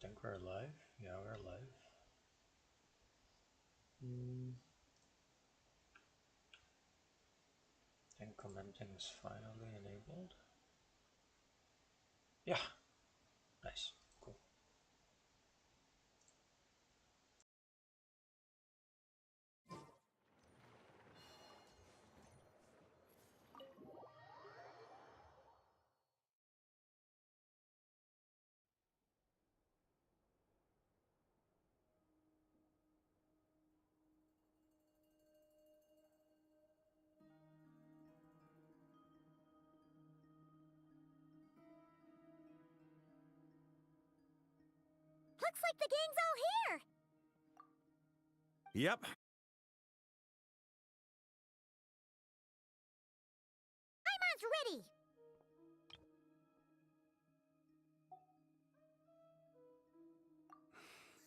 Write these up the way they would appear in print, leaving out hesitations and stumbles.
think we're live. Yeah, we're live. I think commenting is finally enabled. Yeah, nice, cool. Looks like the gang's all here! Yep. Paimon's ready!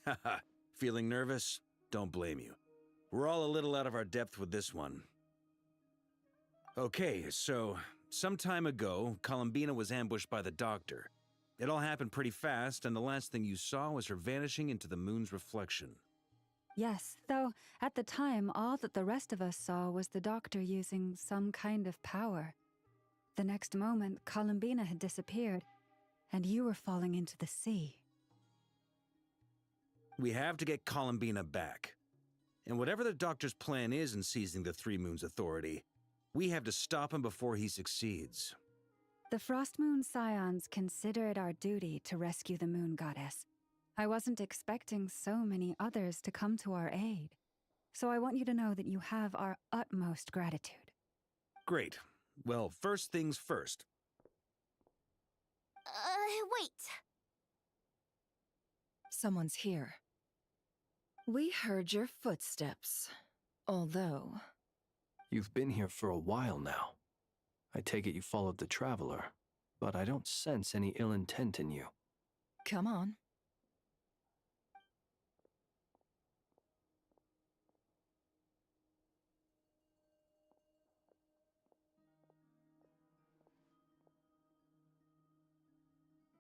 Haha. Feeling nervous? Don't blame you. We're all a little out of our depth with this one. Okay, so some time ago, Columbina was ambushed by the Doctor. It all happened pretty fast, and the last thing you saw was her vanishing into the moon's reflection. Yes, though at the time, all that the rest of us saw was the Doctor using some kind of power. The next moment, Columbina had disappeared, and you were falling into the sea. We have to get Columbina back. And whatever the Doctor's plan is in seizing the Three Moons Authority, we have to stop him before he succeeds. The Frost Moon Scions consider it our duty to rescue the Moon Goddess. I wasn't expecting so many others to come to our aid. So I want you to know that you have our utmost gratitude. Great. Well, first things first. Wait. Someone's here. We heard your footsteps. Although... You've been here for a while now. I take it you followed the Traveler, but I don't sense any ill intent in you. Come on.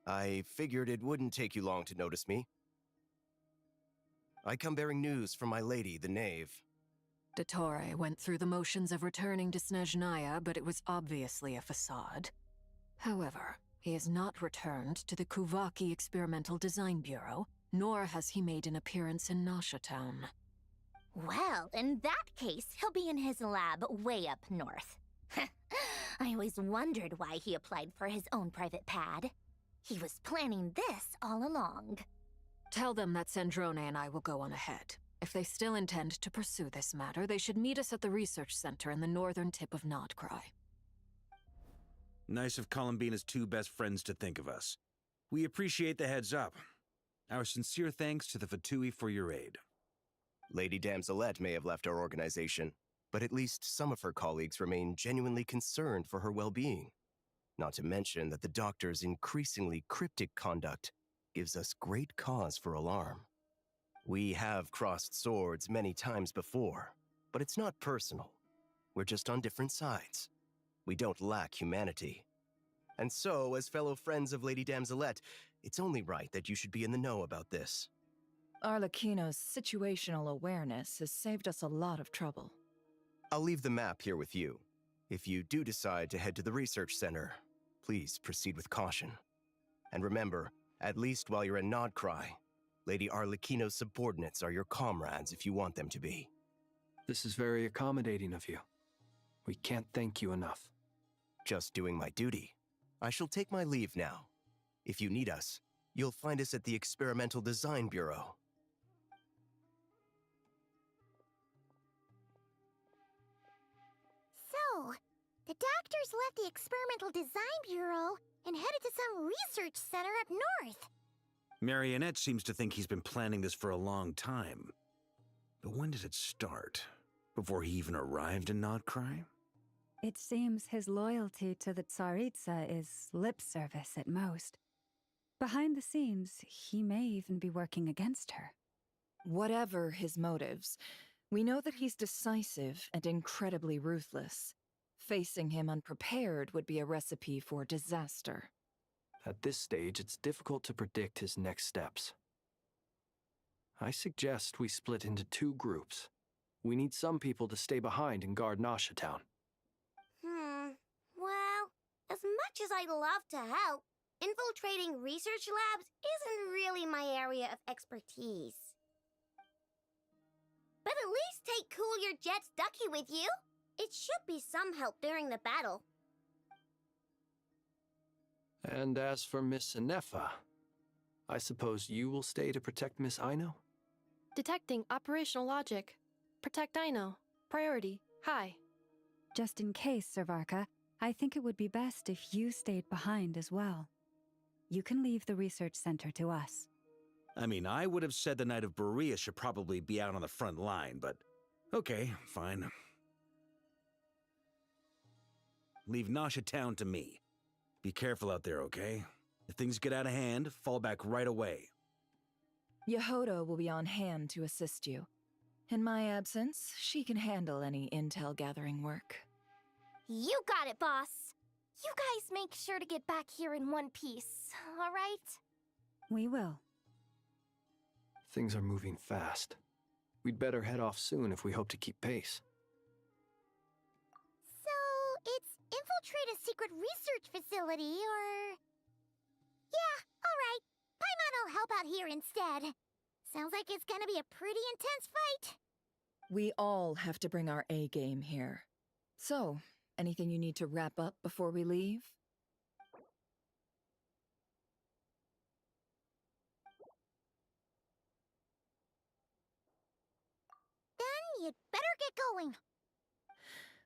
I figured it wouldn't take you long to notice me. I come bearing news from my lady, the Knave. Dottore went through the motions of returning to Snezhnaya, but it was obviously a facade. However, he has not returned to the Kuvaki Experimental Design Bureau, nor has he made an appearance in Nasha Town. Well, in that case, he'll be in his lab way up north. I always wondered why he applied for his own private pad. He was planning this all along. Tell them that Sandrone and I will go on ahead. If they still intend to pursue this matter, they should meet us at the research center in the northern tip of Nodcry. Nice of Columbina's two best friends to think of us. We appreciate the heads up. Our sincere thanks to the Fatui for your aid. Lady Damselette may have left our organization, but at least some of her colleagues remain genuinely concerned for her well-being. Not to mention that the Doctor's increasingly cryptic conduct gives us great cause for alarm. We have crossed swords many times before, but it's not personal. We're just on different sides. We don't lack humanity. And so, as fellow friends of Lady Damselette, it's only right that you should be in the know about this. Arlecchino's situational awareness has saved us a lot of trouble. I'll leave the map here with you. If you do decide to head to the research center, please proceed with caution. And remember, at least while you're in Nodcry, Lady Arlecchino's subordinates are your comrades if you want them to be. This is very accommodating of you. We can't thank you enough. Just doing my duty. I shall take my leave now. If you need us, you'll find us at the Experimental Design Bureau. So, the Doctors left the Experimental Design Bureau and headed to some research center up north. Marionette seems to think he's been planning this for a long time. But when did it start? Before he even arrived in Nodcry? It seems his loyalty to the Tsaritsa is lip service at most. Behind the scenes, he may even be working against her. Whatever his motives, we know that he's decisive and incredibly ruthless. Facing him unprepared would be a recipe for disaster. At this stage, it's difficult to predict his next steps. I suggest we split into 2 groups. We need some people to stay behind and guard Nasha Town. Well, as much as I'd love to help, infiltrating research labs isn't really my area of expertise. But at least take Cool Your Jet's Ducky with you. It should be some help during the battle. And as for Miss Inefa, I suppose you will stay to protect Miss Aino? Detecting operational logic. Protect Aino. Priority. High. Just in case, Servarka, I think it would be best if you stayed behind as well. You can leave the research center to us. I mean, I would have said the Knight of Berea should probably be out on the front line, but okay, fine. Leave Nasha Town to me. Be careful out there, okay? If things get out of hand, fall back right away. Yehoda will be on hand to assist you. In my absence, she can handle any intel gathering work. You got it, boss. You guys make sure to get back here in one piece, all right? We will. Things are moving fast. We'd better head off soon if we hope to keep pace. So, it's infiltrate a secret research facility, or... Yeah, alright. Paimon will help out here instead. Sounds like it's gonna be a pretty intense fight. We all have to bring our A game here. So, anything you need to wrap up before we leave? Then you'd better get going.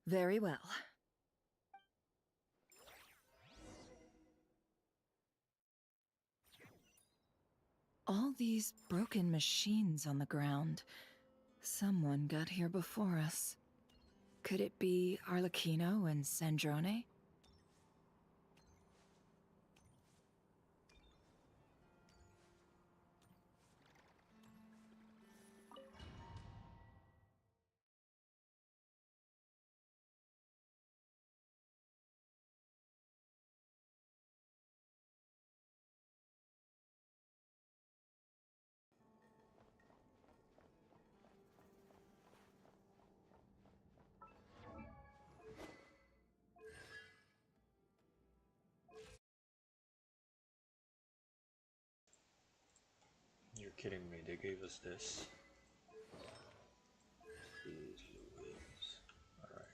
Very well. All these broken machines on the ground. Someone got here before us. Could it be Arlecchino and Sandrone? You're kidding me, they gave us this. Jeez Louise. Alright.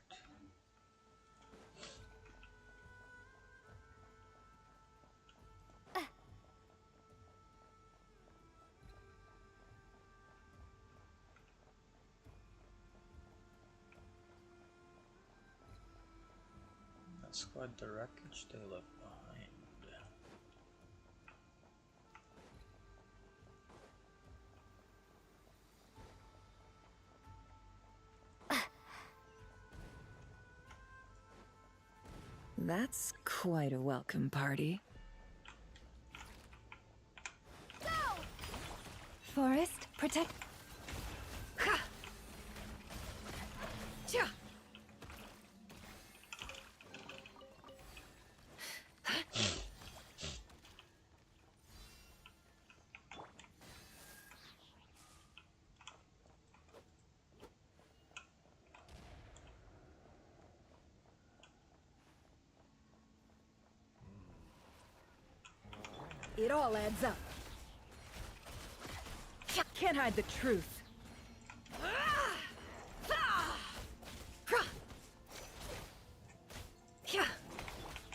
That's quite the wreckage they left behind. That's quite a welcome party. Forest, protect... It all adds up. Can't hide the truth.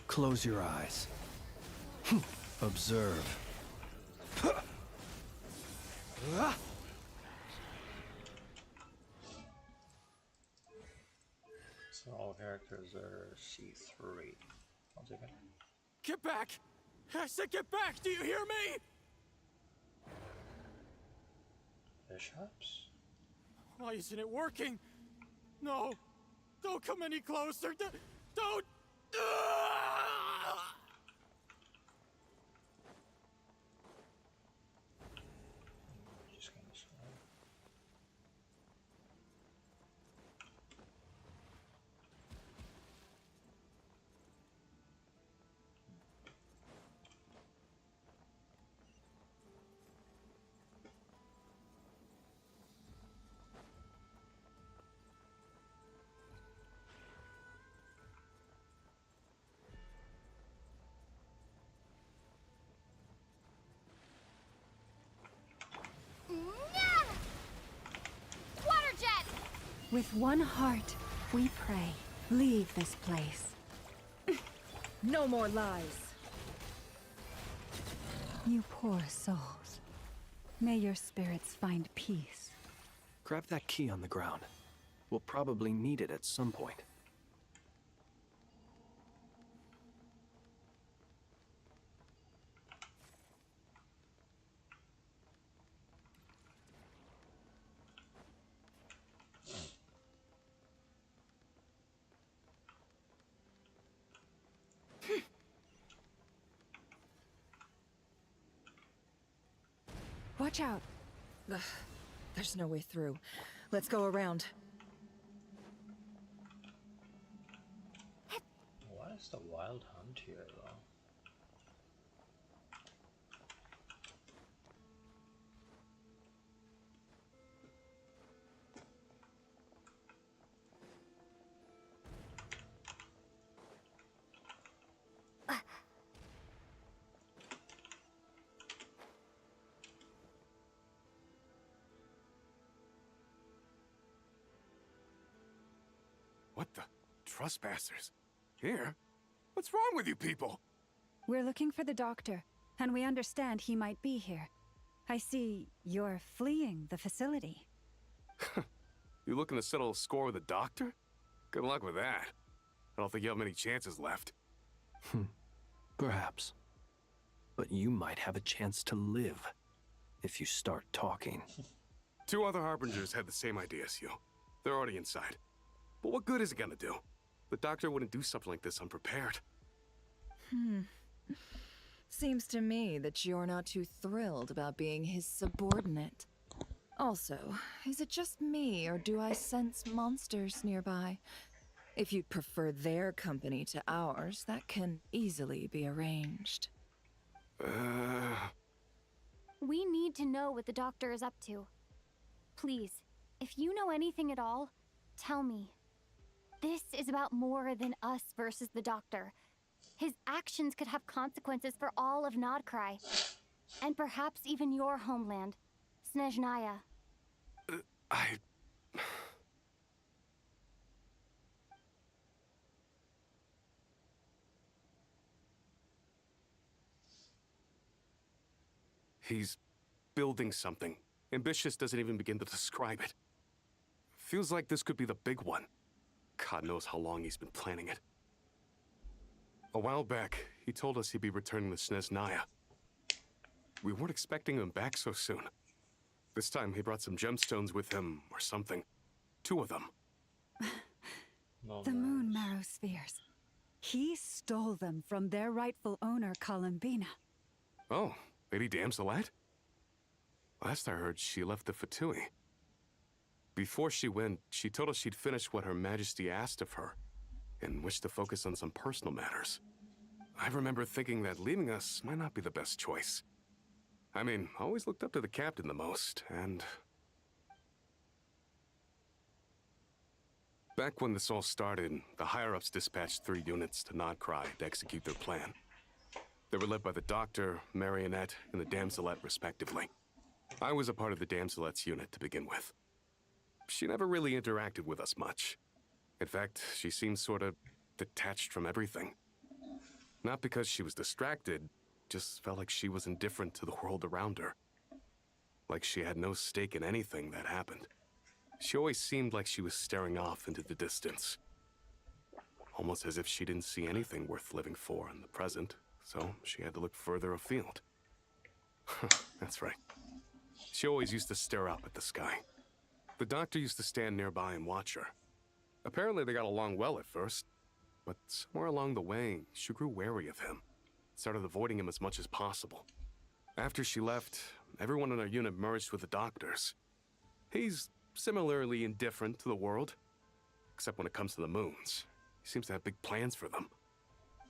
Close your eyes. Observe. So all characters are C3. I'll take it. Get back! I said get back! Do you hear me? Bishops? Why isn't it working? No! Don't come any closer! Don't! Just gonna slow. With one heart, we pray. Leave this place. No more lies. You poor souls. May your spirits find peace. Grab that key on the ground. We'll probably need it at some point. Watch out. Ugh, there's no way through. Let's go around. What is the wild hunt here, though? What the? Trespassers? Here? What's wrong with you people? We're looking for the doctor, and we understand he might be here. I see you're fleeing the facility. You looking to settle a score with a doctor? Good luck with that. I don't think you have many chances left. Perhaps. But you might have a chance to live if you start talking. 2 other Harbingers had the same idea as you. They're already inside. But what good is it gonna do? The doctor wouldn't do something like this unprepared. Seems to me that you're not too thrilled about being his subordinate. Also, is it just me, or do I sense monsters nearby? If you'd prefer their company to ours, that can easily be arranged. We need to know what the doctor is up to. Please, if you know anything at all, tell me. This is about more than us versus the doctor. His actions could have consequences for all of Nodcry. And perhaps even your homeland, Snezhnaya. He's building something. Ambitious doesn't even begin to describe it. Feels like this could be the big one. God knows how long he's been planning it. A while back, he told us he'd be returning to Snezhnaya. We weren't expecting him back so soon. This time he brought some gemstones with him, or something. 2 of them. The moon marrow spheres. He stole them from their rightful owner, Columbina. Oh, Lady Damselette? Last I heard, she left the Fatui. Before she went, she told us she'd finished what Her Majesty asked of her, and wished to focus on some personal matters. I remember thinking that leaving us might not be the best choice. I mean, I always looked up to the captain the most, and... Back when this all started, the higher-ups dispatched 3 units to Nodcry to execute their plan. They were led by the Doctor, Marionette, and the Damselette, respectively. I was a part of the Damselette's unit to begin with. She never really interacted with us much. In fact, she seemed sort of detached from everything. Not because she was distracted, just felt like she was indifferent to the world around her. Like she had no stake in anything that happened. She always seemed like she was staring off into the distance. Almost as if she didn't see anything worth living for in the present, so she had to look further afield. That's right. She always used to stare up at the sky. The Doctor used to stand nearby and watch her. Apparently they got along well at first, but somewhere along the way, she grew wary of him. Started avoiding him as much as possible. After she left, everyone in our unit merged with the Doctor's. He's similarly indifferent to the world, except when it comes to the moons. He seems to have big plans for them.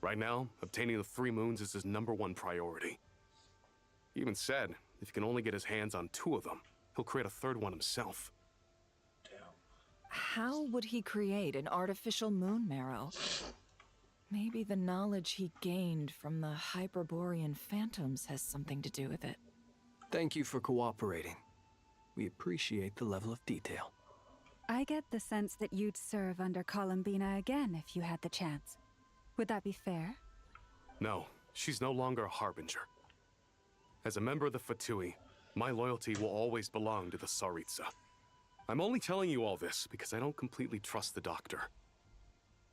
Right now, obtaining the 3 moons is his #1 priority. He even said, if he can only get his hands on 2 of them, he'll create a 3rd one himself. How would he create an artificial moon marrow? Maybe the knowledge he gained from the Hyperborean phantoms has something to do with it. Thank you for cooperating. We appreciate the level of detail. I get the sense that you'd serve under Columbina again if you had the chance. Would that be fair? No, she's no longer a Harbinger. As a member of the Fatui, my loyalty will always belong to the Tsaritsa. I'm only telling you all this because I don't completely trust the Doctor.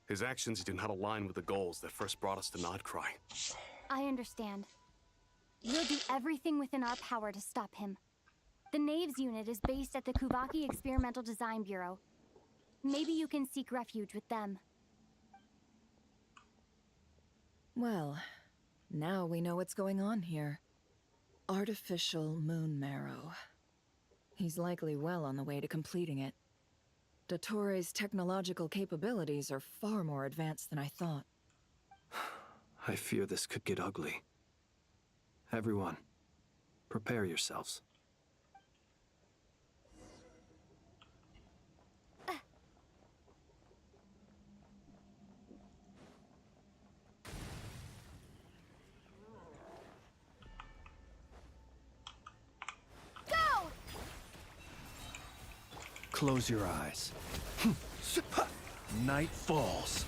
His actions do not align with the goals that first brought us to Nodcry. I understand. We'll do everything within our power to stop him. The Knaves unit is based at the Kuvaki Experimental Design Bureau. Maybe you can seek refuge with them. Well, now we know what's going on here. Artificial moon marrow. He's likely well on the way to completing it. Dottore's technological capabilities are far more advanced than I thought. I fear this could get ugly. Everyone, prepare yourselves. Close your eyes. Night falls.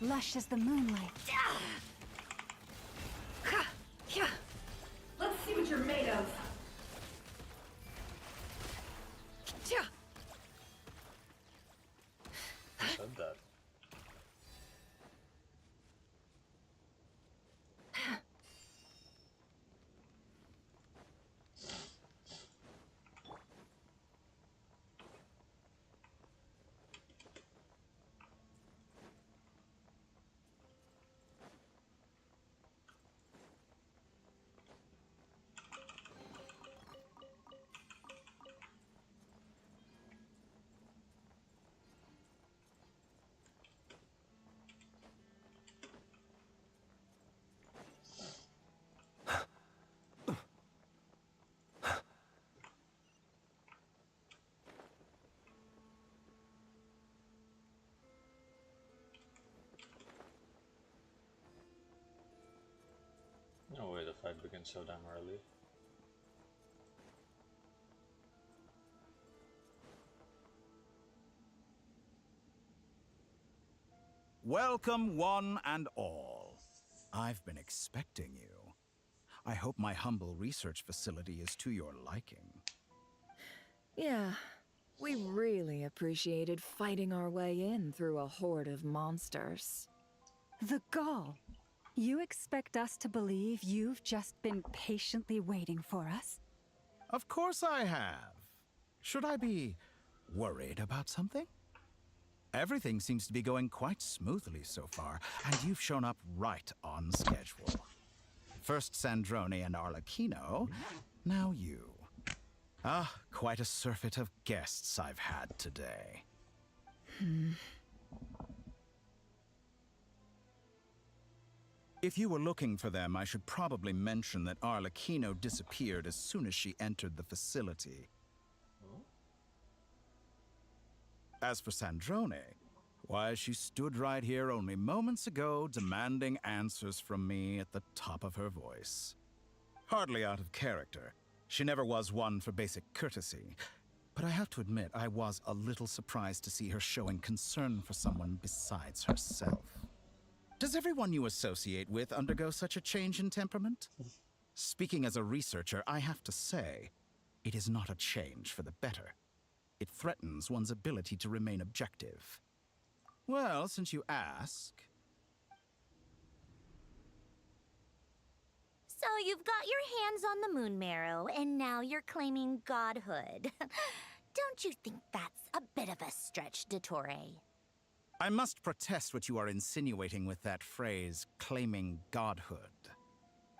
Lush as the moonlight. Let's see what you're made of. Who said that? No way the fight begins so damn early. Welcome, one and all. I've been expecting you. I hope my humble research facility is to your liking. Yeah, we really appreciated fighting our way in through a horde of monsters. The gall. You expect us to believe you've just been patiently waiting for us? Of course I have. Should I be worried about something? Everything seems to be going quite smoothly so far, and you've shown up right on schedule. First Sandrone and Arlecchino, now you. Ah, quite a surfeit of guests I've had today. If you were looking for them, I should probably mention that Arlecchino disappeared as soon as she entered the facility. As for Sandrone, why, she stood right here only moments ago demanding answers from me at the top of her voice. Hardly out of character. She never was one for basic courtesy. But I have to admit, I was a little surprised to see her showing concern for someone besides herself. Does everyone you associate with undergo such a change in temperament? Speaking as a researcher, I have to say, it is not a change for the better. It threatens one's ability to remain objective. Well, since you ask... So you've got your hands on the moon marrow, and now you're claiming godhood. Don't you think that's a bit of a stretch, Dottore? I must protest what you are insinuating with that phrase, claiming godhood.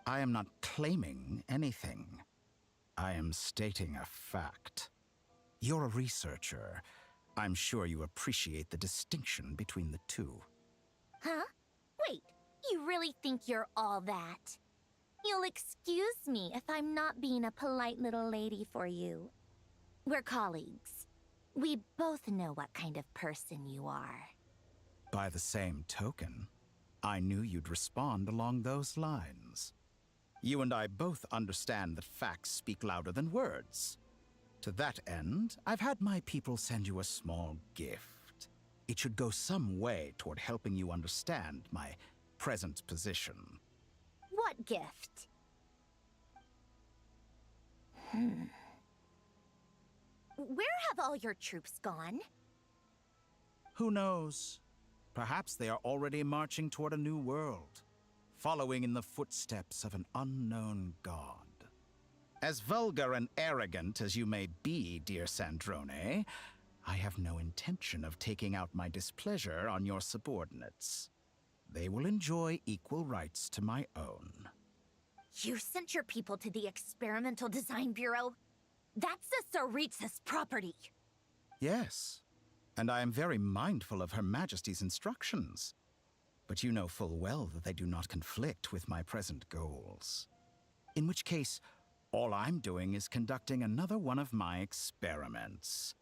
I am not claiming anything. I am stating a fact. You're a researcher. I'm sure you appreciate the distinction between the two. Huh? Wait, you really think you're all that? You'll excuse me if I'm not being a polite little lady for you. We're colleagues. We both know what kind of person you are. By the same token, I knew you'd respond along those lines. You and I both understand that facts speak louder than words. To that end, I've had my people send you a small gift. It should go some way toward helping you understand my present position. What gift? Where have all your troops gone? Who knows? Perhaps they are already marching toward a new world, following in the footsteps of an unknown god. As vulgar and arrogant as you may be, dear Sandrone, I have no intention of taking out my displeasure on your subordinates. They will enjoy equal rights to my own. You sent your people to the Experimental Design Bureau? That's a Saritsa's property. Yes, and I am very mindful of Her Majesty's instructions. But you know full well that they do not conflict with my present goals. In which case, all I'm doing is conducting another one of my experiments.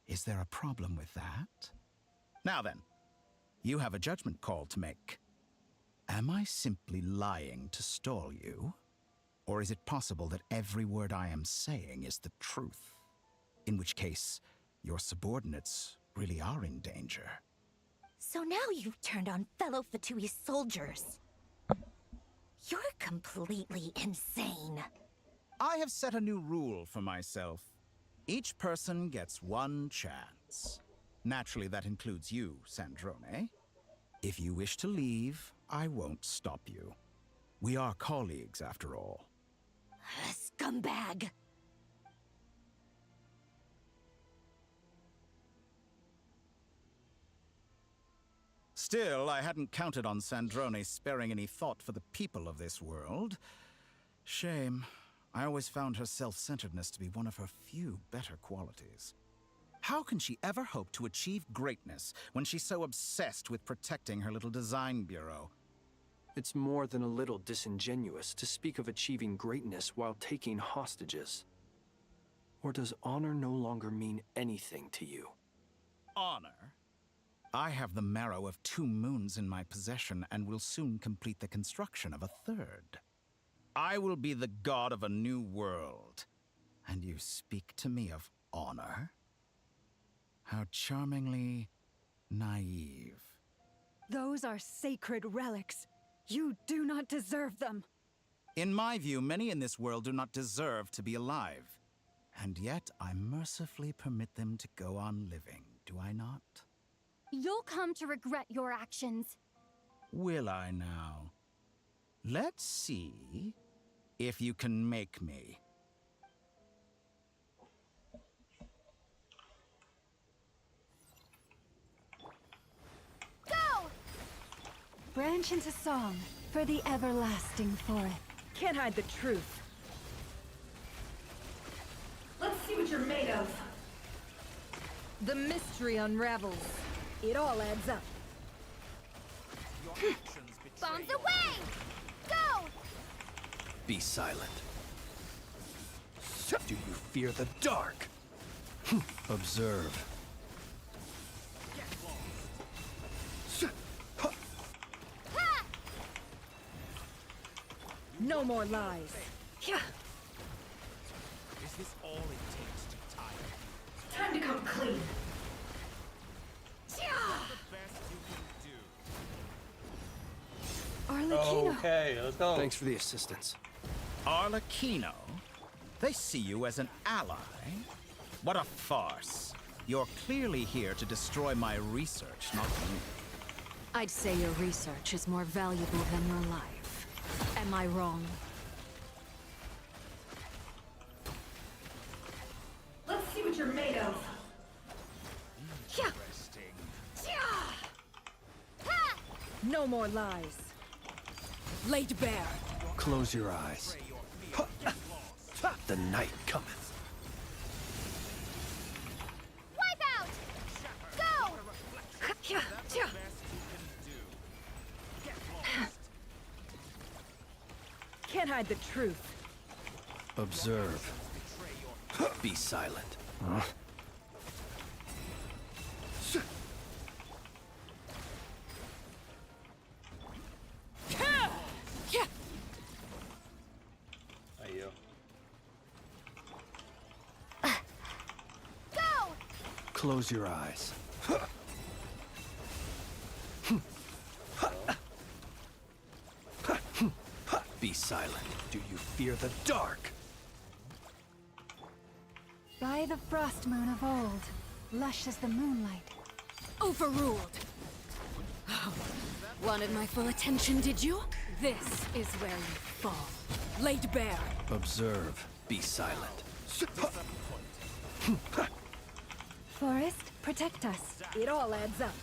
Is there a problem with that? Now then, you have a judgment call to make. Am I simply lying to stall you? Or is it possible that every word I am saying is the truth? In which case, your subordinates really are in danger. So now you've turned on fellow Fatui soldiers. You're completely insane. I have set a new rule for myself. Each person gets one chance. Naturally, that includes you, Sandrone. If you wish to leave, I won't stop you. We are colleagues, after all. Scumbag! Still, I hadn't counted on Sandrone sparing any thought for the people of this world. Shame. I always found her self-centeredness to be one of her few better qualities. How can she ever hope to achieve greatness when she's so obsessed with protecting her little design bureau? It's more than a little disingenuous to speak of achieving greatness while taking hostages. Or does honor no longer mean anything to you? Honor? I have the marrow of 2 moons in my possession and will soon complete the construction of a 3rd. I will be the god of a new world. And you speak to me of honor? How charmingly naive. Those are sacred relics. You do not deserve them. In my view, many in this world do not deserve to be alive. And yet, I mercifully permit them to go on living, do I not? You'll come to regret your actions. Will I now? Let's see if you can make me. Go! Branch into song for the everlasting forest. Can't hide the truth. Let's see what you're made of. The mystery unravels. It all adds up. Bombs away! Go! Be silent. Do you fear the dark? Observe. No more lies. Is this all it takes to tie? Time to come clean. Arlecchino! Okay, let's go. Thanks for the assistance. Arlecchino? They see you as an ally? What a farce. You're clearly here to destroy my research, not me. I'd say your research is more valuable than your life. Am I wrong? Let's see what you're made of. No more lies. Laid bare. Close your eyes. The night cometh. Wipe out! Go! Can't hide the truth. Observe. Be silent. Hey, you. Go! Close your eyes. Be silent. Do you fear the dark? By the frost moon of old, lush as the moonlight. Overruled! Wanted my full attention, did you? This is where you fall. Laid bare. Observe. Be silent. Forest, protect us. It all adds up.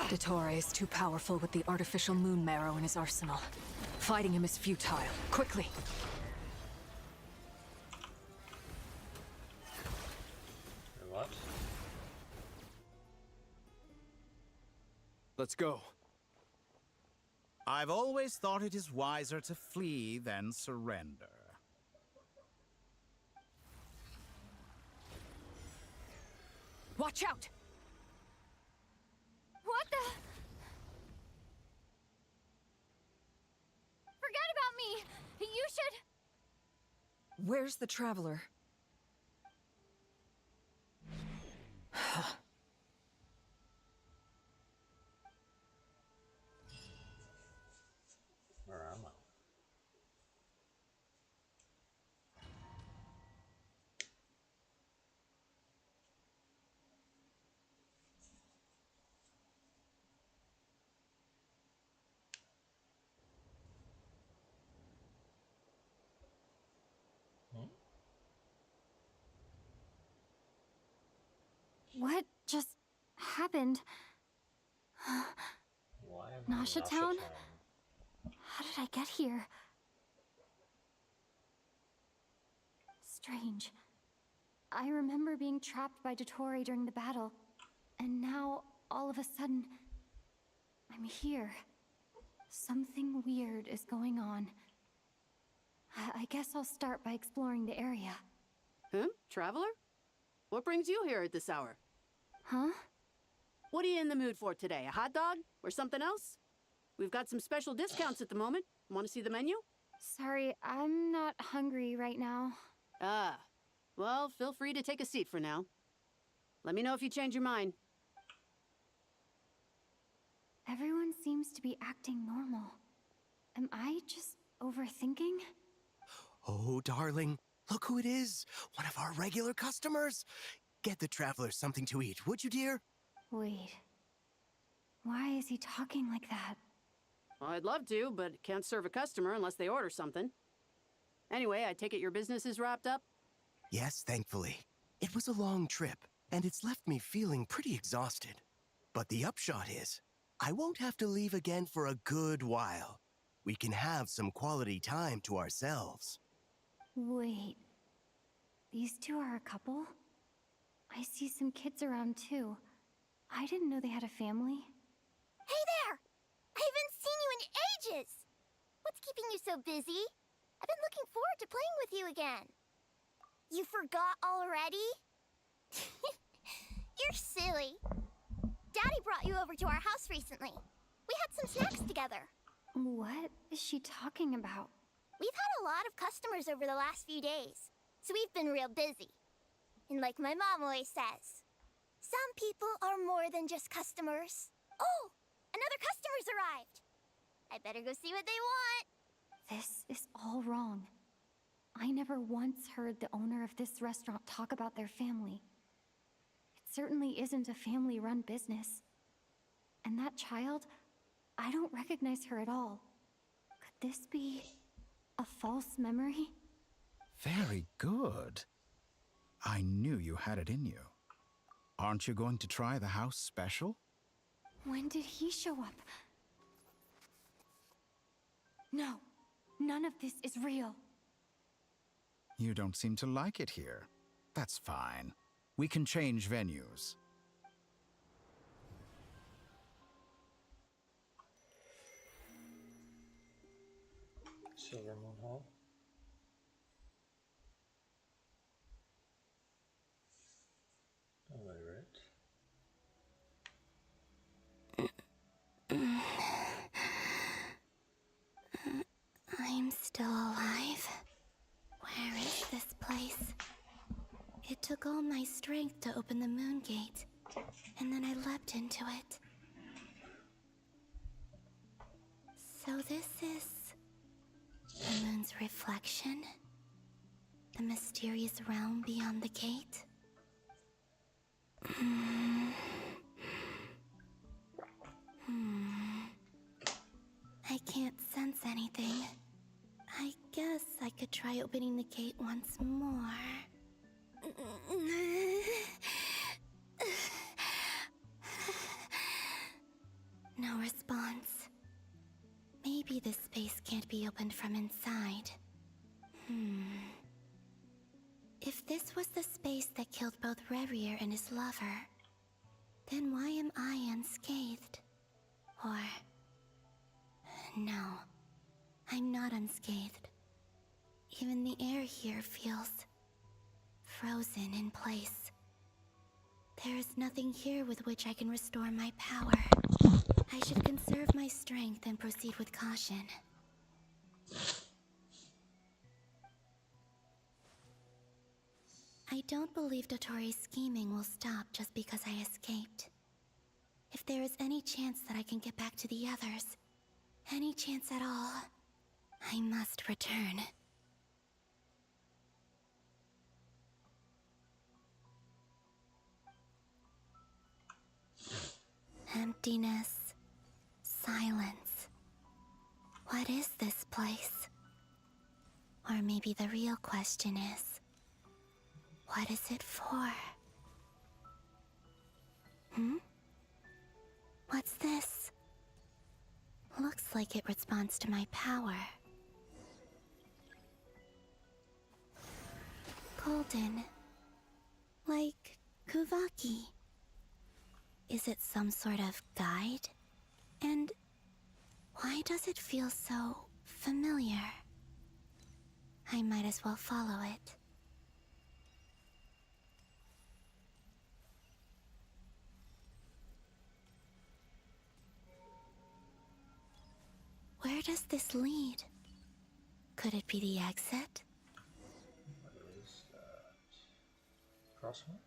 Dottore is too powerful with the artificial moon marrow in his arsenal. Fighting him is futile. Quickly! What? Let's go. I've always thought it is wiser to flee than surrender. Watch out! What the? Forget about me! You should... Where's the traveler? Where am I? What just happened? Why am I in Nasha Town? How did I get here? Strange. I remember being trapped by Dottore during the battle, and now, all of a sudden, I'm here. Something weird is going on. I guess I'll start by exploring the area. Huh? Traveler? What brings you here at this hour? Huh? What are you in the mood for today? A hot dog? Or something else? We've got some special discounts at the moment. Want to see the menu? Sorry, I'm not hungry right now. Ah. Well, feel free to take a seat for now. Let me know if you change your mind. Everyone seems to be acting normal. Am I just overthinking? Oh, darling, look who it is. One of our regular customers. Get the traveler something to eat, would you, dear? Wait. Why is he talking like that? Well, I'd love to, but can't serve a customer unless they order something. Anyway, I take it your business is wrapped up? Yes, thankfully. It was a long trip, and it's left me feeling pretty exhausted. But the upshot is, I won't have to leave again for a good while. We can have some quality time to ourselves. Wait. These two are a couple? I see some kids around too. I didn't know they had a family. Hey there! I haven't seen you in ages! What's keeping you so busy? I've been looking forward to playing with you again. You forgot already? You're silly. Daddy brought you over to our house recently. We had some snacks together. What is she talking about? We've had a lot of customers over the last few days, so we've been real busy. And like my mom always says, some people are more than just customers. Oh, another customer's arrived. I better go see what they want. This is all wrong. I never once heard the owner of this restaurant talk about their family. It certainly isn't a family-run business. And that child, I don't recognize her at all. Could this be a false memory? Very good. I knew you had it in you. Aren't you going to try the house special? When did he show up? No, none of this is real. You don't seem to like it here. That's fine. We can change venues. Silver Moon Hall. Still alive? Where is this place? It took all my strength to open the moon gate, and then I leapt into it. So this is the moon's reflection? The mysterious realm beyond the gate? I can't sense anything. I guess I could try opening the gate once more. No response. Maybe this space can't be opened from inside. If this was the space that killed both Revier and his lover, then why am I unscathed? Or... no, I'm not unscathed. Even the air here feels frozen in place. There is nothing here with which I can restore my power. I should conserve my strength and proceed with caution. I don't believe Dotori's scheming will stop just because I escaped. If there is any chance that I can get back to the others, any chance at all, I must return. Emptiness, silence. What is this place? Or maybe the real question is, what is it for? What's this? Looks like it responds to my power. Golden. Like Kuvaki. Is it some sort of guide? And why does it feel so familiar? I might as well follow it. Where does this lead? Could it be the exit? What is that? Crosswalk?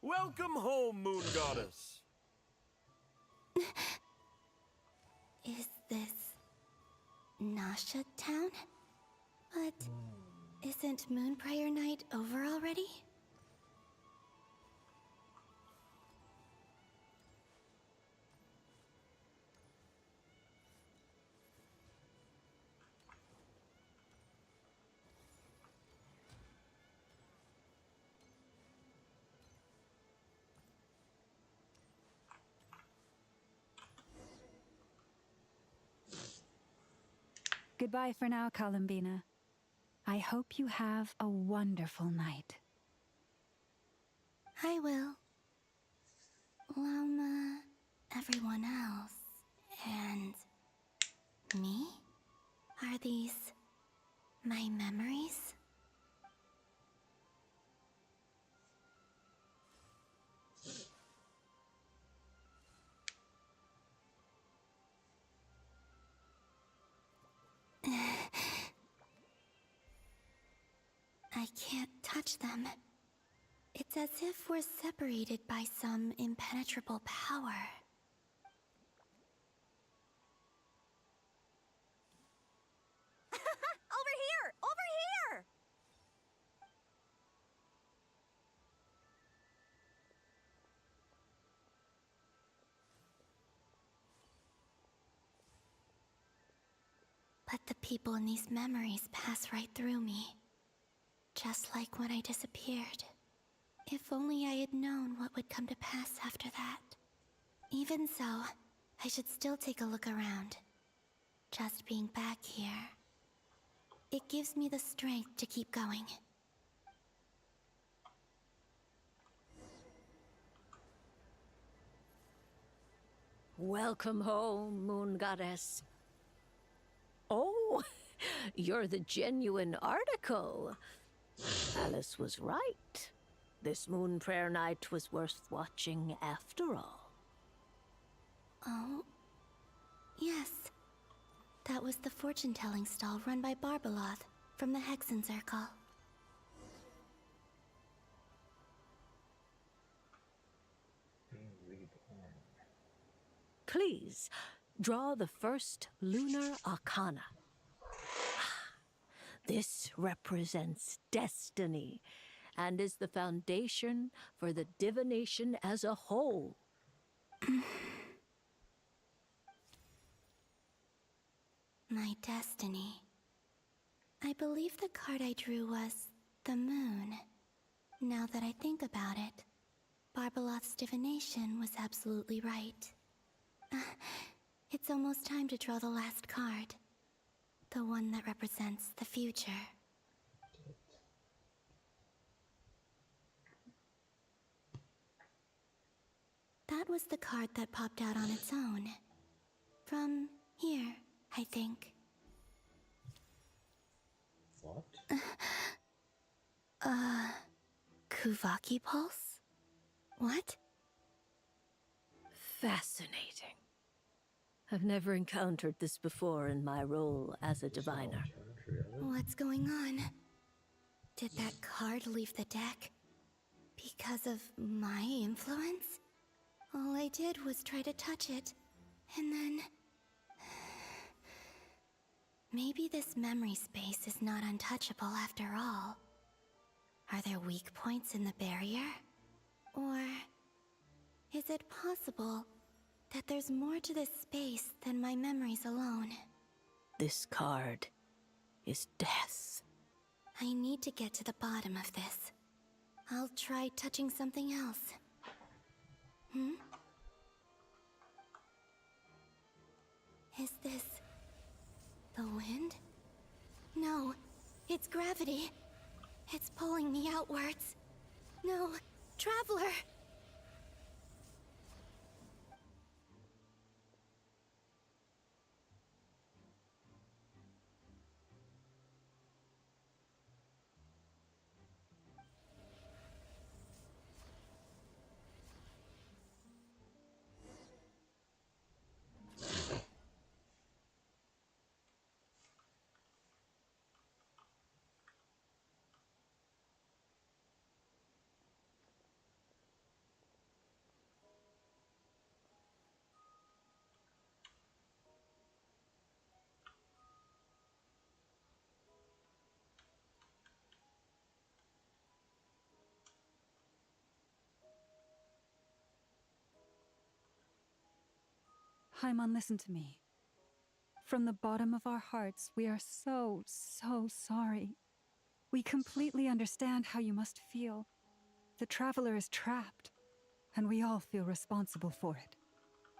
Welcome home, Moon Goddess. Is this Nasha Town? But isn't Moonbriar Night over already? Goodbye for now, Columbina. I hope you have a wonderful night. I will. Lama, everyone else, and me? Are these my memories? I can't touch them. It's as if we're separated by some impenetrable power. Over here! Over here! But the people in these memories pass right through me. Just like when I disappeared. If only I had known what would come to pass after that. Even so, I should still take a look around. Just being back here, it gives me the strength to keep going. Welcome home, Moon Goddess. Oh, you're the genuine article. Alice was right. This moon prayer night was worth watching after all. Oh, yes. That was the fortune-telling stall run by Barbeloth from the Hexen Circle. Please, draw the first lunar arcana. This represents destiny and is the foundation for the divination as a whole. My destiny. I believe the card I drew was the moon. Now that I think about it, Barbeloth's divination was absolutely right. It's almost time to draw the last card. The one that represents the future. That was the card that popped out on its own. From here, I think. What? Kuvaki Pulse? What? Fascinating. I've never encountered this before in my role as a diviner. What's going on? Did that card leave the deck? Because of my influence? All I did was try to touch it, and then... Maybe this memory space is not untouchable after all. Are there weak points in the barrier? Or... is it possible that there's more to this space than my memories alone? This card is death. I need to get to the bottom of this. I'll try touching something else. Is this... the wind? No, it's gravity. It's pulling me outwards. No, Traveler! Haimon, listen to me. From the bottom of our hearts, we are so sorry. We completely understand how you must feel. The Traveler is trapped, and we all feel responsible for it.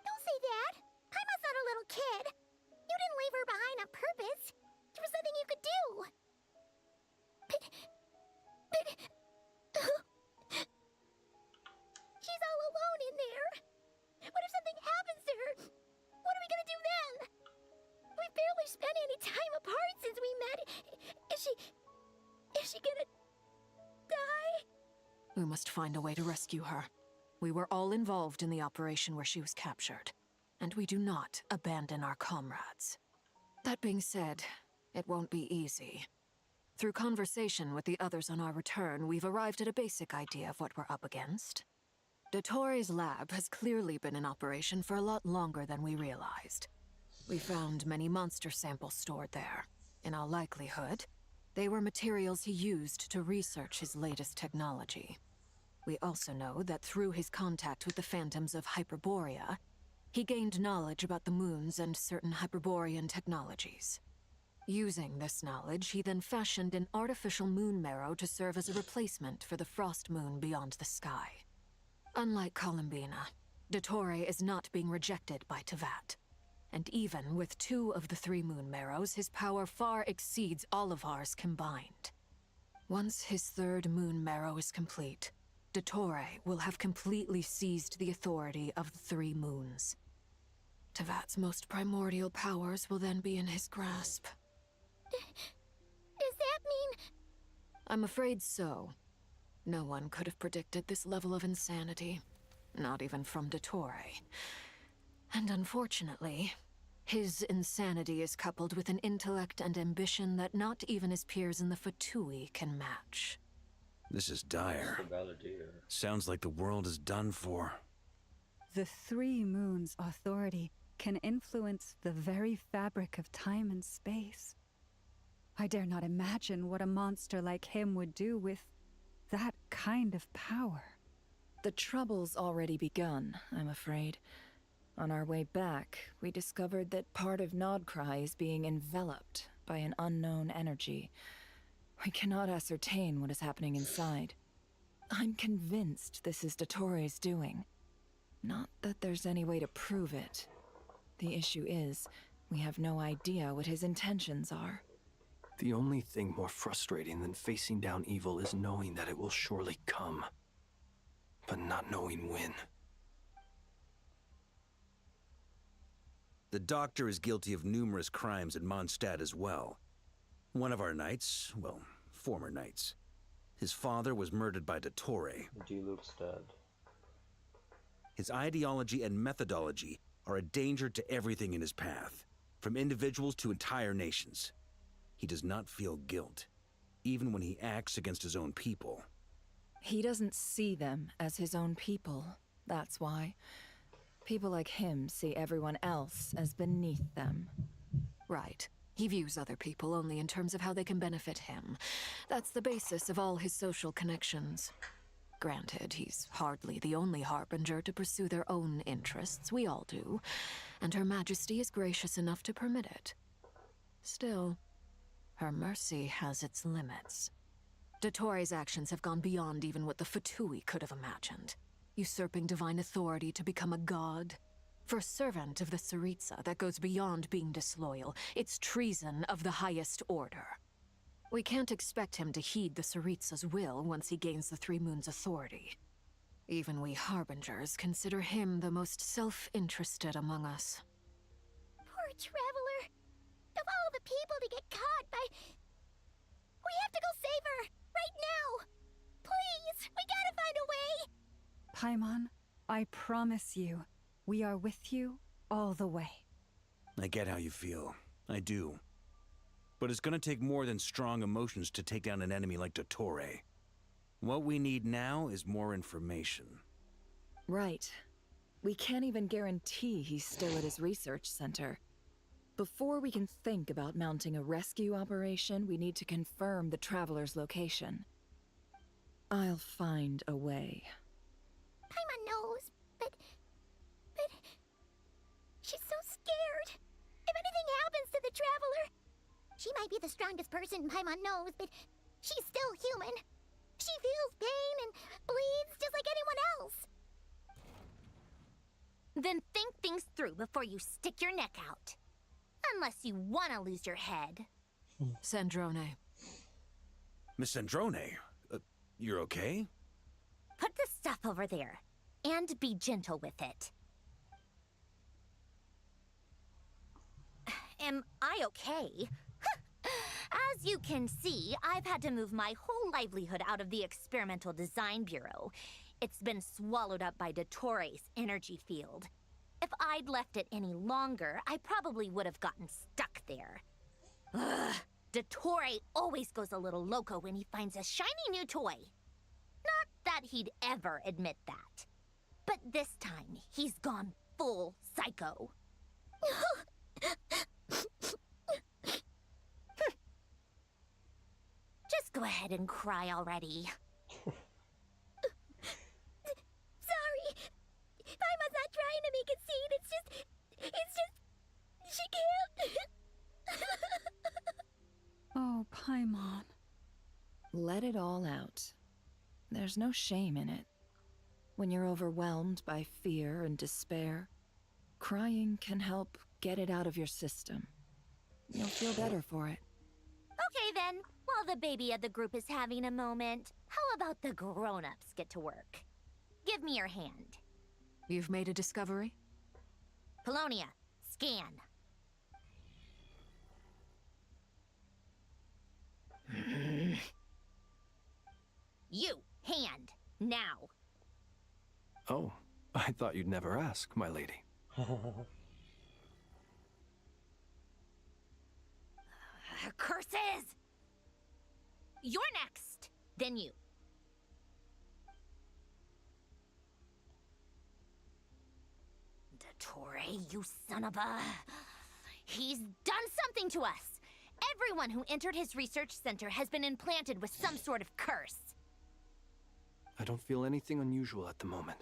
Don't say that! Paimon's not a little kid! You didn't leave her behind on purpose! There was nothing you could do! But... she's all alone in there! What if something happens to her? What are we gonna do then? We've barely spent any time apart since we met. Is she gonna... die? We must find a way to rescue her. We were all involved in the operation where she was captured, and we do not abandon our comrades. That being said, it won't be easy. Through conversation with the others on our return, we've arrived at a basic idea of what we're up against. Dottore's lab has clearly been in operation for a lot longer than we realized. We found many monster samples stored there. In all likelihood, they were materials he used to research his latest technology. We also know that through his contact with the phantoms of Hyperborea, he gained knowledge about the moons and certain Hyperborean technologies. Using this knowledge, he then fashioned an artificial moon marrow to serve as a replacement for the frost moon beyond the sky. Unlike Columbina, Dottore is not being rejected by Tevat. And even with 2 of the 3 moon marrows, his power far exceeds all of ours combined. Once his 3rd moon marrow is complete, Dottore will have completely seized the authority of the 3 moons. Tevat's most primordial powers will then be in his grasp. Does that mean... I'm afraid so. No one could have predicted this level of insanity. Not even from Dottore. And unfortunately, his insanity is coupled with an intellect and ambition that not even his peers in the Fatui can match. This is dire. Sounds like the world is done for. The Three Moons' authority can influence the very fabric of time and space. I dare not imagine what a monster like him would do with that kind of power. The trouble's already begun, I'm afraid. On our way back, we discovered that part of Nodcry is being enveloped by an unknown energy. We cannot ascertain what is happening inside. I'm convinced this is Dottore's doing. Not that there's any way to prove it. The issue is, we have no idea what his intentions are. The only thing more frustrating than facing down evil is knowing that it will surely come, but not knowing when. The Doctor is guilty of numerous crimes in Mondstadt as well. One of our knights, well, former knights, his father was murdered by Dottore. D-Luke's dead. His ideology and methodology are a danger to everything in his path, from individuals to entire nations. He does not feel guilt, even when he acts against his own people. He doesn't see them as his own people, that's why. People like him see everyone else as beneath them. Right. He views other people only in terms of how they can benefit him. That's the basis of all his social connections. Granted, he's hardly the only harbinger to pursue their own interests. We all do. And Her Majesty is gracious enough to permit it. Still, her mercy has its limits. Dottore's actions have gone beyond even what the Fatui could have imagined. Usurping divine authority to become a god. For a servant of the Tsaritsa, that goes beyond being disloyal. It's treason of the highest order. We can't expect him to heed the Tsaritsa's will once he gains the Three Moons' authority. Even we Harbingers consider him the most self-interested among us. Poor Traveler. Of all the people to get caught by... We have to go save her! Right now! Please! We gotta find a way! Paimon, I promise you, we are with you all the way. I get how you feel. I do. But it's gonna take more than strong emotions to take down an enemy like Dottore. What we need now is more information. Right. We can't even guarantee he's still at his research center. Before we can think about mounting a rescue operation, we need to confirm the Traveler's location. I'll find a way. Paimon knows, but... She's so scared. If anything happens to the Traveler... She might be the strongest person Paimon knows, but she's still human. She feels pain and bleeds just like anyone else. Then think things through before you stick your neck out. Unless you want to lose your head. Sandrone. Miss Sandrone, you're okay? Put the stuff over there, and be gentle with it. Am I okay? As you can see, I've had to move my whole livelihood out of the Experimental Design Bureau. It's been swallowed up by Dottore's energy field. If I'd left it any longer, I probably would have gotten stuck there. Ugh, Dottore always goes a little loco when he finds a shiny new toy. Not that he'd ever admit that. But this time, he's gone full psycho. Just go ahead and cry already. Sorry. Paimon's not trying to make it seem. It's just... She can't. Oh, Paimon. Let it all out. There's no shame in it. When you're overwhelmed by fear and despair, crying can help get it out of your system. You'll feel better for it. Okay then, while the baby of the group is having a moment, how about the grown-ups get to work? Give me your hand. You've made a discovery? Polonia, scan. You, hand. Now. Oh, I thought you'd never ask, my lady. Curses! You're next. Then you. Dottore, you son of a... He's done something to us! Everyone who entered his research center has been implanted with some sort of curse. I don't feel anything unusual at the moment.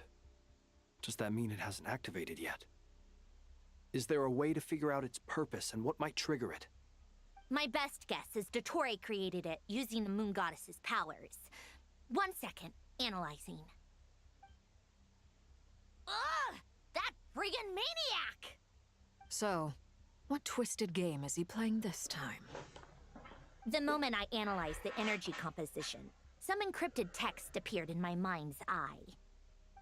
Does that mean it hasn't activated yet? Is there a way to figure out its purpose and what might trigger it? My best guess is Dottore created it using the Moon Goddess's powers. 1 second, analyzing. Ugh! That friggin' maniac! So, what twisted game is he playing this time? The moment I analyzed the energy composition, some encrypted text appeared in my mind's eye.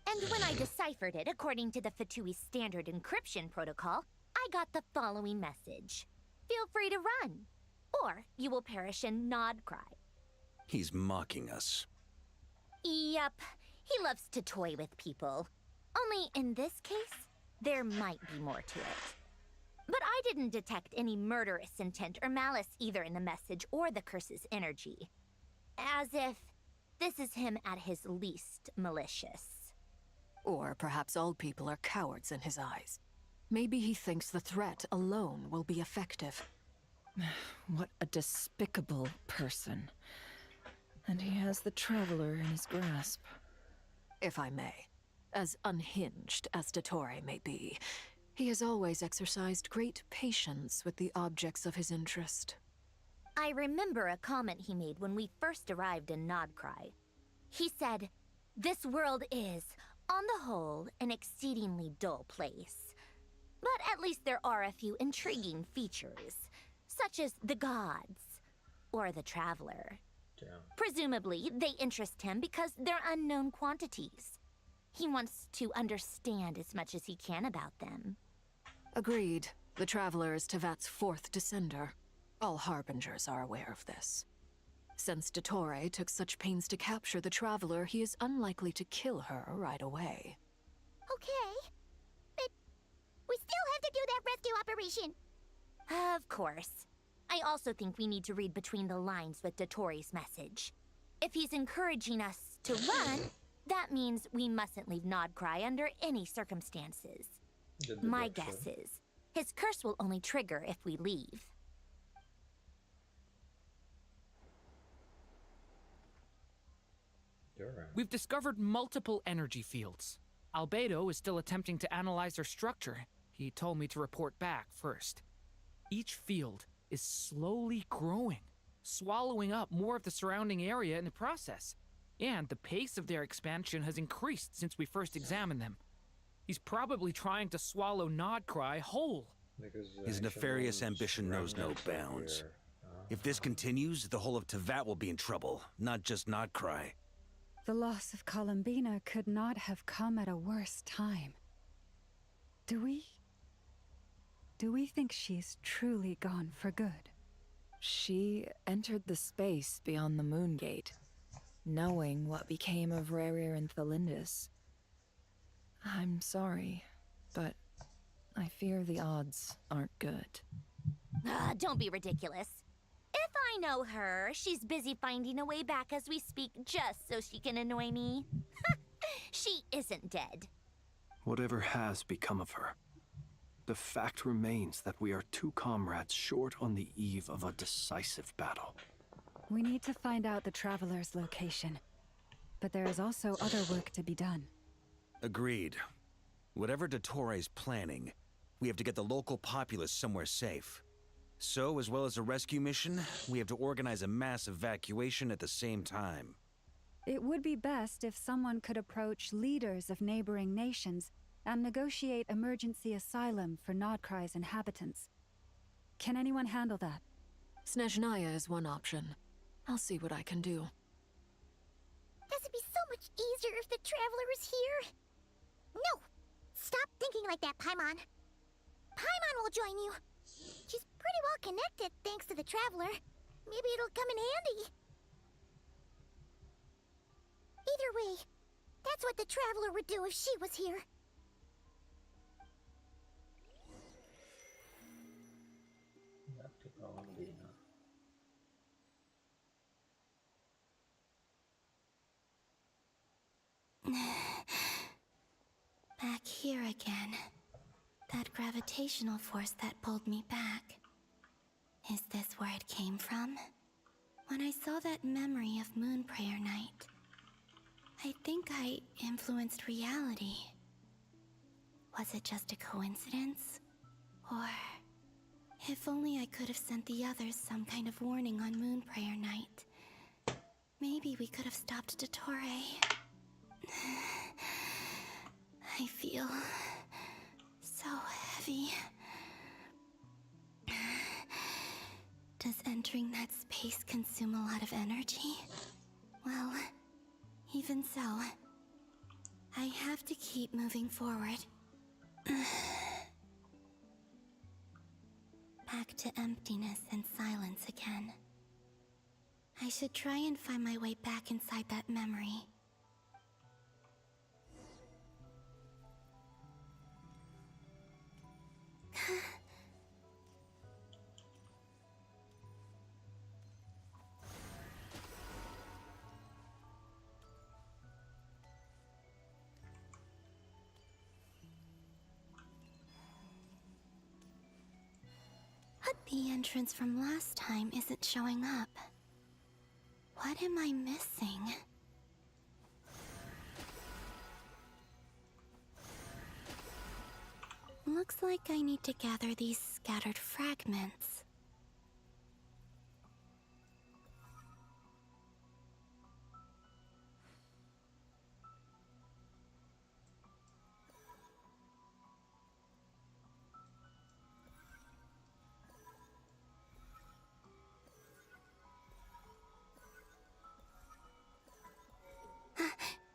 And when I deciphered it according to the Fatui standard encryption protocol, I got the following message. Feel free to run, or you will perish in nod cry. He's mocking us. Yep, he loves to toy with people. Only in this case, there might be more to it. But I didn't detect any murderous intent or malice either in the message or the curse's energy. As if this is him at his least malicious. Or perhaps all people are cowards in his eyes. Maybe he thinks the threat alone will be effective. What a despicable person. And he has the Traveler in his grasp. If I may, as unhinged as Dottore may be, he has always exercised great patience with the objects of his interest. I remember a comment he made when we first arrived in Nodcry. He said, "This world is, on the whole, an exceedingly dull place. But at least there are a few intriguing features, such as the gods, or the Traveler. Damn. Presumably, they interest him because they're unknown quantities. He wants to understand as much as he can about them." Agreed. The Traveler is Tevat's fourth descender. All Harbingers are aware of this. Since Dottore took such pains to capture the Traveler, he is unlikely to kill her right away. Okay, but we still have to do that rescue operation. Of course. I also think we need to read between the lines with Dottore's message. If he's encouraging us to run, that means we mustn't leave Nodcry under any circumstances. My guess is, his curse will only trigger if we leave. We've discovered multiple energy fields. Albedo is still attempting to analyze their structure. He told me to report back first. Each field is slowly growing, swallowing up more of the surrounding area in the process. And the pace of their expansion has increased since we first examined them. He's probably trying to swallow Nodcry whole. His nefarious ambition knows no bounds. If this continues, the whole of Tevat will be in trouble, not just Nodcry. The loss of Columbina could not have come at a worse time. Do we think she's truly gone for good? She entered the space beyond the Moon Gate, knowing what became of Rerir and Thalindus. I'm sorry, but I fear the odds aren't good. Don't be ridiculous. If I know her, she's busy finding a way back as we speak just so she can annoy me. She isn't dead. Whatever has become of her, the fact remains that we are two comrades short on the eve of a decisive battle. We need to find out the Traveler's location. But there is also other work to be done. Agreed. Whatever Dottore's planning, we have to get the local populace somewhere safe. So, as well as a rescue mission, we have to organize a mass evacuation at the same time. It would be best if someone could approach leaders of neighboring nations and negotiate emergency asylum for Nodcry's inhabitants. Can anyone handle that? Snezhnaya is one option. I'll see what I can do. This would be so much easier if the Traveler was here. No! Stop thinking like that, Paimon. Paimon will join you. She's pretty well connected thanks to the Traveler. Maybe it'll come in handy. Either way, that's what the Traveler would do if she was here. Back to Columbina. Back here again. That gravitational force that pulled me back. Is this where it came from? When I saw that memory of Moon Prayer Night, I think I influenced reality. Was it just a coincidence? Or... if only I could have sent the others some kind of warning on Moon Prayer Night. Maybe we could have stopped Dottore. I feel... so heavy. Does entering that space consume a lot of energy? Well, even so, I have to keep moving forward. Back to emptiness and silence again. I should try and find my way back inside that memory. The entrance from last time isn't showing up. What am I missing? Looks like I need to gather these scattered fragments.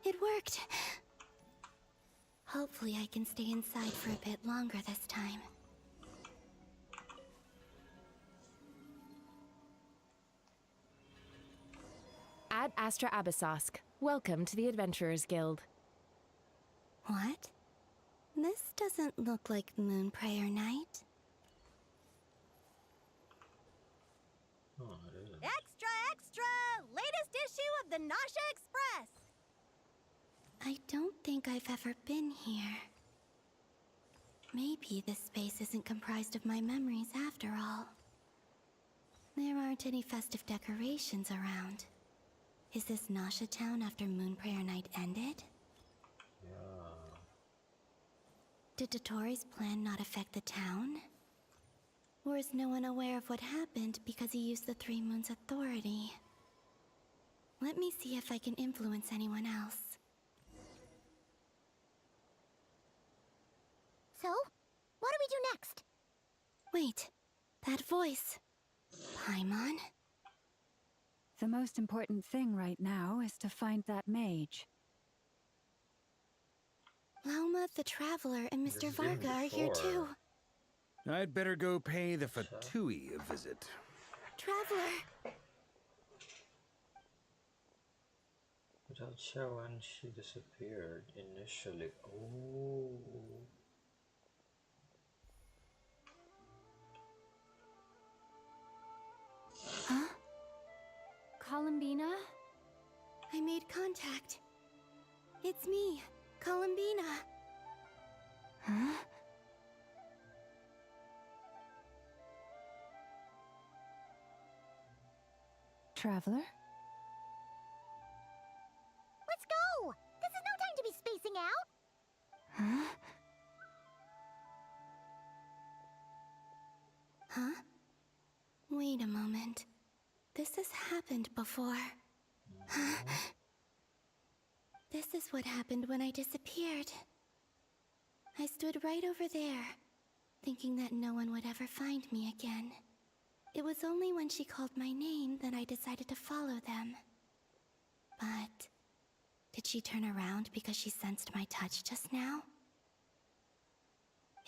It worked! Hopefully I can stay inside for a bit longer this time. Ad Astra Abyssosk. Welcome to the Adventurers Guild. What? This doesn't look like Moon Prayer Night. Oh, it is. Extra, extra! Latest issue of the Nasha Express! I don't think I've ever been here. Maybe this space isn't comprised of my memories after all. There aren't any festive decorations around. Is this Nasha Town after Moon Prayer Night ended? Yeah. Did Dottore's plan not affect the town? Or is no one aware of what happened because he used the Three Moons' authority? Let me see if I can influence anyone else. So, what do we do next? Wait, that voice. Paimon? The most important thing right now is to find that mage. Lauma the Traveler and Mr. Varga are here too. I'd better go pay the Fatui a visit. Traveler! Without show when she disappeared initially. Oh. Huh? Columbina? I made contact. It's me, Columbina. Huh? Traveler? Let's go! This is no time to be spacing out! Huh? Huh? Wait a moment. This has happened before. This is what happened when I disappeared. I stood right over there, thinking that no one would ever find me again. It was only when she called my name that I decided to follow them. But did she turn around because she sensed my touch just now?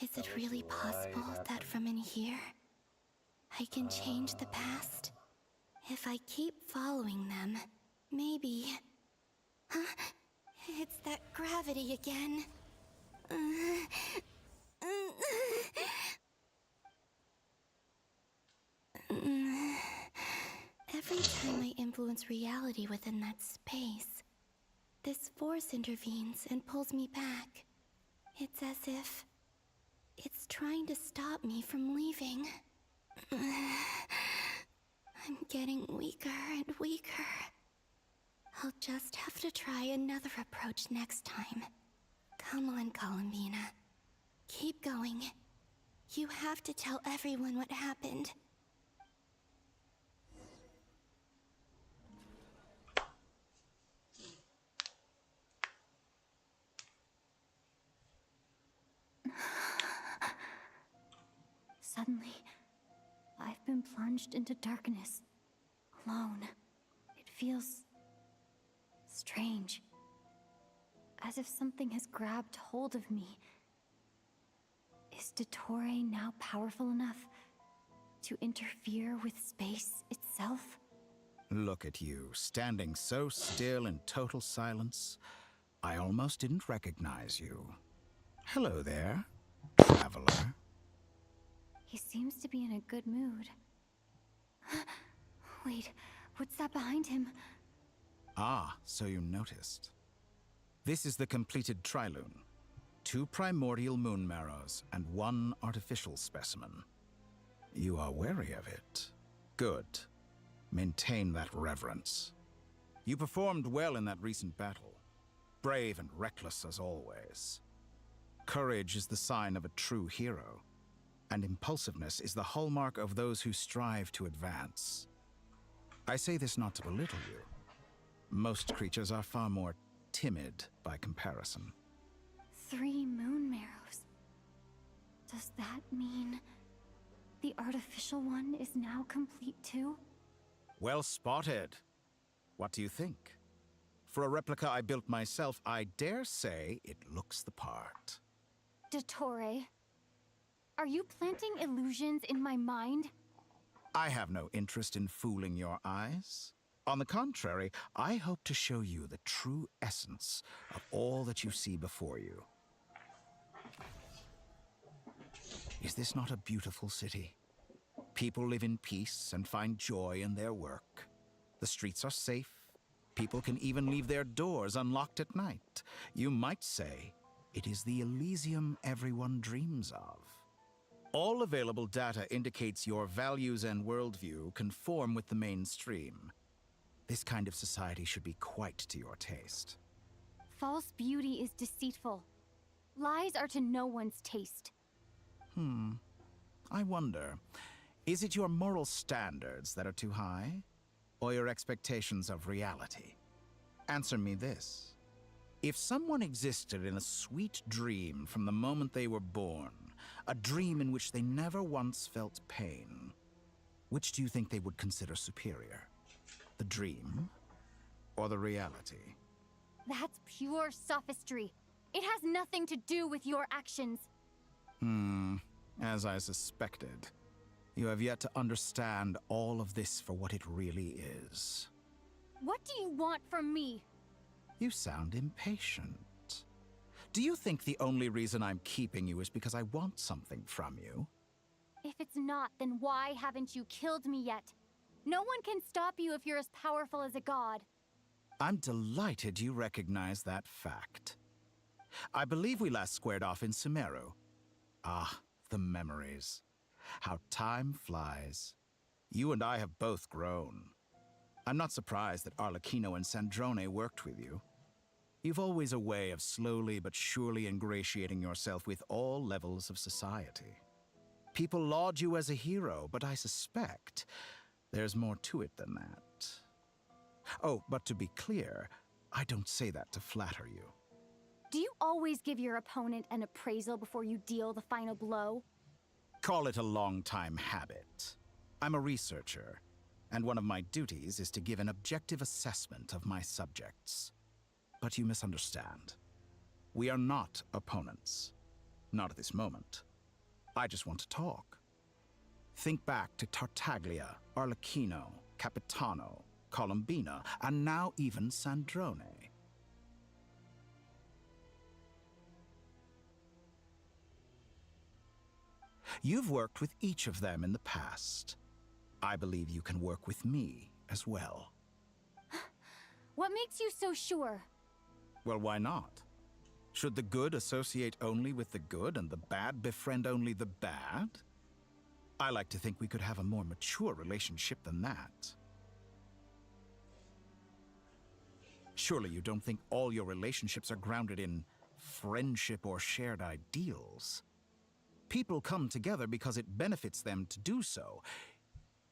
Is it really possible that from in here, I can change the past? If I keep following them, maybe... It's that gravity again. Every time I influence reality within that space, this force intervenes and pulls me back. It's as if it's trying to stop me from leaving. I'm getting weaker and weaker. I'll just have to try another approach next time. Come on, Columbina. Keep going. You have to tell everyone what happened. Suddenly, I've been plunged into darkness, alone. It feels strange, as if something has grabbed hold of me. Is Dottore now powerful enough to interfere with space itself? Look at you, standing so still in total silence. I almost didn't recognize you. Hello there, traveler. He seems to be in a good mood. Wait, what's that behind him? Ah, so you noticed. This is the completed trilune. 2 primordial moon marrows and 1 artificial specimen. You are wary of it. Good. Maintain that reverence. You performed well in that recent battle. Brave and reckless as always. Courage is the sign of a true hero, and impulsiveness is the hallmark of those who strive to advance. I say this not to belittle you. Most creatures are far more timid by comparison. 3 moon marrows. Does that mean the artificial one is now complete too? Well spotted. What do you think? For a replica I built myself, I dare say it looks the part. Dottore, are you planting illusions in my mind? I have no interest in fooling your eyes. On the contrary, I hope to show you the true essence of all that you see before you. Is this not a beautiful city? People live in peace and find joy in their work. The streets are safe. People can even leave their doors unlocked at night. You might say it is the Elysium everyone dreams of. All available data indicates your values and worldview conform with the mainstream. This kind of society should be quite to your taste. False beauty is deceitful. Lies are to no one's taste. I wonder, is it your moral standards that are too high? Or your expectations of reality? Answer me this. If someone existed in a sweet dream from the moment they were born, a dream in which they never once felt pain, which do you think they would consider superior? The dream or the reality? That's pure sophistry. It has nothing to do with your actions. As I suspected. You have yet to understand all of this for what it really is. What do you want from me? You sound impatient. Do you think the only reason I'm keeping you is because I want something from you? If it's not, then why haven't you killed me yet? No one can stop you if you're as powerful as a god. I'm delighted you recognize that fact. I believe we last squared off in Sumeru. Ah, the memories. How time flies. You and I have both grown. I'm not surprised that Arlecchino and Sandrone worked with you. You've always a way of slowly but surely ingratiating yourself with all levels of society. People laud you as a hero, but I suspect there's more to it than that. Oh, but to be clear, I don't say that to flatter you. Do you always give your opponent an appraisal before you deal the final blow? Call it a long-time habit. I'm a researcher, and one of my duties is to give an objective assessment of my subjects. But you misunderstand. We are not opponents. Not at this moment. I just want to talk. Think back to Tartaglia, Arlecchino, Capitano, Columbina, and now even Sandrone. You've worked with each of them in the past. I believe you can work with me as well. What makes you so sure? Well, why not? Should the good associate only with the good and the bad befriend only the bad? I like to think we could have a more mature relationship than that. Surely you don't think all your relationships are grounded in friendship or shared ideals? People come together because it benefits them to do so.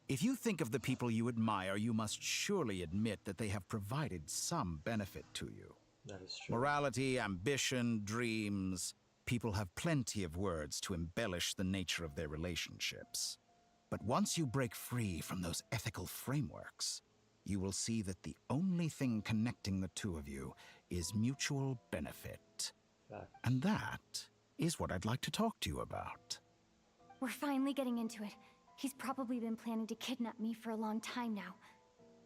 If you think of the people you admire, you must surely admit that they have provided some benefit to you. That is true. Morality, ambition, dreams. People have plenty of words to embellish the nature of their relationships. But once you break free from those ethical frameworks, you will see that the only thing connecting the two of you is mutual benefit. And that is what I'd like to talk to you about. We're finally getting into it. He's probably been planning to kidnap me for a long time now.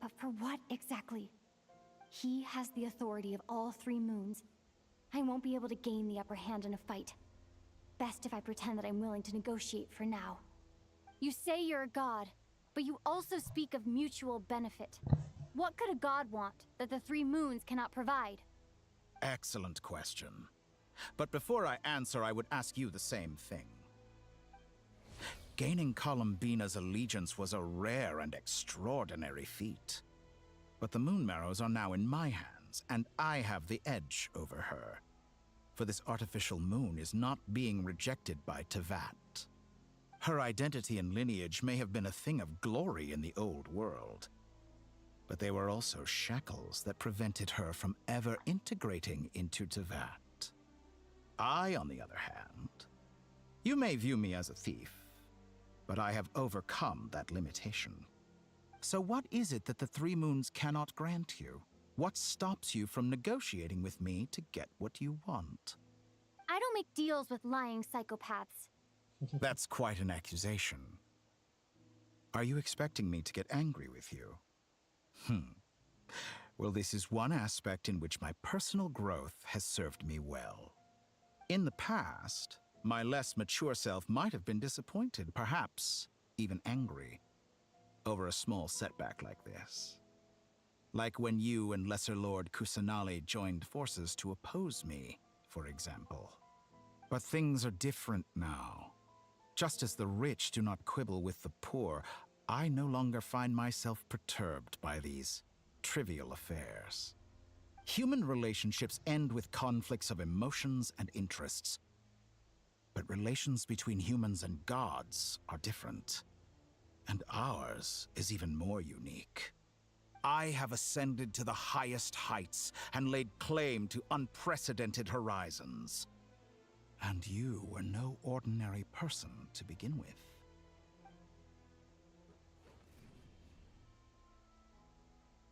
But for what exactly? He has the authority of all 3 moons. I won't be able to gain the upper hand in a fight. Best if I pretend that I'm willing to negotiate for now. You say you're a god, but you also speak of mutual benefit. What could a god want that the 3 moons cannot provide? Excellent question. But before I answer, I would ask you the same thing. Gaining Columbina's allegiance was a rare and extraordinary feat. But the Moon Marrows are now in my hands, and I have the edge over her. For this artificial moon is not being rejected by Tevat. Her identity and lineage may have been a thing of glory in the old world, but they were also shackles that prevented her from ever integrating into Tevat. I, on the other hand, you may view me as a thief, but I have overcome that limitation. So what is it that the 3 moons cannot grant you? What stops you from negotiating with me to get what you want? I don't make deals with lying psychopaths. That's quite an accusation. Are you expecting me to get angry with you? Well, this is one aspect in which my personal growth has served me well. In the past, my less mature self might have been disappointed, perhaps even angry, over a small setback like this. Like when you and Lesser Lord Kusanali joined forces to oppose me, for example. But things are different now. Just as the rich do not quibble with the poor, I no longer find myself perturbed by these trivial affairs. Human relationships end with conflicts of emotions and interests. But relations between humans and gods are different. And ours is even more unique. I have ascended to the highest heights and laid claim to unprecedented horizons. And you were no ordinary person to begin with.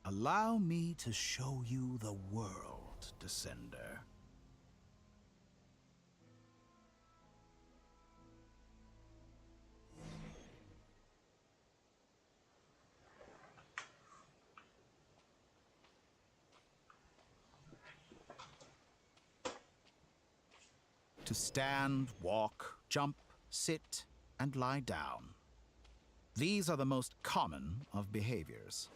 Allow me to show you the world, Descender. To stand, walk, jump, sit, and lie down. These are the most common of behaviors.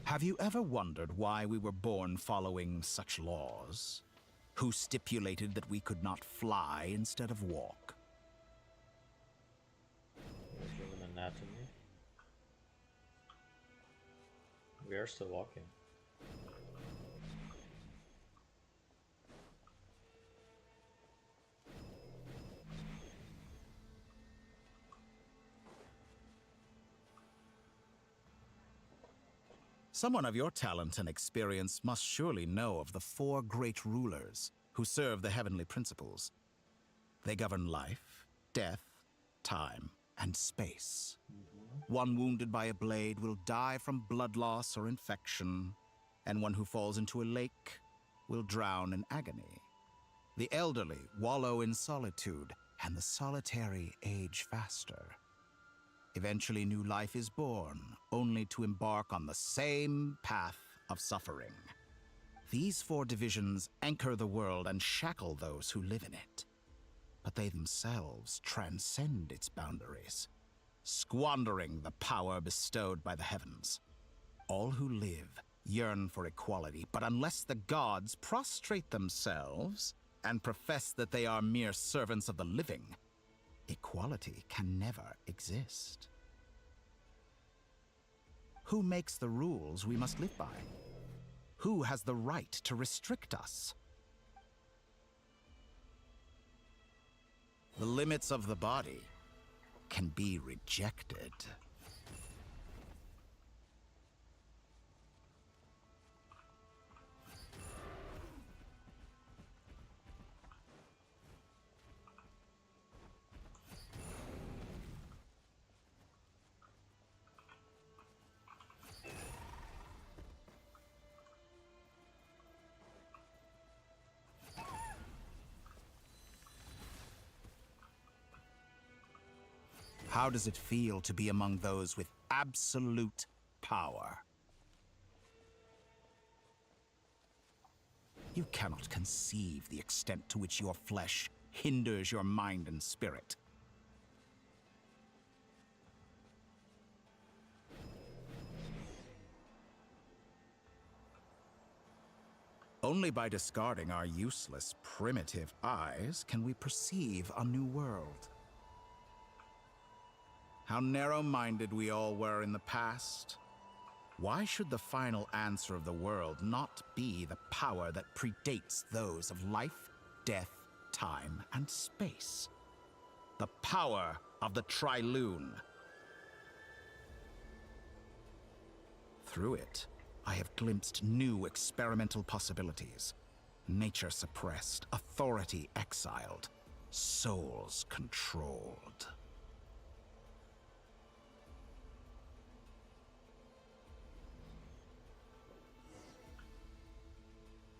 Have you ever wondered why we were born following such laws? Who stipulated that we could not fly instead of walk? Human anatomy. We are still walking. Someone of your talent and experience must surely know of the 4 great rulers who serve the heavenly principles. They govern life, death, time, and space. One wounded by a blade will die from blood loss or infection, and one who falls into a lake will drown in agony. The elderly wallow in solitude, and the solitary age faster. Eventually new life is born, only to embark on the same path of suffering. These 4 divisions anchor the world and shackle those who live in it. But they themselves transcend its boundaries, squandering the power bestowed by the heavens. All who live yearn for equality, but unless the gods prostrate themselves and profess that they are mere servants of the living, equality can never exist. Who makes the rules we must live by? Who has the right to restrict us? The limits of the body can be rejected. How does it feel to be among those with absolute power? You cannot conceive the extent to which your flesh hinders your mind and spirit. Only by discarding our useless, primitive eyes can we perceive a new world. How narrow-minded we all were in the past. Why should the final answer of the world not be the power that predates those of life, death, time, and space? The power of the Trilune. Through it, I have glimpsed new experimental possibilities. Nature suppressed, authority exiled, souls controlled.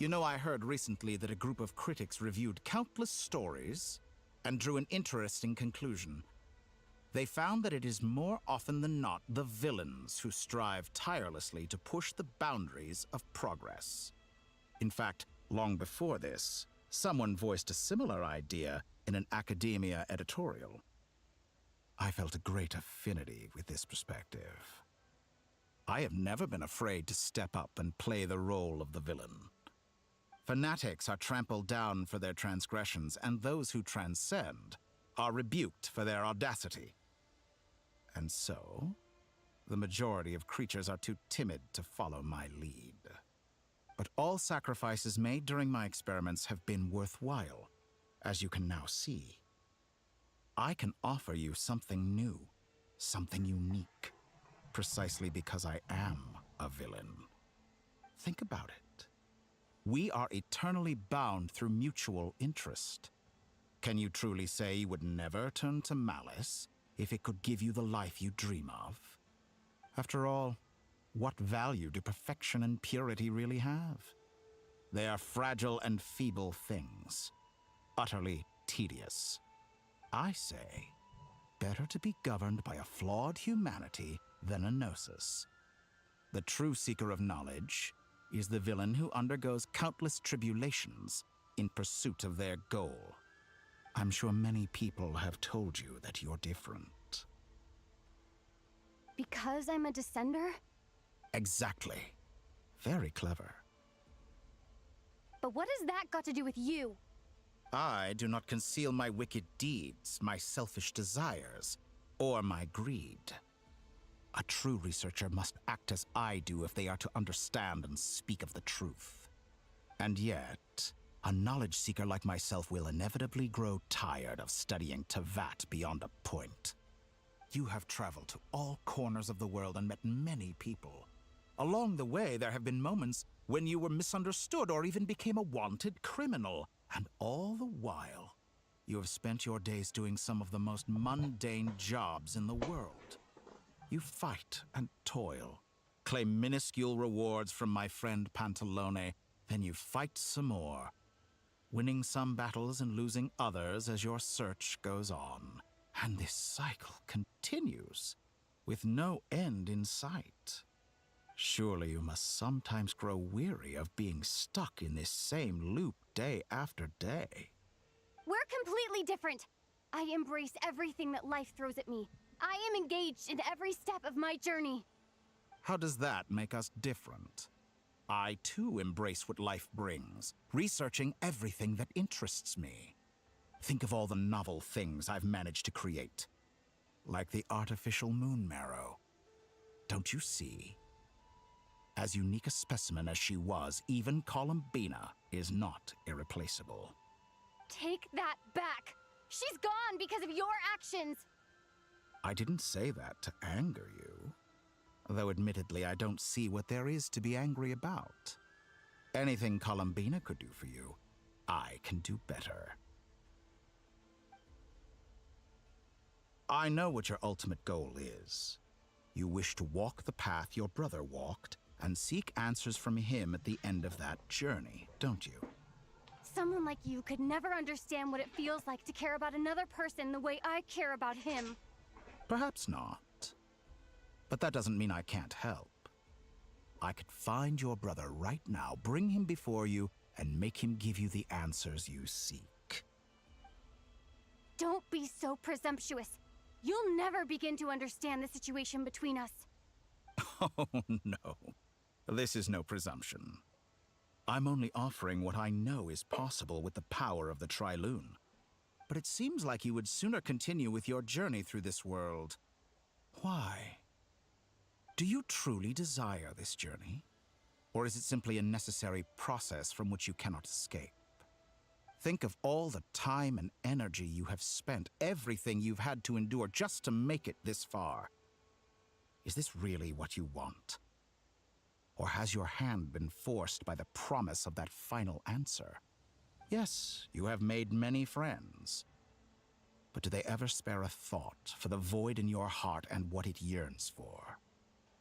You know, I heard recently that a group of critics reviewed countless stories and drew an interesting conclusion. They found that it is more often than not the villains who strive tirelessly to push the boundaries of progress. In fact, long before this, someone voiced a similar idea in an academia editorial. I felt a great affinity with this perspective. I have never been afraid to step up and play the role of the villain. Fanatics are trampled down for their transgressions, and those who transcend are rebuked for their audacity. And so, the majority of creatures are too timid to follow my lead. But all sacrifices made during my experiments have been worthwhile, as you can now see. I can offer you something new, something unique, precisely because I am a villain. Think about it. We are eternally bound through mutual interest. Can you truly say you would never turn to malice if it could give you the life you dream of? After all, what value do perfection and purity really have? They are fragile and feeble things, utterly tedious. I say, better to be governed by a flawed humanity than a gnosis. The true seeker of knowledge is the villain who undergoes countless tribulations in pursuit of their goal. I'm sure many people have told you that you're different. Because I'm a descender? Exactly. Very clever. But what has that got to do with you? I do not conceal my wicked deeds, my selfish desires, or my greed. A true researcher must act as I do if they are to understand and speak of the truth. And yet, a knowledge seeker like myself will inevitably grow tired of studying Tevat beyond a point. You have traveled to all corners of the world and met many people. Along the way, there have been moments when you were misunderstood or even became a wanted criminal. And all the while, you have spent your days doing some of the most mundane jobs in the world. You fight and toil, claim minuscule rewards from my friend Pantalone, then you fight some more, winning some battles and losing others as your search goes on. And this cycle continues, with no end in sight. Surely you must sometimes grow weary of being stuck in this same loop day after day. We're completely different. I embrace everything that life throws at me. I am engaged in every step of my journey. How does that make us different? I too embrace what life brings, researching everything that interests me. Think of all the novel things I've managed to create. Like the artificial moon marrow. Don't you see? As unique a specimen as she was, even Columbina is not irreplaceable. Take that back. She's gone because of your actions. I didn't say that to anger you. Though admittedly, I don't see what there is to be angry about. Anything Columbina could do for you, I can do better. I know what your ultimate goal is. You wish to walk the path your brother walked and seek answers from him at the end of that journey, don't you? Someone like you could never understand what it feels like to care about another person the way I care about him. Perhaps not. But that doesn't mean I can't help. I could find your brother right now, bring him before you, and make him give you the answers you seek. Don't be so presumptuous. You'll never begin to understand the situation between us. Oh, no. This is no presumption. I'm only offering what I know is possible with the power of the Trilune. But it seems like you would sooner continue with your journey through this world. Why? Do you truly desire this journey? Or is it simply a necessary process from which you cannot escape? Think of all the time and energy you have spent, everything you've had to endure just to make it this far. Is this really what you want? Or has your hand been forced by the promise of that final answer? Yes, you have made many friends. But do they ever spare a thought for the void in your heart and what it yearns for?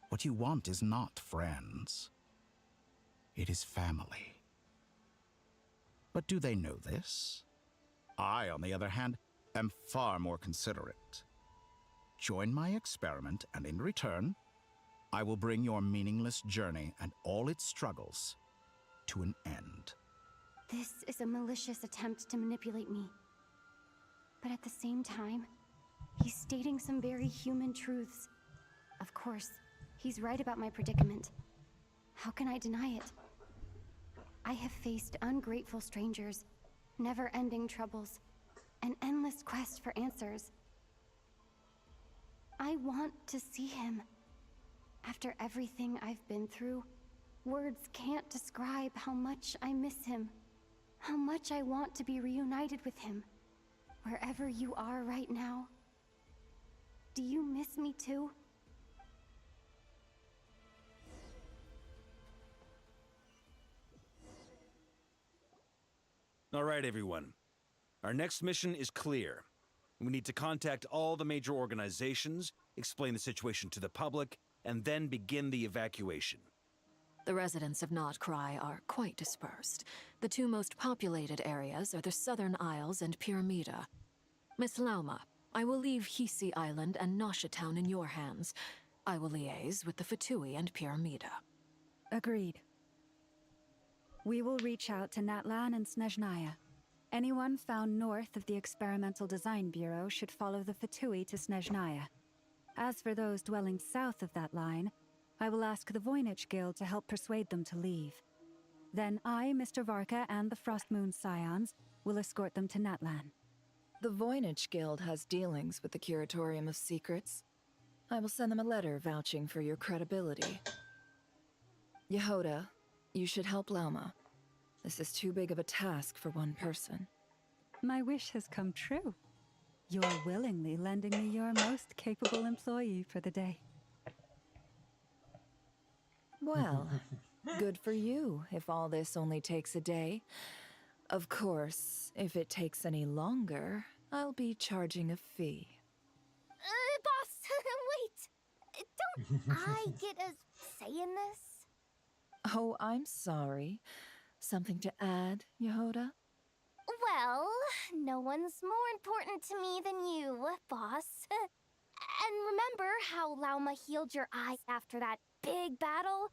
What you want is not friends. It is family. But do they know this? I, on the other hand, am far more considerate. Join my experiment, and in return, I will bring your meaningless journey and all its struggles to an end. This is a malicious attempt to manipulate me. But at the same time, he's stating some very human truths. Of course, he's right about my predicament. How can I deny it? I have faced ungrateful strangers, never-ending troubles, an endless quest for answers. I want to see him. After everything I've been through, words can't describe how much I miss him, how much I want to be reunited with him. Wherever you are right now, do you miss me too? All right, everyone. Our next mission is clear. We need to contact all the major organizations, explain the situation to the public, and then begin the evacuation. The residents of Notcry are quite dispersed. The two most populated areas are the Southern Isles and Pyramida. Miss Lauma, I will leave Hisi Island and Nasha Town in your hands. I will liaise with the Fatui and Pyramida. Agreed. We will reach out to Natlan and Snezhnaya. Anyone found north of the Experimental Design Bureau should follow the Fatui to Snezhnaya. As for those dwelling south of that line, I will ask the Voynich Guild to help persuade them to leave. Then I, Mr. Varka, and the Frostmoon Scions will escort them to Natlan. The Voynich Guild has dealings with the Curatorium of Secrets. I will send them a letter vouching for your credibility. Yehoda, you should help Lauma. This is too big of a task for one person. My wish has come true. You're willingly lending me your most capable employee for the day. Well, good for you if all this only takes a day. Of course, if it takes any longer, I'll be charging a fee. Boss, wait! Don't I get a say in this? Oh, I'm sorry. Something to add, Yehoda? Well, no one's more important to me than you, boss. And remember how Lauma healed your eyes after that big battle,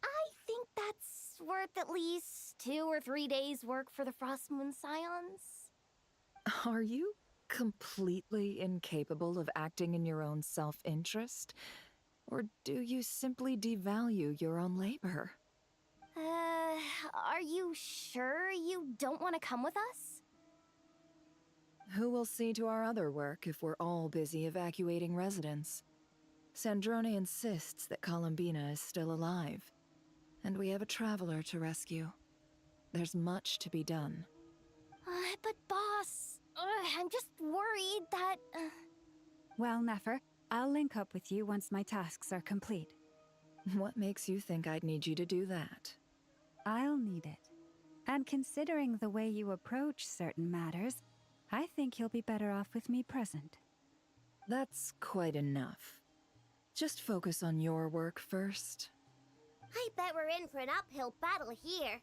I think that's worth at least 2 or 3 days' work for the Frost Moon Scions. Are you completely incapable of acting in your own self-interest? Or do you simply devalue your own labor? Are you sure you don't want to come with us? Who will see to our other work if we're all busy evacuating residents? Sandrone insists that Columbina is still alive, and we have a traveler to rescue. There's much to be done. But boss, I'm just worried that... Well, Nefer, I'll link up with you once my tasks are complete. What makes you think I'd need you to do that? I'll need it. And considering the way you approach certain matters, I think you'll be better off with me present. That's quite enough. Just focus on your work first. I bet we're in for an uphill battle here.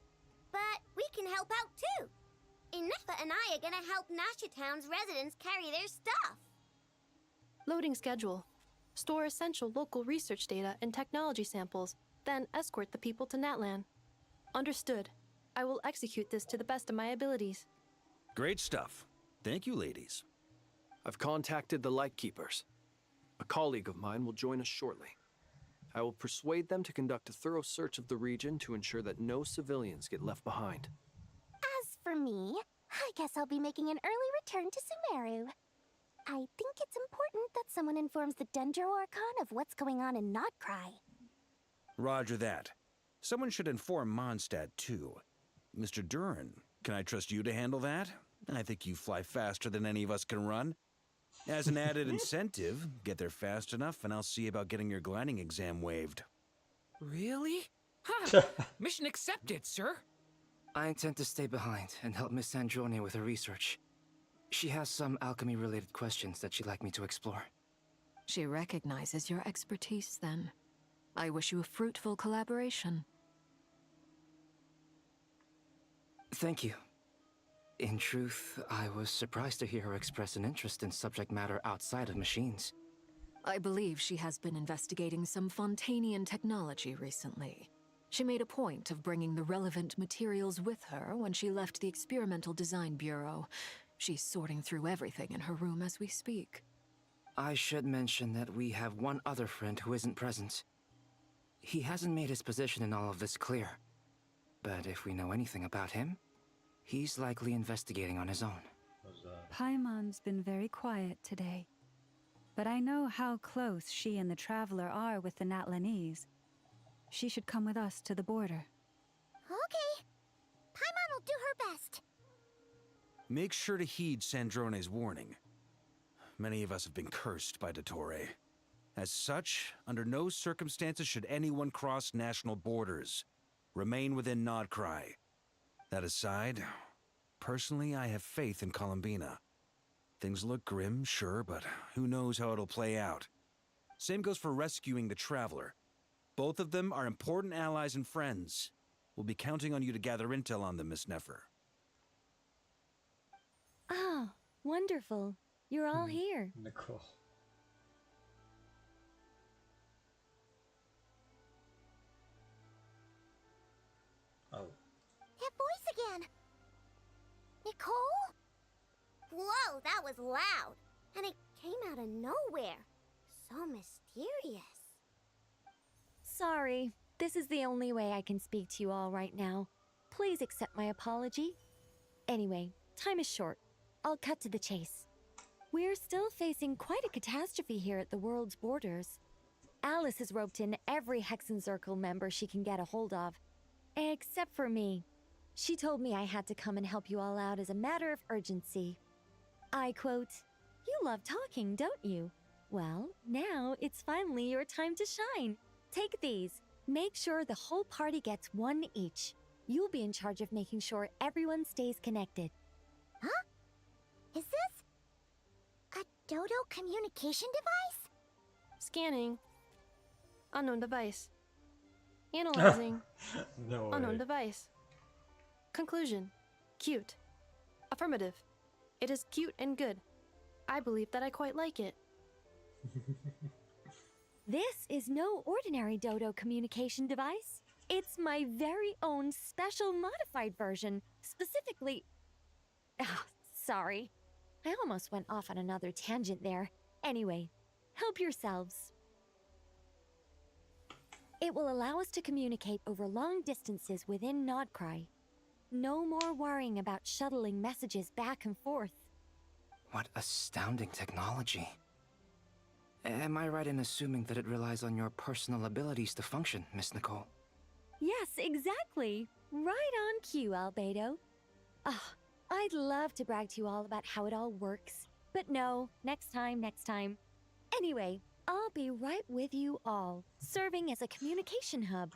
But we can help out too. Inefa and I are gonna help Nasha Town's residents carry their stuff. Loading schedule. Store essential local research data and technology samples, then escort the people to Natlan. Understood. I will execute this to the best of my abilities. Great stuff. Thank you, ladies. I've contacted the Lightkeepers. A colleague of mine will join us shortly. I will persuade them to conduct a thorough search of the region to ensure that no civilians get left behind. As for me, I guess I'll be making an early return to Sumeru. I think it's important that someone informs the Dendro Archon of what's going on in Notcry. Roger that. Someone should inform Mondstadt, too. Mr. Duran, can I trust you to handle that? I think you fly faster than any of us can run. As an added incentive, get there fast enough and I'll see about getting your gliding exam waived. Really? Huh. Mission accepted, sir. I intend to stay behind and help Miss Sandrone with her research. She has some alchemy-related questions that she'd like me to explore. She recognizes your expertise, then. I wish you a fruitful collaboration. Thank you. In truth, I was surprised to hear her express an interest in subject matter outside of machines. I believe she has been investigating some Fontanian technology recently. She made a point of bringing the relevant materials with her when she left the Experimental Design Bureau. She's sorting through everything in her room as we speak. I should mention that we have one other friend who isn't present. He hasn't made his position in all of this clear. But if we know anything about him, he's likely investigating on his own. Paimon's been very quiet today. But I know how close she and the Traveler are with the Natlanese. She should come with us to the border. Okay. Paimon will do her best. Make sure to heed Sandrone's warning. Many of us have been cursed by Dottore. As such, under no circumstances should anyone cross national borders. Remain within Nodcry. That aside, personally I have faith in Columbina. Things look grim, sure, but who knows how it'll play out. Same goes for rescuing the Traveler. Both of them are important allies and friends. We'll be counting on you to gather intel on them, Miss Nefer. Oh, wonderful. You're all here. Nicole. Oh. That voice again. Nicole? Whoa, that was loud. And it came out of nowhere. So mysterious. Sorry, this is the only way I can speak to you all right now. Please accept my apology. Anyway, time is short. I'll cut to the chase. We're still facing quite a catastrophe here at the world's borders. Alice has roped in every Hexen Circle member she can get a hold of. Except for me. She told me I had to come and help you all out as a matter of urgency. I quote, "You love talking, don't you? Well, now it's finally your time to shine. Take these. Make sure the whole party gets one each. You'll be in charge of making sure everyone stays connected." Huh? Is this a Dodo communication device? Scanning. Unknown device. Analyzing. No Unknown way. device. Conclusion. Cute. Affirmative. It is cute and good. I believe that I quite like it. This is no ordinary Dodo communication device. It's my very own special modified version, specifically... Ah, sorry. I almost went off on another tangent there. Anyway, help yourselves. It will allow us to communicate over long distances within Nodcry. No more worrying about shuttling messages back and forth. What astounding technology. Am I right in assuming that it relies on your personal abilities to function, Miss Nicole? Yes, exactly. Right on cue, Albedo. Ah, I'd love to brag to you all about how it all works. But no, next time, next time. Anyway, I'll be right with you all, serving as a communication hub.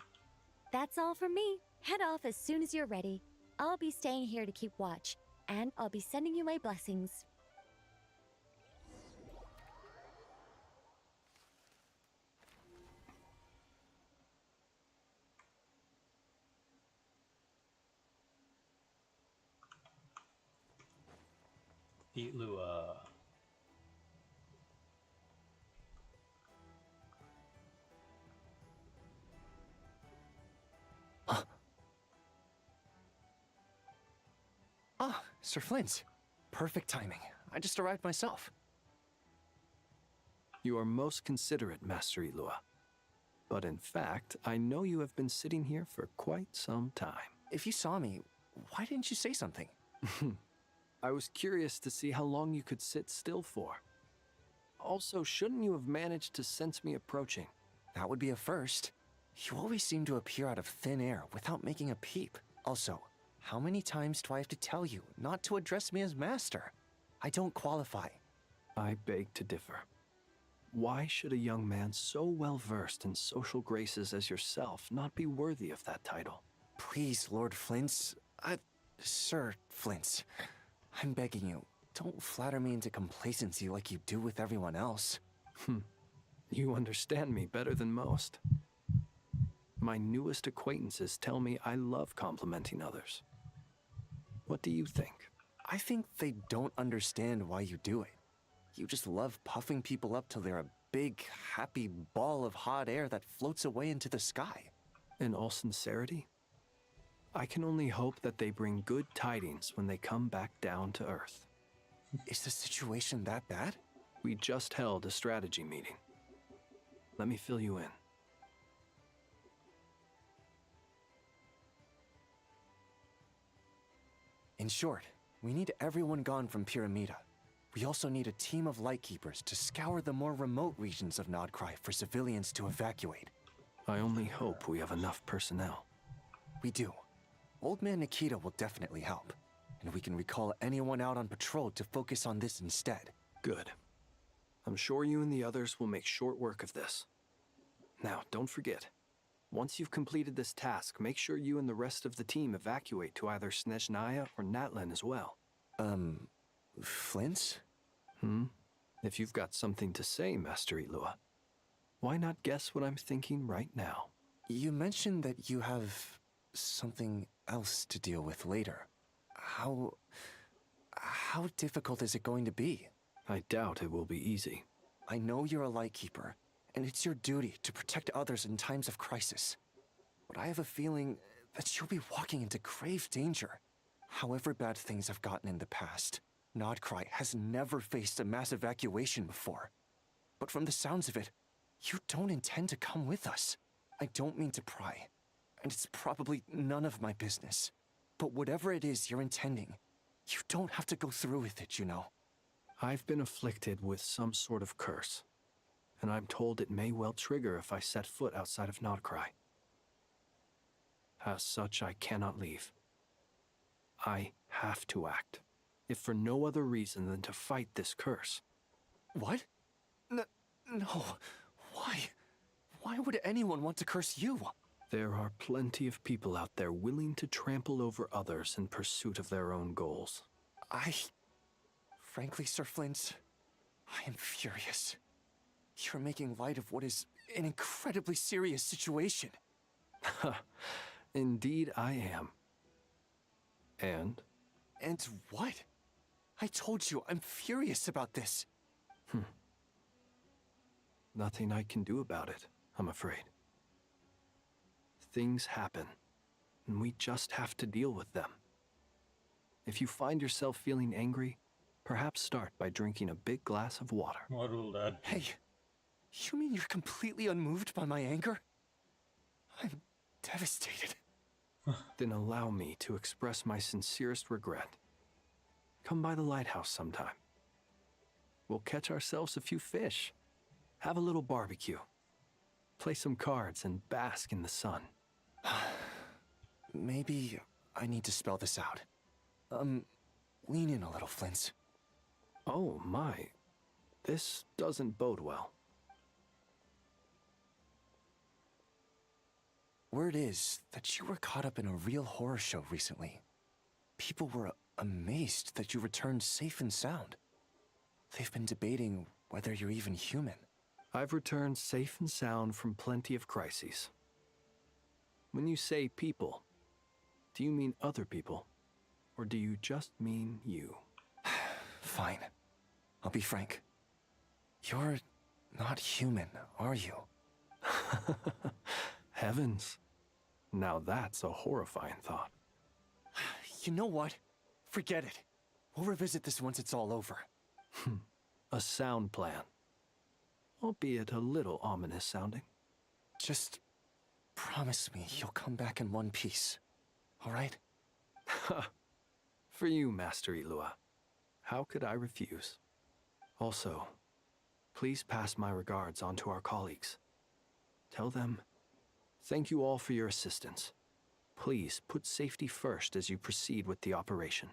That's all from me. Head off as soon as you're ready. I'll be staying here to keep watch, and I'll be sending you my blessings. Eat Lua. Ah, Sir Flint. Perfect timing. I just arrived myself. You are most considerate, Master Ilua. But in fact, I know you have been sitting here for quite some time. If you saw me, why didn't you say something? I was curious to see how long you could sit still for. Also, shouldn't you have managed to sense me approaching? That would be a first. You always seem to appear out of thin air without making a peep. Also, how many times do I have to tell you not to address me as master? I don't qualify. I beg to differ. Why should a young man so well versed in social graces as yourself not be worthy of that title? Please, Lord Flint's... Sir Flint's... I'm begging you, don't flatter me into complacency like you do with everyone else. You understand me better than most. My newest acquaintances tell me I love complimenting others. What do you think? I think they don't understand why you do it. You just love puffing people up till they're a big, happy ball of hot air that floats away into the sky. In all sincerity, I can only hope that they bring good tidings when they come back down to Earth. Is the situation that bad? We just held a strategy meeting. Let me fill you in. In short, we need everyone gone from Pyramida. We also need a team of Lightkeepers to scour the more remote regions of Nodcry for civilians to evacuate. I only hope we have enough personnel. We do. Old Man Nikita will definitely help, and we can recall anyone out on patrol to focus on this instead. Good. I'm sure you and the others will make short work of this. Now, don't forget, once you've completed this task, make sure you and the rest of the team evacuate to either Snezhnaya or Natlan as well. Flint? If you've got something to say, Master Ilua, why not guess what I'm thinking right now? You mentioned that you have something else to deal with later. How difficult is it going to be? I doubt it will be easy. I know you're a Lightkeeper, and it's your duty to protect others in times of crisis. But I have a feeling that you'll be walking into grave danger. However bad things have gotten in the past, Nodcry has never faced a mass evacuation before. But from the sounds of it, you don't intend to come with us. I don't mean to pry, and it's probably none of my business. But whatever it is you're intending, you don't have to go through with it, you know. I've been afflicted with some sort of curse, and I'm told it may well trigger if I set foot outside of Nodcry. As such, I cannot leave. I have to act, if for no other reason than to fight this curse. What? No. Why? Why would anyone want to curse you? There are plenty of people out there willing to trample over others in pursuit of their own goals. Frankly, Sir Flint, I am furious. You're making light of what is an incredibly serious situation. Indeed I am. And? And what? I told you I'm furious about this. Nothing I can do about it, I'm afraid. Things happen, and we just have to deal with them. If you find yourself feeling angry, perhaps start by drinking a big glass of water. What will that be? Hey, you mean you're completely unmoved by my anger? I'm devastated. Then allow me to express my sincerest regret. Come by the lighthouse sometime. We'll catch ourselves a few fish, have a little barbecue, play some cards, and bask in the sun. Maybe I need to spell this out. Lean in a little, Flint's. Oh my, this doesn't bode well. Word is that you were caught up in a real horror show recently. People were amazed that you returned safe and sound. They've been debating whether you're even human. I've returned safe and sound from plenty of crises. When you say people, do you mean other people? Or do you just mean you? Fine. I'll be frank. You're not human, are you? Heavens. Now that's a horrifying thought. You know what? Forget it. We'll revisit this once it's all over. A sound plan. Albeit a little ominous sounding. Just promise me you'll come back in one piece. All right? For you, Master Ilua. How could I refuse? Also, please pass my regards on to our colleagues. Tell them, thank you all for your assistance. Please put safety first as you proceed with the operation.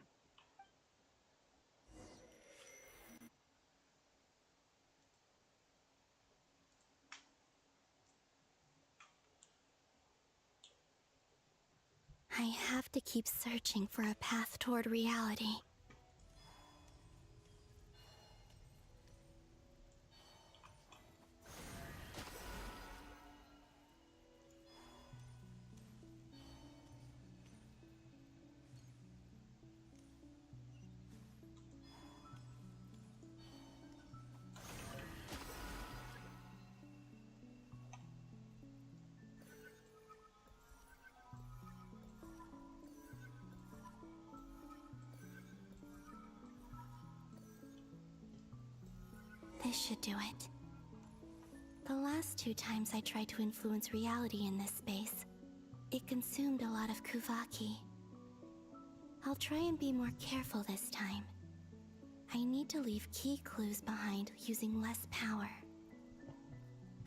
I have to keep searching for a path toward reality. This should do it. The last 2 times I tried to influence reality in this space, it consumed a lot of Kuvaki. I'll try and be more careful this time. I need to leave key clues behind using less power.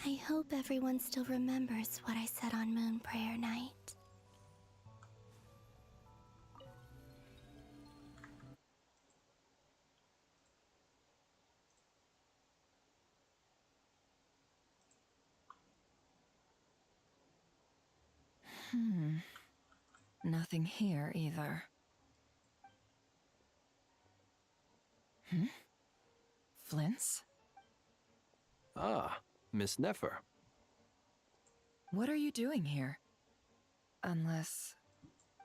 I hope everyone still remembers what I said on Moon Prayer Night. Nothing here either. Flint's? Ah, Miss Nefer. What are you doing here? Unless...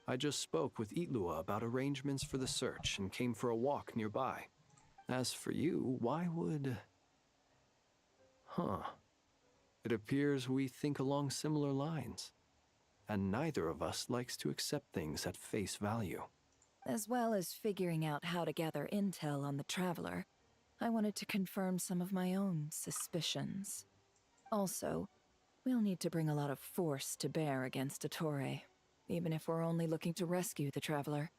I just spoke with Itlua about arrangements for the search and came for a walk nearby. As for you, why would... It appears we think along similar lines. And neither of us likes to accept things at face value. As well as figuring out how to gather intel on the Traveler, I wanted to confirm some of my own suspicions. Also, we'll need to bring a lot of force to bear against Ettore, even if we're only looking to rescue the Traveler.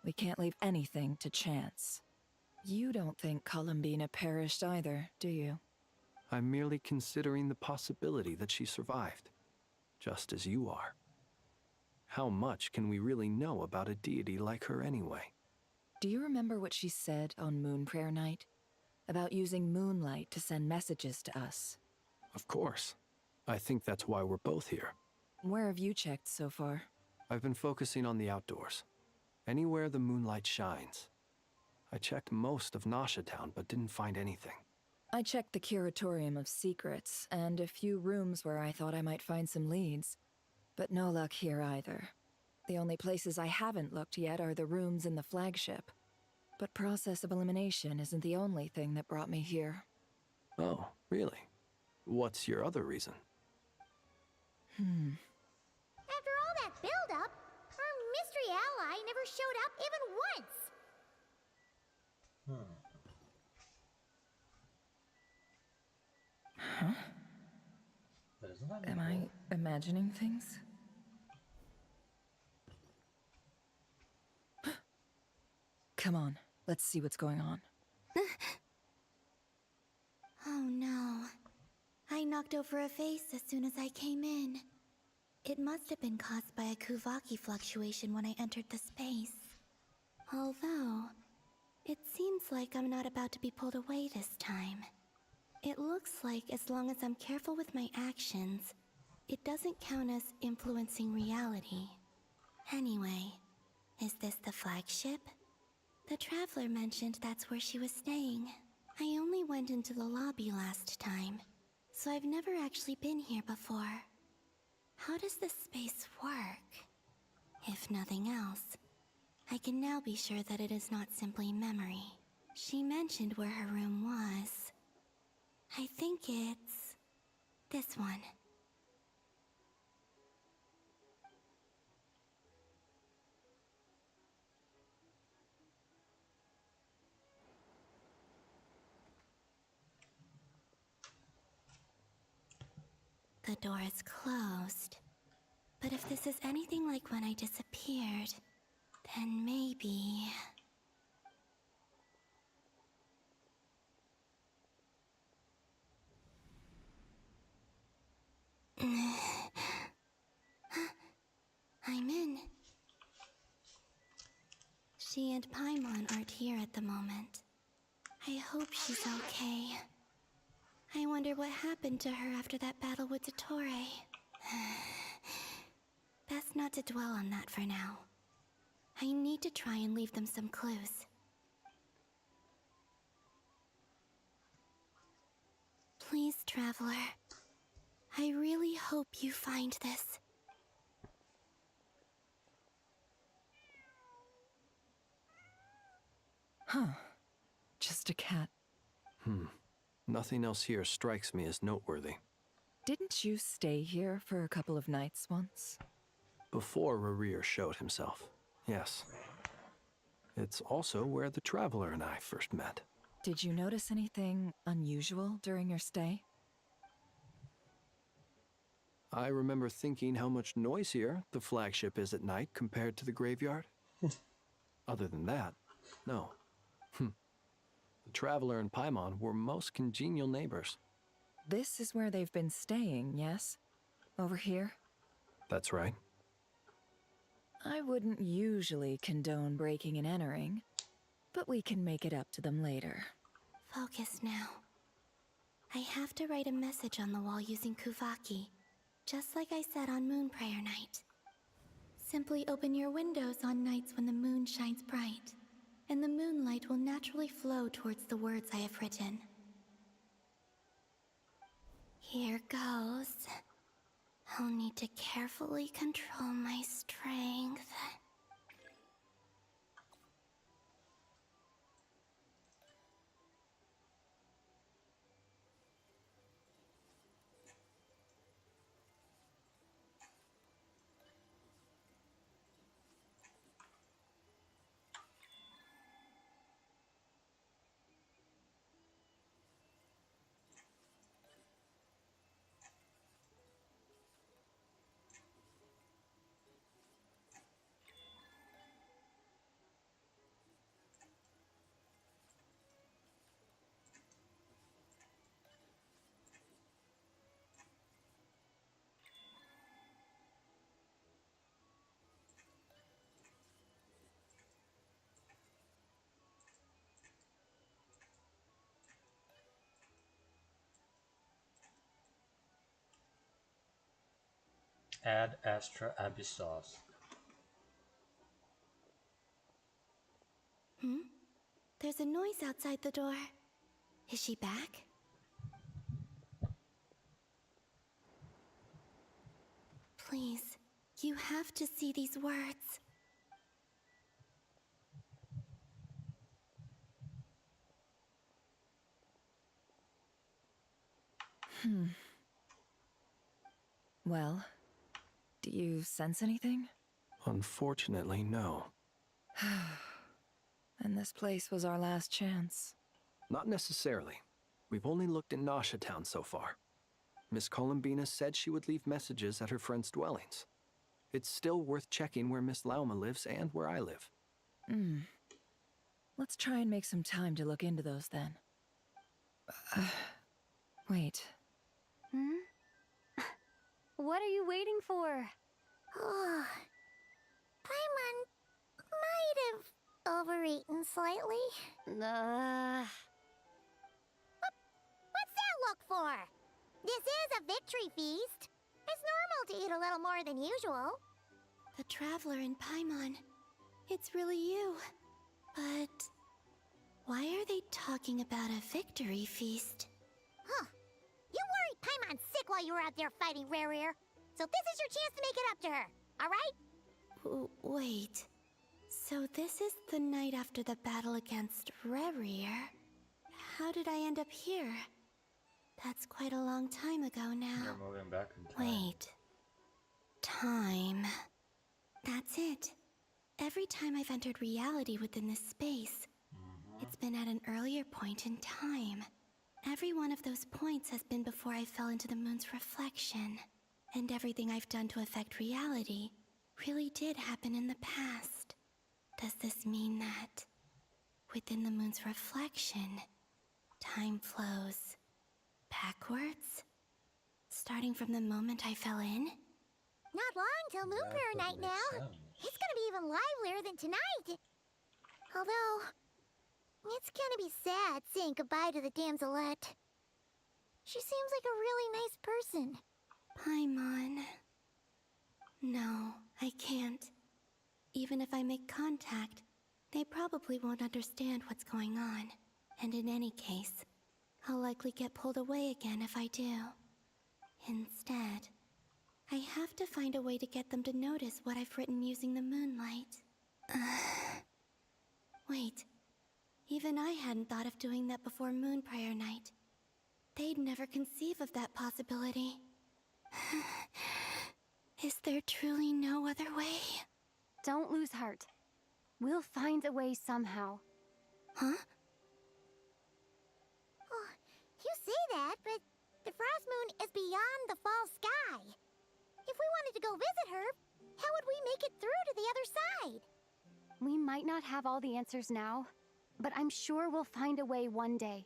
We can't leave anything to chance. You don't think Columbina perished either, do you? I'm merely considering the possibility that she survived, just as you are. How much can we really know about a deity like her anyway? Do you remember what she said on Moon Prayer Night? About using moonlight to send messages to us? Of course. I think that's why we're both here. Where have you checked so far? I've been focusing on the outdoors. Anywhere the moonlight shines. I checked most of Nasha Town, but didn't find anything. I checked the Curatorium of Secrets, and a few rooms where I thought I might find some leads. But no luck here either. The only places I haven't looked yet are the rooms in the flagship. But process of elimination isn't the only thing that brought me here. Oh, really? What's your other reason? After all that build-up, our mystery ally never showed up even once. Hmm. Huh? But isn't that Am I imagining things? Come on, let's see what's going on. Oh no. I knocked over a vase as soon as I came in. It must have been caused by a Kuvaki fluctuation when I entered the space. Although, it seems like I'm not about to be pulled away this time. It looks like as long as I'm careful with my actions, it doesn't count as influencing reality. Anyway, is this the flagship? The Traveler mentioned that's where she was staying. I only went into the lobby last time, so I've never actually been here before. How does this space work? If nothing else, I can now be sure that it is not simply memory. She mentioned where her room was. I think it's this one. The door is closed. But if this is anything like when I disappeared, then maybe... I'm in. She and Paimon aren't here at the moment. I hope she's okay. I wonder what happened to her after that battle with Dottore. Best not to dwell on that for now. I need to try and leave them some clues. Please, Traveler. I really hope you find this. Huh. Just a cat. Nothing else here strikes me as noteworthy. Didn't you stay here for a couple of nights once? Before Rerir showed himself, yes. It's also where the Traveler and I first met. Did you notice anything unusual during your stay? I remember thinking how much noisier the flagship is at night compared to the graveyard. Other than that, no. The Traveler and Paimon were most congenial neighbors. This is where they've been staying, yes? Over here? That's right. I wouldn't usually condone breaking and entering, but we can make it up to them later. Focus now. I have to write a message on the wall using Kuvaki, just like I said on Moon Prayer Night. Simply open your windows on nights when the moon shines bright, and the moonlight will naturally flow towards the words I have written. Here goes. I'll need to carefully control my strength. Ad Astra Abyssos. There's a noise outside the door. Is she back? Please, you have to see these words. Well, do you sense anything? Unfortunately, no. And this place was our last chance. Not necessarily. We've only looked in Nasha Town so far. Miss Columbina said she would leave messages at her friends' dwellings. It's still worth checking where Miss Lauma lives and where I live. Let's try and make some time to look into those then. Wait. What are you waiting for? Oh, Paimon might have overeaten slightly. What's that look for? This is a victory feast. It's normal to eat a little more than usual. The Traveler in Paimon. It's really you. But why are they talking about a victory feast? Huh. You worried Paimon sick while you were out there fighting Rare, so this is your chance to make it up to her, alright? Wait. So this is the night after the battle against Rarier. How did I end up here? That's quite a long time ago now. You're moving back in time. Wait. Time. That's it. Every time I've entered reality within this space, it's been at an earlier point in time. Every one of those points has been before I fell into the moon's reflection. And everything I've done to affect reality really did happen in the past. Does this mean that within the moon's reflection, time flows backwards? Starting from the moment I fell in? Not long till Moon Prayer Night now. It's gonna be even livelier than tonight. Although, it's gonna be sad saying goodbye to the damselette. She seems like a really nice person. Paimon. No, I can't. Even if I make contact, they probably won't understand what's going on. And in any case, I'll likely get pulled away again if I do. Instead, I have to find a way to get them to notice what I've written using the moonlight. Wait. Even I hadn't thought of doing that before Moon Prayer Night. They'd never conceive of that possibility. Is there truly no other way? Don't lose heart. We'll find a way somehow. Huh? Oh, you say that, but the Frost Moon is beyond the fall sky. If we wanted to go visit her, how would we make it through to the other side? We might not have all the answers now, but I'm sure we'll find a way one day.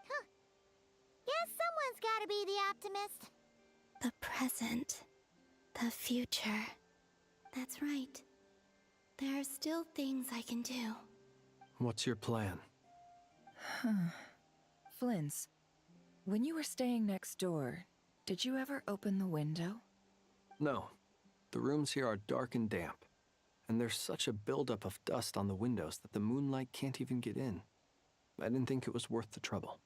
Huh. Guess someone's gotta be the optimist. The present. The future. That's right. There are still things I can do. What's your plan? Flins, when you were staying next door, did you ever open the window? No. The rooms here are dark and damp. And there's such a buildup of dust on the windows that the moonlight can't even get in. I didn't think it was worth the trouble.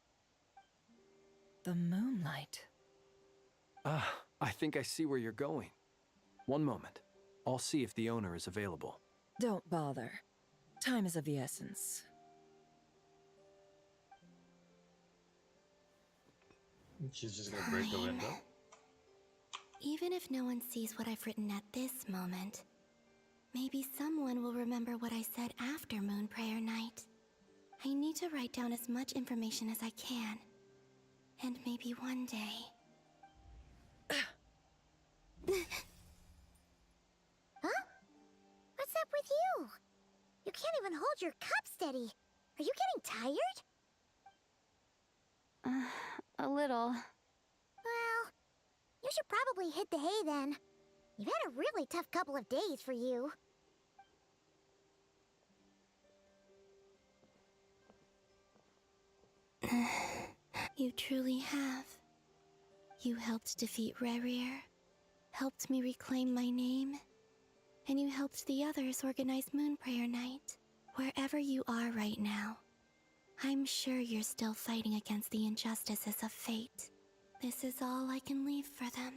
The moonlight? I think I see where you're going. One moment. I'll see if the owner is available. Don't bother. Time is of the essence. She's just gonna break the window? Even if no one sees what I've written at this moment, maybe someone will remember what I said after Moon Prayer Night. I need to write down as much information as I can. And maybe one day... Huh? What's up with you? You can't even hold your cup steady. Are you getting tired? A little. Well, you should probably hit the hay then. You've had a really tough couple of days for you. You truly have. You helped defeat Rarier, helped me reclaim my name, and you helped the others organize Moon Prayer Night. Wherever you are right now, I'm sure you're still fighting against the injustices of fate. This is all I can leave for them.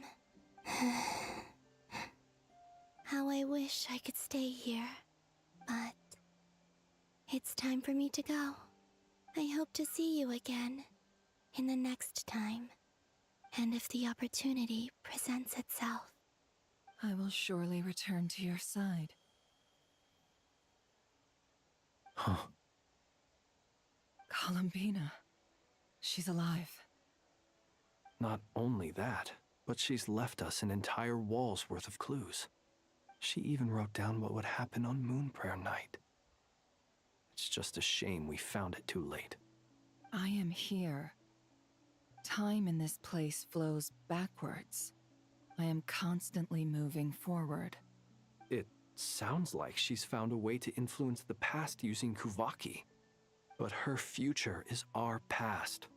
How I wish I could stay here, but it's time for me to go. I hope to see you again in the next time. And if the opportunity presents itself, I will surely return to your side. Huh. Columbina. She's alive. Not only that, but she's left us an entire wall's worth of clues. She even wrote down what would happen on Moon Prayer Night. It's just a shame we found it too late. I am here. Time in this place flows backwards. I am constantly moving forward. It sounds like she's found a way to influence the past using Kuvaki. But her future is our past.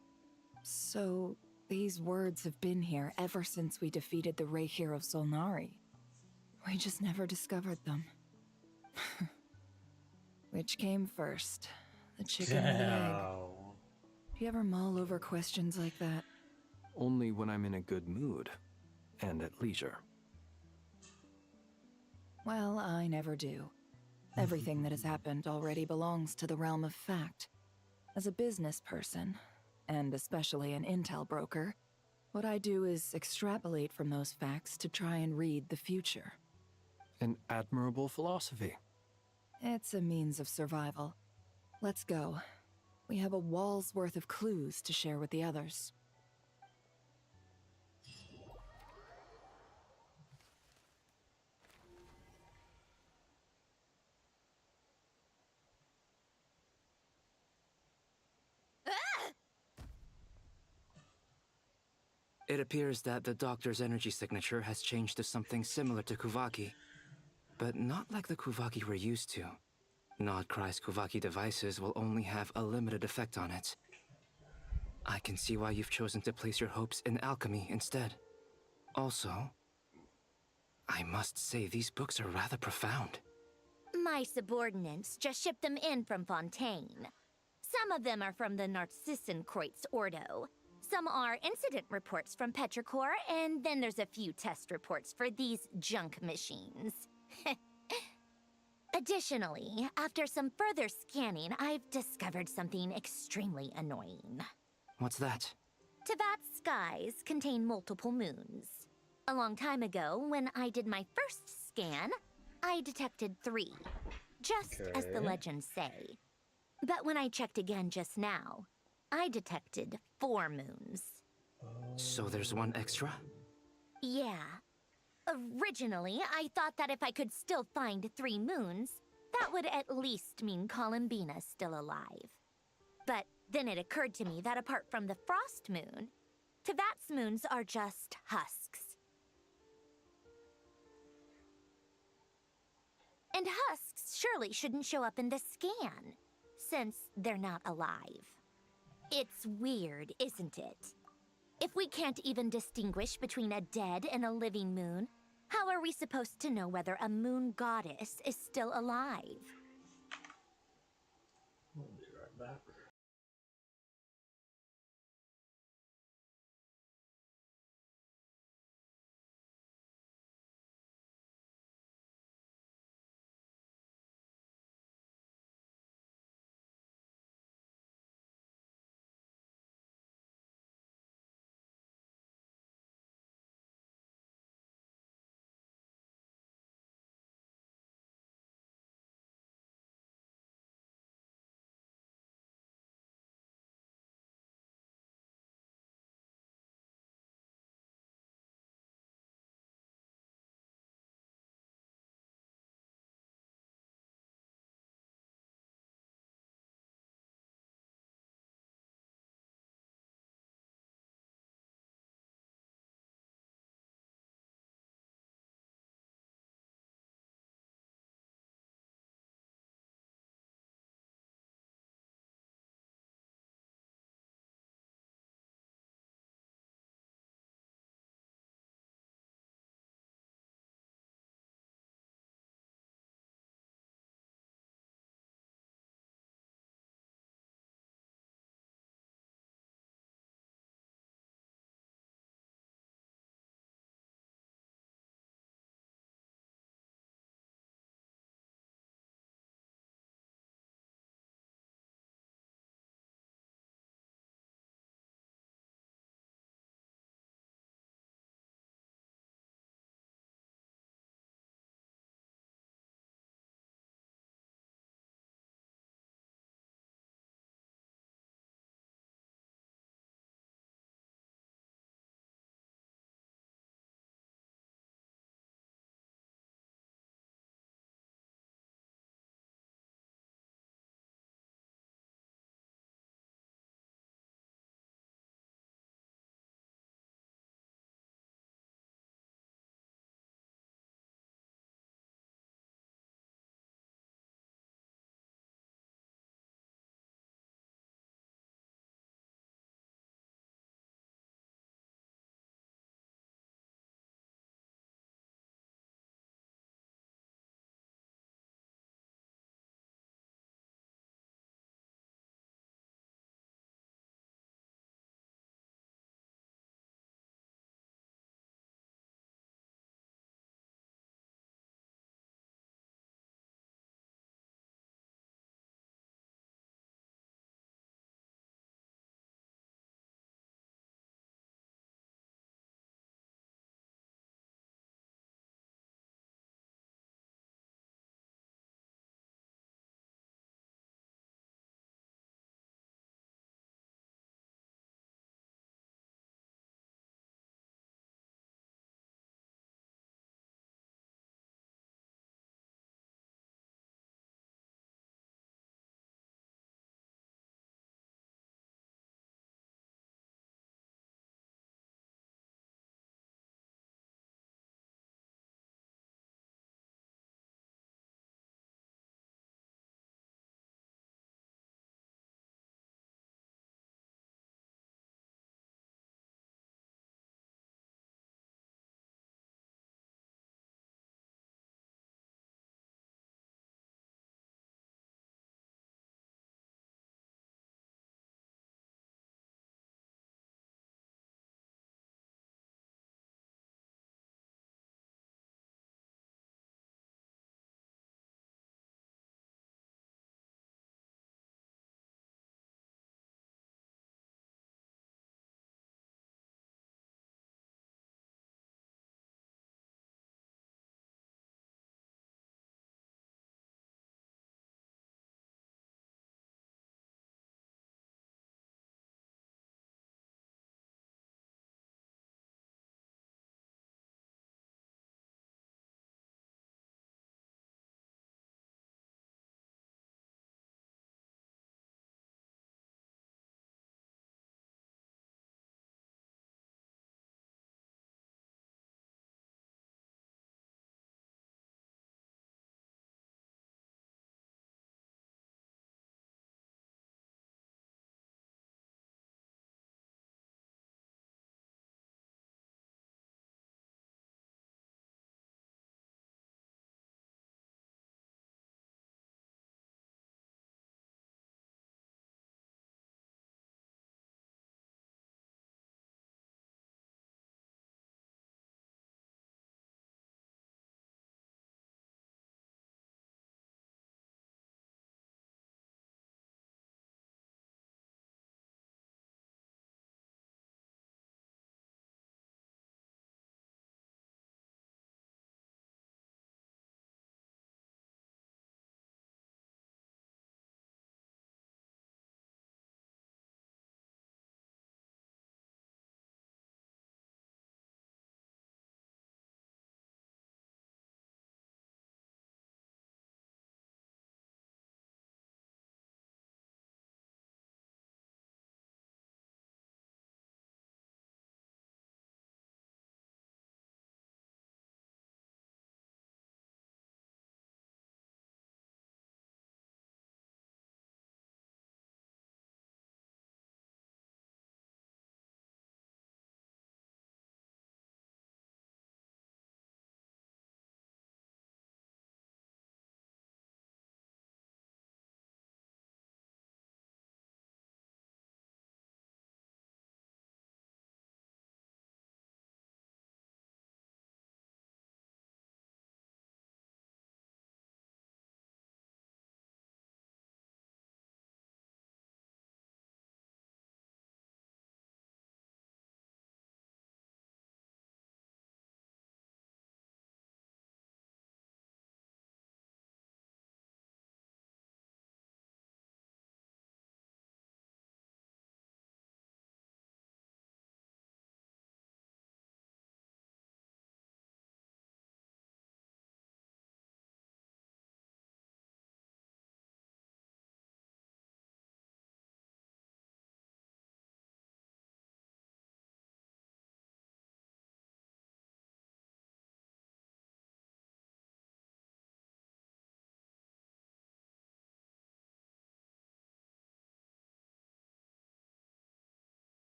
So, these words have been here ever since we defeated the Rehir of Solnari. We just never discovered them. Which came first, the chicken or the egg? Do you ever mull over questions like that? Only when I'm in a good mood and at leisure. Well, I never do. Everything that has happened already belongs to the realm of fact. As a business person, and especially an intel broker, what I do is extrapolate from those facts to try and read the future. An admirable philosophy. It's a means of survival. Let's go. We have a wall's worth of clues to share with the others. It appears that the doctor's energy signature has changed to something similar to Kuvaki, but not like the Kuvaki we're used to. Nodcry's Kuvaki devices will only have a limited effect on it. I can see why you've chosen to place your hopes in alchemy instead. Also, I must say these books are rather profound. My subordinates just shipped them in from Fontaine. Some of them are from the Narcissenkreuz Ordo. Some are incident reports from Petrichor, and then there's a few test reports for these junk machines. Additionally, after some further scanning, I've discovered something extremely annoying. What's that? Teyvat's skies contain multiple moons. A long time ago, when I did my first scan, I detected 3, just as the legends say. But when I checked again just now, I detected 4 moons. So there's one extra? Yeah. Originally, I thought that if I could still find 3 moons, that would at least mean Columbina's still alive. But then it occurred to me that apart from the Frost Moon, Teyvat's moons are just husks. And husks surely shouldn't show up in the scan, since they're not alive. It's weird, isn't it? If we can't even distinguish between a dead and a living moon, how are we supposed to know whether a moon goddess is still alive? We'll be right back.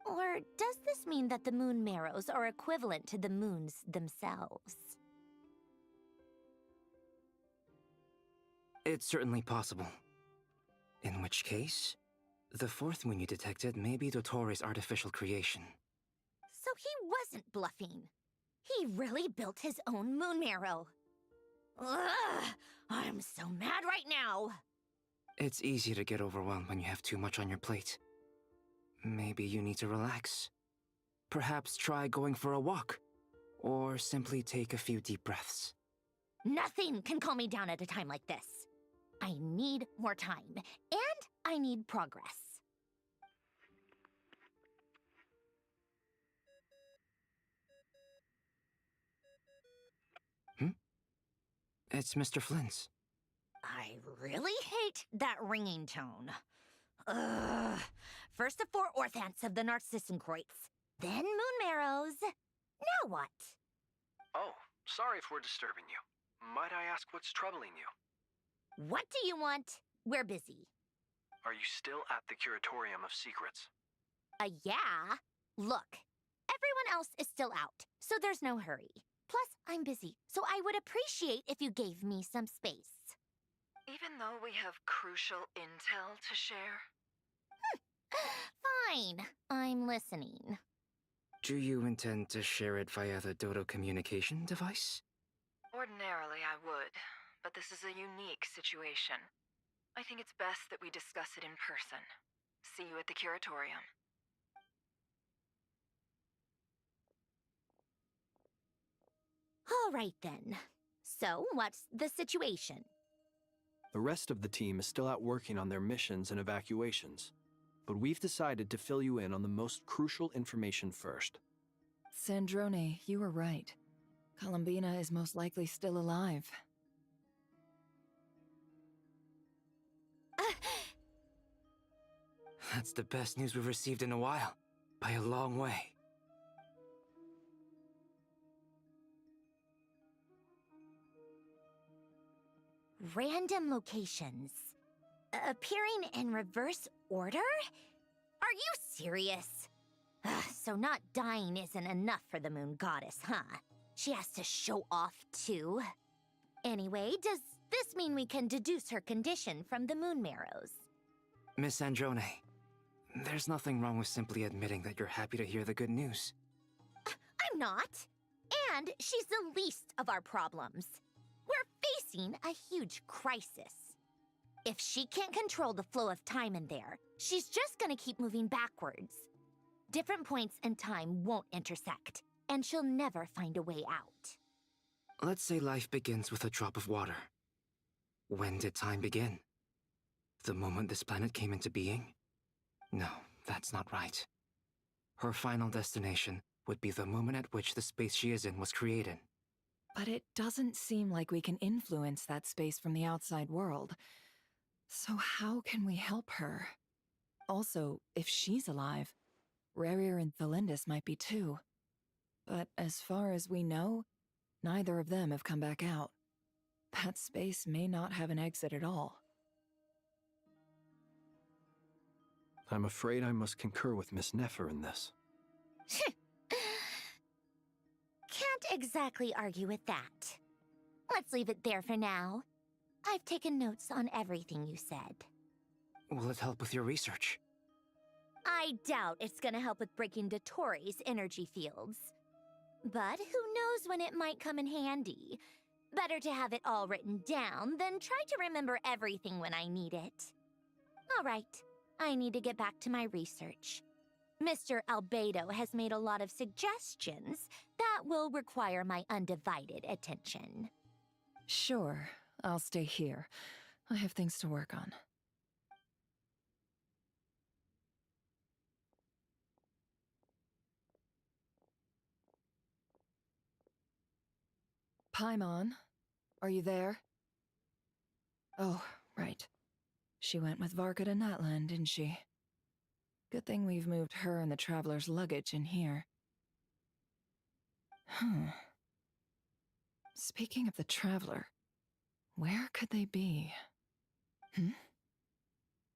Or does this mean that the moon marrows are equivalent to the moons themselves? It's certainly possible. In which case, the fourth moon you detected may be Dottore artificial creation. So he wasn't bluffing. He really built his own moon marrow. Ugh! I'm so mad right now! It's easy to get overwhelmed when you have too much on your plate. Maybe you need to relax. Perhaps try going for a walk. Or simply take a few deep breaths. Nothing can calm me down at a time like this. I need more time, and I need progress. It's Mr. Flynn's. I really hate that ringing tone. Ugh. First the four orthants of the Narcissenkreuz, then moon marrows. Now what? Oh, sorry if we're disturbing you. Might I ask what's troubling you? What do you want? We're busy. Are you still at the Curatorium of Secrets? Yeah. Look, everyone else is still out, so there's no hurry. Plus, I'm busy, so I would appreciate if you gave me some space. Even though we have crucial intel to share? Fine, I'm listening. Do you intend to share it via the Dodo communication device? Ordinarily, I would, but this is a unique situation. I think it's best that we discuss it in person. See you at the Curatorium. All right then. So, what's the situation? The rest of the team is still out working on their missions and evacuations, but we've decided to fill you in on the most crucial information first. Sandrone, you were right. Columbina is most likely still alive. That's the best news we've received in a while. By a long way. Random locations. Appearing in reverse order? Are you serious? So not dying isn't enough for the moon goddess, huh? She has to show off too. Anyway, does this mean we can deduce her condition from the moon marrows? Miss Androne, there's nothing wrong with simply admitting that you're happy to hear the good news. I'm not. And she's the least of our problems. We're facing a huge crisis. If she can't control the flow of time in there, she's just gonna keep moving backwards. Different points in time won't intersect, and she'll never find a way out. Let's say life begins with a drop of water. When did time begin? The moment this planet came into being? No, that's not right. Her final destination would be the moment at which the space she is in was created. But it doesn't seem like we can influence that space from the outside world. So how can we help her? Also, if she's alive, Rerir and Thalindus might be too. But as far as we know, neither of them have come back out. That space may not have an exit at all. I'm afraid I must concur with Miss Nefer in this. Can't exactly argue with that. Let's leave it there for now. I've taken notes on everything you said. Will it help with your research? I doubt it's gonna help with breaking Dottori's energy fields. But who knows when it might come in handy. Better to have it all written down than try to remember everything when I need it. All right, I need to get back to my research. Mr. Albedo has made a lot of suggestions that will require my undivided attention. Sure, I'll stay here. I have things to work on. Paimon, are you there? Oh, right. She went with Varka to Natlan, didn't she? Good thing we've moved her and the Traveler's luggage in here. Speaking of the Traveler, where could they be?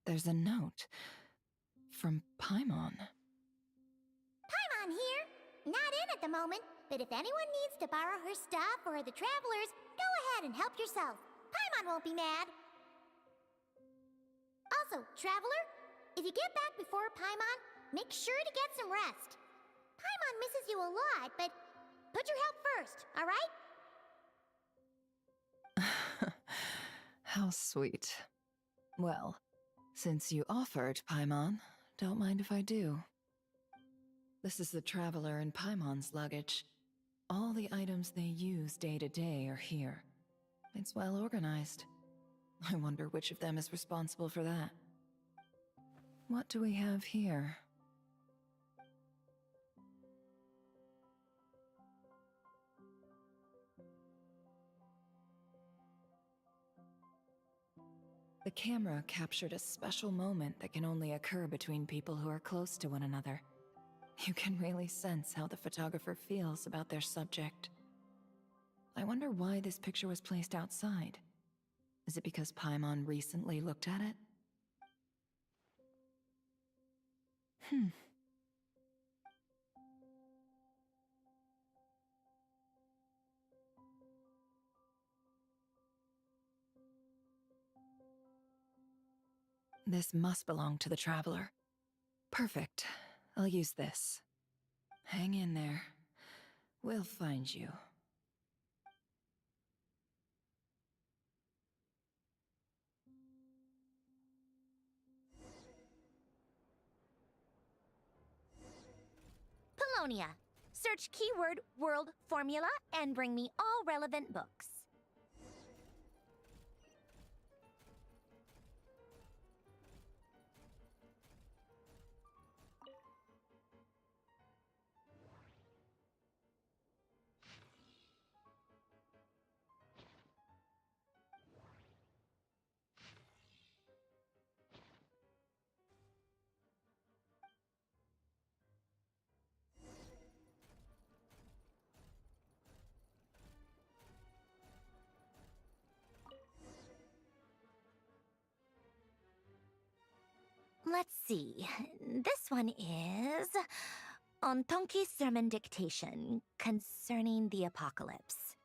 There's a note from Paimon. at the moment, but if anyone needs to borrow her stuff or the travelers, go ahead and help yourself. Paimon won't be mad. Also, traveler, if you get back before Paimon, make sure to get some rest. Paimon misses you a lot, but put your health first, alright? How sweet. Well, since you offered, Paimon, don't mind if I do. This is the Traveler and Paimon's luggage. All the items they use day to day are here. It's well organized. I wonder which of them is responsible for that. What do we have here? The camera captured a special moment that can only occur between people who are close to one another. You can really sense how the photographer feels about their subject. I wonder why this picture was placed outside. Is it because Paimon recently looked at it? This must belong to the Traveler. Perfect. I'll use this. Hang in there. We'll find you. Polonia. Search keyword world formula and bring me all relevant books. Let's see. This one is Ontonki Sermon Dictation concerning the apocalypse.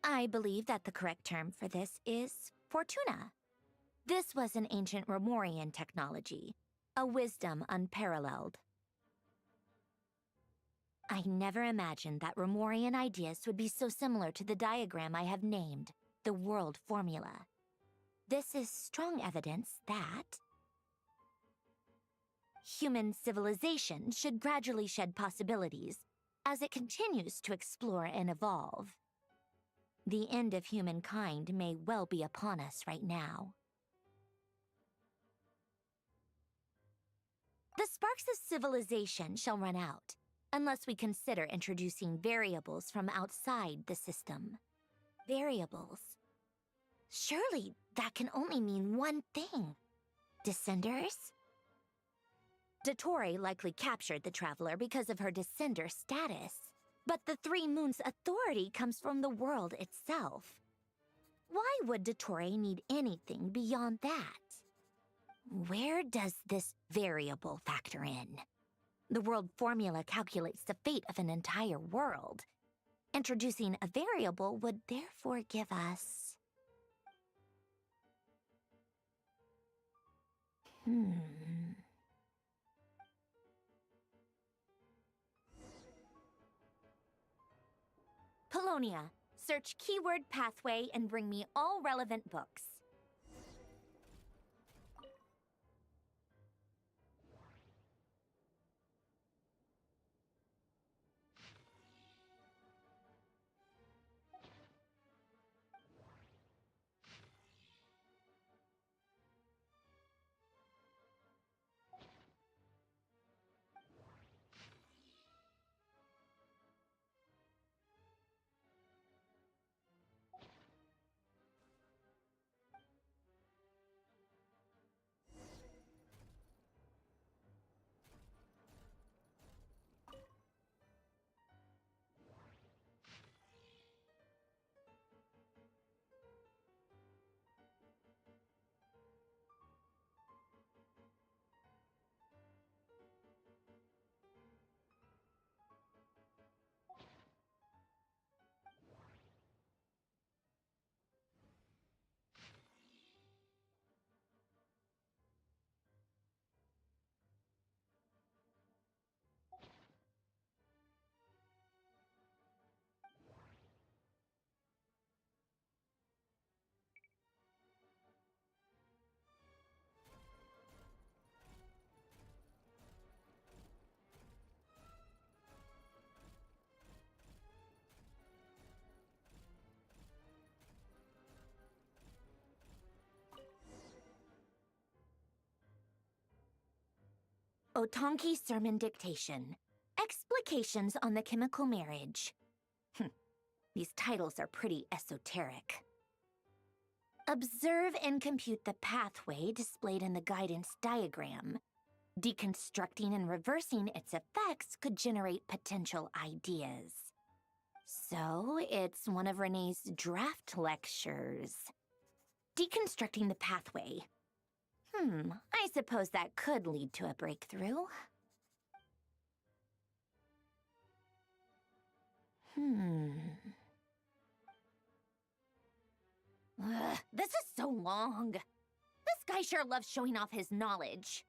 I believe that the correct term for this is Fortuna. This was an ancient Romorian technology, a wisdom unparalleled. I never imagined that Romorian ideas would be so similar to the diagram I have named, the world formula. This is strong evidence that human civilization should gradually shed possibilities as it continues to explore and evolve. The end of humankind may well be upon us right now. The sparks of civilization shall run out, unless we consider introducing variables from outside the system. Variables. Surely that can only mean one thing. Descenders? Dottore likely captured the Traveler because of her descender status. But the Three Moons' authority comes from the world itself. Why would Dottore need anything beyond that? Where does this variable factor in? The world formula calculates the fate of an entire world. Introducing a variable would therefore give us... Polonia. Search keyword pathway and bring me all relevant books. Otonki Sermon Dictation. Explications on the Chemical Marriage. These titles are pretty esoteric. Observe and compute the pathway displayed in the guidance diagram. Deconstructing and reversing its effects could generate potential ideas. So, it's one of Renee's draft lectures. Deconstructing the pathway. I suppose that could lead to a breakthrough. Ugh, this is so long. This guy sure loves showing off his knowledge.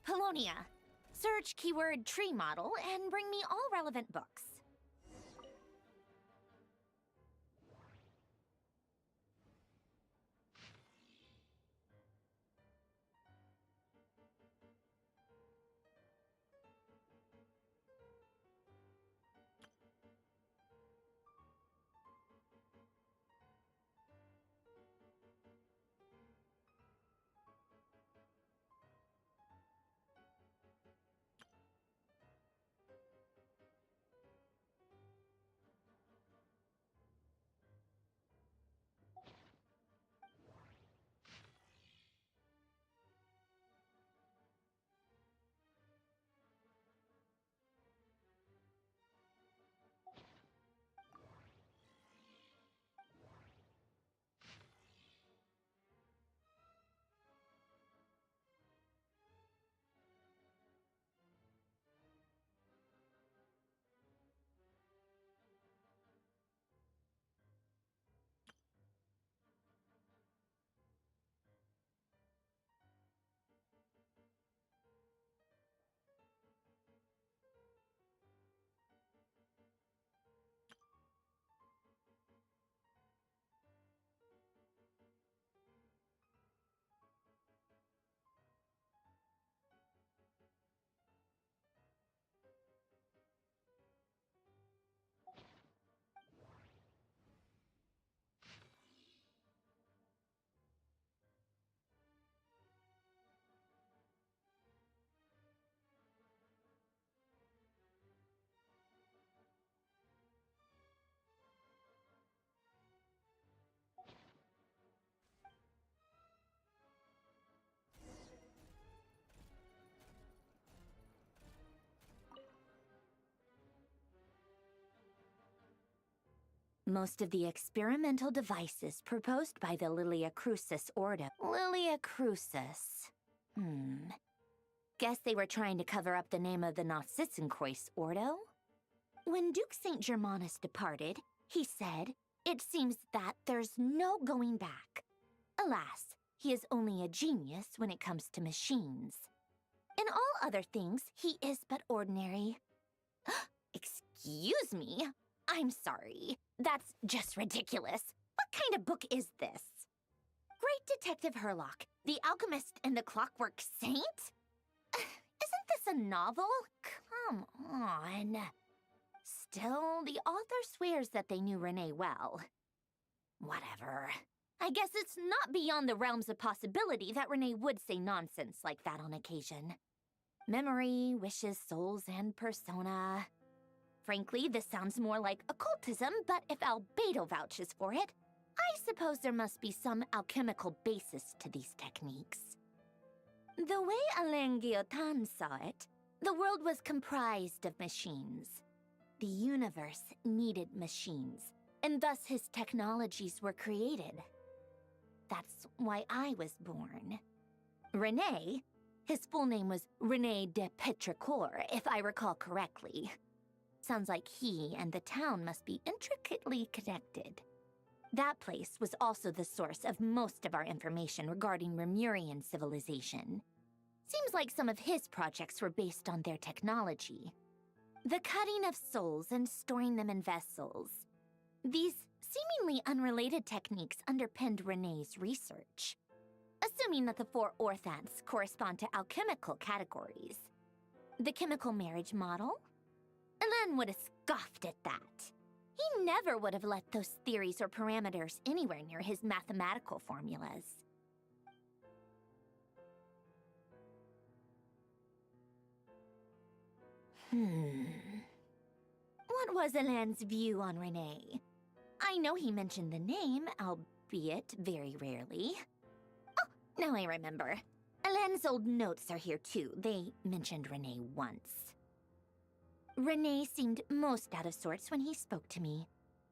Polonia. Search keyword tree model and bring me all relevant books. Most of the experimental devices proposed by the Lilia Crucis Ordo. Lilia Crucis. Guess they were trying to cover up the name of the Nausitzenkreuz Ordo? When Duke St. Germanus departed, he said, "It seems that there's no going back." Alas, he is only a genius when it comes to machines. In all other things, he is but ordinary. Excuse me? I'm sorry. That's just ridiculous. What kind of book is this? Great Detective Herlock, The Alchemist and the Clockwork Saint? Isn't this a novel? Come on. Still, the author swears that they knew Renee well. Whatever. I guess it's not beyond the realms of possibility that Renee would say nonsense like that on occasion. Memory, wishes, souls, and persona. Frankly, this sounds more like occultism, but if Albedo vouches for it, I suppose there must be some alchemical basis to these techniques. The way Alain Guillotin saw it, the world was comprised of machines. The universe needed machines, and thus his technologies were created. That's why I was born. René, his full name was René de Petrichor, if I recall correctly. Sounds like he and the town must be intricately connected. That place was also the source of most of our information regarding Remurian civilization. Seems like some of his projects were based on their technology. The cutting of souls and storing them in vessels. These seemingly unrelated techniques underpinned René's research. Assuming that the 4 orthants correspond to alchemical categories. The chemical marriage model? Alain would have scoffed at that. He never would have let those theories or parameters anywhere near his mathematical formulas. What was Alain's view on Renee? I know he mentioned the name, albeit very rarely. Oh, now I remember. Alain's old notes are here too. They mentioned Renee once. Renee seemed most out of sorts when he spoke to me.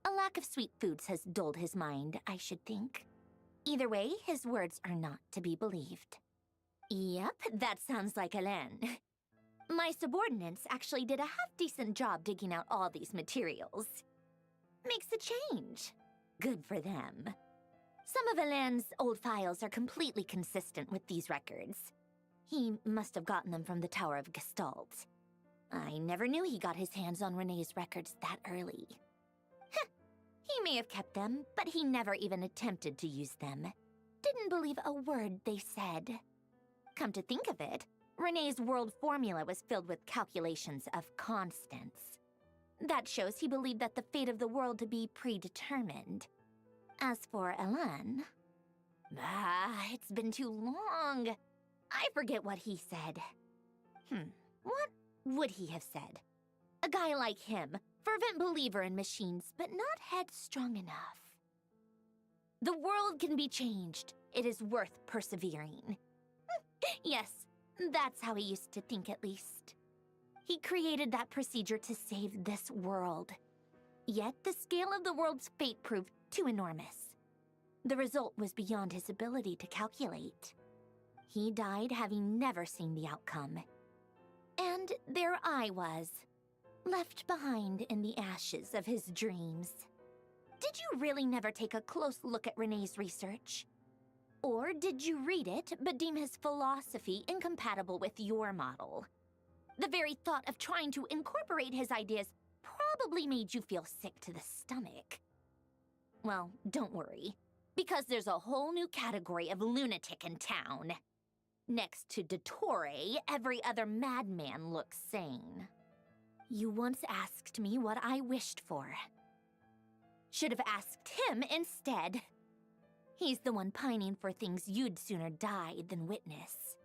A lack of sweet foods has dulled his mind, I should think. Either way, his words are not to be believed. Yep, that sounds like Alain. My subordinates actually did a half-decent job digging out all these materials. Makes a change. Good for them. Some of Alain's old files are completely consistent with these records. He must have gotten them from the Tower of Gestalt. I never knew he got his hands on Renee's records that early. Heh, he may have kept them, but he never even attempted to use them. Didn't believe a word they said. Come to think of it, Renee's world formula was filled with calculations of constants. That shows he believed that the fate of the world to be predetermined. As for Alain... it's been too long. I forget what he said. What would he have said? A guy like him, fervent believer in machines, but not headstrong enough. The world can be changed. It is worth persevering. Yes, that's how he used to think at least. He created that procedure to save this world. Yet the scale of the world's fate proved too enormous. The result was beyond his ability to calculate. He died having never seen the outcome. And there I was, left behind in the ashes of his dreams. Did you really never take a close look at Renee's research? Or did you read it but deem his philosophy incompatible with your model? The very thought of trying to incorporate his ideas probably made you feel sick to the stomach. Well, don't worry, because there's a whole new category of lunatic in town. Next to Dottore, every other madman looks sane. You once asked me what I wished for. Should have asked him instead. He's the one pining for things you'd sooner die than witness.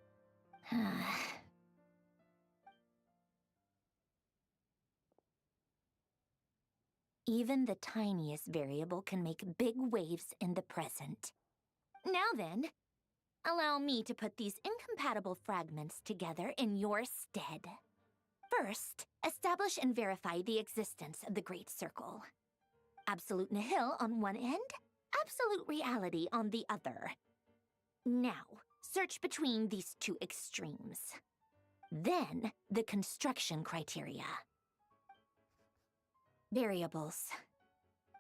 Even the tiniest variable can make big waves in the present. Now then, allow me to put these incompatible fragments together in your stead. First, establish and verify the existence of the Great Circle. Absolute nihil on one end, absolute reality on the other. Now, search between these two extremes. Then, the construction criteria. Variables.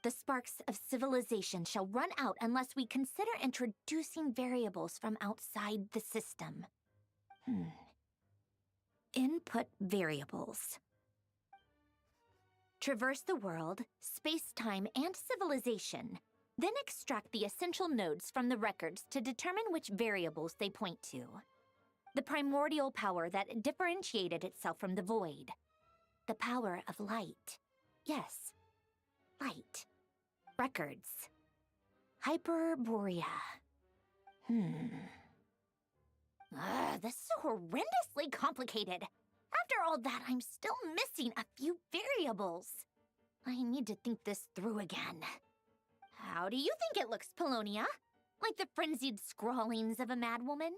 The sparks of civilization shall run out unless we consider introducing variables from outside the system. Input variables. Traverse the world, space-time, and civilization. Then extract the essential nodes from the records to determine which variables they point to. The primordial power that differentiated itself from the void. The power of light. Yes, light. Records. Hyperborea. This is horrendously complicated. After all that, I'm still missing a few variables. I need to think this through again. How do you think it looks, Polonia? Like the frenzied scrawlings of a madwoman?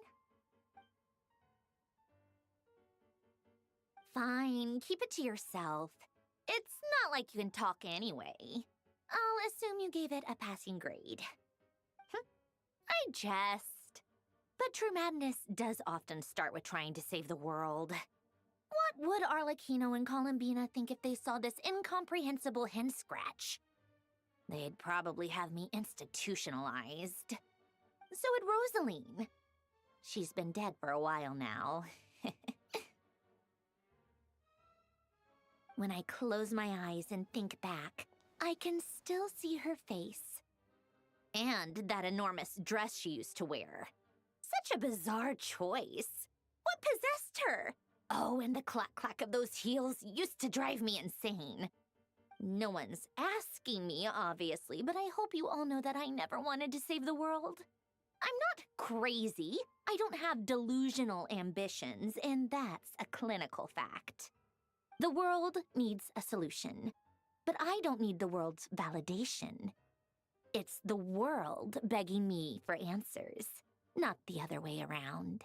Fine, keep it to yourself. It's not like you can talk anyway. I'll assume you gave it a passing grade. I jest. But true madness does often start with trying to save the world. What would Arlecchino and Columbina think if they saw this incomprehensible hen scratch? They'd probably have me institutionalized. So would Rosaline. She's been dead for a while now. When I close my eyes and think back, I can still see her face. And that enormous dress she used to wear. Such a bizarre choice. What possessed her? Oh, and the clack-clack of those heels used to drive me insane. No one's asking me, obviously, but I hope you all know that I never wanted to save the world. I'm not crazy. I don't have delusional ambitions, and that's a clinical fact. The world needs a solution, but I don't need the world's validation. It's the world begging me for answers, not the other way around.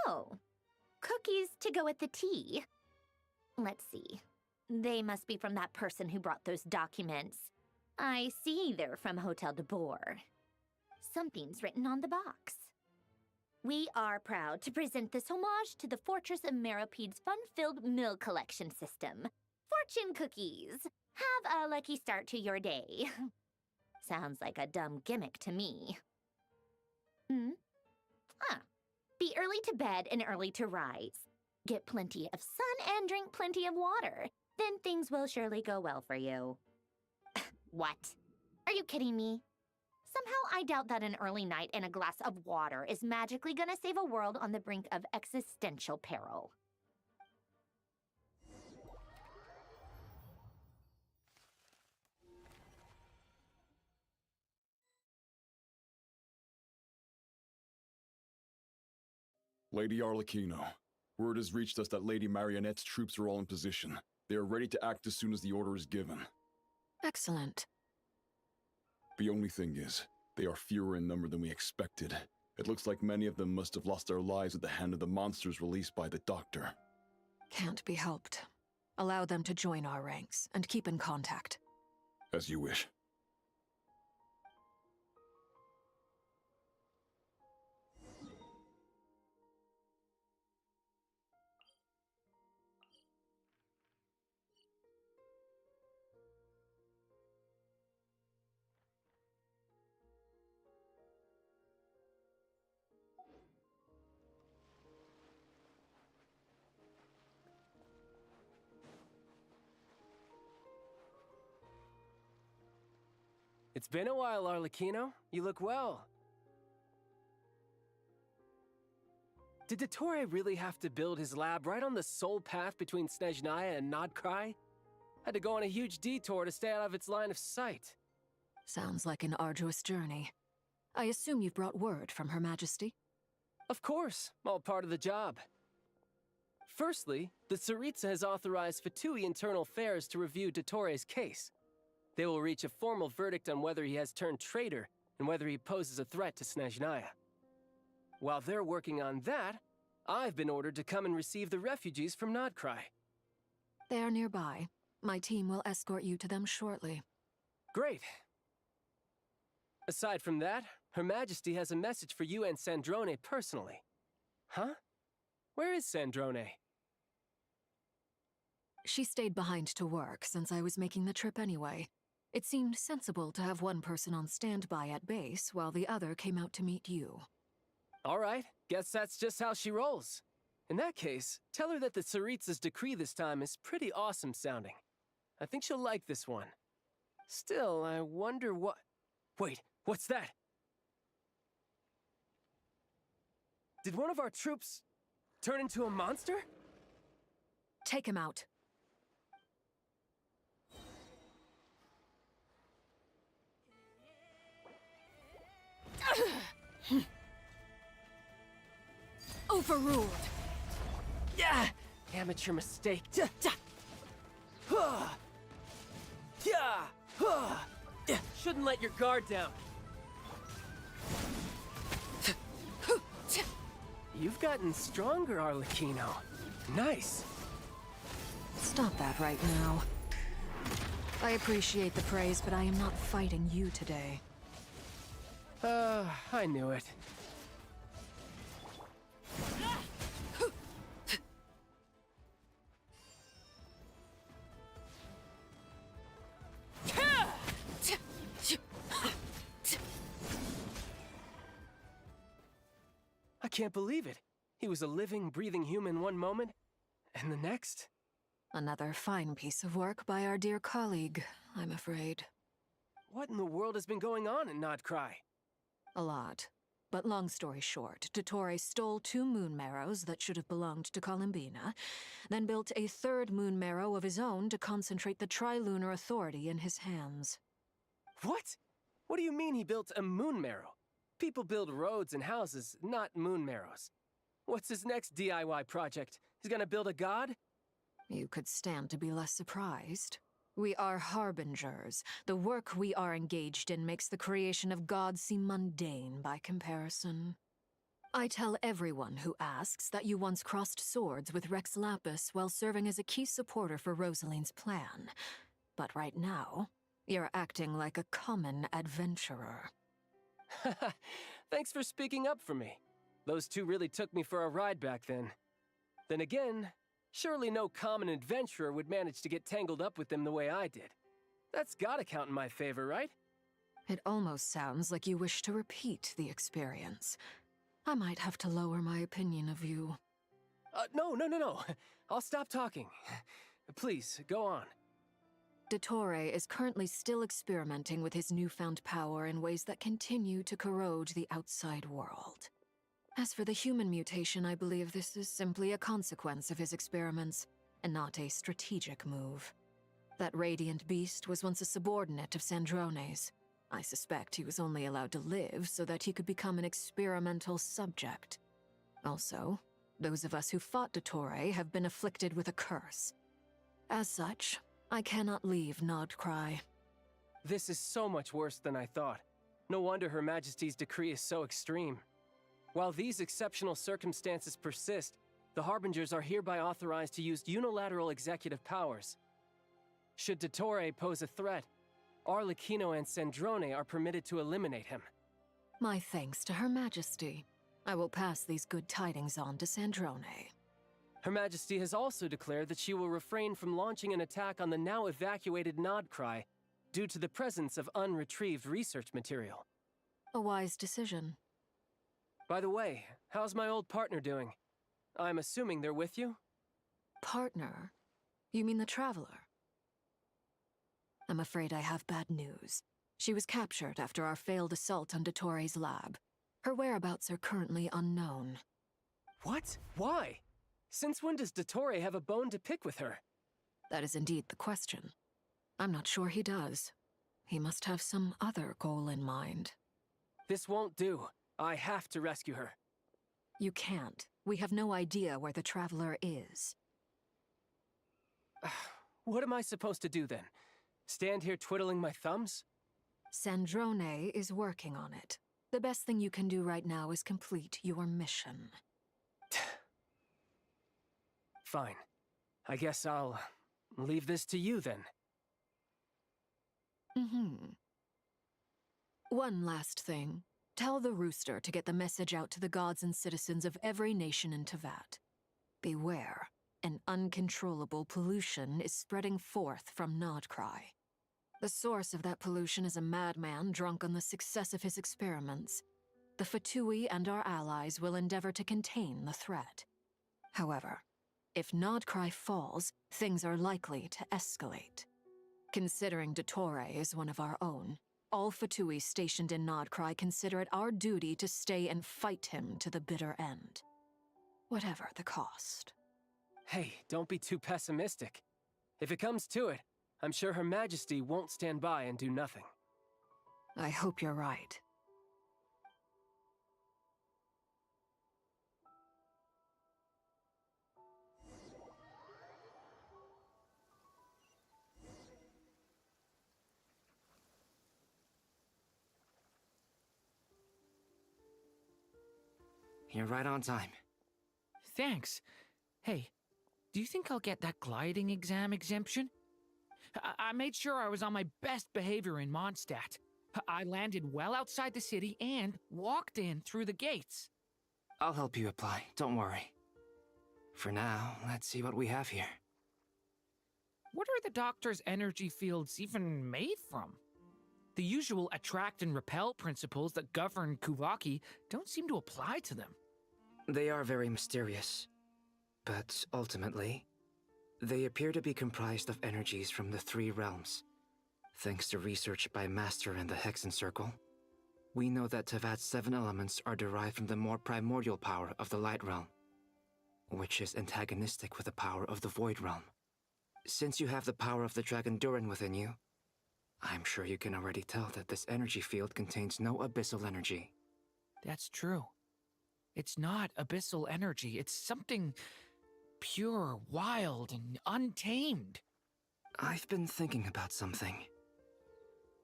Oh, cookies to go with the tea. Let's see. They must be from that person who brought those documents. I see they're from Hotel de Boer. Something's written on the box. We are proud to present this homage to the Fortress of Meropede's fun-filled mill collection system. Fortune cookies. Have a lucky start to your day. Sounds like a dumb gimmick to me. Be early to bed and early to rise. Get plenty of sun and drink plenty of water. Then things will surely go well for you. What? Are you kidding me? Somehow I doubt that an early night and a glass of water is magically gonna save a world on the brink of existential peril. Lady Arlecchino, word has reached us that Lady Marionette's troops are all in position. They are ready to act as soon as the order is given. Excellent. The only thing is, they are fewer in number than we expected. It looks like many of them must have lost their lives at the hand of the monsters released by the Doctor. Can't be helped. Allow them to join our ranks, and keep in contact. As you wish. It's been a while, Arlecchino. You look well. Did Dottore really have to build his lab right on the sole path between Snezhnaya and Nodcry? Had to go on a huge detour to stay out of its line of sight. Sounds like an arduous journey. I assume you've brought word from Her Majesty? Of course, all part of the job. Firstly, the Tsaritsa has authorized Fatui Internal Affairs to review Dottore's case. They will reach a formal verdict on whether he has turned traitor and whether he poses a threat to Snezhnaya. While they're working on that, I've been ordered to come and receive the refugees from Nodcry. They are nearby. My team will escort you to them shortly. Great. Aside from that, Her Majesty has a message for you and Sandrone personally. Huh? Where is Sandrone? She stayed behind to work since I was making the trip anyway. It seemed sensible to have one person on standby at base while the other came out to meet you. All right, guess that's just how she rolls. In that case, tell her that the Tsaritsa's decree this time is pretty awesome sounding. I think she'll like this one. Still, I wonder what... Wait, what's that? Did one of our troops turn into a monster? Take him out. Overruled! Yeah! Amateur mistake. Shouldn't let your guard down. You've gotten stronger, Arlecchino. Nice. Stop that right now. I appreciate the praise, but I am not fighting you today. I knew it. I can't believe it. He was a living, breathing human one moment, and the next? Another fine piece of work by our dear colleague, I'm afraid. What in the world has been going on in Nodcry? A lot. But long story short, Dottore stole 2 moon marrows that should have belonged to Columbina, then built a 3rd moon marrow of his own to concentrate the Trilunar Authority in his hands. What? What do you mean he built a moon marrow? People build roads and houses, not moon marrows. What's his next DIY project? He's gonna build a god? You could stand to be less surprised. We are harbingers. The work we are engaged in makes the creation of gods seem mundane by comparison. I tell everyone who asks that you once crossed swords with Rex Lapis while serving as a key supporter for Rosaline's plan. But right now, you're acting like a common adventurer. Thanks for speaking up for me. Those 2 really took me for a ride back then. Then again, surely no common adventurer would manage to get tangled up with them the way I did. That's gotta count in my favor, right? It almost sounds like you wish to repeat the experience. I might have to lower my opinion of you. No. I'll stop talking. Please, go on. Dottore is currently still experimenting with his newfound power in ways that continue to corrode the outside world. As for the human mutation, I believe this is simply a consequence of his experiments, and not a strategic move. That radiant beast was once a subordinate of Sandrone's. I suspect he was only allowed to live so that he could become an experimental subject. Also, those of us who fought Dottore have been afflicted with a curse. As such, I cannot leave Nodcry. This is so much worse than I thought. No wonder Her Majesty's decree is so extreme. While these exceptional circumstances persist, the Harbingers are hereby authorized to use unilateral executive powers. Should Dottore pose a threat, Arlecchino and Sandrone are permitted to eliminate him. My thanks to Her Majesty. I will pass these good tidings on to Sandrone. Her Majesty has also declared that she will refrain from launching an attack on the now evacuated Nodcry due to the presence of unretrieved research material. A wise decision. By the way, how's my old partner doing? I'm assuming they're with you? Partner? You mean the Traveler? I'm afraid I have bad news. She was captured after our failed assault on Dottore's lab. Her whereabouts are currently unknown. What? Why? Since when does Dottore have a bone to pick with her? That is indeed the question. I'm not sure he does. He must have some other goal in mind. This won't do. I have to rescue her. You can't. We have no idea where the Traveler is. What am I supposed to do then? Stand here twiddling my thumbs? Sandrone is working on it. The best thing you can do right now is complete your mission. Fine. I guess I'll leave this to you then. One last thing. Tell the Rooster to get the message out to the gods and citizens of every nation in Teyvat. Beware. An uncontrollable pollution is spreading forth from Nodcry. The source of that pollution is a madman drunk on the success of his experiments. The Fatui and our allies will endeavor to contain the threat. However, if Nodcry falls, things are likely to escalate. Considering Dottore is one of our own, all Fatui stationed in Nodcry consider it our duty to stay and fight him to the bitter end. Whatever the cost. Hey, don't be too pessimistic. If it comes to it, I'm sure Her Majesty won't stand by and do nothing. I hope you're right. You're right on time. Thanks. Hey, do you think I'll get that gliding exam exemption? I made sure I was on my best behavior in Mondstadt. I landed well outside the city and walked in through the gates. I'll help you apply, don't worry. For now, let's see what we have here. What are the doctor's energy fields even made from? The usual attract and repel principles that govern Kuvaki don't seem to apply to them. They are very mysterious, but ultimately, they appear to be comprised of energies from the three realms. Thanks to research by Master and the Hexen Circle, we know that Tevat's 7 elements are derived from the more primordial power of the Light Realm, which is antagonistic with the power of the Void Realm. Since you have the power of the Dragon Durin within you, I'm sure you can already tell that this energy field contains no abyssal energy. That's true. It's not abyssal energy, it's something pure, wild, and untamed. I've been thinking about something.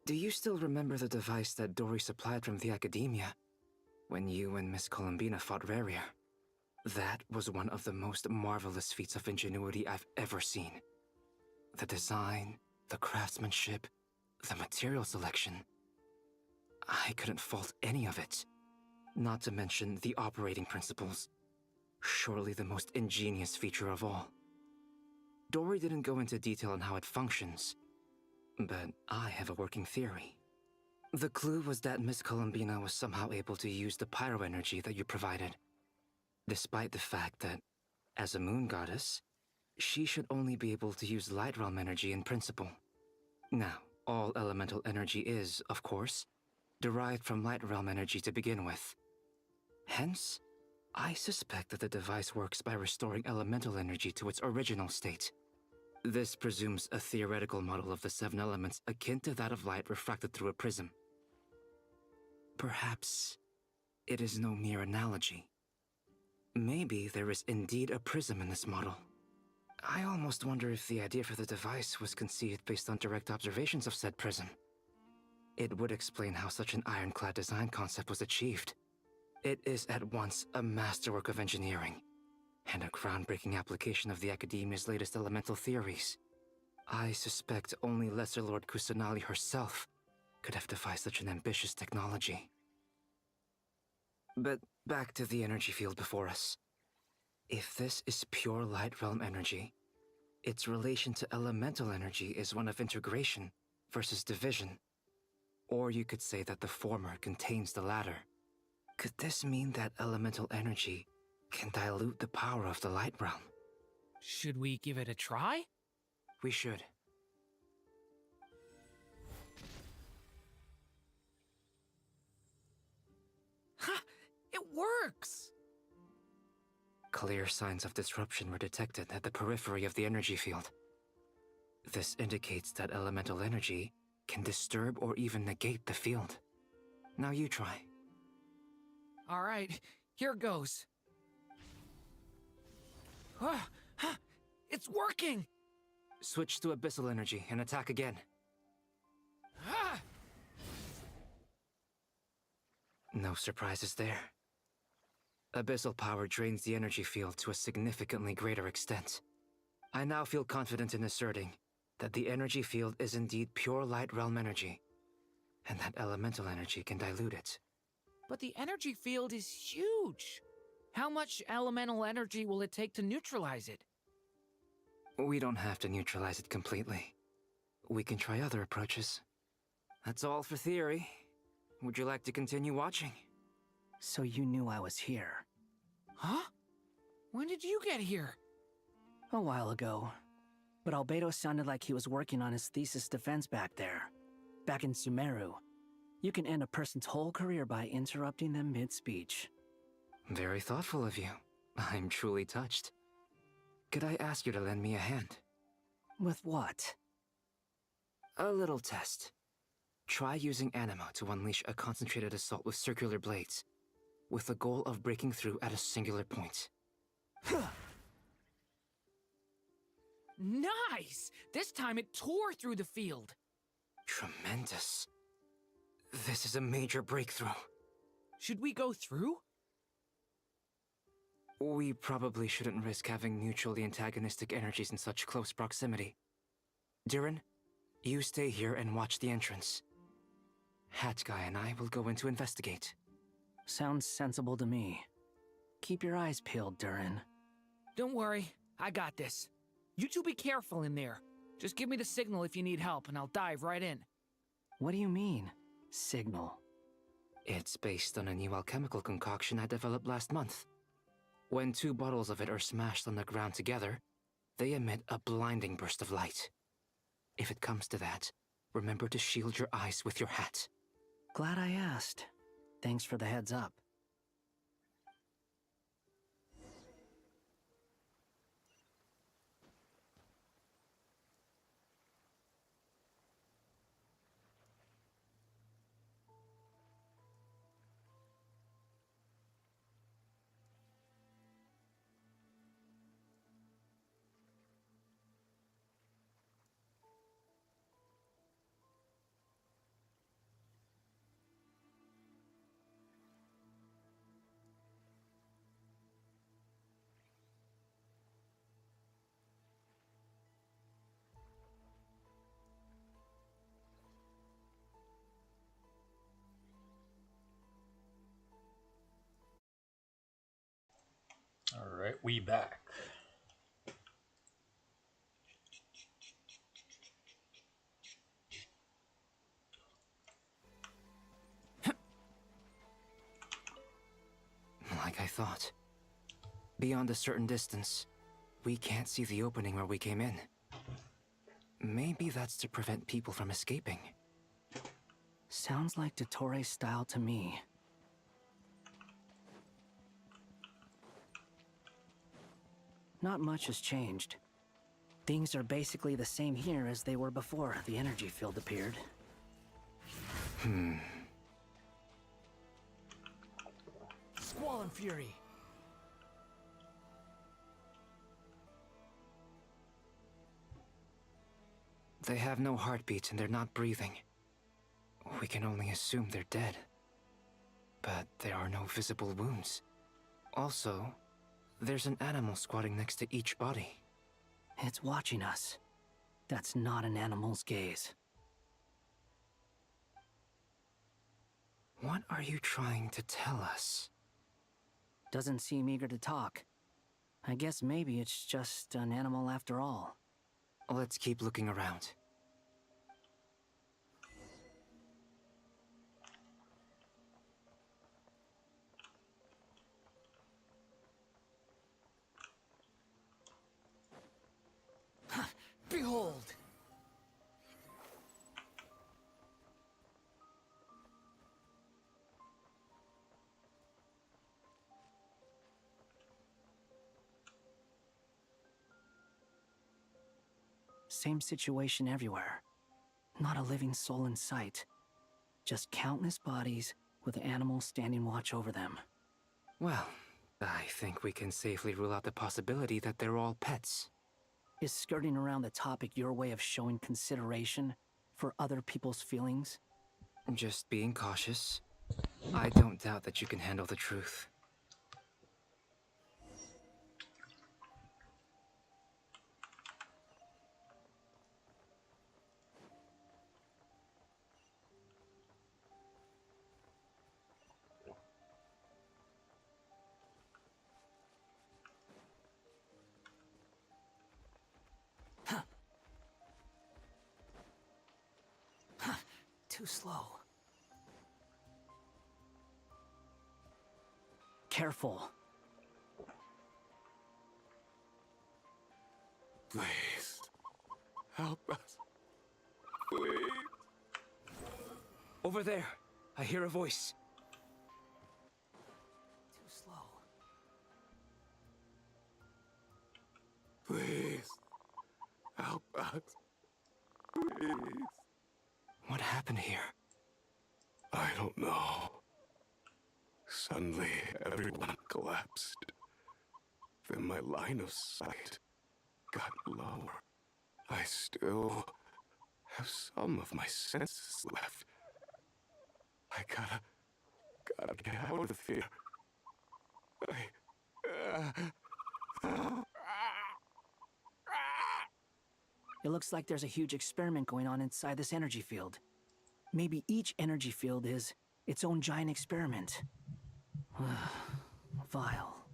Do you still remember the device that Dory supplied from the Academia when you and Miss Columbina fought Rarier? That was one of the most marvelous feats of ingenuity I've ever seen. The design, the craftsmanship, the material selection. I couldn't fault any of it. Not to mention the operating principles. Surely the most ingenious feature of all. Dory didn't go into detail on how it functions, but I have a working theory. The clue was that Miss Columbina was somehow able to use the pyro energy that you provided, despite the fact that, as a moon goddess, she should only be able to use light realm energy in principle. Now, all elemental energy is, of course, derived from light realm energy to begin with. Hence, I suspect that the device works by restoring elemental energy to its original state. This presumes a theoretical model of the 7 elements akin to that of light refracted through a prism. Perhaps it is no mere analogy. Maybe there is indeed a prism in this model. I almost wonder if the idea for the device was conceived based on direct observations of said prism. It would explain how such an ironclad design concept was achieved. It is at once a masterwork of engineering and a groundbreaking application of the Academia's latest elemental theories. I suspect only Lesser Lord Kusanali herself could have devised such an ambitious technology. But back to the energy field before us. If this is pure light realm energy, its relation to elemental energy is one of integration versus division. Or you could say that the former contains the latter. Could this mean that elemental energy can dilute the power of the light realm? Should we give it a try? We should. Ha! It works! Clear signs of disruption were detected at the periphery of the energy field. This indicates that elemental energy can disturb or even negate the field. Now you try. All right, here goes. It's working! Switch to abyssal energy and attack again. No surprises there. Abyssal power drains the energy field to a significantly greater extent. I now feel confident in asserting that the energy field is indeed pure light realm energy, and that elemental energy can dilute it. But the energy field is huge. How much elemental energy will it take to neutralize it? We don't have to neutralize it completely. We can try other approaches. That's all for theory. Would you like to continue watching? So you knew I was here. Huh? When did you get here? A while ago. But Albedo sounded like he was working on his thesis defense back there. Back in Sumeru. You can end a person's whole career by interrupting them mid-speech. Very thoughtful of you. I'm truly touched. Could I ask you to lend me a hand? With what? A little test. Try using Anima to unleash a concentrated assault with circular blades, with the goal of breaking through at a singular point. Nice! This time it tore through the field. Tremendous. This is a major breakthrough. Should we go through? We probably shouldn't risk having mutually antagonistic energies in such close proximity. Durin, you stay here and watch the entrance. Hat Guy and I will go in to investigate. Sounds sensible to me. Keep your eyes peeled, Durin. Don't worry, I got this. You two be careful in there. Just give me the signal if you need help, and I'll dive right in. What do you mean, signal? It's based on a new alchemical concoction I developed last month. When 2 bottles of it are smashed on the ground together, they emit a blinding burst of light. If it comes to that, remember to shield your eyes with your hat. Glad I asked. Thanks for the heads up. Alright, we back. Like I thought. Beyond a certain distance, we can't see the opening where we came in. Maybe that's to prevent people from escaping. Sounds like Dottore style to me. Not much has changed. Things are basically the same here as they were before the energy field appeared. Squall and Fury. They have no heartbeat and they're not breathing. We can only assume they're dead. But there are no visible wounds. Also, there's an animal squatting next to each body. It's watching us. That's not an animal's gaze. What are you trying to tell us? Doesn't seem eager to talk. I guess maybe it's just an animal after all. Let's keep looking around. Behold! Same situation everywhere. Not a living soul in sight. Just countless bodies with animals standing watch over them. Well, I think we can safely rule out the possibility that they're all pets. Is skirting around the topic your way of showing consideration for other people's feelings? Just being cautious. I don't doubt that you can handle the truth. Too slow. Careful. Please, help us. Please. Over there, I hear a voice. Too slow. Please, help us. Please. What happened here? I don't know. Suddenly, everyone collapsed. Then my line of sight got lower. I still have some of my senses left. I gotta get out of here. It looks like there's a huge experiment going on inside this energy field. Maybe each energy field is its own giant experiment. Vile.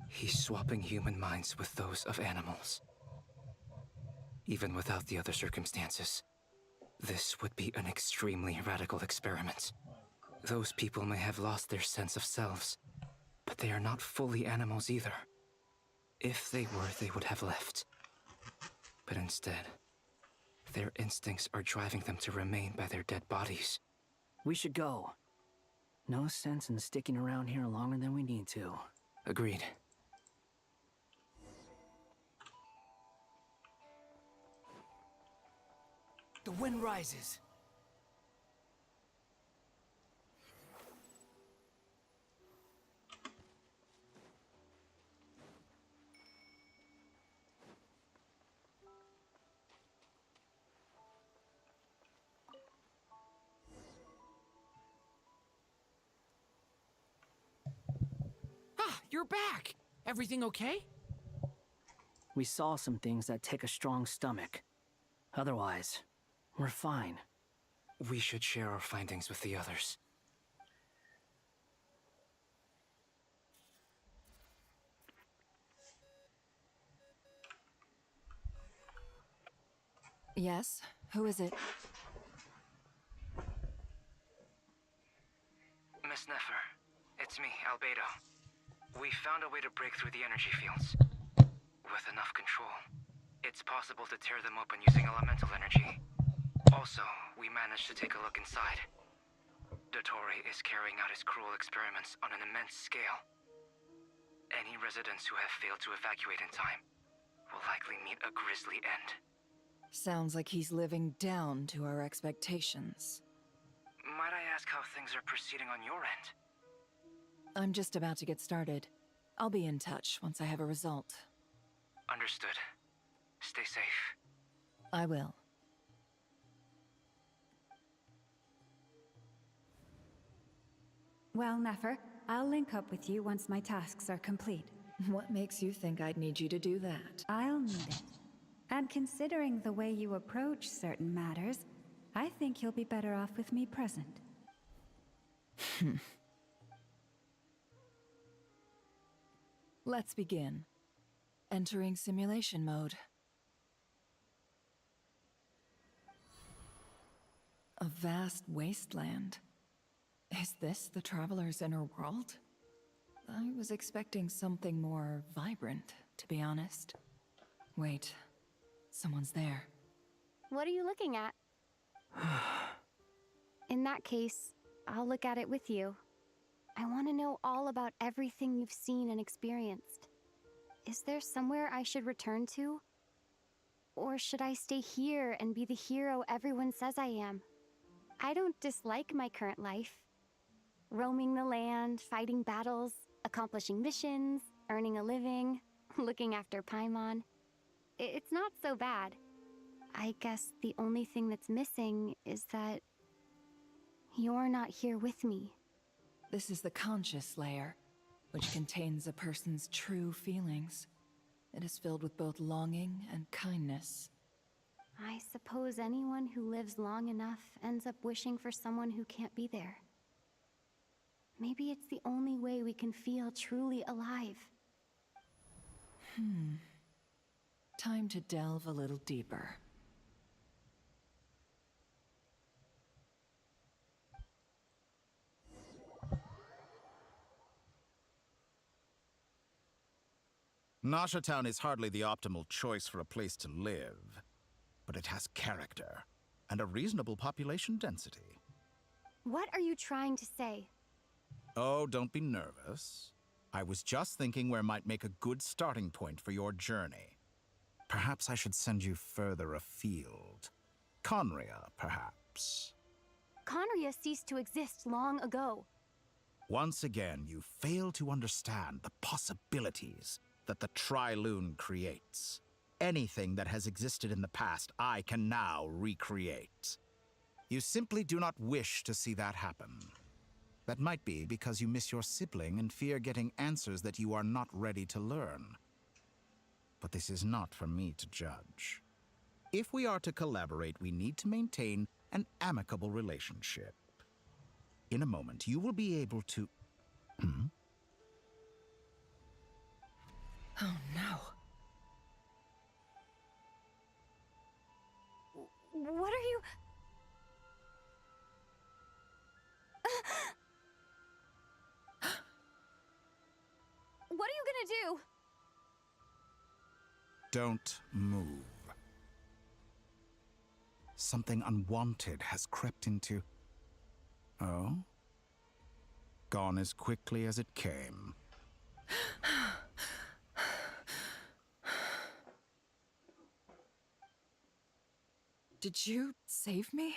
He's swapping human minds with those of animals. Even without the other circumstances, this would be an extremely radical experiment. Those people may have lost their sense of selves, but they are not fully animals either. If they were, they would have left. But instead, their instincts are driving them to remain by their dead bodies. We should go. No sense in sticking around here longer than we need to. Agreed. The wind rises. Ah, you're back! Everything okay? We saw some things that take a strong stomach. Otherwise, we're fine. We should share our findings with the others. Yes? Who is it? Miss Nefer, it's me, Albedo. We found a way to break through the energy fields. With enough control, it's possible to tear them open using elemental energy. Also, we managed to take a look inside. Dottore is carrying out his cruel experiments on an immense scale. Any residents who have failed to evacuate in time will likely meet a grisly end. Sounds like he's living down to our expectations. Might I ask how things are proceeding on your end? I'm just about to get started. I'll be in touch once I have a result. Understood. Stay safe. I will. Well, Nefer, I'll link up with you once my tasks are complete. What makes you think I'd need you to do that? I'll need it. And considering the way you approach certain matters, I think you'll be better off with me present. Let's begin. Entering simulation mode. A vast wasteland. Is this the Traveler's inner world? I was expecting something more vibrant, to be honest. Wait, someone's there. What are you looking at? In that case, I'll look at it with you. I want to know all about everything you've seen and experienced. Is there somewhere I should return to? Or should I stay here and be the hero everyone says I am? I don't dislike my current life. Roaming the land, fighting battles, accomplishing missions, earning a living, looking after Paimon. It's not so bad. I guess the only thing that's missing is that you're not here with me. This is the conscious layer, which contains a person's true feelings. It is filled with both longing and kindness. I suppose anyone who lives long enough ends up wishing for someone who can't be there. Maybe it's the only way we can feel truly alive. Time to delve a little deeper. Nasha Town is hardly the optimal choice for a place to live, but it has character and a reasonable population density. What are you trying to say? Oh, don't be nervous. I was just thinking where might make a good starting point for your journey. Perhaps I should send you further afield. Conria, perhaps. Conria ceased to exist long ago. Once again, you fail to understand the possibilities that the Tri-Lune creates. Anything that has existed in the past, I can now recreate. You simply do not wish to see that happen. That might be because you miss your sibling and fear getting answers that you are not ready to learn. But this is not for me to judge. If we are to collaborate, we need to maintain an amicable relationship. In a moment, you will be able to... Oh no. What are you... What are you gonna do? Don't move. Something unwanted has crept into... Oh? Gone as quickly as it came. Did you save me?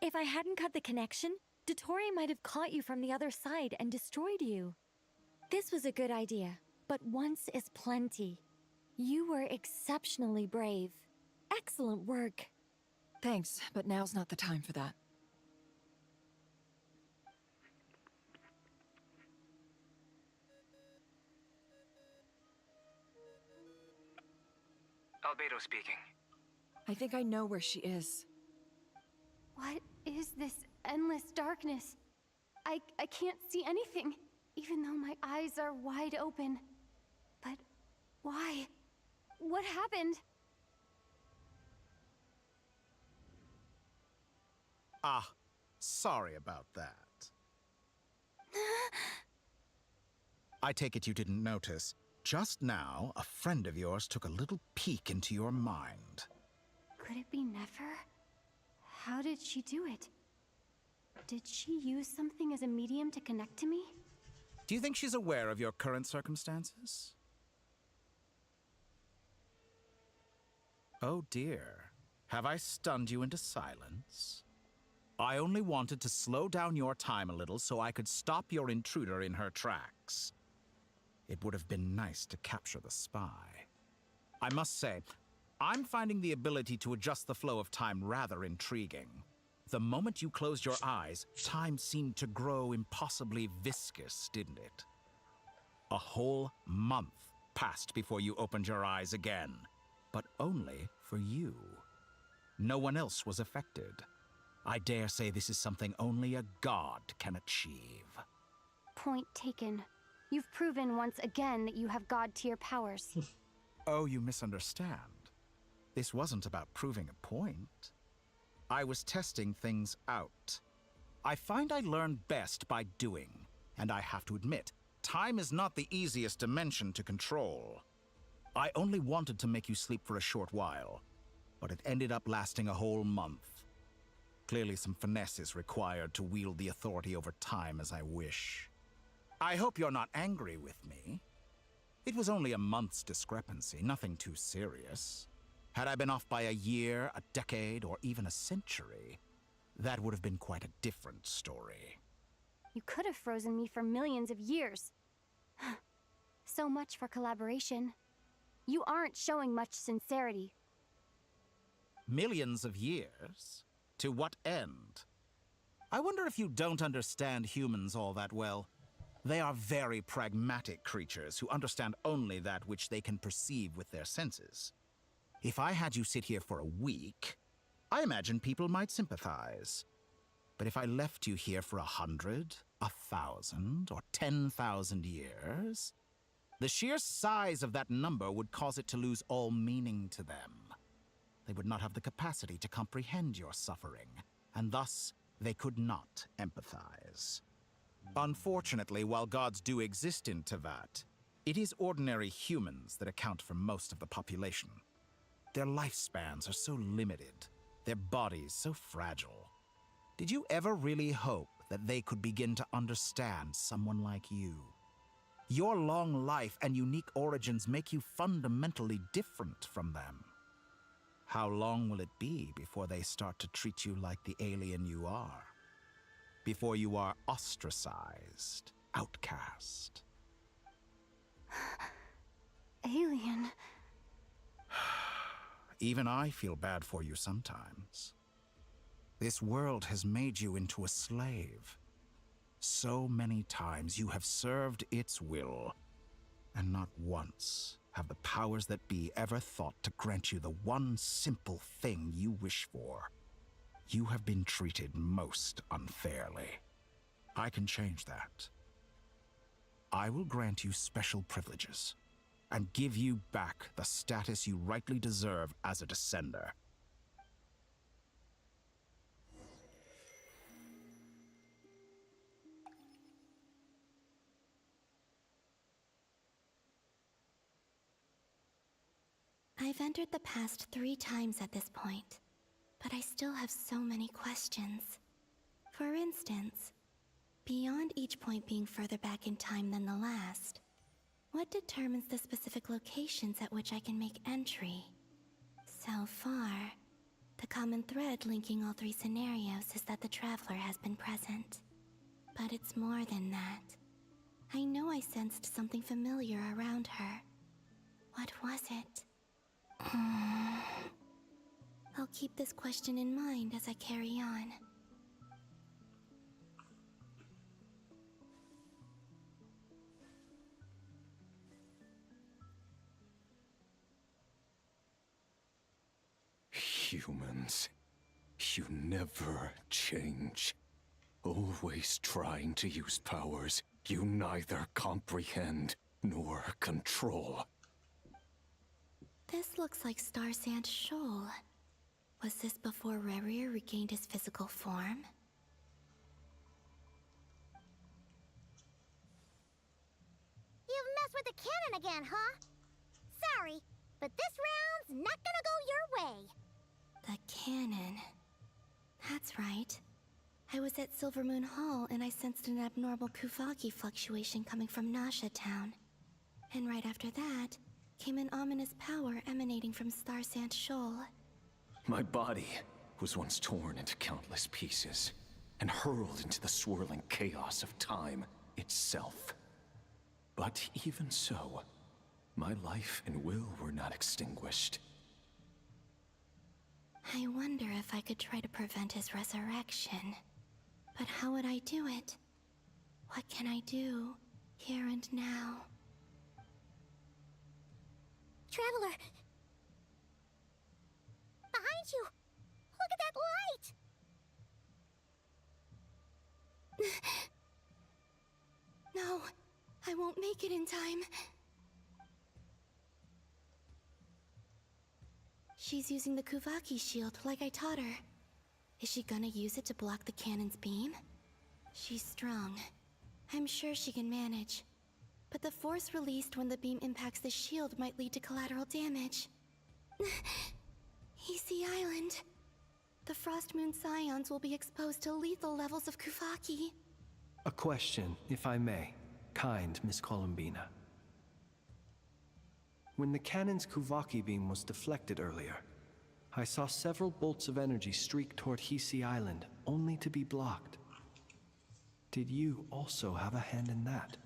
If I hadn't cut the connection, Dottore might have caught you from the other side and destroyed you. This was a good idea, but once is plenty. You were exceptionally brave. Excellent work. Thanks, but now's not the time for that. Albedo speaking. I think I know where she is. What is this endless darkness? I can't see anything, even though my eyes are wide open. But why? What happened? Ah, sorry about that. I take it you didn't notice. Just now, a friend of yours took a little peek into your mind. Could it be Nefer? How did she do it? Did she use something as a medium to connect to me? Do you think she's aware of your current circumstances? Oh dear. Have I stunned you into silence? I only wanted to slow down your time a little so I could stop your intruder in her tracks. It would have been nice to capture the spy. I must say, I'm finding the ability to adjust the flow of time rather intriguing. The moment you closed your eyes, time seemed to grow impossibly viscous, didn't it? A whole month passed before you opened your eyes again, but only for you. No one else was affected. I dare say this is something only a god can achieve. Point taken. You've proven once again that you have god-tier powers. Oh, you misunderstand. This wasn't about proving a point. I was testing things out. I find I learn best by doing, and I have to admit, time is not the easiest dimension to control. I only wanted to make you sleep for a short while, but it ended up lasting a whole month. Clearly some finesse is required to wield the authority over time as I wish. I hope you're not angry with me. It was only a month's discrepancy, nothing too serious. Had I been off by a year, a decade, or even a century, that would have been quite a different story. You could have frozen me for millions of years. So much for collaboration. You aren't showing much sincerity. Millions of years? To what end? I wonder if you don't understand humans all that well. They are very pragmatic creatures who understand only that which they can perceive with their senses. If I had you sit here for a week, I imagine people might sympathize. But if I left you here for 100, 1,000, or 10,000 years, the sheer size of that number would cause it to lose all meaning to them. They would not have the capacity to comprehend your suffering, and thus they could not empathize. Unfortunately, while gods do exist in Tevat, it is ordinary humans that account for most of the population. Their lifespans are so limited, their bodies so fragile. Did you ever really hope that they could begin to understand someone like you? Your long life and unique origins make you fundamentally different from them. How long will it be before they start to treat you like the alien you are? Before you are ostracized, outcast? Alien. Even I feel bad for you sometimes. This world has made you into a slave. So many times you have served its will, and not once have the powers that be ever thought to grant you the one simple thing you wish for, you have been treated most unfairly. I can change that. I will grant you special privileges and give you back the status you rightly deserve as a descender. I've entered the past 3 times at this point, but I still have so many questions. For instance, beyond each point being further back in time than the last, what determines the specific locations at which I can make entry? So far, the common thread linking all 3 scenarios is that the Traveler has been present. But it's more than that. I know I sensed something familiar around her. What was it? I'll keep this question in mind as I carry on. Humans, you never change. Always trying to use powers you neither comprehend nor control. This looks like Star Sand Shoal. Was this before Rerir regained his physical form? You've messed with the cannon again, huh? Sorry, but this round's not gonna go your way. The cannon. That's right. I was at Silver Moon Hall and I sensed an abnormal Kuvaki fluctuation coming from Nasha Town. And right after that, came an ominous power emanating from Star Sand Shoal. My body was once torn into countless pieces and hurled into the swirling chaos of time itself. But even so, my life and will were not extinguished. I wonder if I could try to prevent his resurrection. But how would I do it? What can I do, here and now? Traveler! Behind you! Look at that light! No, I won't make it in time. She's using the Kuvaki shield like I taught her. Is she gonna use it to block the cannon's beam? She's strong. I'm sure she can manage. But the force released when the beam impacts the shield might lead to collateral damage. Easy Island. The Frost Moon Scions will be exposed to lethal levels of Kuvaki. A question, if I may. Kind Miss Columbina. When the cannon's Kuvaki beam was deflected earlier, I saw several bolts of energy streak toward Hisi Island, only to be blocked. Did you also have a hand in that?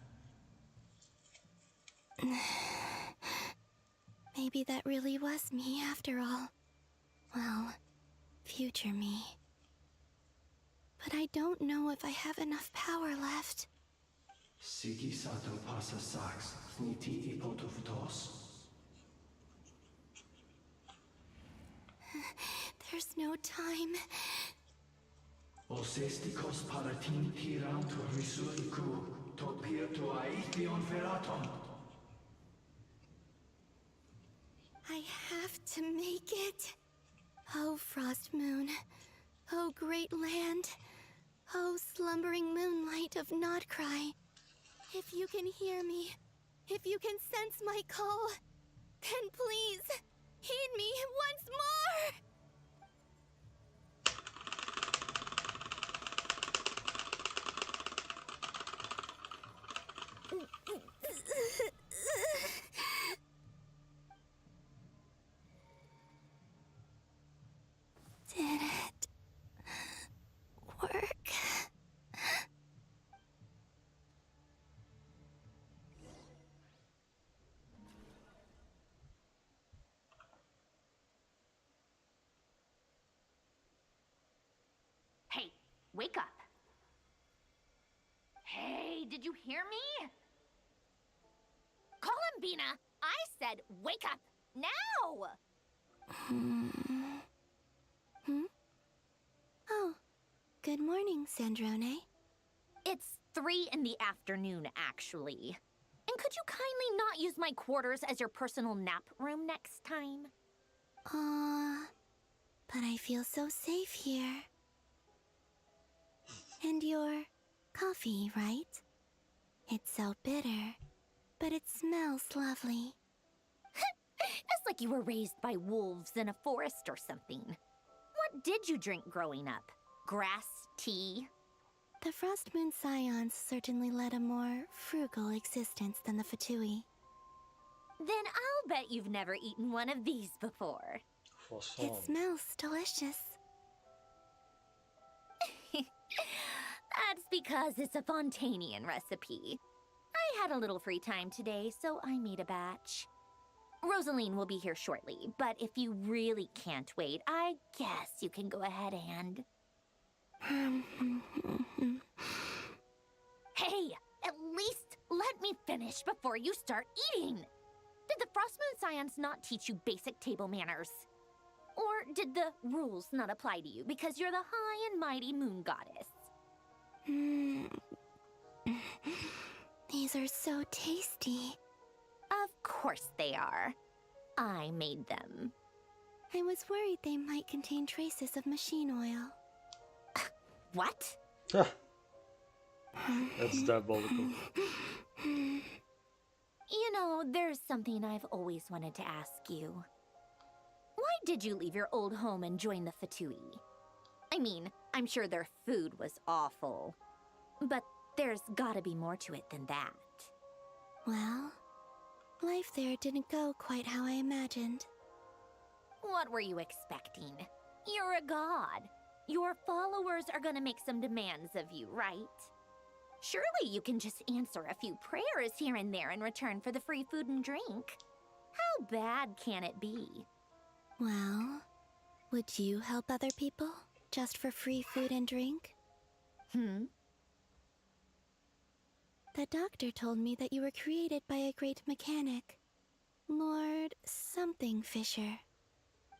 Maybe that really was me after all. Well, future me. But I don't know if I have enough power left. Siki sato pasa sax, sniti ipotuftos. There's no time. Osestikos paratin tiranto risuiku, topirto aition feraton. I have to make it. Oh, Frost Moon. Oh, great land. Oh, slumbering moonlight of Notcry. If you can hear me, if you can sense my call, then please, heed me once more! Did it work? Hey, wake up. Hey, did you hear me? Columbina, I said wake up! Now! Oh, good morning, Sandrone. It's 3 in the afternoon, actually. And could you kindly not use my quarters as your personal nap room next time? But I feel so safe here. And your coffee, right? It's so bitter, but it smells lovely. It's like you were raised by wolves in a forest or something. What did you drink growing up? Grass tea? The Frost Moon Scions certainly led a more frugal existence than the Fatui. Then I'll bet you've never eaten one of these before. It smells delicious. That's because it's a Fontanian recipe. I had a little free time today, so I made a batch. Rosaline will be here shortly, but if you really can't wait, I guess you can go ahead and... Hey, at least let me finish before you start eating! Did the Frost Moon Scions not teach you basic table manners? Or did the rules not apply to you because you're the high and mighty moon goddess? These are so tasty. Of course they are. I made them. I was worried they might contain traces of machine oil. What? That's diabolical. You know, there's something I've always wanted to ask you. Why did you leave your old home and join the Fatui? I mean, I'm sure their food was awful. But there's gotta be more to it than that. Well, life there didn't go quite how I imagined. What were you expecting? You're a god. Your followers are gonna make some demands of you, right? Surely you can just answer a few prayers here and there in return for the free food and drink. How bad can it be? Well, would you help other people just for free food and drink? The doctor told me that you were created by a great mechanic, Lord something Fisher.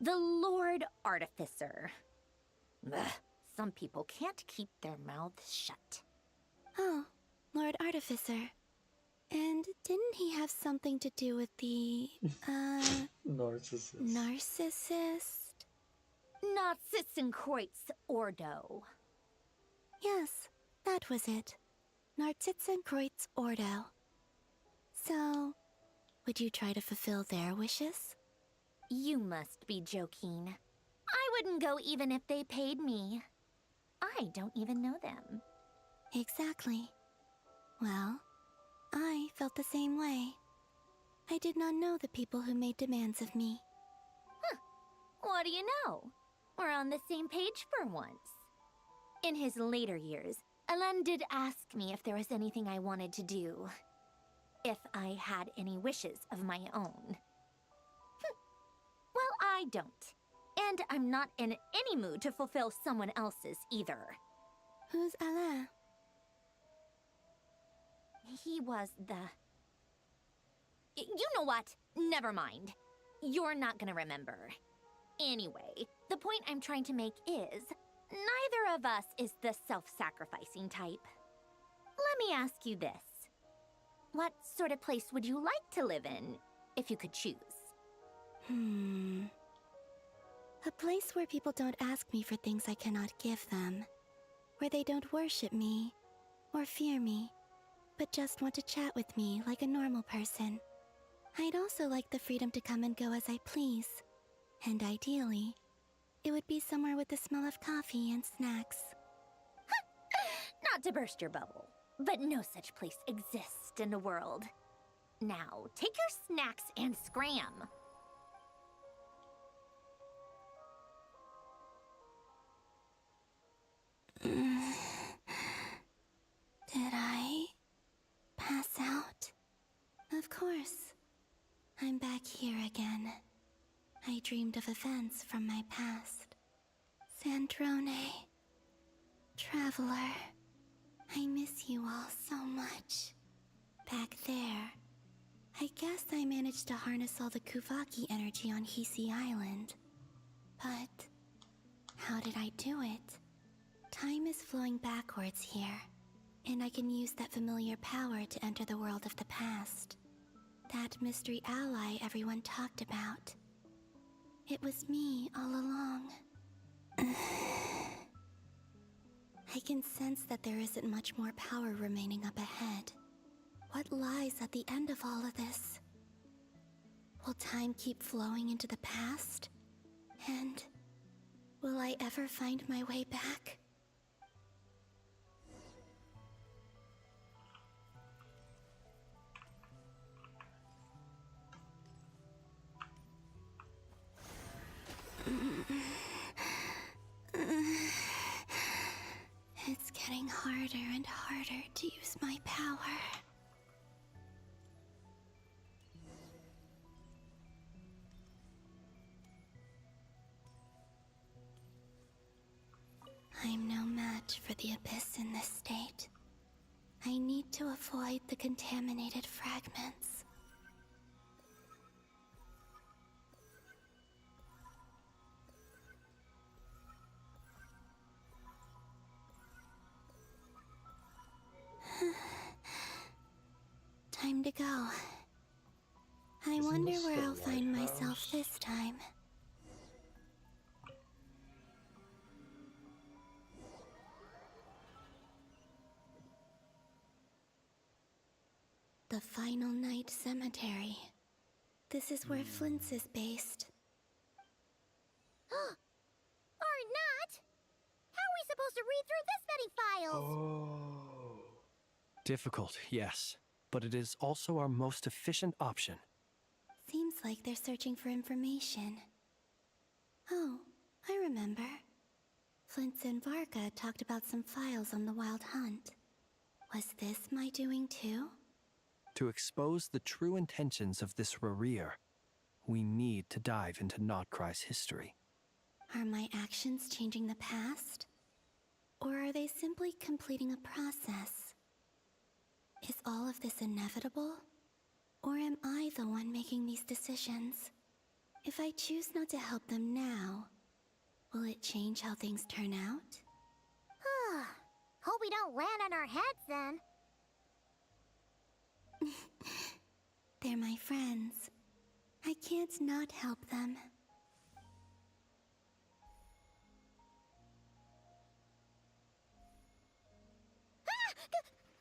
The Lord Artificer. Ugh, some people can't keep their mouths shut. Oh, Lord Artificer. And didn't he have something to do with the, Narcissist. Narcissist? Narcissenkreuz Ordo. Yes, that was it. Narcissenkreuz Ordo. So, would you try to fulfill their wishes? You must be joking. I wouldn't go even if they paid me. I don't even know them. Exactly. Well, I felt the same way. I did not know the people who made demands of me. Huh. What do you know? We're on the same page for once. In his later years, Alan did ask me if there was anything I wanted to do. If I had any wishes of my own. Well, I don't. And I'm not in any mood to fulfill someone else's either. Who's Alain? He was the... You know what? Never mind. You're not gonna remember. Anyway, the point I'm trying to make is, neither of us is the self-sacrificing type. Let me ask you this. What sort of place would you like to live in, if you could choose? A place where people don't ask me for things I cannot give them. Where they don't worship me, or fear me, but just want to chat with me like a normal person. I'd also like the freedom to come and go as I please. And ideally, it would be somewhere with the smell of coffee and snacks. Not to burst your bubble, but no such place exists in the world. Now, take your snacks and scram. Did I pass out? Of course. I'm back here again. I dreamed of events from my past. Sandrone. Traveler. I miss you all so much. Back there. I guess I managed to harness all the Kuvaki energy on Hisi Island. But how did I do it? Time is flowing backwards here, and I can use that familiar power to enter the world of the past. That mystery ally everyone talked about. It was me all along. I can sense that there isn't much more power remaining up ahead. What lies at the end of all of this? Will time keep flowing into the past? And will I ever find my way back? It's getting harder and harder to use my power. I'm no match for the Abyss in this state. I need to avoid the contaminated fragments. Time to go. I wonder where I'll find myself this time. The Final Night Cemetery. This is where Flint's is based. Or not! How are we supposed to read through this many files? Difficult, yes, but it is also our most efficient option. Seems like they're searching for information. Oh, I remember. Flint's and Varka talked about some files on the Wild Hunt. Was this my doing too? To expose the true intentions of this Rarir, we need to dive into Notcry's history. Are my actions changing the past? Or are they simply completing a process? Is all of this inevitable? Or am I the one making these decisions? If I choose not to help them now, will it change how things turn out? Hope we don't land on our heads then. They're my friends. I can't not help them.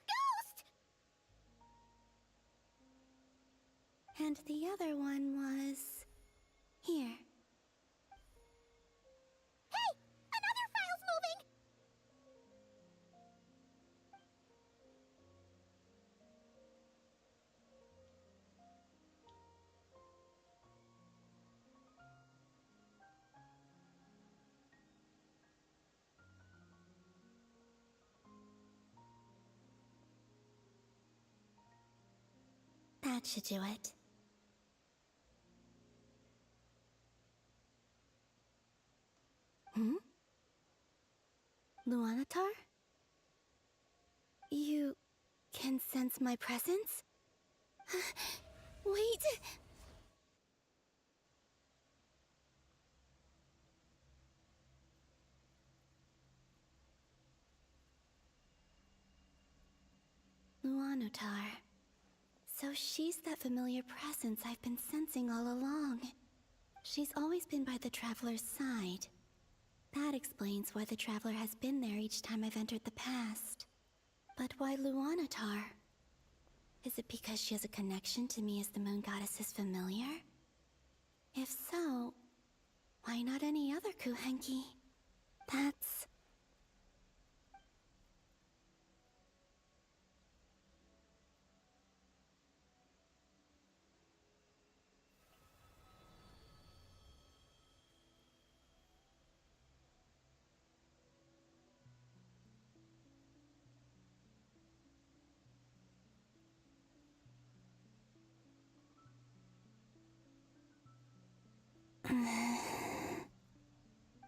Ghost! And the other one was... here. Hey! Another file's moving! That should do it. Luanatar? You can sense my presence? Wait! Luanatar. So she's that familiar presence I've been sensing all along. She's always been by the Traveler's side. That explains why the Traveler has been there each time I've entered the past. But why Luanatar? Is it because she has a connection to me as the Moon Goddess's familiar? If so, why not any other Kuhenki? That's...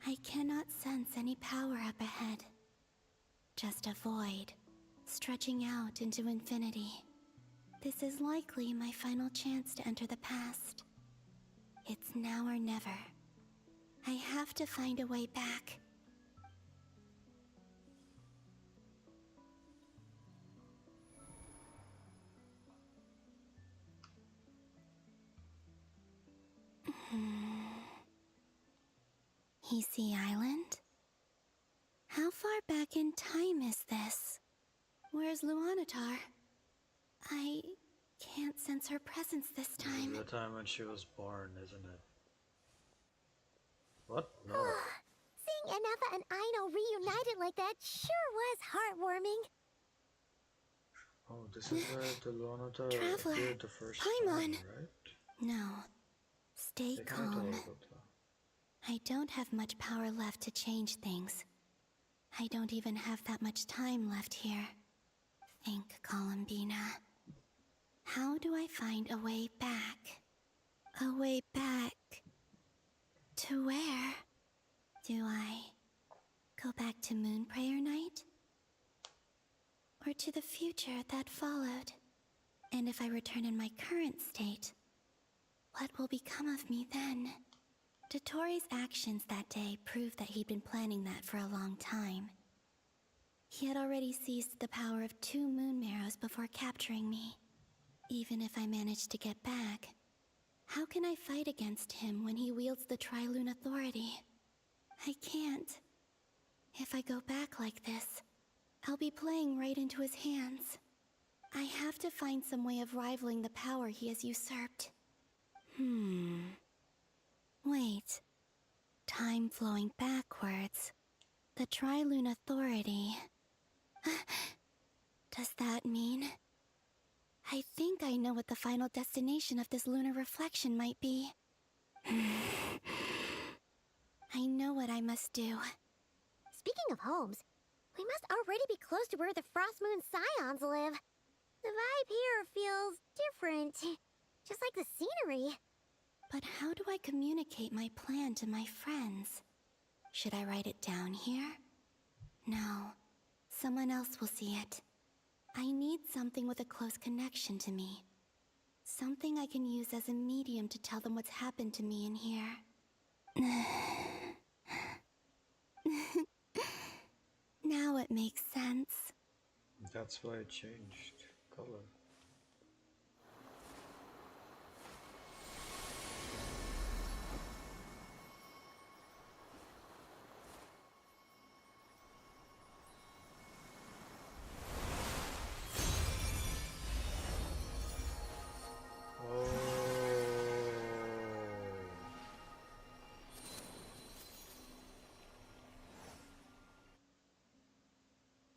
I cannot sense any power up ahead. Just a void, stretching out into infinity. This is likely my final chance to enter the past. It's now or never. I have to find a way back. Hisi Island? How far back in time is this? Where's Luanatar? I can't sense her presence this time. This is the time when she was born, isn't it? What? No. Seeing Anafa and Aino reunited like that sure was heartwarming. Oh, this is where the Luanatar Traveler, appeared the first Paimon. time, right? No. Stay calm. I don't have much power left to change things. I don't even have that much time left here. Think, Columbina. How do I find a way back? A way back... to where? Do I go back to Moonprayer Night? Or to the future that followed? And if I return in my current state, what will become of me then? Dottoro's actions that day proved that he'd been planning that for a long time. He had already seized the power of 2 moon marrows before capturing me. Even if I managed to get back, how can I fight against him when he wields the Tri-Lune Authority? I can't. If I go back like this, I'll be playing right into his hands. I have to find some way of rivaling the power he has usurped. Wait. Time flowing backwards. The Tri-Lune Authority. Does that mean... I think I know what the final destination of this lunar reflection might be. I know what I must do. Speaking of homes, we must already be close to where the Frost Moon Scions live. The vibe here feels different, just like the scenery. But how do I communicate my plan to my friends? Should I write it down here? No. Someone else will see it. I need something with a close connection to me. Something I can use as a medium to tell them what's happened to me in here. Now it makes sense. That's why it changed color.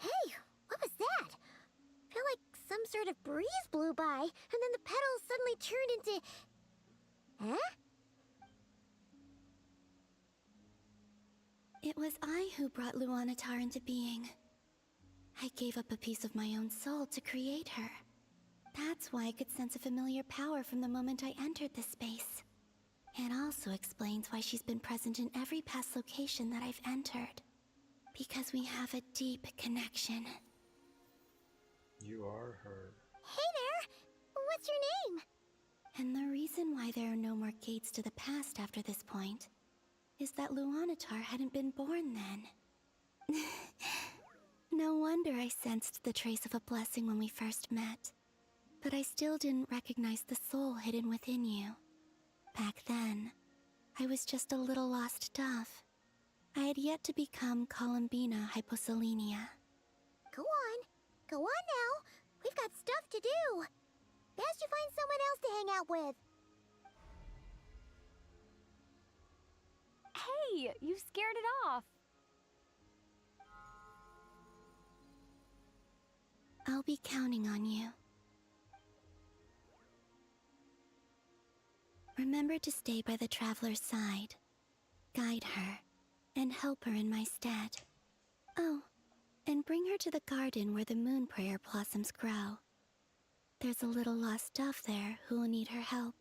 Hey, what was that? Felt like some sort of breeze blew by, and then the petals suddenly turned into... Huh? It was I who brought Luanatar into being. I gave up a piece of my own soul to create her. That's why I could sense a familiar power from the moment I entered this space. It also explains why she's been present in every past location that I've entered. Because we have a deep connection. You are her. Hey there! What's your name? And the reason why there are no more gates to the past after this point is that Luanatar hadn't been born then. No wonder I sensed the trace of a blessing when we first met. But I still didn't recognize the soul hidden within you. Back then, I was just a little lost dove. I had yet to become Columbina Hyposelenia. Go on now. We've got stuff to do. Best you find someone else to hang out with. Hey, you scared it off. I'll be counting on you. Remember to stay by the traveler's side, guide her, and help her in my stead. Oh, and bring her to the garden where the Moonprayer blossoms grow. There's a little lost dove there who will need her help.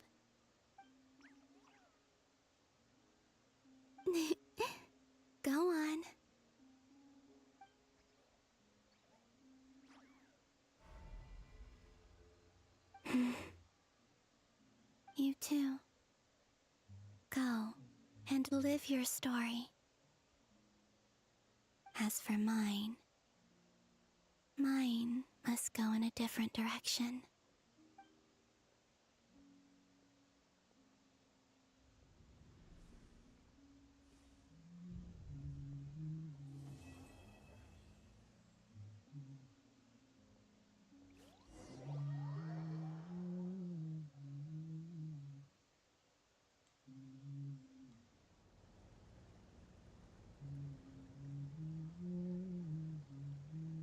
Go on. and live your story. As for mine must go in a different direction.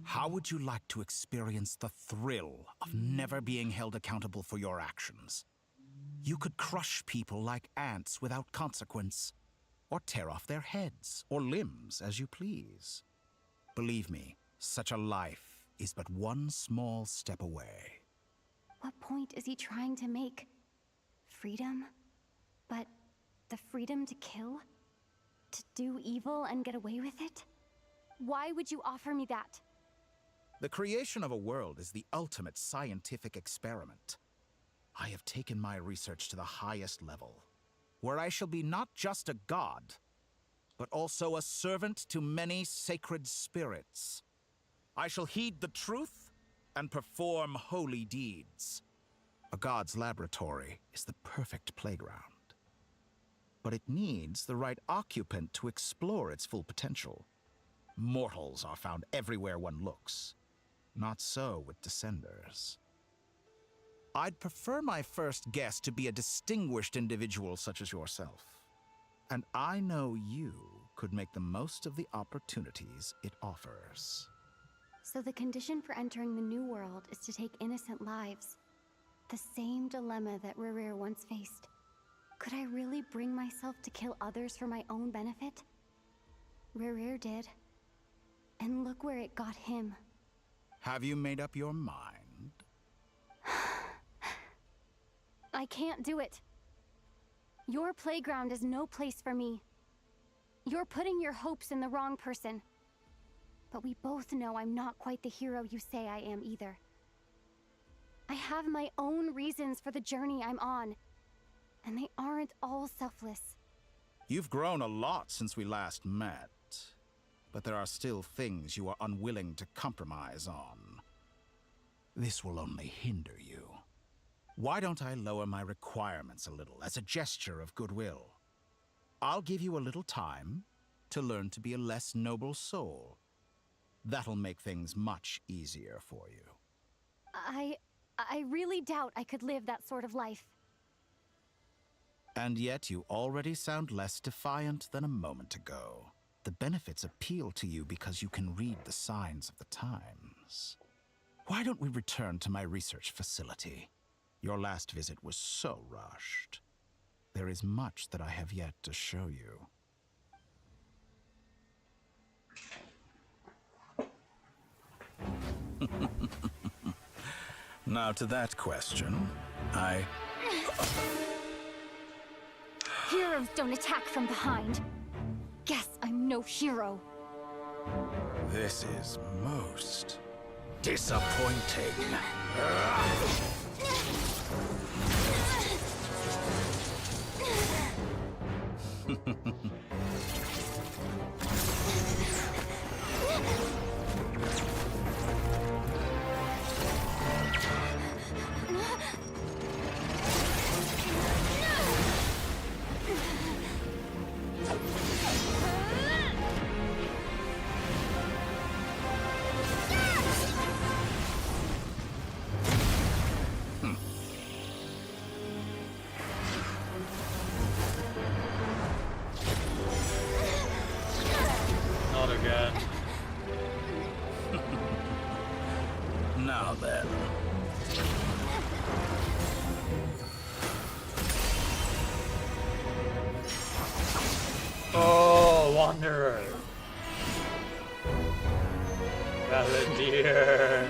How would you like to experience the thrill of never being held accountable for your actions? You could crush people like ants without consequence, or tear off their heads or limbs as you please. Believe me, such a life is but one small step away. What point is he trying to make? Freedom? But the freedom to kill? To do evil and get away with it? Why would you offer me that? The creation of a world is the ultimate scientific experiment. I have taken my research to the highest level, where I shall be not just a god, but also a servant to many sacred spirits. I shall heed the truth and perform holy deeds. A god's laboratory is the perfect playground. But it needs the right occupant to explore its full potential. Mortals are found everywhere one looks. Not so with Descenders. I'd prefer my first guest to be a distinguished individual such as yourself. And I know you could make the most of the opportunities it offers. So the condition for entering the new world is to take innocent lives. The same dilemma that Rerir once faced. Could I really bring myself to kill others for my own benefit? Rerir did. And look where it got him. Have you made up your mind? I can't do it. Your playground is no place for me. You're putting your hopes in the wrong person. But we both know I'm not quite the hero you say I am either. I have my own reasons for the journey I'm on, and they aren't all selfless. You've grown a lot since we last met, but there are still things you are unwilling to compromise on. This will only hinder you. Why don't I lower my requirements a little as a gesture of goodwill? I'll give you a little time to learn to be a less noble soul. That'll make things much easier for you. I really doubt I could live that sort of life. And yet you already sound less defiant than a moment ago. The benefits appeal to you because you can read the signs of the times. Why don't we return to my research facility? Your last visit was so rushed. There is much that I have yet to show you. Now to that question, Heroes don't attack from behind. Guess I'm no hero. This is most disappointing. Not again. Now then. Oh, Wanderer. Valentier.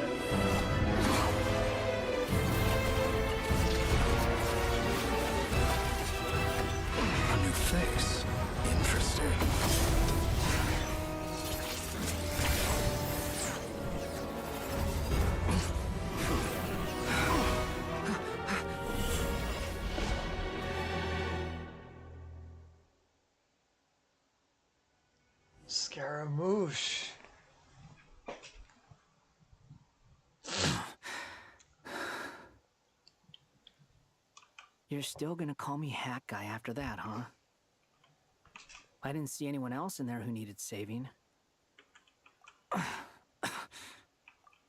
A new face. Interesting. Scaramouche. You're still gonna call me Hat Guy after that, huh? I didn't see anyone else in there who needed saving.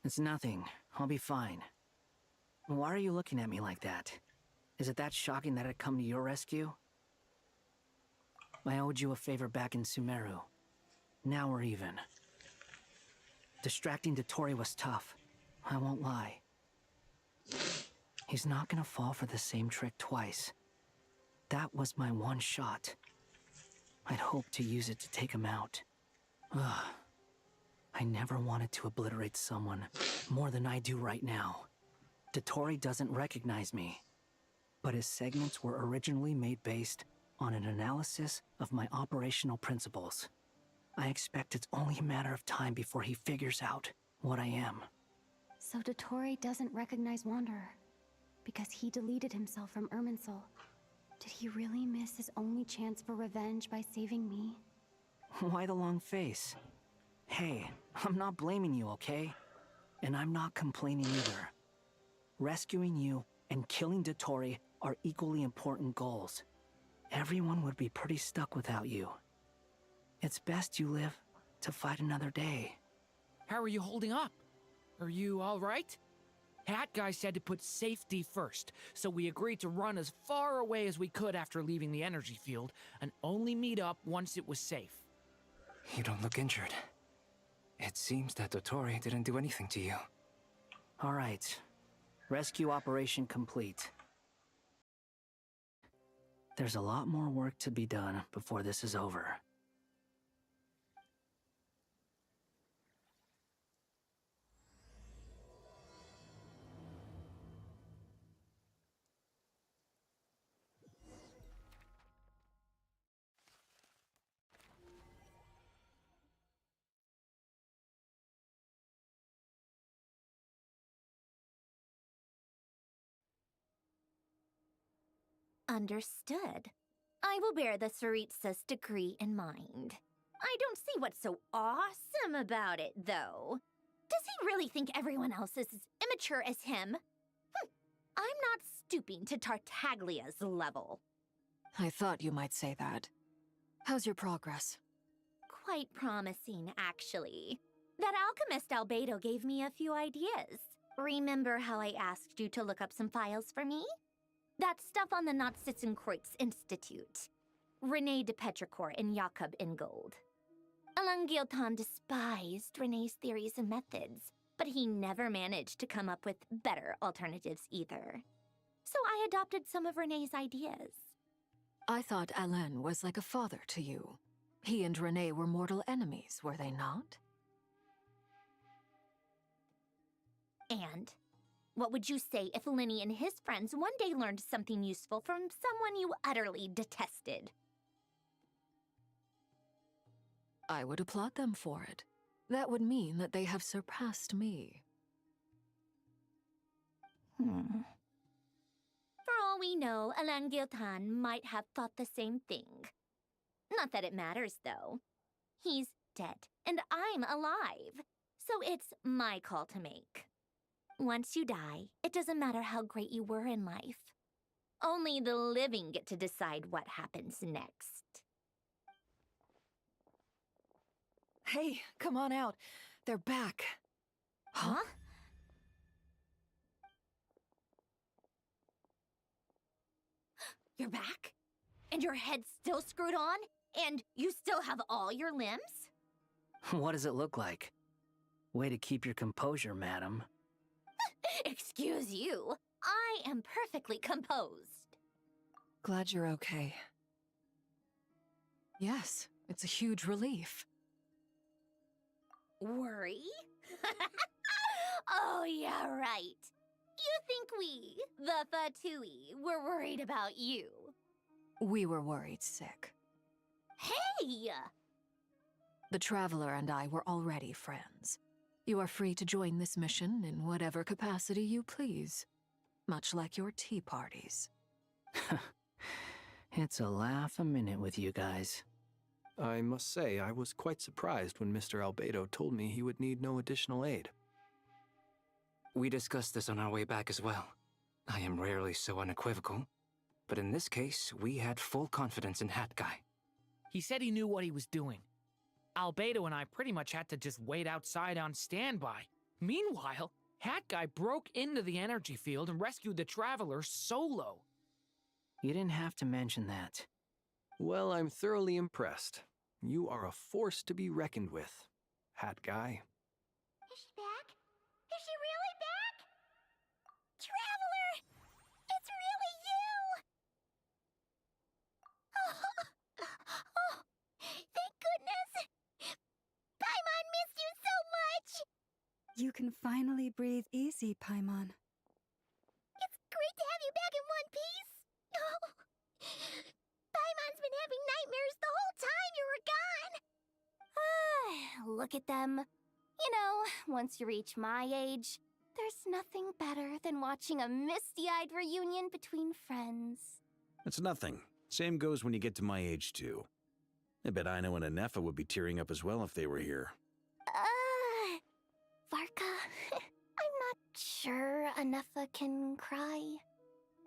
It's nothing. I'll be fine. Why are you looking at me like that? Is it that shocking that I'd come to your rescue? I owed you a favor back in Sumeru. Now we're even. Distracting Dotori was tough. I won't lie. He's not gonna fall for the same trick twice. That was my one shot. I'd hoped to use it to take him out. Ugh. I never wanted to obliterate someone more than I do right now. Dotori doesn't recognize me, but his segments were originally made based on an analysis of my operational principles. I expect it's only a matter of time before he figures out what I am. So Dotori doesn't recognize Wanderer because he deleted himself from Irminsul. Did he really miss his only chance for revenge by saving me? Why the long face? Hey, I'm not blaming you, okay? And I'm not complaining either. Rescuing you and killing Dotori are equally important goals. Everyone would be pretty stuck without you. It's best you live to fight another day. How are you holding up? Are you all right? Hat Guy said to put safety first, so we agreed to run as far away as we could after leaving the energy field, and only meet up once it was safe. You don't look injured. It seems that Dotori didn't do anything to you. All right. Rescue operation complete. There's a lot more work to be done before this is over. Understood. I will bear the Tsaritsa's decree in mind. I don't see what's so awesome about it, though. Does he really think everyone else is as immature as him? I'm not stooping to Tartaglia's level. I thought you might say that. How's your progress? Quite promising, actually. That alchemist Albedo gave me a few ideas. Remember how I asked you to look up some files for me? That stuff on the Nachtschitzenkreuz Institute. René de Petrichor and Jakob Ingold. Alain Guillotin despised René's theories and methods, but he never managed to come up with better alternatives either. So I adopted some of René's ideas. I thought Alain was like a father to you. He and René were mortal enemies, were they not? And what would you say if Lenny and his friends one day learned something useful from someone you utterly detested? I would applaud them for it. That would mean that they have surpassed me. For all we know, Alain Guillotin might have thought the same thing. Not that it matters, though. He's dead, and I'm alive. So it's my call to make. Once you die, it doesn't matter how great you were in life. Only the living get to decide what happens next. Hey, come on out. They're back. Huh? You're back? And your head's still screwed on? And you still have all your limbs? What does it look like? Way to keep your composure, madam. Excuse you. I am perfectly composed. Glad you're okay. Yes, it's a huge relief. Worry? Oh, yeah, right. You think we, the Fatui, were worried about you? We were worried sick. Hey! The Traveler and I were already friends. You are free to join this mission in whatever capacity you please. Much like your tea parties. It's a laugh a minute with you guys. I must say, I was quite surprised when Mr. Albedo told me he would need no additional aid. We discussed this on our way back as well. I am rarely so unequivocal, but in this case, we had full confidence in Hat Guy. He said he knew what he was doing. Albedo and I pretty much had to just wait outside on standby. Meanwhile, Hat Guy broke into the energy field and rescued the Traveler solo. You didn't have to mention that. Well, I'm thoroughly impressed. You are a force to be reckoned with, Hat Guy. Is she back? Is she really back? Traveler! It's really you! Oh, thank goodness! Paimon missed you so much! You can finally breathe easy, Paimon. It's great to have you back in one piece! Oh, Paimon's been having nightmares the whole time you were gone! Look at them. You know, once you reach my age, there's nothing better than watching a misty-eyed reunion between friends. It's nothing. Same goes when you get to my age, too. I bet Ino and Anefa would be tearing up as well if they were here. Varka, I'm not sure Anefa can cry.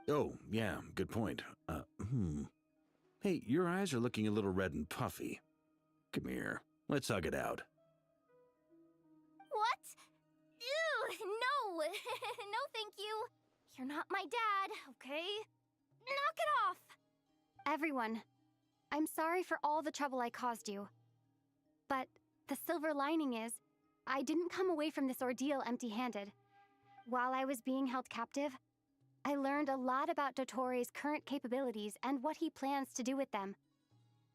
Oh, yeah, good point. Hey, your eyes are looking a little red and puffy. Come here, let's hug it out. What? Ew, no! No, thank you. You're not my dad, okay? Knock it off! Everyone, I'm sorry for all the trouble I caused you. But the silver lining is, I didn't come away from this ordeal empty-handed. While I was being held captive, I learned a lot about Dottoro's current capabilities and what he plans to do with them.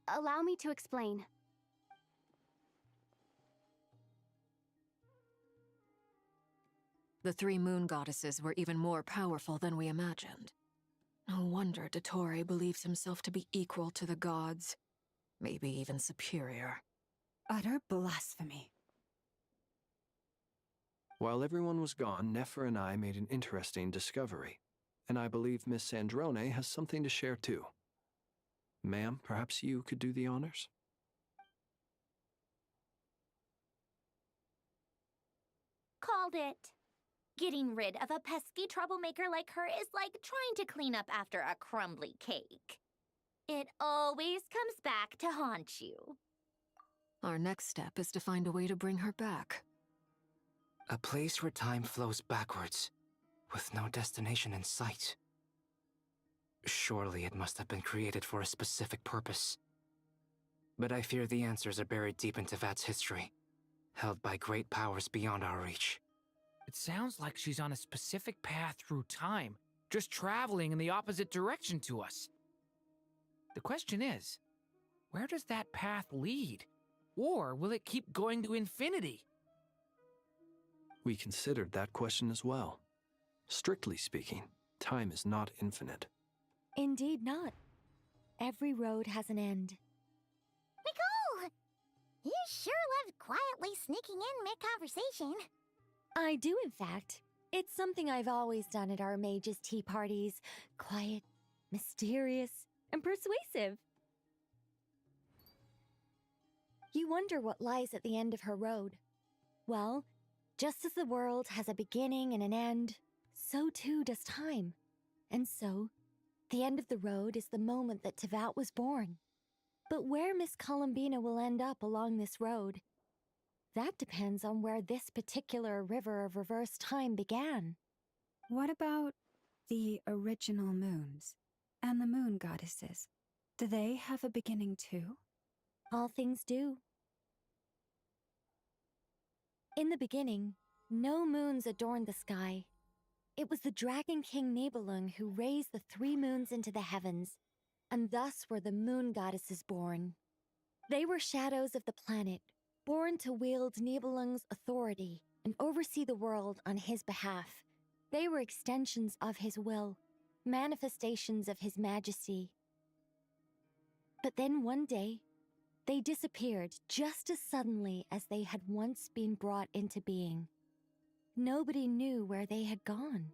Allow me to explain. The three moon goddesses were even more powerful than we imagined. No wonder Dottore believes himself to be equal to the gods, maybe even superior. Utter blasphemy. While everyone was gone, Nefer and I made an interesting discovery, and I believe Miss Sandrone has something to share too. Ma'am, perhaps you could do the honors? Called it. Getting rid of a pesky troublemaker like her is like trying to clean up after a crumbly cake. It always comes back to haunt you. Our next step is to find a way to bring her back. A place where time flows backwards, with no destination in sight. Surely it must have been created for a specific purpose. But I fear the answers are buried deep into Vat's history, held by great powers beyond our reach. It sounds like she's on a specific path through time, just traveling in the opposite direction to us. The question is, where does that path lead? Or will it keep going to infinity? We considered that question as well. Strictly speaking, time is not infinite. Indeed not. Every road has an end. Nicole! You sure loved quietly sneaking in mid-conversation. I do, in fact. It's something I've always done at our mages' tea parties. Quiet, mysterious, and persuasive. You wonder what lies at the end of her road. Well, just as the world has a beginning and an end, so too does time. And so, the end of the road is the moment that Tevat was born. But where Miss Columbina will end up along this road, that depends on where this particular river of reverse time began. What about the original moons and the moon goddesses? Do they have a beginning too? All things do. In the beginning, no moons adorned the sky. It was the Dragon King Nibelung who raised the three moons into the heavens, and thus were the moon goddesses born. They were shadows of the planet, born to wield Nibelung's authority and oversee the world on his behalf. They were extensions of his will, manifestations of his majesty. But then one day, they disappeared just as suddenly as they had once been brought into being. Nobody knew where they had gone.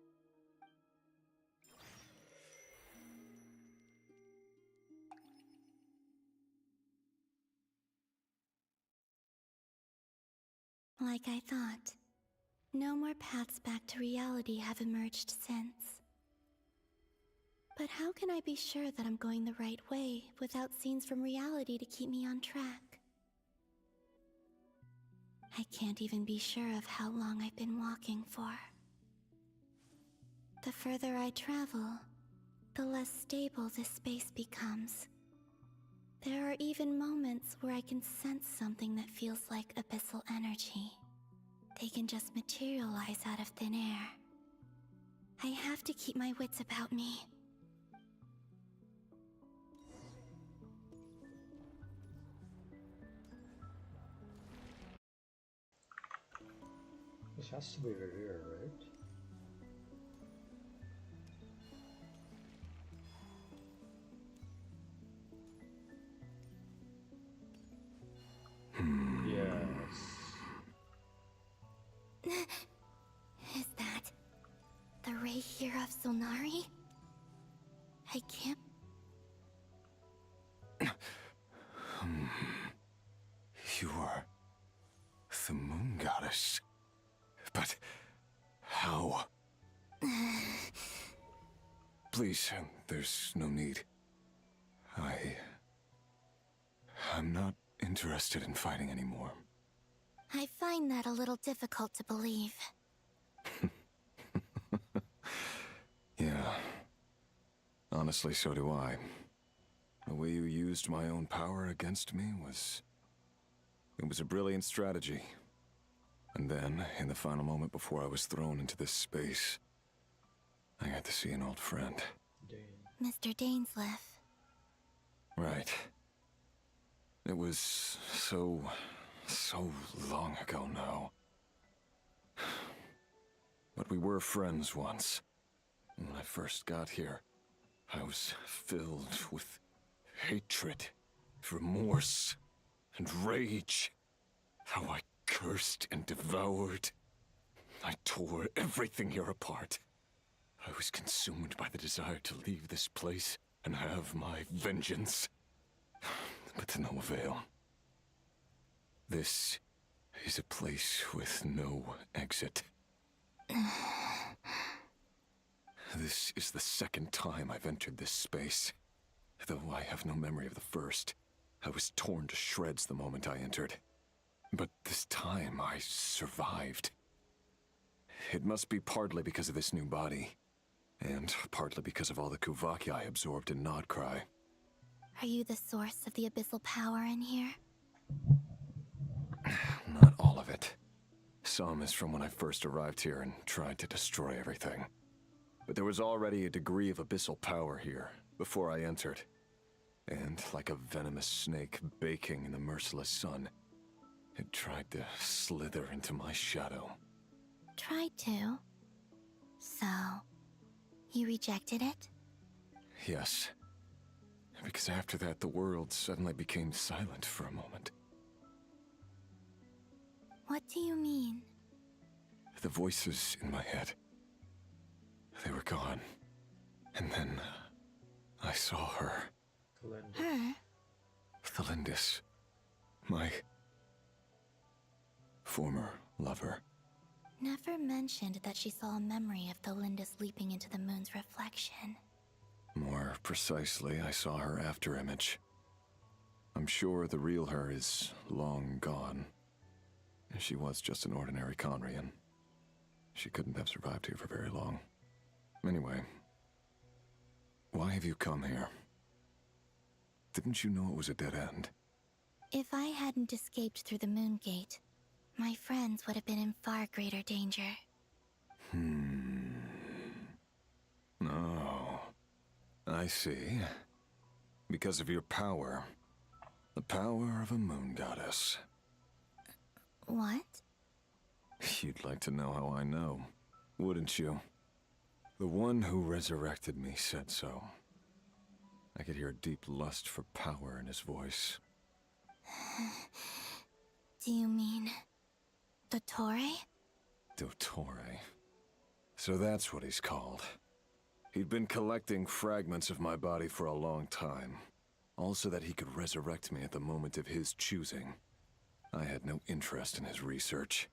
Like I thought. No more paths back to reality have emerged since. But how can I be sure that I'm going the right way without scenes from reality to keep me on track? I can't even be sure of how long I've been walking for. The further I travel, the less stable this space becomes. There are even moments where I can sense something that feels like abyssal energy. They can just materialize out of thin air. I have to keep my wits about me. This has to be Revere, right? Yes. Is that the ray here of Sonari? I can't. You are the moon goddess. But how? Please, there's no need. I'm not interested in fighting anymore. I find that a little difficult to believe. Yeah. Honestly, so do I. The way you used my own power against me was... It was a brilliant strategy. And then, in the final moment before I was thrown into this space, I got to see an old friend. Mr. Dainsleif. Right. It was so long ago now. But we were friends once. And when I first got here, I was filled with hatred, remorse, and rage. How I cursed and devoured. I tore everything here apart. I was consumed by the desire to leave this place and have my vengeance. But to no avail. This is a place with no exit. This is the second time I've entered this space. Though I have no memory of the first. I was torn to shreds the moment I entered. But this time I survived. It must be partly because of this new body. And partly because of all the Kuvaki I absorbed in Nodcry. Are you the source of the abyssal power in here? Not all of it. Some is from when I first arrived here and tried to destroy everything. But there was already a degree of abyssal power here, before I entered. And like a venomous snake baking in the merciless sun, it tried to slither into my shadow. Tried to? So, you rejected it? Yes. Because after that, the world suddenly became silent for a moment. What do you mean? The voices in my head, they were gone. And then I saw her. Her? Thelindis. My former lover. Never mentioned that she saw a memory of Thelindis leaping into the moon's reflection. More precisely, I saw her afterimage. I'm sure the real her is long gone. She was just an ordinary Conrian. She couldn't have survived here for very long. Anyway, why have you come here? Didn't you know it was a dead end? If I hadn't escaped through the moon gate, my friends would have been in far greater danger. Oh, I see. Because of your power. The power of a moon goddess. What? You'd like to know how I know, wouldn't you? The one who resurrected me said so. I could hear a deep lust for power in his voice. Do you mean... Dottore? Dottore. So that's what he's called. He'd been collecting fragments of my body for a long time. All so that he could resurrect me at the moment of his choosing. I had no interest in his research.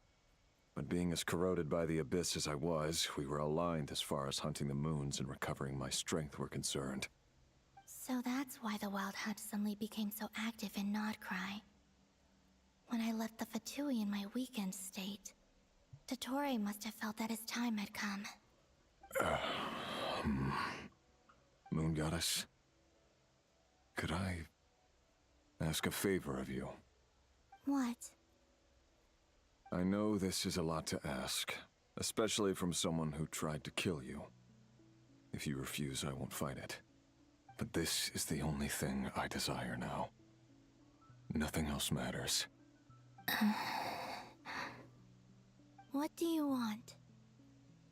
But being as corroded by the Abyss as I was, we were aligned as far as hunting the moons and recovering my strength were concerned. So that's why the Wild Hunt suddenly became so active in Nodcry. When I left the Fatui in my weakened state, Dottore must have felt that his time had come. Moon Goddess, could I ask a favor of you? What? I know this is a lot to ask, especially from someone who tried to kill you. If you refuse, I won't fight it. But this is the only thing I desire now. Nothing else matters. What do you want?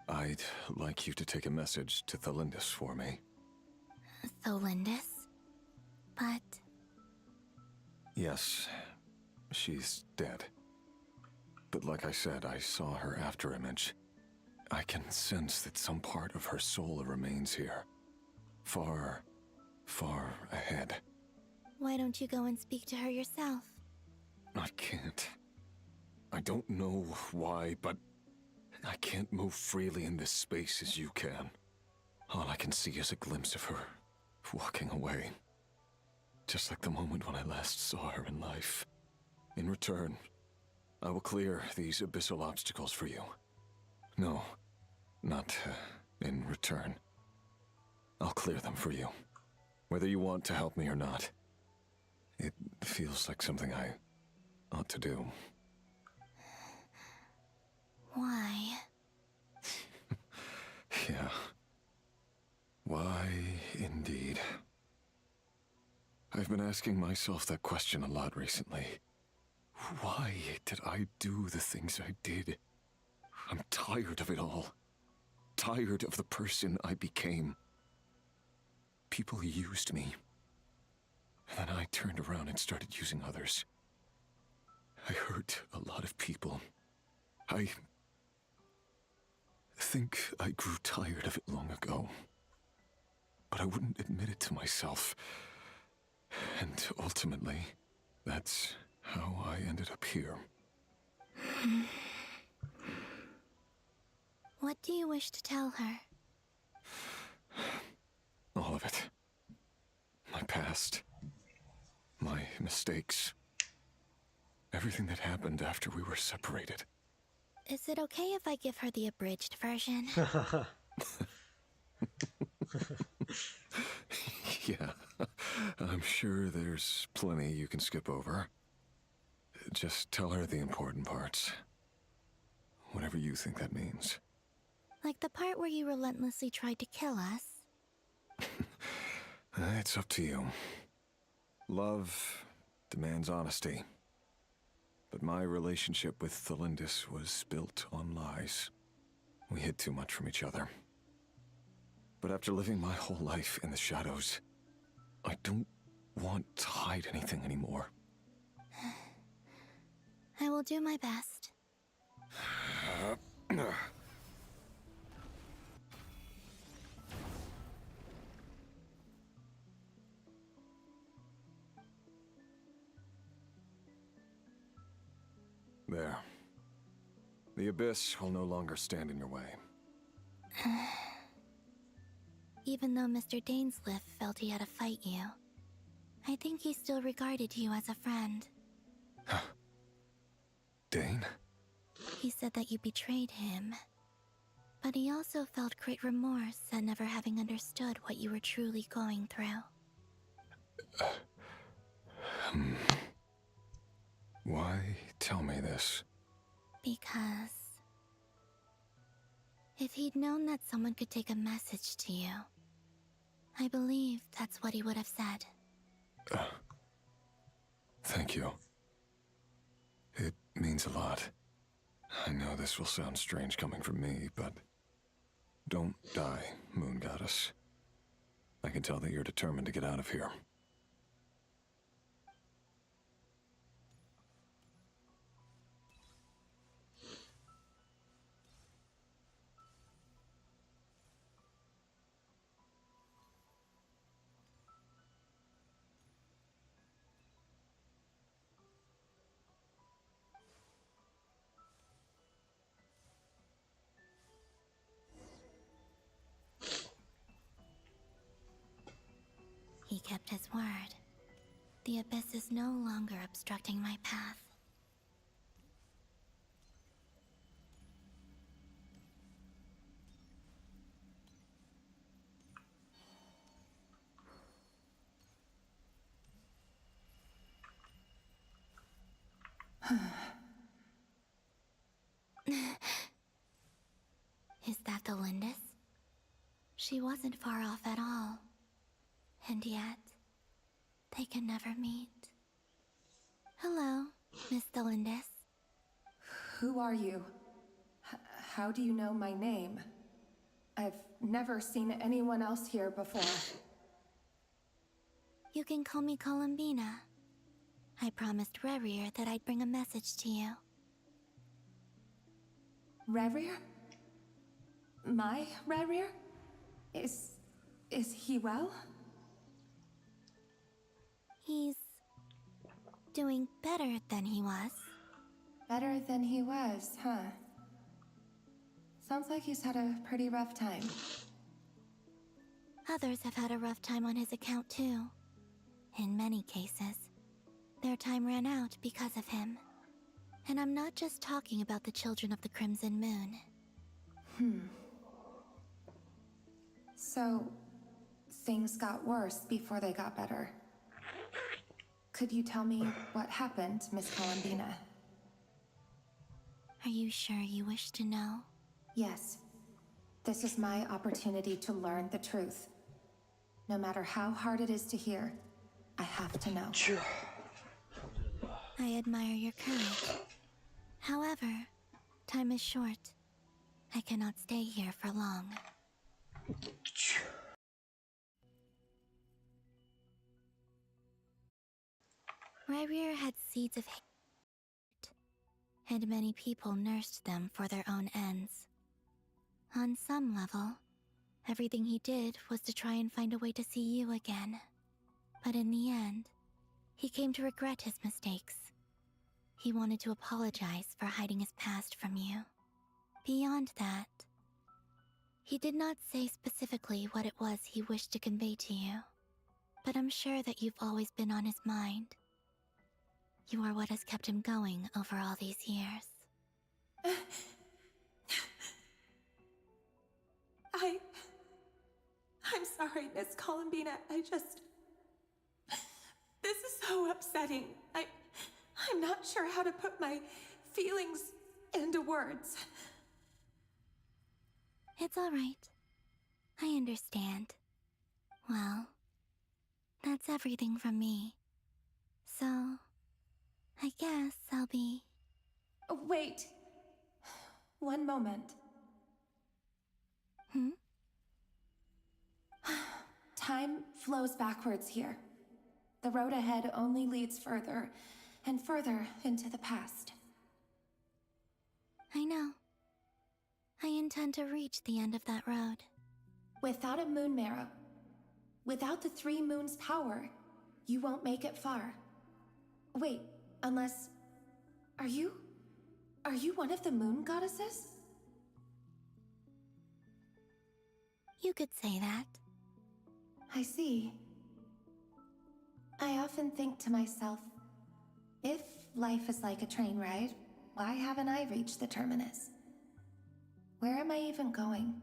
I'd like you to take a message to Thalindis for me. Thalindis? But... Yes, she's dead. But like I said, I saw her afterimage. I can sense that some part of her soul remains here. Far, far ahead. why don't you go and speak to her yourself? I can't. I don't know why, but I can't move freely in this space as you can. All I can see is a glimpse of her walking away. Just like the moment when I last saw her in life. In return, I will clear these abyssal obstacles for you. No, not in return. I'll clear them for you, whether you want to help me or not. It feels like something I ought to do. Why? Yeah. Why, indeed. I've been asking myself that question a lot recently. Why did I do the things I did? I'm tired of it all. Tired of the person I became. People used me. And then I turned around and started using others. I hurt a lot of people. I think I grew tired of it long ago. But I wouldn't admit it to myself. And ultimately, that's how I ended up here. What do you wish to tell her? All of it. My past. My mistakes. Everything that happened after we were separated. Is it okay if I give her the abridged version? Yeah, I'm sure there's plenty you can skip over. Just tell her the important parts. Whatever you think that means. Like the part where you relentlessly tried to kill us? It's up to you. Love demands honesty. But my relationship with Thalindis was built on lies. We hid too much from each other. But after living my whole life in the shadows, I don't want to hide anything anymore. I will do my best. There. The Abyss will no longer stand in your way. Even though Mr. Dainsliff felt he had to fight you, I think he still regarded you as a friend. Dane? He said that you betrayed him, but he also felt great remorse at never having understood what you were truly going through. Why tell me this? Because if he'd known that someone could take a message to you, I believe that's what he would have said. Thank you. It means a lot. I know this will sound strange coming from me, but don't die, Moon Goddess. I can tell that you're determined to get out of here. kept his word. The abyss is no longer obstructing my path. Is that the Lindis? She wasn't far off at all. And yet, they can never meet. Hello, Miss Delindis. Who are you? How do you know my name? I've never seen anyone else here before. You can call me Columbina. I promised Rerir that I'd bring a message to you. Rerir? My Rerir? Is he well? He's doing better than he was. Better than he was, huh? Sounds like he's had a pretty rough time. Others have had a rough time on his account too. In many cases, their time ran out because of him. And I'm not just talking about the children of the Crimson Moon. So, things got worse before they got better. Could you tell me what happened, Miss Columbina? Are you sure you wish to know? Yes. This is my opportunity to learn the truth. No matter how hard it is to hear, I have to know. I admire your courage. However, time is short. I cannot stay here for long. Rerir had seeds of hate, and many people nursed them for their own ends. On some level, everything he did was to try and find a way to see you again. But in the end, he came to regret his mistakes. He wanted to apologize for hiding his past from you. Beyond that, he did not say specifically what it was he wished to convey to you, but I'm sure that you've always been on his mind. You are what has kept him going over all these years. I'm sorry, Miss Columbina. This is so upsetting. I'm not sure how to put my feelings into words. It's all right. I understand. Well, that's everything from me. So, I guess I'll be... Wait. One moment. Time flows backwards here. The road ahead only leads further and further into the past. I know. I intend to reach the end of that road. Without a moon marrow, without the 3 moons' power, you won't make it far. Wait, unless... Are you one of the moon goddesses? You could say that. I see. I often think to myself, if life is like a train ride, why haven't I reached the terminus? Where am I even going?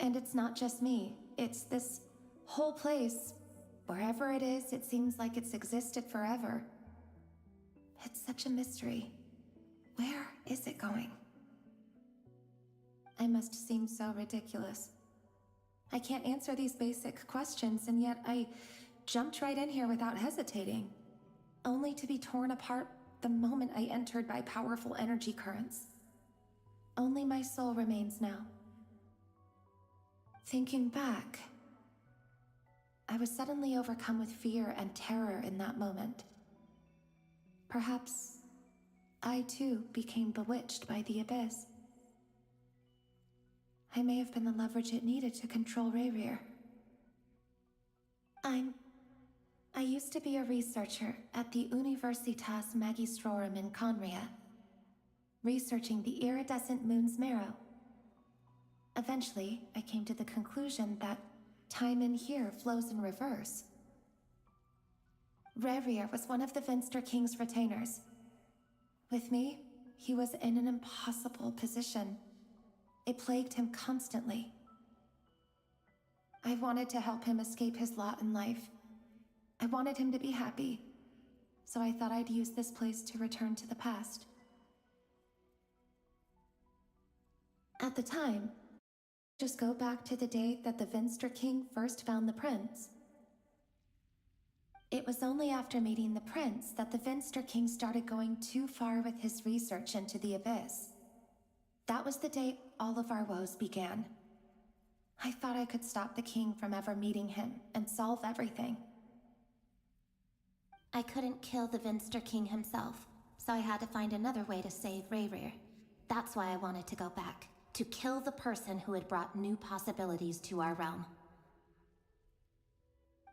And it's not just me, it's this whole place. Wherever it is, it seems like it's existed forever. It's such a mystery. Where is it going? I must seem so ridiculous. I can't answer these basic questions, and yet I jumped right in here without hesitating, only to be torn apart the moment I entered by powerful energy currents. Only my soul remains now. Thinking back, I was suddenly overcome with fear and terror in that moment. Perhaps I too became bewitched by the abyss. I may have been the leverage it needed to control Rerir. I used to be a researcher at the Universitas Magistrorum in Conria, researching the iridescent moon's marrow. Eventually, I came to the conclusion that time in here flows in reverse. Rerir was one of the Vinster King's retainers. With me, he was in an impossible position. It plagued him constantly. I wanted to help him escape his lot in life. I wanted him to be happy, so I thought I'd use this place to return to the past. At the time, just go back to the day that the Vinster King first found the prince. It was only after meeting the prince that the Vinster King started going too far with his research into the Abyss. That was the day all of our woes began. I thought I could stop the king from ever meeting him and solve everything. I couldn't kill the Vinster King himself, so I had to find another way to save Rerir. That's why I wanted to go back, to kill the person who had brought new possibilities to our realm.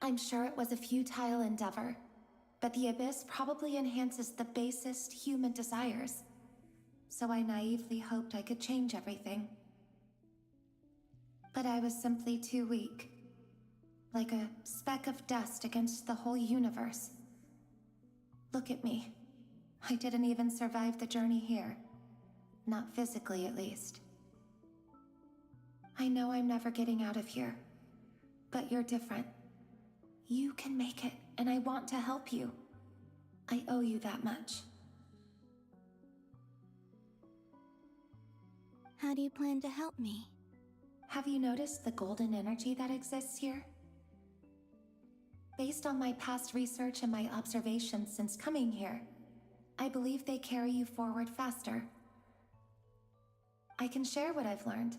I'm sure it was a futile endeavor, but the Abyss probably enhances the basest human desires. So I naively hoped I could change everything. But I was simply too weak. Like a speck of dust against the whole universe. Look at me. I didn't even survive the journey here. Not physically, at least. I know I'm never getting out of here. But you're different. You can make it, and I want to help you. I owe you that much. How do you plan to help me? Have you noticed the golden energy that exists here? Based on my past research and my observations since coming here, I believe they carry you forward faster. I can share what I've learned,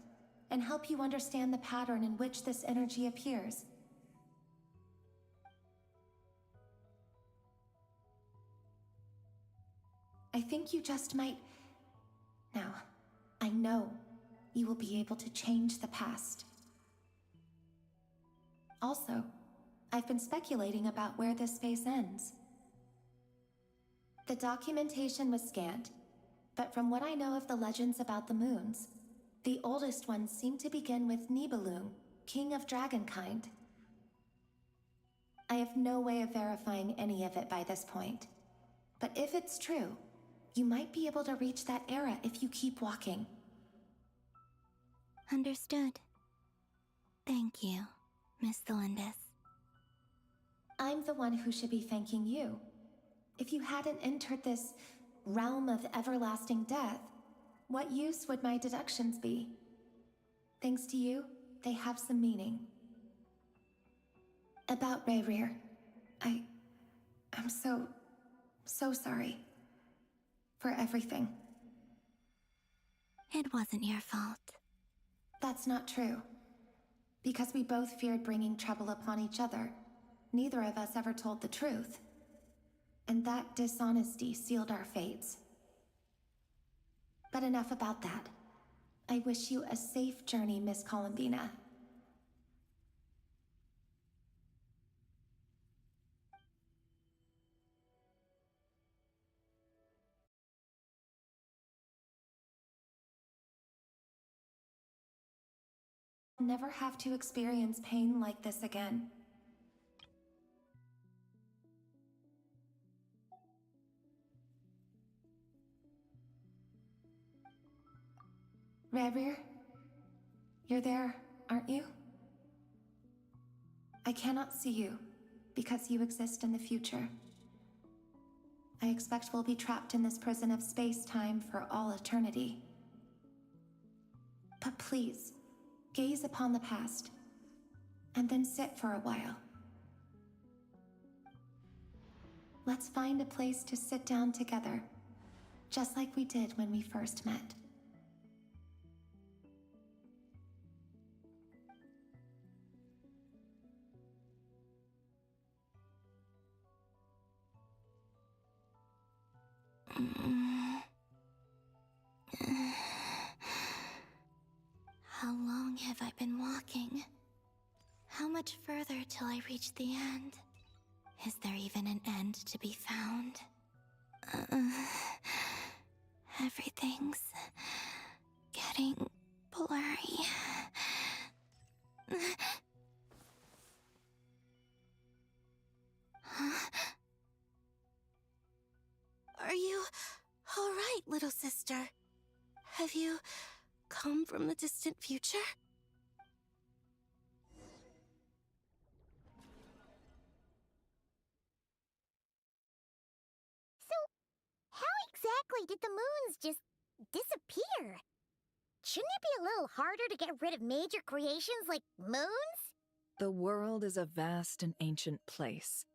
and help you understand the pattern in which this energy appears. I think you just might... Now, I know you will be able to change the past. Also, I've been speculating about where this space ends. The documentation was scant, but from what I know of the legends about the moons, the oldest ones seem to begin with Nibelung, king of dragonkind. I have no way of verifying any of it by this point, but if it's true, you might be able to reach that era if you keep walking. Understood. Thank you, Miss Thelindis. I'm the one who should be thanking you. If you hadn't entered this realm of everlasting death, what use would my deductions be? Thanks to you, they have some meaning. About Rerir, I'm so sorry. For everything. It wasn't your fault. That's not true. Because we both feared bringing trouble upon each other, neither of us ever told the truth. And that dishonesty sealed our fates. But enough about that. I wish you a safe journey, Miss Columbina. Never have to experience pain like this again. Rerir, you're there, aren't you? I cannot see you, because you exist in the future. I expect we'll be trapped in this prison of space-time for all eternity. But please, gaze upon the past, and then sit for a while. Let's find a place to sit down together, just like we did when we first met. How long have I been walking? How much further till I reach the end? Is there even an end to be found? Everything's getting blurry. All right, little sister. Have you come from the distant future? So, how exactly did the moons just disappear? Shouldn't it be a little harder to get rid of major creations like moons? The world is a vast and ancient place.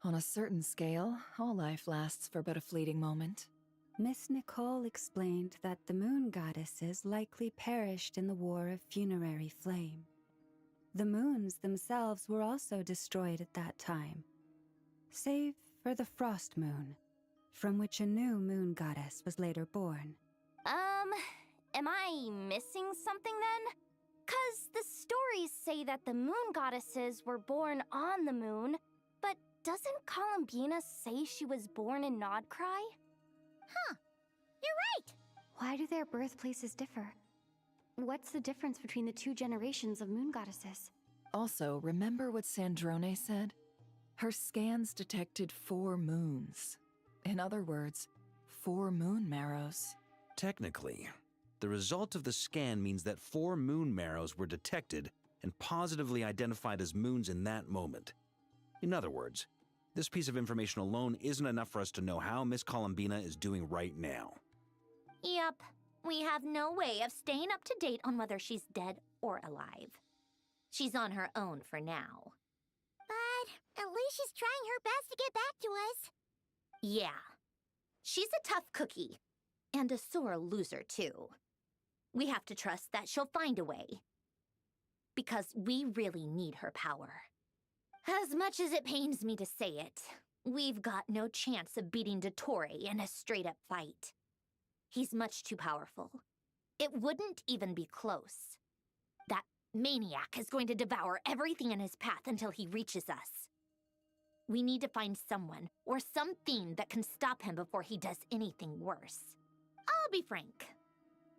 On a certain scale, all life lasts for but a fleeting moment. Miss Nicole explained that the moon goddesses likely perished in the War of Funerary Flame. The moons themselves were also destroyed at that time, save for the Frost Moon, from which a new moon goddess was later born. Am I missing something then? 'Cause the stories say that the moon goddesses were born on the moon, but doesn't Columbina say she was born in Nodcry? Huh. You're right! Why do their birthplaces differ? What's the difference between the two generations of moon goddesses? Also, remember what Sandrone said? Her scans detected 4 moons. In other words, 4 moon marrows. Technically, the result of the scan means that 4 moon marrows were detected and positively identified as moons in that moment. In other words, this piece of information alone isn't enough for us to know how Miss Columbina is doing right now. Yep. We have no way of staying up to date on whether she's dead or alive. She's on her own for now. But at least she's trying her best to get back to us. Yeah. She's a tough cookie. And a sore loser, too. We have to trust that she'll find a way. Because we really need her power. As much as it pains me to say it, we've got no chance of beating Dottore in a straight-up fight. He's much too powerful. It wouldn't even be close. That maniac is going to devour everything in his path until he reaches us. We need to find someone or something that can stop him before he does anything worse. I'll be frank.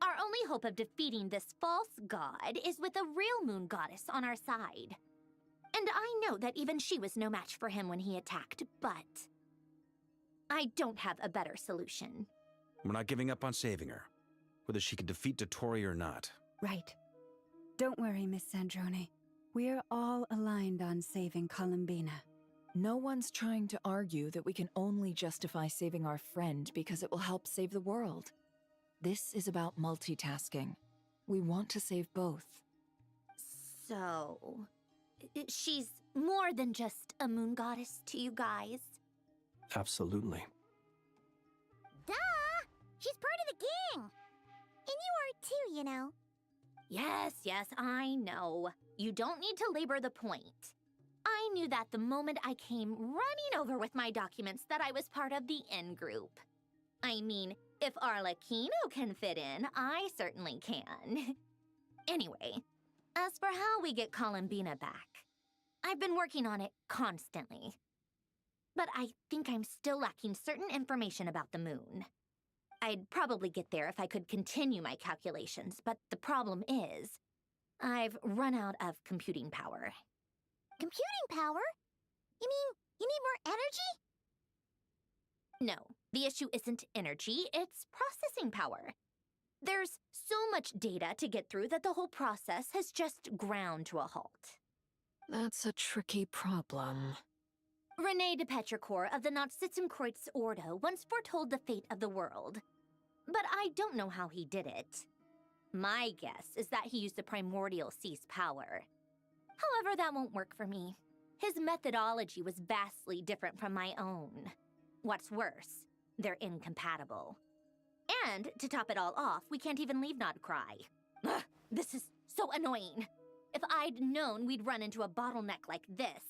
Our only hope of defeating this false god is with a real moon goddess on our side. And I know that even she was no match for him when he attacked, but I don't have a better solution. We're not giving up on saving her, whether she can defeat Dottore or not. Right. Don't worry, Miss Sandrone. We're all aligned on saving Columbina. No one's trying to argue that we can only justify saving our friend because it will help save the world. This is about multitasking. We want to save both. So, she's more than just a moon goddess to you guys? Absolutely. Duh! She's part of the gang! And you are too, you know. Yes, I know. You don't need to labor the point. I knew that the moment I came running over with my documents that I was part of the in-group. I mean, if Arlecchino can fit in, I certainly can. Anyway, as for how we get Columbina back, I've been working on it constantly. But I think I'm still lacking certain information about the moon. I'd probably get there if I could continue my calculations, but the problem is, I've run out of computing power. Computing power? You mean you need more energy? No, the issue isn't energy, it's processing power. There's so much data to get through that the whole process has just ground to a halt. That's a tricky problem. René de Petrichor of the Nautitzenkreuz Ordo once foretold the fate of the world. But I don't know how he did it. My guess is that he used the primordial sea's power. However, that won't work for me. His methodology was vastly different from my own. What's worse, they're incompatible. And, to top it all off, we can't even leave Nodcry. Ugh, this is so annoying. If I'd known we'd run into a bottleneck like this...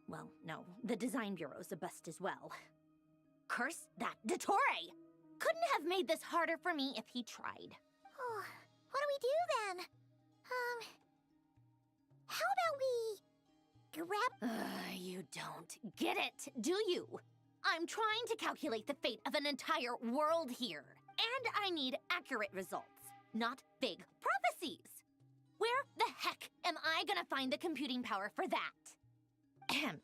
Well, no, the design bureau's a bust as well. Curse that Dottore! Couldn't have made this harder for me if he tried. Oh, what do we do then? How about we... grab... You don't get it, do you? I'm trying to calculate the fate of an entire world here. And I need accurate results, not vague prophecies. Where the heck am I gonna find the computing power for that? Ahem.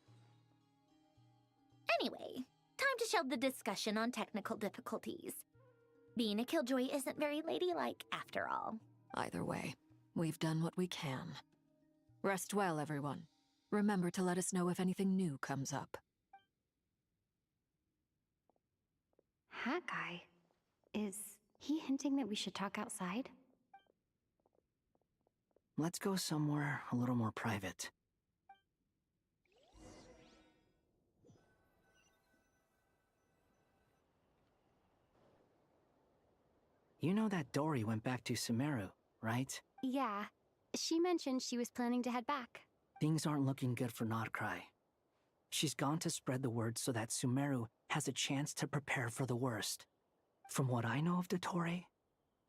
Anyway, time to shelve the discussion on technical difficulties. Being a killjoy isn't very ladylike, after all. Either way, we've done what we can. Rest well, everyone. Remember to let us know if anything new comes up. Hat guy? Is he hinting that we should talk outside? Let's go somewhere a little more private. You know that Dory went back to Sumeru, right? Yeah. She mentioned she was planning to head back. Things aren't looking good for Notcry. She's gone to spread the word so that Sumeru has a chance to prepare for the worst. From what I know of Dottore,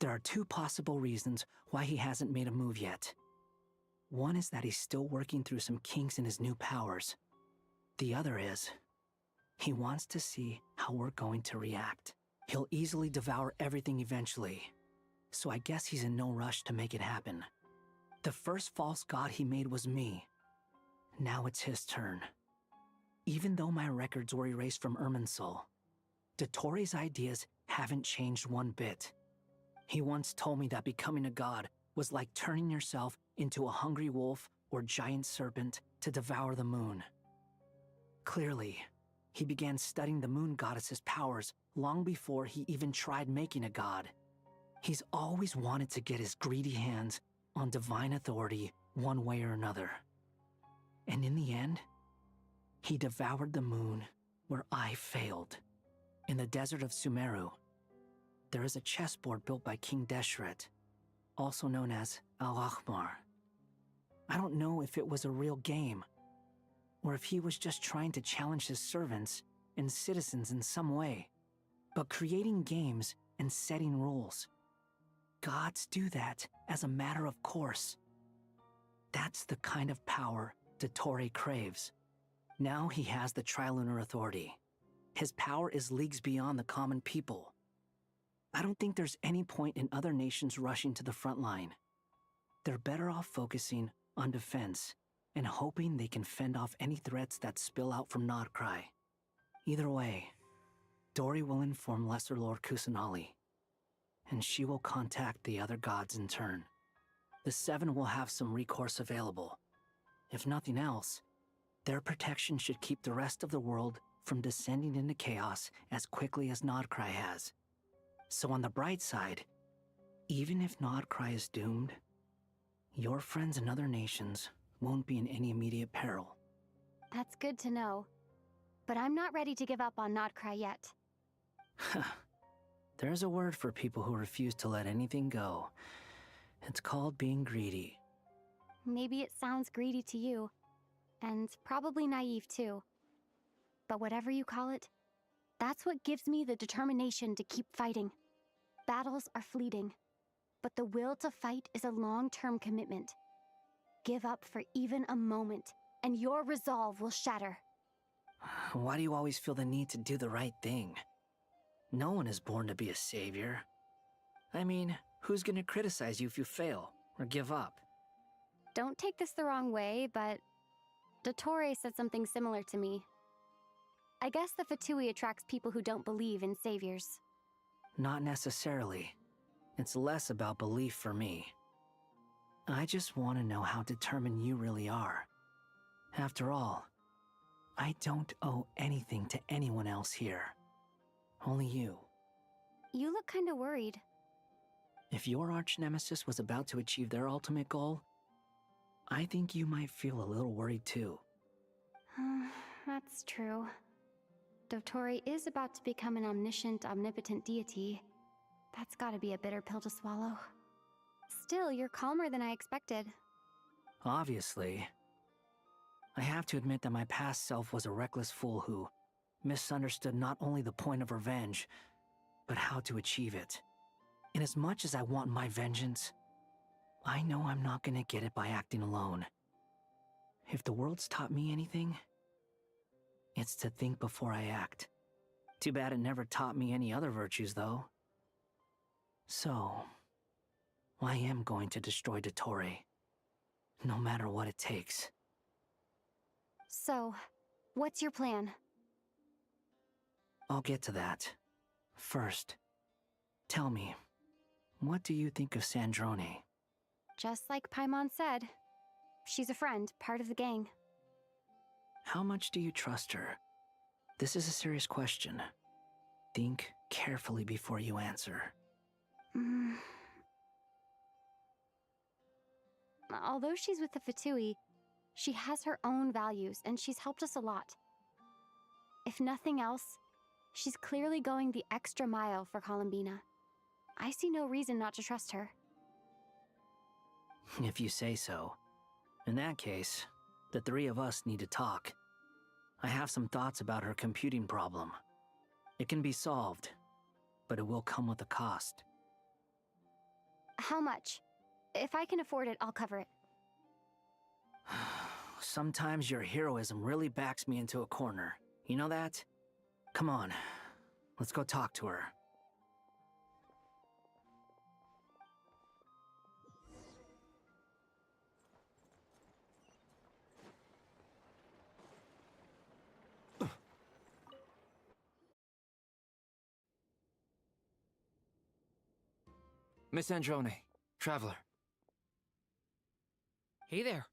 there are two possible reasons why he hasn't made a move yet. One is that he's still working through some kinks in his new powers. The other is, he wants to see how we're going to react. He'll easily devour everything eventually, so I guess he's in no rush to make it happen. The first false god he made was me. Now it's his turn. Even though my records were erased from Irminsul, Dottore's ideas haven't changed one bit. He once told me that becoming a god was like turning yourself into a hungry wolf or giant serpent to devour the moon. Clearly, he began studying the moon goddess's powers long before he even tried making a god. He's always wanted to get his greedy hands on divine authority one way or another. And in the end, he devoured the moon where I failed. In the desert of Sumeru, there is a chessboard built by King Deshret, also known as Al-Ahmar. I don't know if it was a real game, or if he was just trying to challenge his servants and citizens in some way. But creating games and setting rules, gods do that as a matter of course. That's the kind of power Dottore craves. Now he has the Trilunar Authority. His power is leagues beyond the common people. I don't think there's any point in other nations rushing to the front line. They're better off focusing on defense and hoping they can fend off any threats that spill out from Notcry. Either way, Dory will inform Lesser Lord Kusanali, and she will contact the other gods in turn. The Seven will have some recourse available. If nothing else, their protection should keep the rest of the world from descending into chaos as quickly as Notcry has. So on the bright side, even if Notcry is doomed, your friends in other nations won't be in any immediate peril. That's good to know. But I'm not ready to give up on Notcry yet. There's a word for people who refuse to let anything go. It's called being greedy. Maybe it sounds greedy to you, and probably naive too. But whatever you call it, that's what gives me the determination to keep fighting. Battles are fleeting, but the will to fight is a long-term commitment. Give up for even a moment, and your resolve will shatter. Why do you always feel the need to do the right thing? No one is born to be a savior. I mean, who's gonna criticize you if you fail or give up? Don't take this the wrong way, but Dottore said something similar to me. I guess the Fatui attracts people who don't believe in saviors. Not necessarily. It's less about belief for me. I just want to know how determined you really are. After all, I don't owe anything to anyone else here. Only you. You look kinda worried. If your arch-nemesis was about to achieve their ultimate goal, I think you might feel a little worried too. That's true. Dottore is about to become an omniscient, omnipotent deity. That's gotta be a bitter pill to swallow. Still, you're calmer than I expected. Obviously. I have to admit that my past self was a reckless fool who misunderstood not only the point of revenge, but how to achieve it. And as much as I want my vengeance, I know I'm not gonna get it by acting alone. If the world's taught me anything, it's to think before I act. Too bad it never taught me any other virtues, though. So, I am going to destroy Dottore, no matter what it takes. So, what's your plan? I'll get to that. First, tell me, what do you think of Sandrone? Just like Paimon said, she's a friend, part of the gang. How much do you trust her? This is a serious question. Think carefully before you answer. Although she's with the Fatui, she has her own values, and she's helped us a lot. If nothing else, she's clearly going the extra mile for Columbina. I see no reason not to trust her. If you say so. In that case, the three of us need to talk. I have some thoughts about her computing problem. It can be solved, but it will come with a cost. How much? If I can afford it, I'll cover it. Sometimes your heroism really backs me into a corner. You know that? Come on, let's go talk to her. Miss Androne, Traveler. Hey there.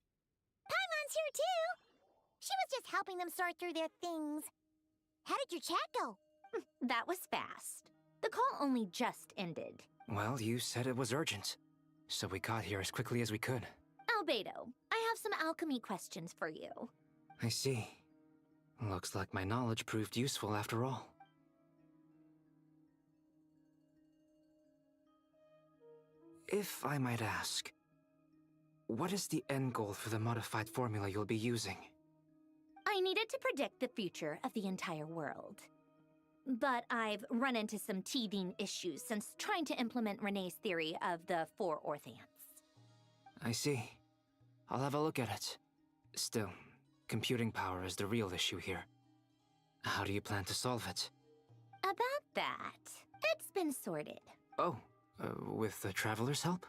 Paimon's here too! She was just helping them sort through their things. How did your chat go? That was fast. The call only just ended. Well, you said it was urgent, so we got here as quickly as we could. Albedo, I have some alchemy questions for you. I see. Looks like my knowledge proved useful after all. If I might ask, what is the end goal for the modified formula you'll be using? I needed to predict the future of the entire world. But I've run into some teething issues since trying to implement Renee's theory of the four Orthants. I see. I'll have a look at it. Still, computing power is the real issue here. How do you plan to solve it? About that, it's been sorted. Oh, with the Traveler's help?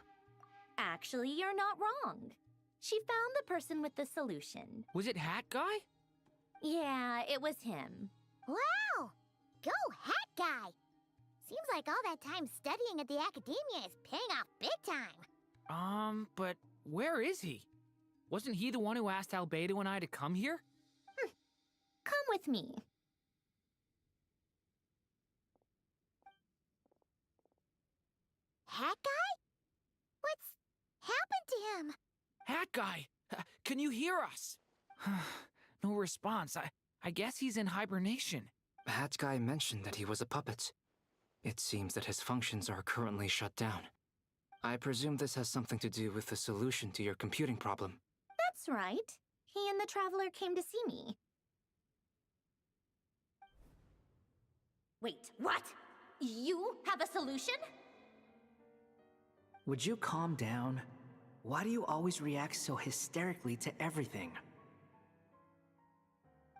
Actually, you're not wrong. She found the person with the solution. Was it Hat Guy? Yeah, it was him. Wow! Go Hat Guy! Seems like all that time studying at the Academia is paying off big time. But where is he? Wasn't he the one who asked Albedo and I to come here? Come with me. Hat Guy? What's happened to him? Hat Guy! Can you hear us? No response. I guess he's in hibernation. Hat Guy mentioned that he was a puppet. It seems that his functions are currently shut down. I presume this has something to do with the solution to your computing problem. That's right. He and the Traveler came to see me. Wait, what? You have a solution? Would you calm down? Why do you always react so hysterically to everything?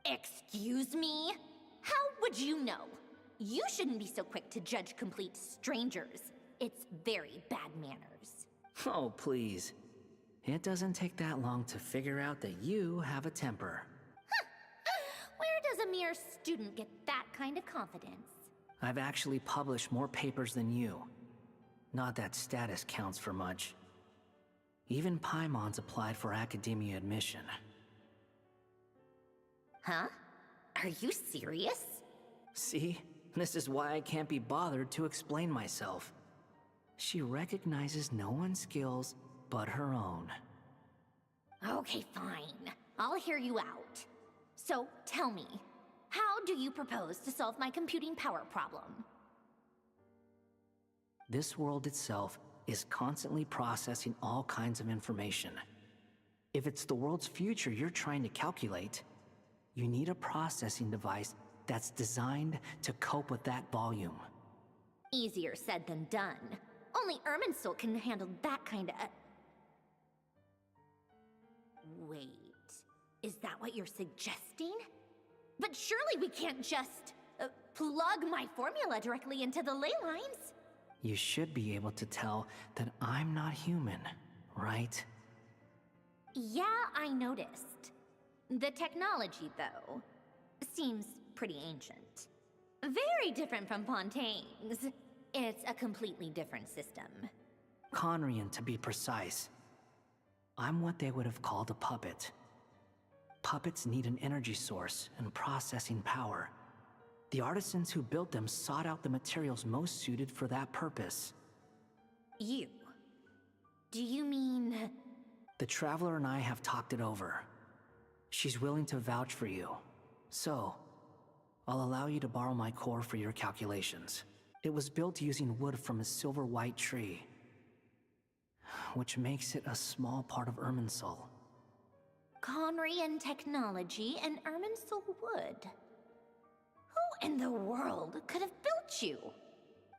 Excuse me? How would you know? You shouldn't be so quick to judge complete strangers. It's very bad manners. Oh, please. It doesn't take that long to figure out that you have a temper. Where does a mere student get that kind of confidence? I've actually published more papers than you. Not that status counts for much. Even Paimon's applied for academia admission. Huh? Are you serious? See? This is why I can't be bothered to explain myself. She recognizes no one's skills but her own. Okay, fine. I'll hear you out. So, tell me, how do you propose to solve my computing power problem? This world itself is constantly processing all kinds of information. If it's the world's future you're trying to calculate, you need a processing device that's designed to cope with that volume. Easier said than done. Only Irminsul can handle that kind of... Wait, is that what you're suggesting? But surely we can't just plug my formula directly into the ley lines. You should be able to tell that I'm not human, right? Yeah, I noticed. The technology, though, seems pretty ancient. Very different from Fontaine's. It's a completely different system. Conrian, to be precise. I'm what they would have called a puppet. Puppets need an energy source and processing power. The artisans who built them sought out the materials most suited for that purpose. You? Do you mean... The Traveler and I have talked it over. She's willing to vouch for you. So, I'll allow you to borrow my core for your calculations. It was built using wood from a silver white tree, which makes it a small part of Irminsul. Conrian technology and Irminsul wood. Who in the world could have built you?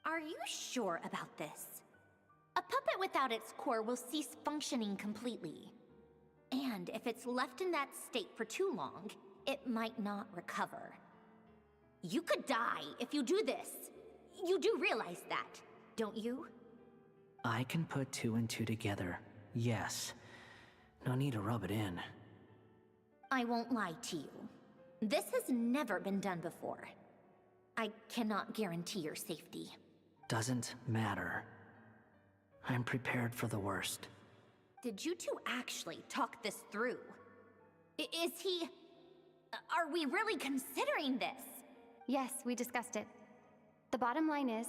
Are you sure about this? A puppet without its core will cease functioning completely. And if it's left in that state for too long, it might not recover. You could die if you do this. You do realize that, don't you? I can put 2 and 2 together, yes. No need to rub it in. I won't lie to you. This has never been done before. I cannot guarantee your safety. Doesn't matter. I'm prepared for the worst. Did you two actually talk this through? Is he... Are we really considering this? Yes, we discussed it. The bottom line is,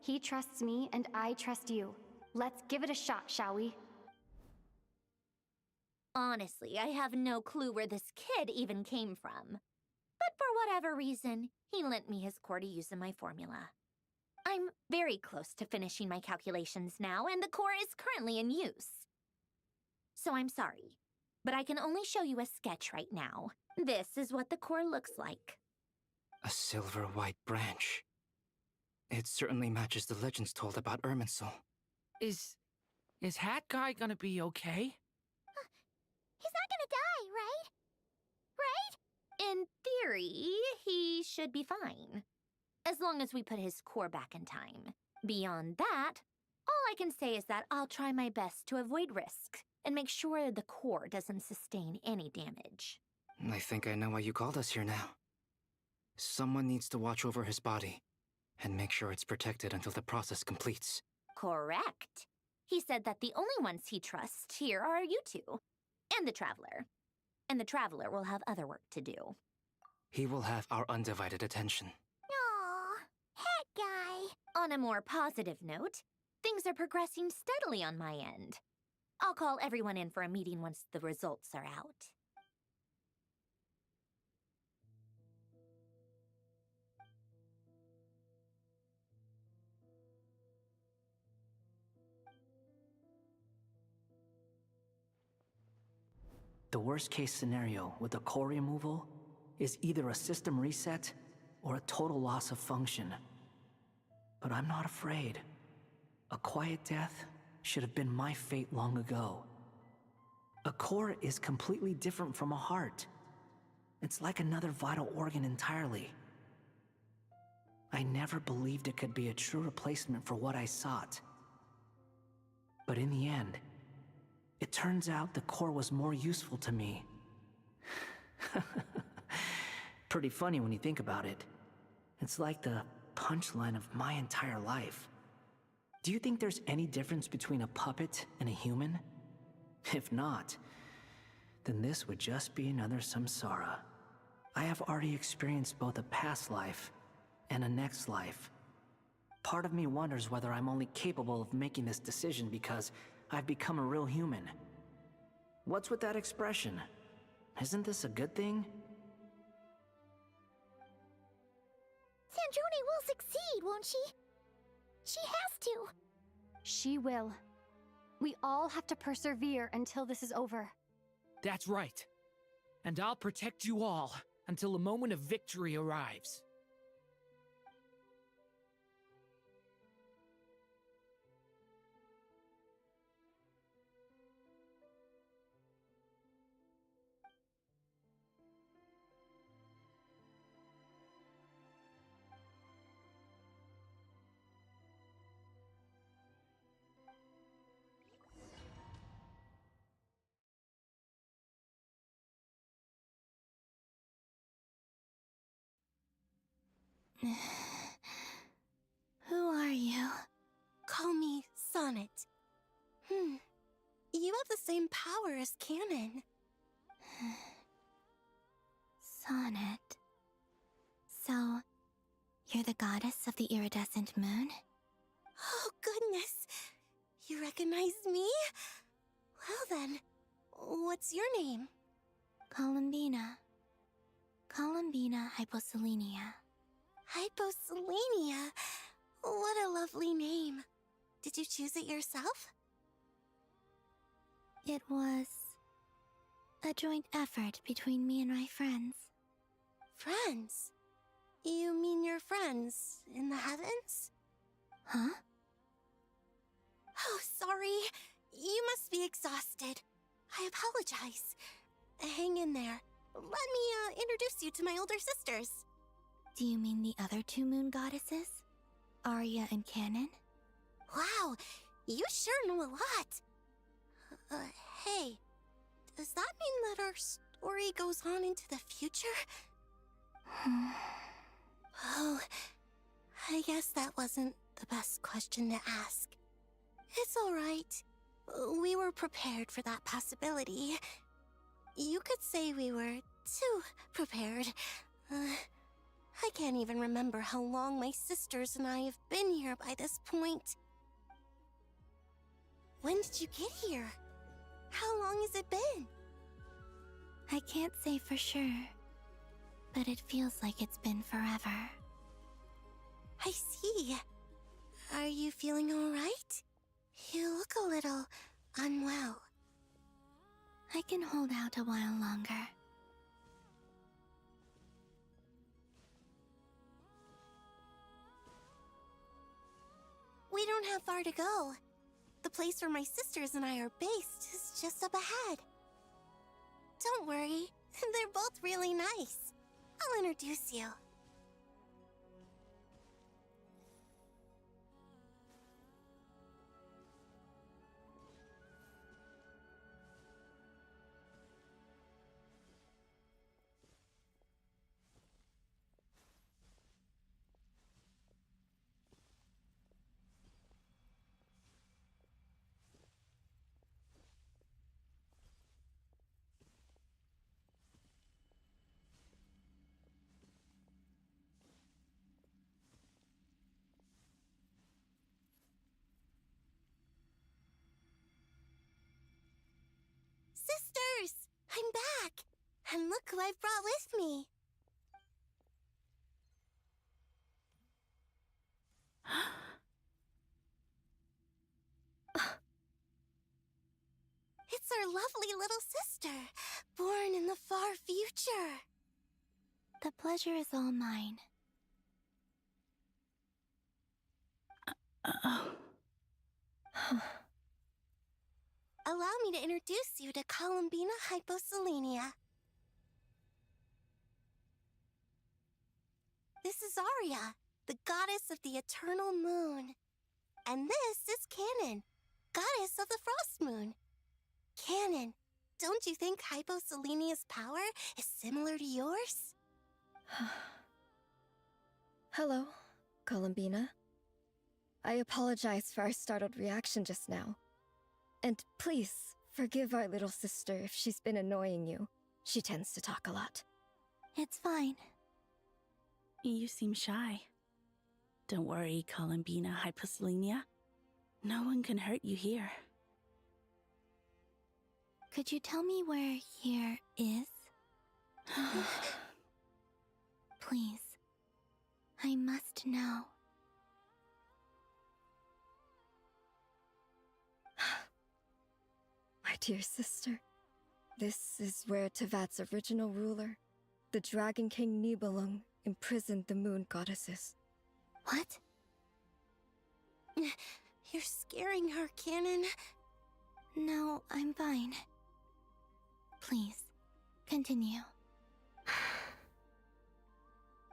he trusts me and I trust you. Let's give it a shot, shall we? Honestly, I have no clue where this kid even came from. But for whatever reason, he lent me his core to use in my formula. I'm very close to finishing my calculations now, and the core is currently in use. So I'm sorry, but I can only show you a sketch right now. This is what the core looks like. A silver white branch. It certainly matches the legends told about Irminsul. Is Hat Guy gonna be okay? He's not gonna die, right? Right? In theory, he should be fine. As long as we put his core back in time. Beyond that, all I can say is that I'll try my best to avoid risk and make sure the core doesn't sustain any damage. I think I know why you called us here now. Someone needs to watch over his body and make sure it's protected until the process completes. Correct. He said that the only ones he trusts here are you two, and the Traveler. And the Traveler will have other work to do. He will have our undivided attention. Aww, Hat Guy. On a more positive note, things are progressing steadily on my end. I'll call everyone in for a meeting once the results are out. The worst case scenario with the core removal is either a system reset or a total loss of function. But I'm not afraid. A quiet death should have been my fate long ago. A core is completely different from a heart. It's like another vital organ entirely. I never believed it could be a true replacement for what I sought. But in the end, it turns out the core was more useful to me. Pretty funny when you think about it. It's like the punchline of my entire life. Do you think there's any difference between a puppet and a human? If not, then this would just be another samsara. I have already experienced both a past life and a next life. Part of me wonders whether I'm only capable of making this decision because I've become a real human. What's with that expression? Isn't this a good thing? Sandrone will succeed, won't she? She has to. She will. We all have to persevere until this is over. That's right. And I'll protect you all until a moment of victory arrives. Who are you? Call me Sonnet. You have the same power as Canon. Sonnet. So, you're the goddess of the iridescent moon? Oh, goodness. You recognize me? Well then, what's your name? Columbina. Columbina Hyposelenia. Hyposelenia? What a lovely name. Did you choose it yourself? It was a joint effort between me and my friends. Friends? You mean your friends in the heavens? Huh? Oh, sorry. You must be exhausted. I apologize. Hang in there. Let me introduce you to my older sisters. Do you mean the other two moon goddesses? Arya and Canon? Wow, you sure know a lot. Hey, does that mean that our story goes on into the future? Oh, I guess that wasn't the best question to ask. It's alright. We were prepared for that possibility. You could say we were too prepared. I can't even remember how long my sisters and I have been here by this point. When did you get here? How long has it been? I can't say for sure, but it feels like it's been forever. I see. Are you feeling alright? You look a little unwell. I can hold out a while longer. We don't have far to go. The place where my sisters and I are based is just up ahead. Don't worry, they're both really nice. I'll introduce you. Sisters! I'm back! And look who I've brought with me! It's our lovely little sister, born in the far future. The pleasure is all mine. Allow me to introduce you to Columbina Hyposelenia. This is Arya, the goddess of the eternal moon. And this is Canon, goddess of the frost moon. Canon, don't you think Hyposelenia's power is similar to yours? Hello, Columbina. I apologize for our startled reaction just now. And please, forgive our little sister if she's been annoying you. She tends to talk a lot. It's fine. You seem shy. Don't worry, Columbina Hyposelenia. No one can hurt you here. Could you tell me where here is? Please. I must know. My dear sister, this is where Tevat's original ruler, the Dragon King Nibelung, imprisoned the moon goddesses. What? You're scaring her, Canon. No, I'm fine. Please, continue.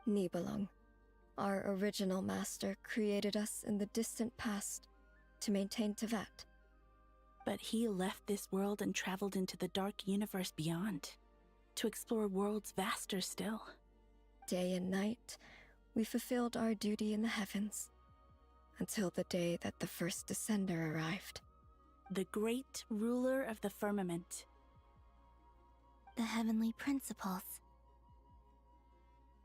Nibelung, our original master, created us in the distant past to maintain Tevat. But he left this world and traveled into the dark universe beyond, to explore worlds vaster still. Day and night, We fulfilled our duty in the heavens until the day that the first descender arrived. The great ruler of the firmament. The heavenly principles.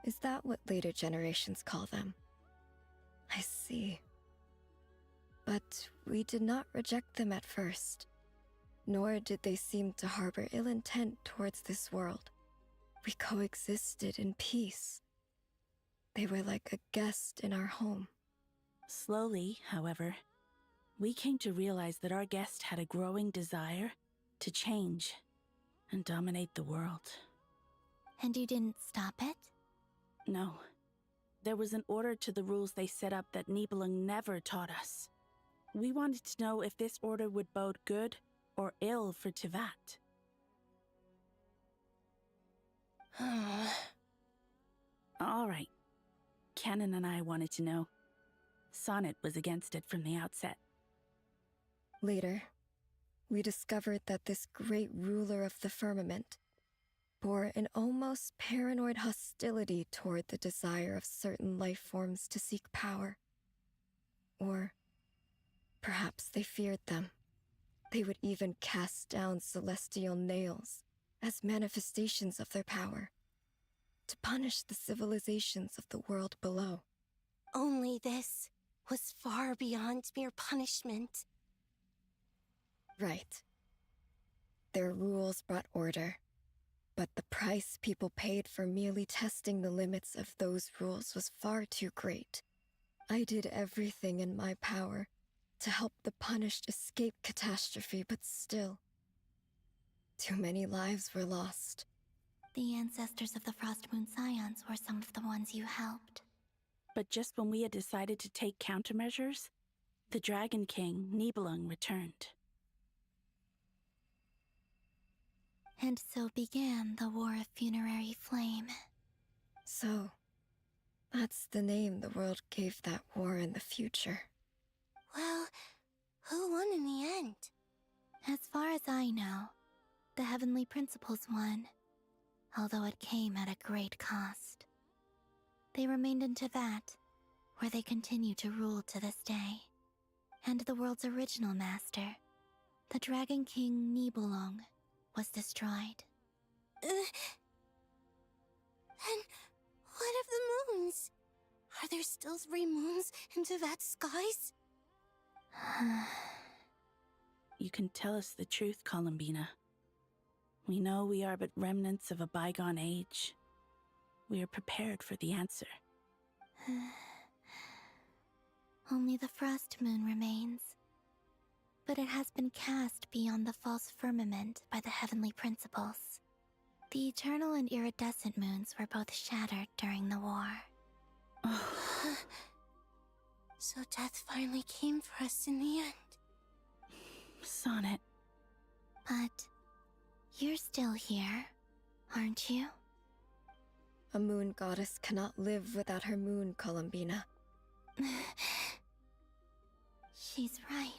Is that what later generations call them? I see. But we did not reject them at first, nor did they seem to harbor ill intent towards this world. We coexisted in peace. They were like a guest in our home. Slowly, however, we came to realize that our guest had a growing desire to change and dominate the world. And you didn't stop it? No. There was an order to the rules they set up that Nibelung never taught us. We wanted to know if this order would bode good or ill for Tivat. All right. Canon and I wanted to know. Sonnet was against it from the outset. Later, we discovered that this great ruler of the firmament bore an almost paranoid hostility toward the desire of certain life forms to seek power. Or perhaps they feared them. They would even cast down celestial nails as manifestations of their power, to punish the civilizations of the world below. Only this was far beyond mere punishment. Right. Their rules brought order, but the price people paid for merely testing the limits of those rules was far too great. I did everything in my power to help the punished escape catastrophe, but still, too many lives were lost. The ancestors of the Frost Moon Scions were some of the ones you helped. But just when we had decided to take countermeasures, the Dragon King, Nibelung, returned. And so began the War of Funerary Flame. So, that's the name the world gave that war in the future. Well, who won in the end? As far as I know, the Heavenly Principles won, although it came at a great cost. They remained in Tivat, where they continue to rule to this day. And the world's original master, the Dragon King Nibelung, was destroyed. And what of the moons? Are there still 3 moons in Tivat's skies? You can tell us the truth, Columbina. We know we are but remnants of a bygone age. We are prepared for the answer. Only the Frost Moon remains. But it has been cast beyond the false firmament by the Heavenly Principles. The eternal and iridescent moons were both shattered during the war. So death finally came for us in the end. Sonnet. But you're still here, aren't you? A moon goddess cannot live without her moon, Columbina. She's right.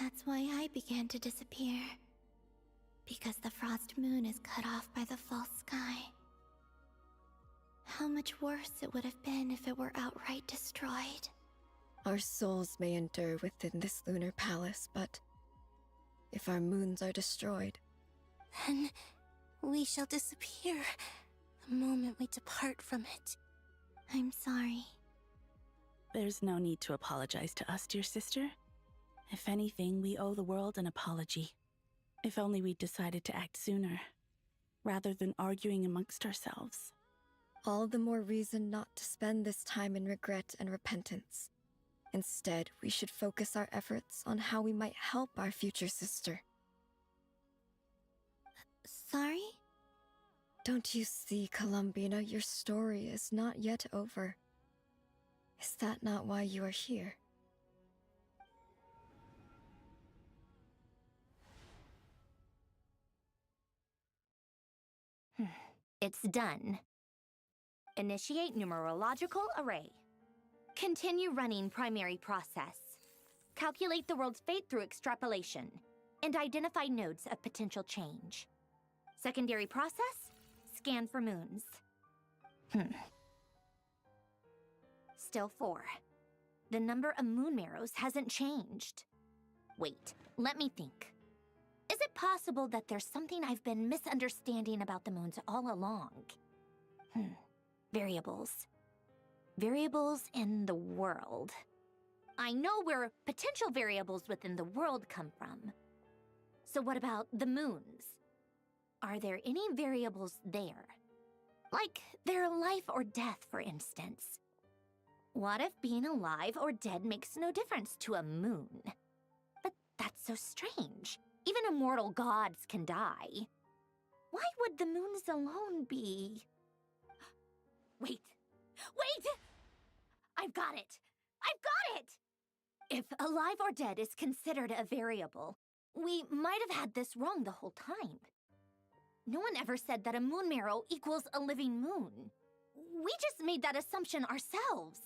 That's why I began to disappear. Because the Frost Moon is cut off by the false sky. How much worse it would have been if it were outright destroyed. Our souls may endure within this lunar palace, but if our moons are destroyed, then we shall disappear the moment we depart from it. I'm sorry. There's no need to apologize to us, dear sister. If anything, we owe the world an apology. If only we'd decided to act sooner, rather than arguing amongst ourselves. all the more reason not to spend this time in regret and repentance. Instead, we should focus our efforts on how we might help our future sister. Sorry? Don't you see, Columbina, your story is not yet over. Is that not why you are here? It's done. Initiate numerological array. Continue running primary process. Calculate the world's fate through extrapolation. And identify nodes of potential change. Secondary process, scan for moons. still 4. The number of moon marrows hasn't changed. Wait, let me think. Is it possible that there's something I've been misunderstanding about the moons all along? Variables. Variables in the world. I know where potential variables within the world come from. So what about the moons? Are there any variables there? Like their life or death, for instance. What if being alive or dead makes no difference to a moon? But that's so strange. Even immortal gods can die. Why would the moons alone be... Wait! I've got it! If alive or dead is considered a variable, we might have had this wrong the whole time. No one ever said that a moon marrow equals a living moon. We just made that assumption ourselves.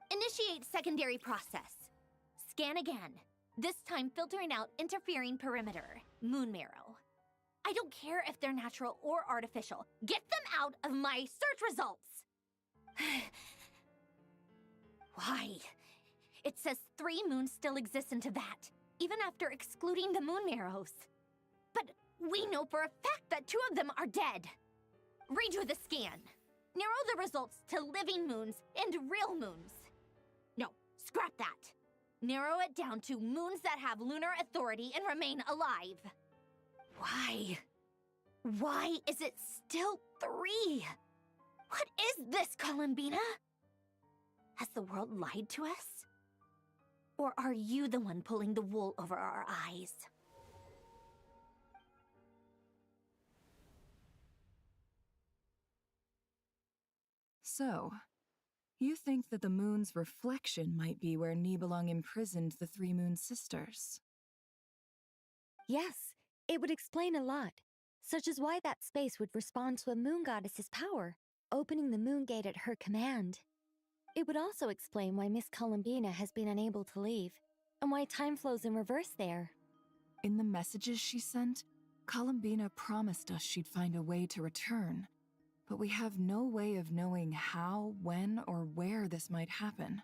Initiate secondary process. Scan again. This time filtering out interfering perimeter, moon marrow. I don't care if they're natural or artificial. Get them out of my search results! Why? It says 3 moons still exist in Teyvat, even after excluding the moon marrows. But we know for a fact that 2 of them are dead. Redo the scan. Narrow the results to living moons and real moons. No, scrap that. Narrow it down to moons that have lunar authority and remain alive. Why? Why is it still 3? What is this, Columbina? Has the world lied to us? Or are you the one pulling the wool over our eyes? So, you think that the moon's reflection might be where Nibelung imprisoned the 3 moon sisters? Yes, it would explain a lot, such as why that space would respond to a moon goddess's power, opening the moon gate at her command. It would also explain why Miss Columbina has been unable to leave, and why time flows in reverse there. In the messages she sent, Columbina promised us she'd find a way to return, but we have no way of knowing how, when, or where this might happen.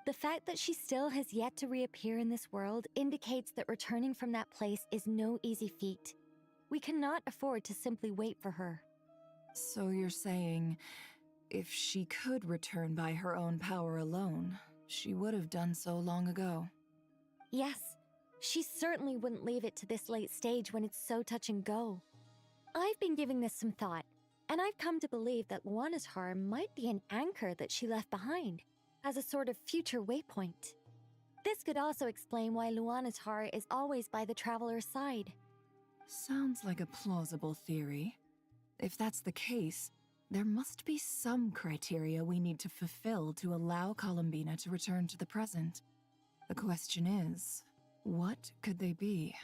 The fact that she still has yet to reappear in this world indicates that returning from that place is no easy feat. We cannot afford to simply wait for her. So you're saying, if she could return by her own power alone, she would have done so long ago? Yes, she certainly wouldn't leave it to this late stage when it's so touch and go. I've been giving this some thought, and I've come to believe that Luanatar might be an anchor that she left behind, as a sort of future waypoint. This could also explain why Luanatar is always by the traveler's side. Sounds like a plausible theory. If that's the case, there must be some criteria we need to fulfill to allow Columbina to return to the present. The question is, what could they be?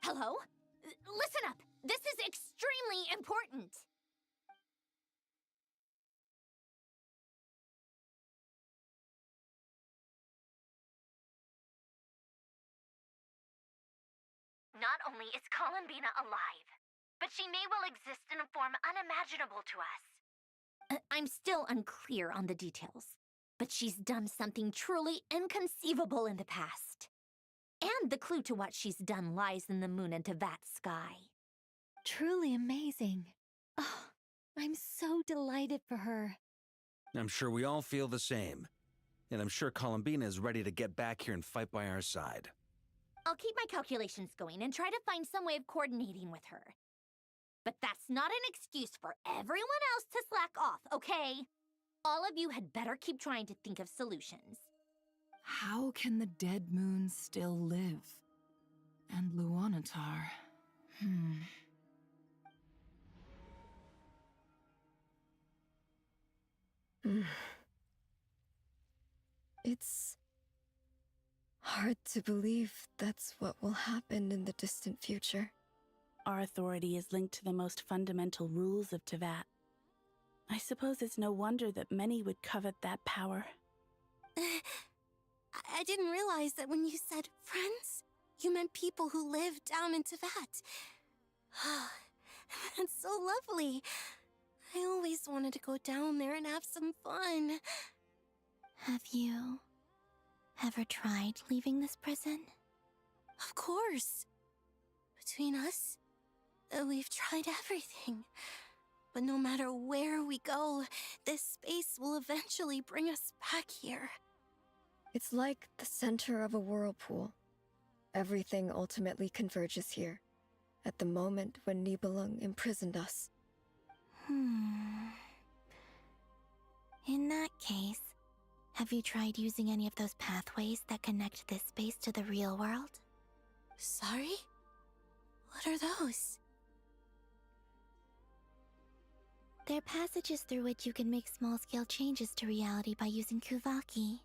Hello? Listen up! This is extremely important! Not only is Columbina alive, but she may well exist in a form unimaginable to us. I'm still unclear on the details, but she's done something truly inconceivable in the past. And the clue to what she's done lies in the moon and Teyvat sky. Truly amazing. Oh, I'm so delighted for her. I'm sure we all feel the same. And I'm sure Columbina is ready to get back here and fight by our side. I'll keep my calculations going and try to find some way of coordinating with her. But that's not an excuse for everyone else to slack off, okay? All of you had better keep trying to think of solutions. How can the dead moon still live? And Luanatar... It's hard to believe that's what will happen in the distant future. Our authority is linked to the most fundamental rules of Teyvat. I suppose it's no wonder that many would covet that power. I didn't realize that when you said friends, you meant people who live down in Teyvat. It's so lovely. I always wanted to go down there and have some fun. Have you ever tried leaving this prison? Of course. Between us, we've tried everything. But no matter where we go, this space will eventually bring us back here. It's like the center of a whirlpool. Everything ultimately converges here, at the moment when Nibelung imprisoned us. In that case, have you tried using any of those pathways that connect this space to the real world? Sorry? What are those? They're passages through which you can make small-scale changes to reality by using Kuvaki.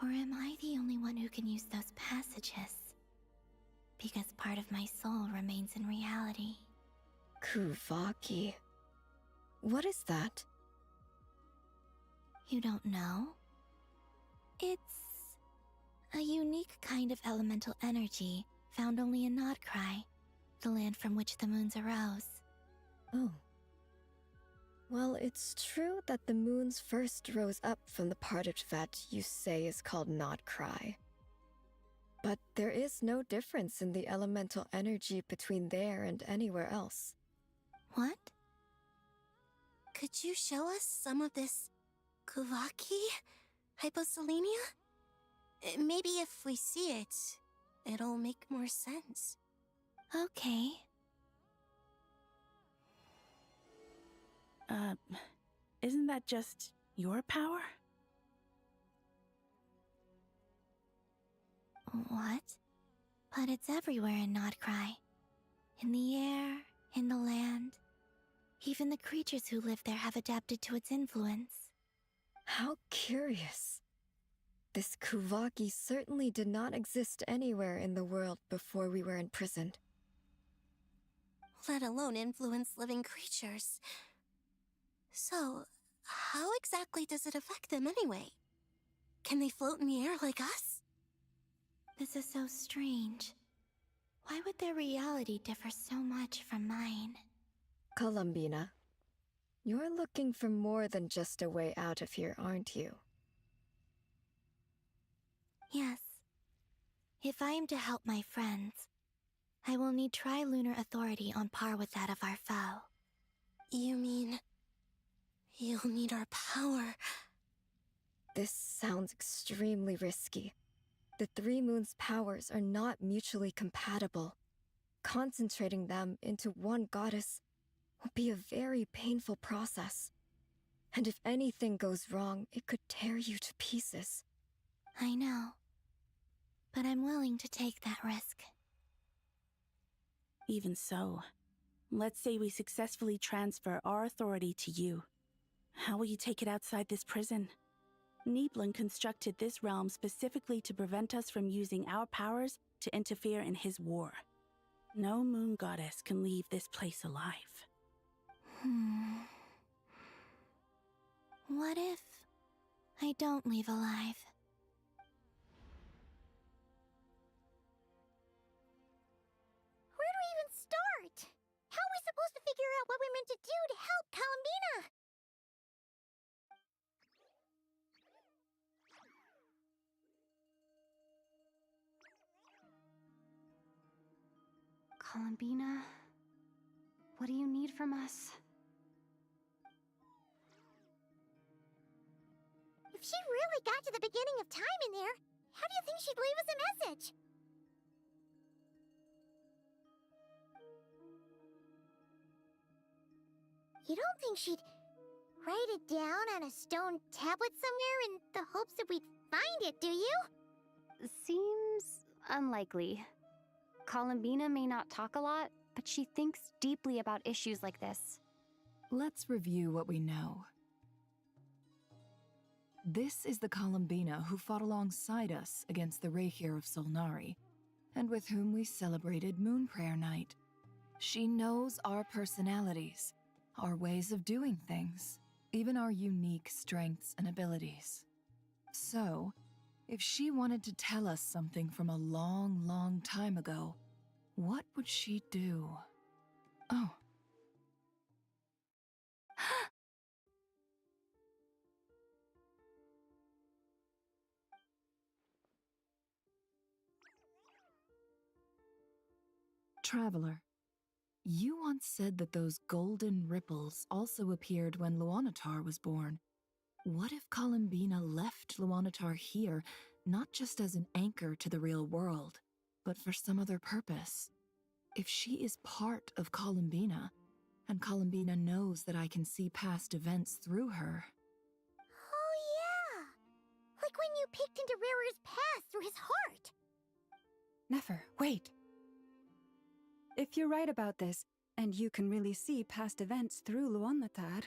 Or am I the only one who can use those passages? Because part of my soul remains in reality. Kuvaki. What is that? You don't know? It's a unique kind of elemental energy found only in Nodcry, the land from which the moons arose. Oh. Well, it's true that the moons first rose up from the part of Tvet you say is called Nodcry. But there is no difference in the elemental energy between there and anywhere else. What? Could you show us some of this Kuvaki hyposelenia? Maybe if we see it, it'll make more sense. Okay. Isn't that just your power? What? But it's everywhere in Nodcry. In the air, in the land. Even the creatures who live there have adapted to its influence. How curious. This Kuvaki certainly did not exist anywhere in the world before we were imprisoned. Let alone influence living creatures. So, how exactly does it affect them anyway? Can they float in the air like us? This is so strange. Why would their reality differ so much from mine? Columbina, you're looking for more than just a way out of here, aren't you? Yes. If I am to help my friends, I will need tri-lunar authority on par with that of our foe. You mean... you'll need our power? This sounds extremely risky. The Three Moons' powers are not mutually compatible. Concentrating them into one goddess will be a very painful process. And if anything goes wrong, it could tear you to pieces. I know. But I'm willing to take that risk. Even so, let's say we successfully transfer our authority to you. How will you take it outside this prison? Nibelung constructed this realm specifically to prevent us from using our powers to interfere in his war. No moon goddess can leave this place alive. What if I don't leave alive? Where do we even start? How are we supposed to figure out what we're meant to do to help Columbina? Columbina, what do you need from us? If she really got to the beginning of time in there, how do you think she'd leave us a message? You don't think she'd write it down on a stone tablet somewhere in the hopes that we'd find it, do you? Seems unlikely. Columbina may not talk a lot, but she thinks deeply about issues like this. Let's review what we know. This is the Columbina who fought alongside us against the Reykir of Solnari, and with whom we celebrated Moon Prayer Night. She knows our personalities, our ways of doing things, even our unique strengths and abilities. So, if she wanted to tell us something from a long, long time ago, what would she do? Oh, Traveler, you once said that those golden ripples also appeared when Luanatar was born. What if Columbina left Luanatar here, not just as an anchor to the real world, but for some other purpose? If she is part of Columbina, and Columbina knows that I can see past events through her... Oh yeah! Like when you peeked into Rarer's past through his heart! Nefer, wait! If you're right about this, and you can really see past events through Luanatar,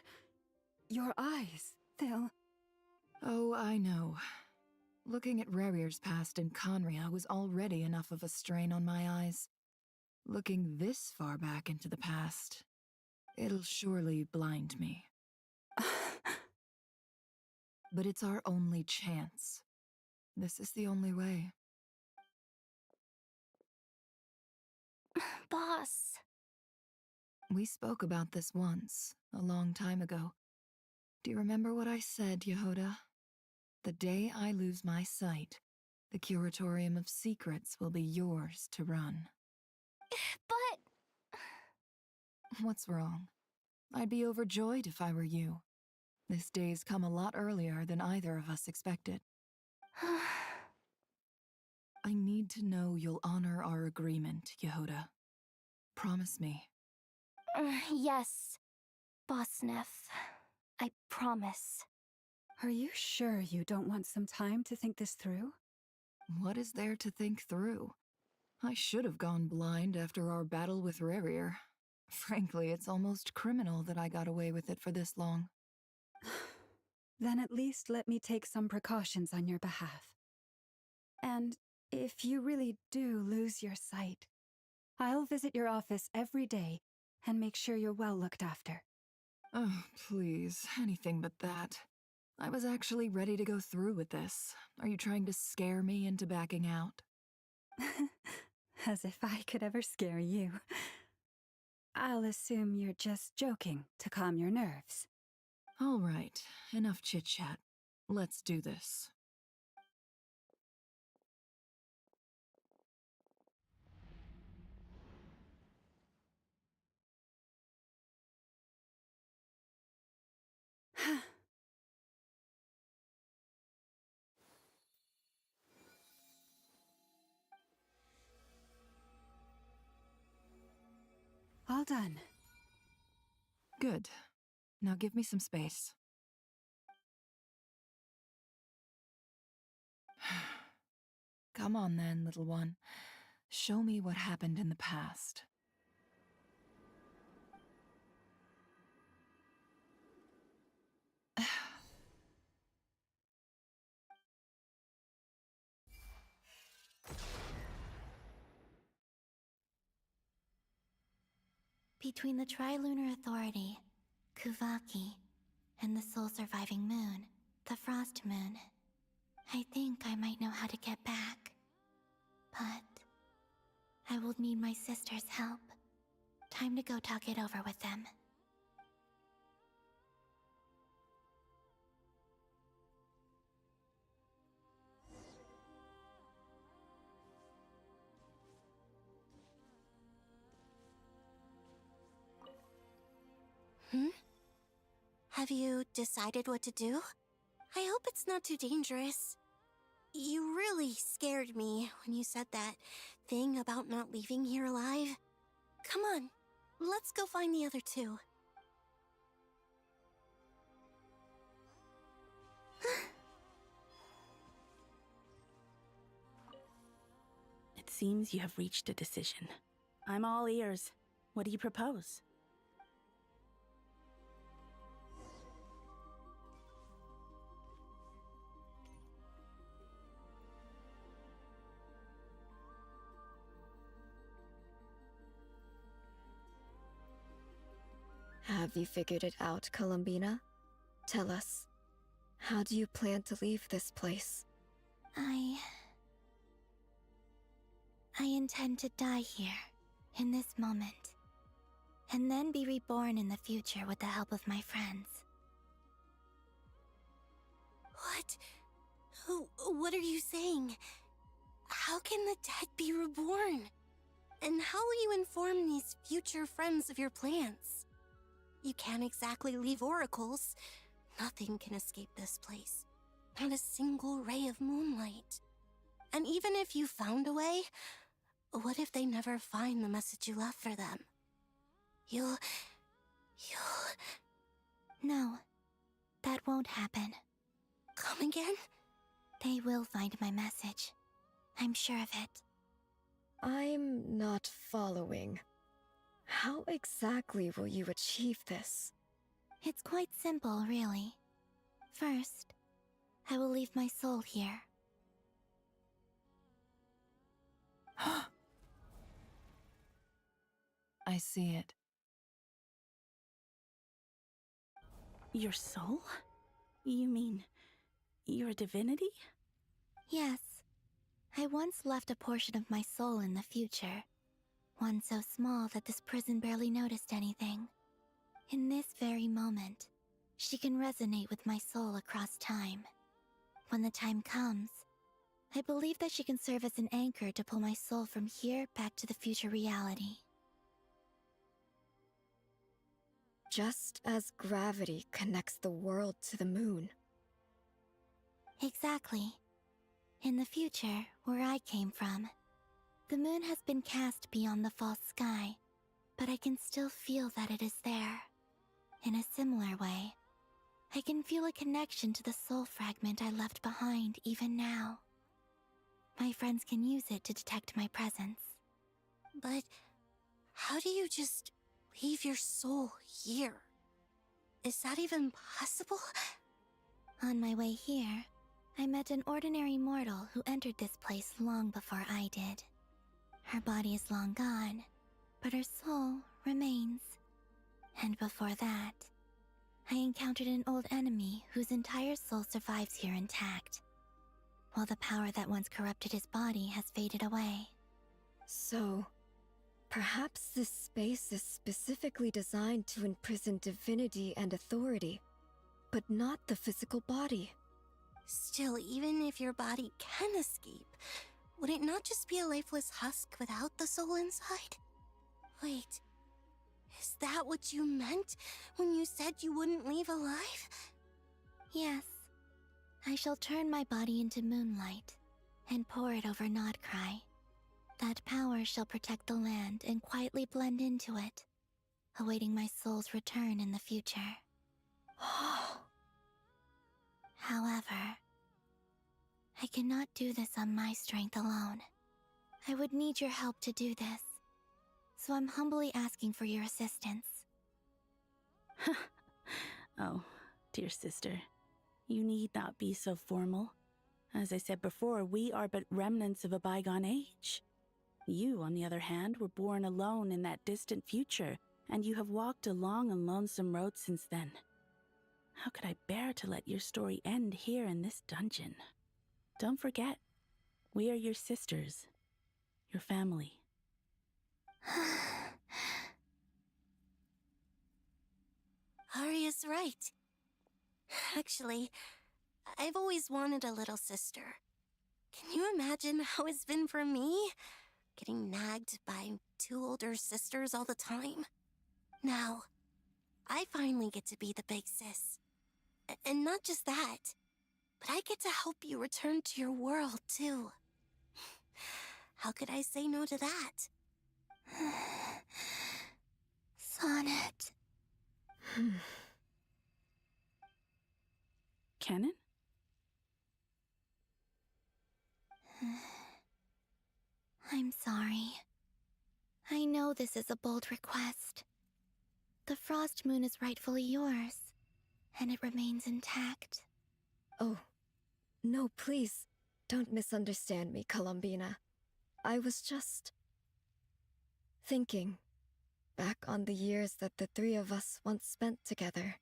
your eyes, they'll... Oh, I know. Looking at Rerir's past in Conria was already enough of a strain on my eyes. Looking this far back into the past, it'll surely blind me. But it's our only chance. This is the only way. Boss. We spoke about this once, a long time ago. Do you remember what I said, Yehoda? The day I lose my sight, the Curatorium of Secrets will be yours to run. But... What's wrong? I'd be overjoyed if I were you. This day's come a lot earlier than either of us expected. I need to know you'll honor our agreement, Yehoda. Promise me. Yes, Boss Neff. I promise. Are you sure you don't want some time to think this through? What is there to think through? I should have gone blind after our battle with Rerir. Frankly, it's almost criminal that I got away with it for this long. Then at least let me take some precautions on your behalf. And if you really do lose your sight, I'll visit your office every day and make sure you're well looked after. Oh, please, anything but that. I was actually ready to go through with this. Are you trying to scare me into backing out? As if I could ever scare you. I'll assume you're just joking to calm your nerves. All right, enough chit-chat. Let's do this. All done. Good. Now give me some space. Come on then, little one. Show me what happened in the past. Between the Trilunar Authority, Kuvaki, and the sole-surviving moon, the Frost Moon, I think I might know how to get back. But I will need my sister's help. Time to go talk it over with them. Have you decided what to do? I hope it's not too dangerous. You really scared me when you said that thing about not leaving here alive. Come on, let's go find the other two. It seems you have reached a decision. I'm all ears. What do you propose? Have you figured it out, Columbina? Tell us. How do you plan to leave this place? I intend to die here, in this moment, and then be reborn in the future with the help of my friends. What? What are you saying? How can the dead be reborn? And how will you inform these future friends of your plans? You can't exactly leave oracles. Nothing can escape this place. Not a single ray of moonlight. And even if you found a way, what if they never find the message you left for them? You'll... No, that won't happen. Come again? They will find my message. I'm sure of it. I'm not following. How exactly will you achieve this? It's quite simple, really. First, I will leave my soul here. I see it. Your soul? You mean your divinity? Yes. I once left a portion of my soul in the future. One so small that this prison barely noticed anything. In this very moment, she can resonate with my soul across time. When the time comes, I believe that she can serve as an anchor to pull my soul from here back to the future reality. Just as gravity connects the world to the moon. Exactly. In the future, where I came from, the moon has been cast beyond the false sky, but I can still feel that it is there. In a similar way, I can feel a connection to the soul fragment I left behind even now. My friends can use it to detect my presence. But how do you just leave your soul here? Is that even possible? On my way here, I met an ordinary mortal who entered this place long before I did. Her body is long gone, but her soul remains. And before that, I encountered an old enemy whose entire soul survives here intact, while the power that once corrupted his body has faded away. So, perhaps this space is specifically designed to imprison divinity and authority, but not the physical body. Still, even if your body can escape, would it not just be a lifeless husk without the soul inside? Wait, is that what you meant when you said you wouldn't leave alive? Yes. I shall turn my body into moonlight and pour it over Nodcry. That power shall protect the land and quietly blend into it, awaiting my soul's return in the future. However, I cannot do this on my strength alone. I would need your help to do this, so I'm humbly asking for your assistance. Oh, dear sister, you need not be so formal. As I said before, we are but remnants of a bygone age. You, on the other hand, were born alone in that distant future, and you have walked a long and lonesome road since then. How could I bear to let your story end here in this dungeon? Don't forget, we are your sisters, your family. Arya's right. Actually, I've always wanted a little sister. Can you imagine how it's been for me? Getting nagged by two older sisters all the time. Now, I finally get to be the big sis. And not just that, but I get to help you return to your world, too. How could I say no to that? Sonnet. Canon? I'm sorry. I know this is a bold request. The Frost Moon is rightfully yours, and it remains intact. Oh, no, please, don't misunderstand me, Columbina. I was just thinking back on the years that the three of us once spent together.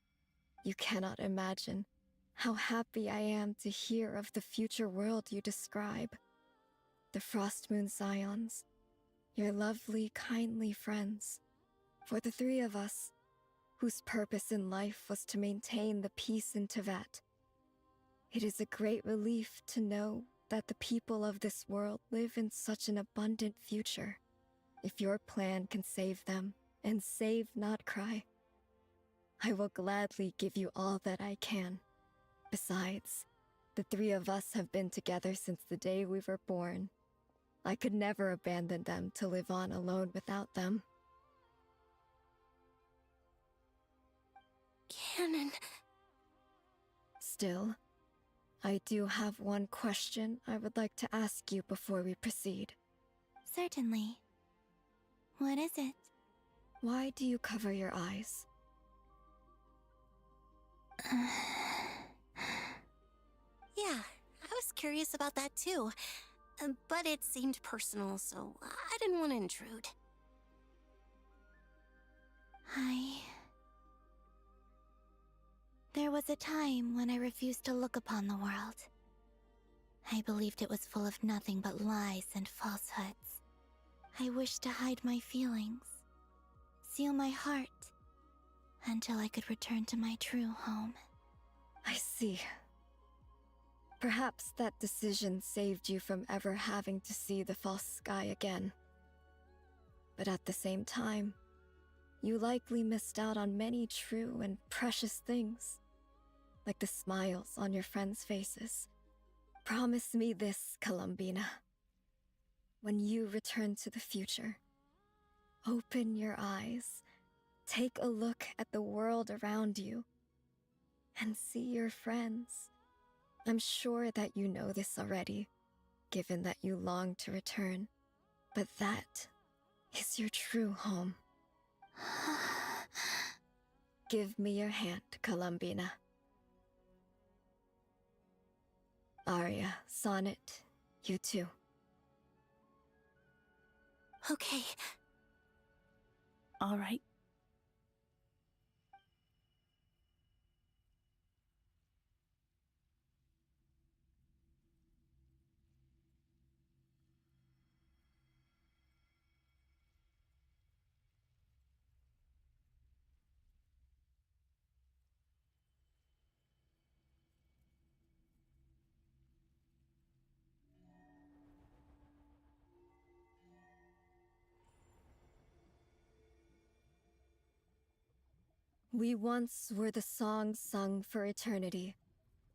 You cannot imagine how happy I am to hear of the future world you describe. The Frost Moon Scions, your lovely, kindly friends. For the three of us, whose purpose in life was to maintain the peace in Teyvat. It is a great relief to know that the people of this world live in such an abundant future. if your plan can save them and save Not Cry, I will gladly give you all that I can. Besides, the three of us have been together since the day we were born. I could never abandon them to live on alone without them. Canon. Still, I do have one question I would like to ask you before we proceed. Certainly. What is it? Why do you cover your eyes? Yeah, I was curious about that too. But it seemed personal, so I didn't want to intrude. There was a time when I refused to look upon the world. I believed it was full of nothing but lies and falsehoods. I wished to hide my feelings, seal my heart, until I could return to my true home. I see. Perhaps that decision saved you from ever having to see the false sky again. But at the same time, you likely missed out on many true and precious things, like the smiles on your friends' faces. Promise me this, Columbina. When you return to the future, open your eyes, take a look at the world around you, and see your friends. I'm sure that you know this already, given that you long to return, but that is your true home. Give me your hand, Columbina. Arya, Sonnet, you too. Okay. All right. We once were the song sung for eternity,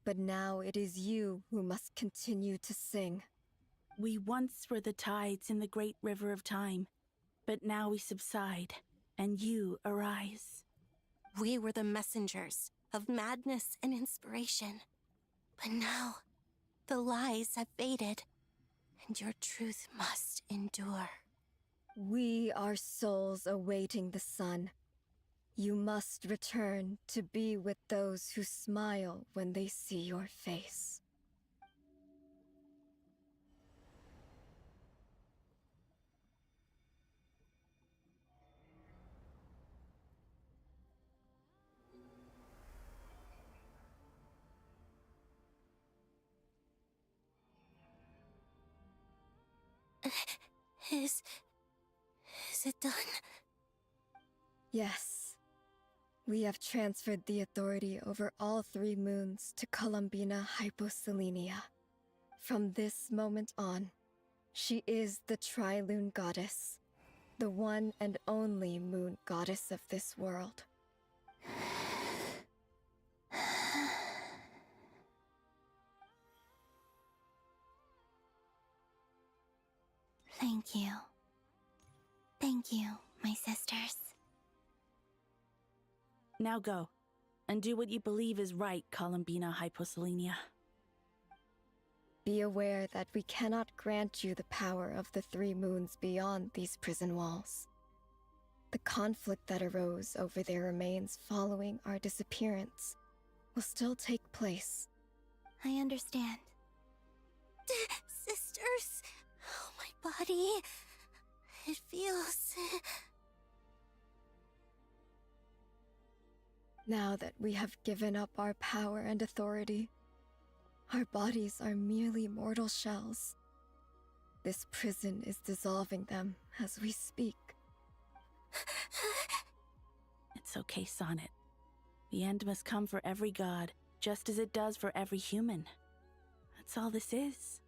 but now it is you who must continue to sing. We once were the tides in the great river of time, but now we subside, and you arise. We were the messengers of madness and inspiration. But now, the lies have faded, and your truth must endure. We are souls awaiting the sun. You must return to be with those who smile when they see your face. Is it done? Yes. We have transferred the authority over all three moons to Columbina Hyposelenia. From this moment on, she is the Tri-Lune Goddess, the one and only moon goddess of this world. Thank you. Thank you, my sisters. Now go, and do what you believe is right, Columbina Hyposelenia. Be aware that we cannot grant you the power of the three moons beyond these prison walls. The conflict that arose over their remains following our disappearance will still take place. I understand. Sisters, oh, my body, it feels... Now that we have given up our power and authority, our bodies are merely mortal shells. This prison is dissolving them as we speak. It's okay, Sonnet. The end must come for every god, just as it does for every human. That's all this is.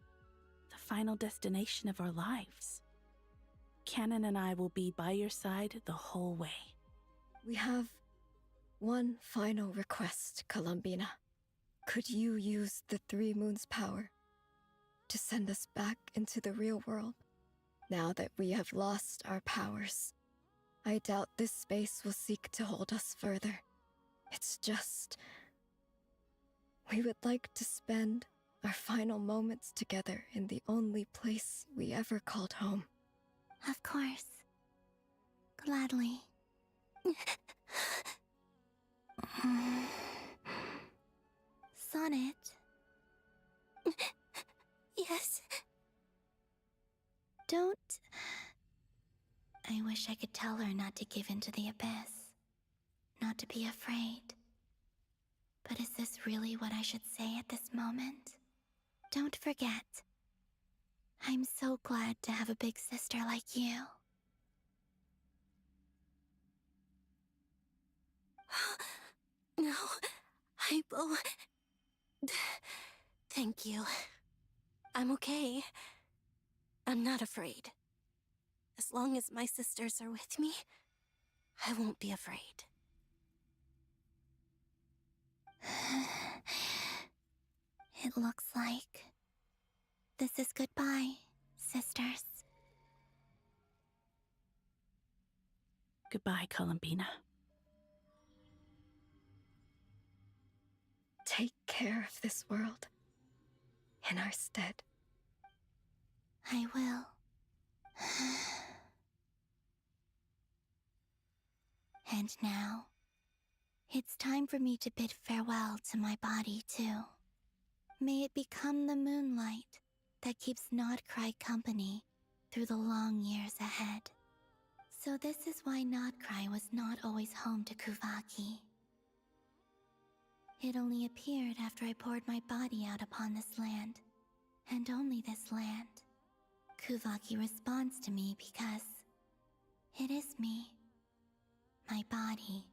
The final destination of our lives. Canon and I will be by your side the whole way. We have one final request, Columbina. Could you use the Three Moons' power to send us back into the real world? Now that we have lost our powers, I doubt this space will seek to hold us further. It's just... we would like to spend our final moments together in the only place we ever called home. Of course. Gladly. Sonnet? Yes. Don't... I wish I could tell her not to give in to the abyss. Not to be afraid. But is this really what I should say at this moment? Don't forget. I'm so glad to have a big sister like you. No, Hypo. Thank you. I'm okay. I'm not afraid. As long as my sisters are with me, I won't be afraid. It looks like this is goodbye, sisters. Goodbye, Columbina. Take care of this world in our stead. I will. And now, it's time for me to bid farewell to my body, too. May it become the moonlight that keeps Nodcry company through the long years ahead. So this is why Nodcry was not always home to Kuvaki. It only appeared after I poured my body out upon this land, and only this land. Kuvaki responds to me because it is me, my body,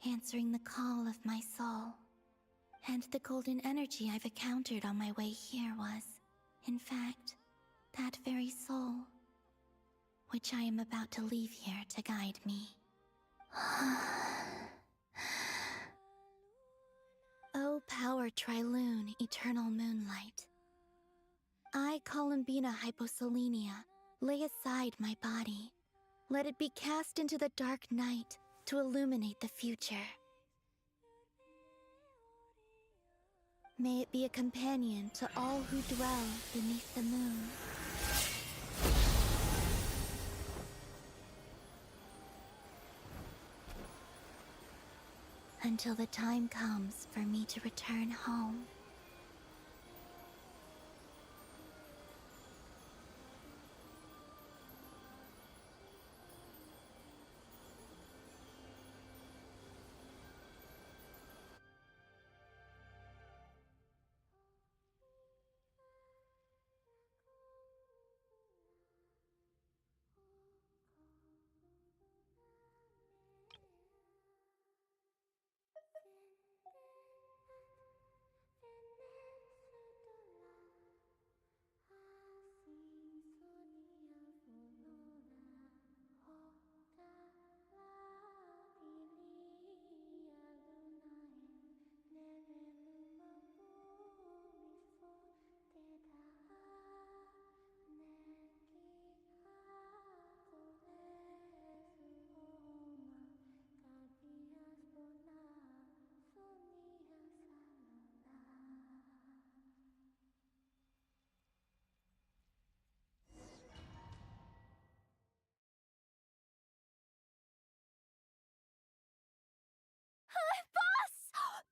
answering the call of my soul. And the golden energy I've encountered on my way here was, in fact, that very soul, which I am about to leave here to guide me. O power Triloon, eternal moonlight. I, Columbina Hyposelenia, lay aside my body. Let it be cast into the dark night to illuminate the future. May it be a companion to all who dwell beneath the moon. Until the time comes for me to return home.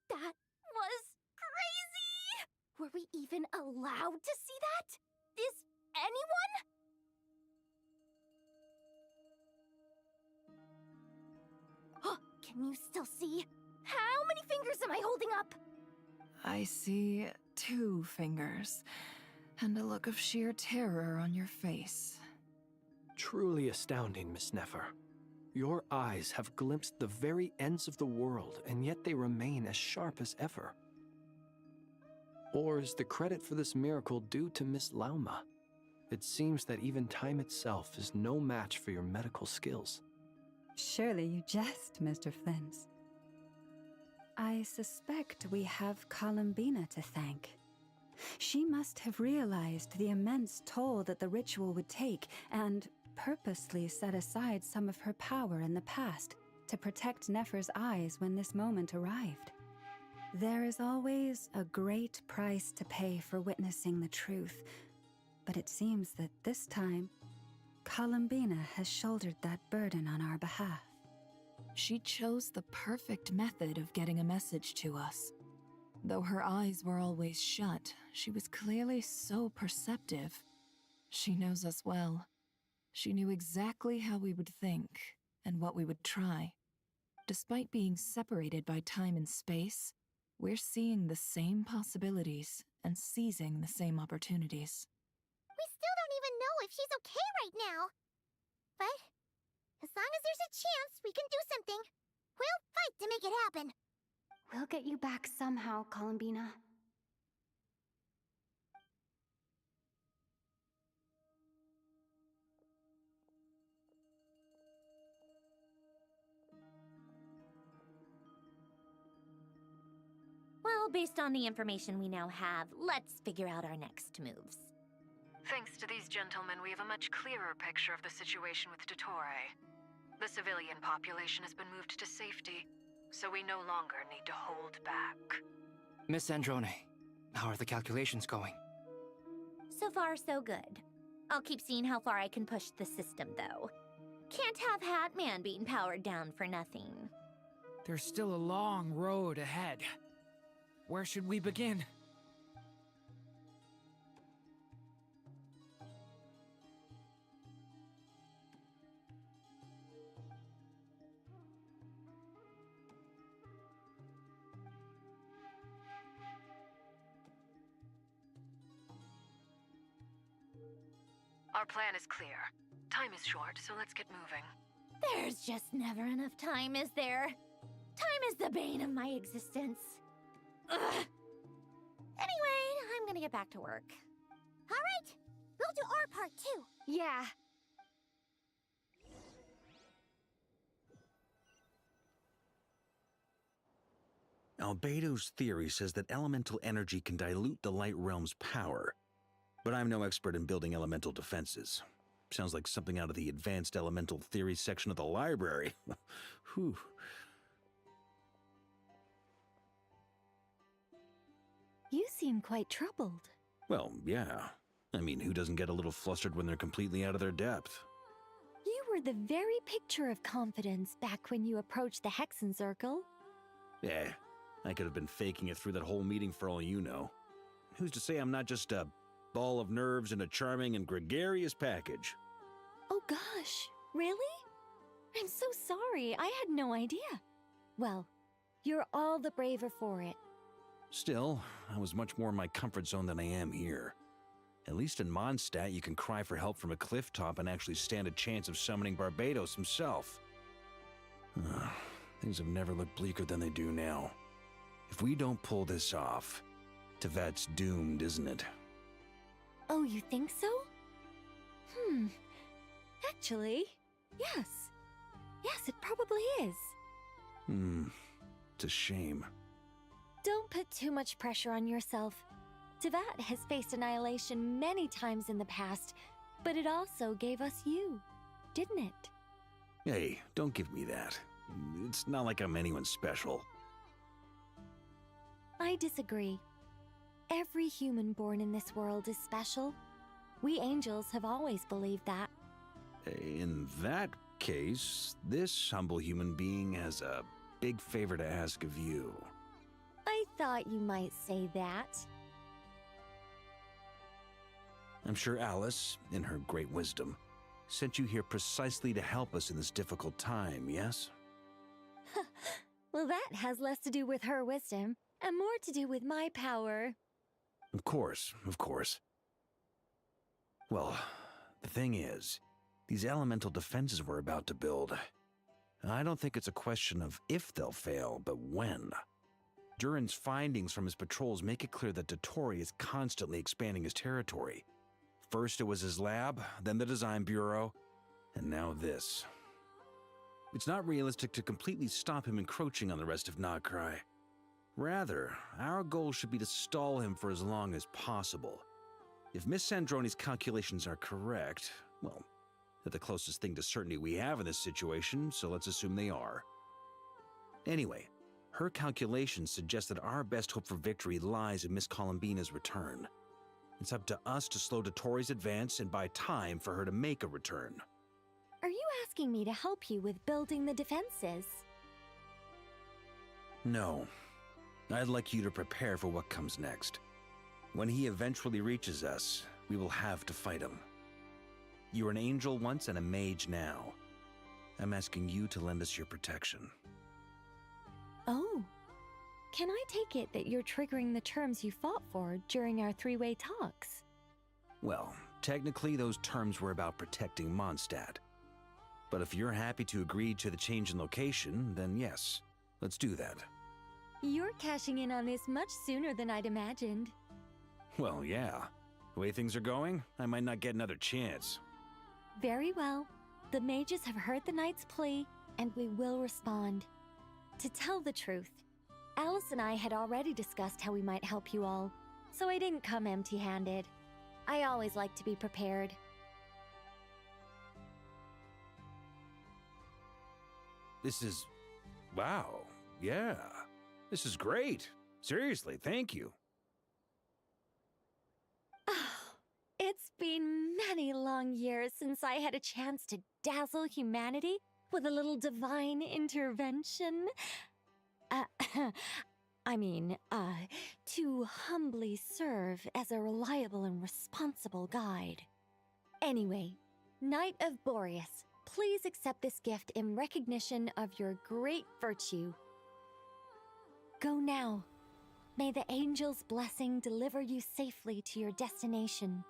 That was crazy! Were we even allowed to see that? Is anyone? Oh, can you still see? How many fingers am I holding up? I see 2 fingers, and a look of sheer terror on your face. Truly astounding, Miss Nefer. Your eyes have glimpsed the very ends of the world, and yet they remain as sharp as ever. Or is the credit for this miracle due to Miss Lauma? It seems that even time itself is no match for your medical skills. Surely you jest, Mr. Flins. I suspect we have Columbina to thank. She must have realized the immense toll that the ritual would take and purposely set aside some of her power in the past to protect Nefer's eyes when this moment arrived. There is always a great price to pay for witnessing the truth, but it seems that this time, Columbina has shouldered that burden on our behalf. She chose the perfect method of getting a message to us. Though her eyes were always shut, she was clearly so perceptive. She knows us well. She knew exactly how we would think and what we would try. Despite being separated by time and space, we're seeing the same possibilities and seizing the same opportunities. We still don't even know if she's okay right now. But as long as there's a chance we can do something, we'll fight to make it happen. We'll get you back somehow, Columbina. Well, based on the information we now have, let's figure out our next moves. Thanks to these gentlemen, we have a much clearer picture of the situation with Dottore. The civilian population has been moved to safety, so we no longer need to hold back. Miss Androne, how are the calculations going? So far, so good. I'll keep seeing how far I can push the system, though. Can't have Hatman being powered down for nothing. There's still a long road ahead. Where should we begin? Our plan is clear. Time is short, so let's get moving. There's just never enough time, is there? Time is the bane of my existence. Ugh. Anyway, I'm gonna get back to work. All right, we'll do our part too. Yeah. Albedo's theory says that elemental energy can dilute the light realm's power, but I'm no expert in building elemental defenses. Sounds like something out of the advanced elemental theory section of the library. Whew. You seem quite troubled. Well, yeah. I mean, who doesn't get a little flustered when they're completely out of their depth? You were the very picture of confidence back when you approached the Hexen Circle. Yeah, I could have been faking it through that whole meeting for all you know. Who's to say I'm not just a ball of nerves in a charming and gregarious package? Oh gosh, really? I'm so sorry, I had no idea. Well, you're all the braver for it. Still, I was much more in my comfort zone than I am here. At least in Mondstadt, you can cry for help from a cliff top and actually stand a chance of summoning Barbados himself. Things have never looked bleaker than they do now. If we don't pull this off, Tevat's doomed, isn't it? Oh, you think so? Actually, yes. Yes, it probably is. It's a shame. Don't put too much pressure on yourself. Tevat has faced annihilation many times in the past, but it also gave us you, didn't it? Hey, don't give me that. It's not like I'm anyone special. I disagree. Every human born in this world is special. We angels have always believed that. In that case, this humble human being has a big favor to ask of you. I thought you might say that. I'm sure Alice, in her great wisdom, sent you here precisely to help us in this difficult time, yes? Well, that has less to do with her wisdom, and more to do with my power. Of course, of course. Well, the thing is, these elemental defenses we're about to build, I don't think it's a question of if they'll fail, but when. Durin's findings from his patrols make it clear that Dottore is constantly expanding his territory. First it was his lab, then the design bureau, and now this. It's not realistic to completely stop him encroaching on the rest of Nagcry. Rather, our goal should be to stall him for as long as possible. If Miss Sandroni's calculations are correct, well, they're the closest thing to certainty we have in this situation, so let's assume they are. Anyway, her calculations suggest that our best hope for victory lies in Miss Columbina's return. It's up to us to slow Dotori's advance and buy time for her to make a return. Are you asking me to help you with building the defenses? No. I'd like you to prepare for what comes next. When he eventually reaches us, we will have to fight him. You were an angel once and a mage now. I'm asking you to lend us your protection. Oh. Can I take it that you're triggering the terms you fought for during our three-way talks? Well, technically those terms were about protecting Mondstadt. But if you're happy to agree to the change in location, then yes, let's do that. You're cashing in on this much sooner than I'd imagined. Well, yeah. The way things are going, I might not get another chance. Very well. The mages have heard the knight's plea, and we will respond. To tell the truth, Alice and I had already discussed how we might help you all, so I didn't come empty-handed. I always like to be prepared. This is... wow. Yeah. This is great. Seriously, thank you. It's been many long years since I had a chance to dazzle humanity with a little divine intervention. To humbly serve as a reliable and responsible guide. Anyway, Knight of Boreas, please accept this gift in recognition of your great virtue. Go now. May the angel's blessing deliver you safely to your destination.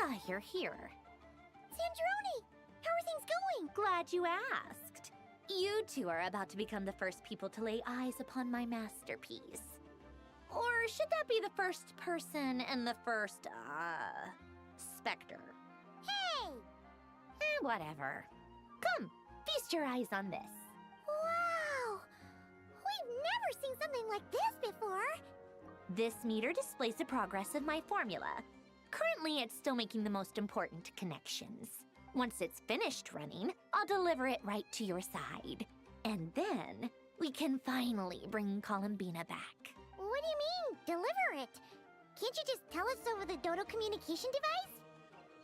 Ah, you're here. Sandroni! How are things going? Glad you asked. You two are about to become the first people to lay eyes upon my masterpiece. Or should that be the first person and the first, specter? Hey! Whatever. Come, feast your eyes on this. Wow! We've never seen something like this before. This meter displays the progress of my formula. Currently, it's still making the most important connections. Once it's finished running, I'll deliver it right to your side. And then, we can finally bring Columbina back. What do you mean, deliver it? Can't you just tell us over the Dodo communication device?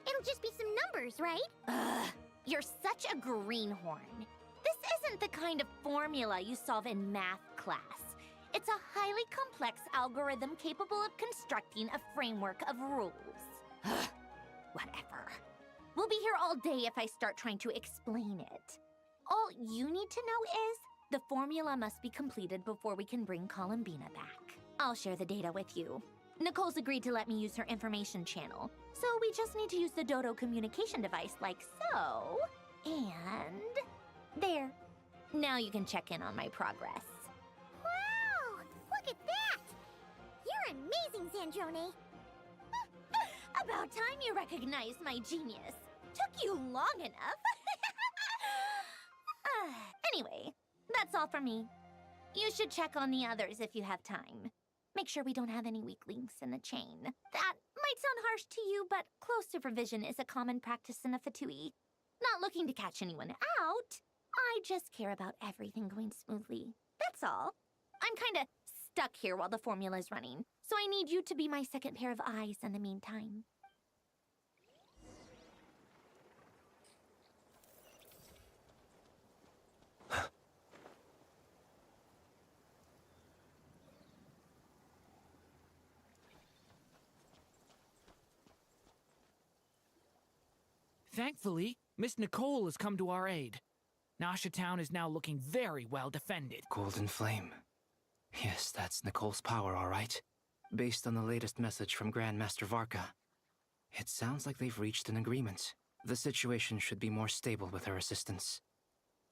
It'll just be some numbers, right? Ugh, you're such a greenhorn. This isn't the kind of formula you solve in math class. It's a highly complex algorithm capable of constructing a framework of rules. Ugh, whatever. We'll be here all day if I start trying to explain it. All you need to know is the formula must be completed before we can bring Columbina back. I'll share the data with you. Nicole's agreed to let me use her information channel, so we just need to use the Dodo communication device like so. And there. Now you can check in on my progress. Wow! Look at that! You're amazing, Sandroni! About time you recognized my genius. Took you long enough. Anyway, that's all for me. You should check on the others if you have time. Make sure we don't have any weak links in the chain. That might sound harsh to you, but close supervision is a common practice in a Fatui. Not looking to catch anyone out. I just care about everything going smoothly. That's all. I'm kinda stuck here while the formula's running, so I need you to be my second pair of eyes in the meantime. Thankfully, Miss Nicole has come to our aid. Nasha Town is now looking very well defended. Golden Flame. Yes, that's Nicole's power, all right. Based on the latest message from Grandmaster Varka, it sounds like they've reached an agreement. The situation should be more stable with her assistance.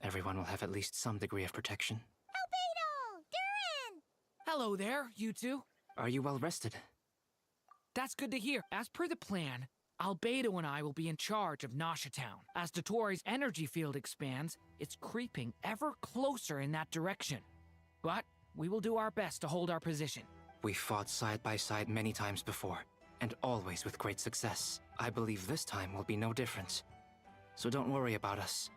Everyone will have at least some degree of protection. Albedo! Durin! Hello there, you two. Are you well rested? That's good to hear. As per the plan, Albedo and I will be in charge of Nasha Town. As Dotori's energy field expands, it's creeping ever closer in that direction. But we will do our best to hold our position. We fought side by side many times before, and always with great success. I believe this time will be no different. So don't worry about us.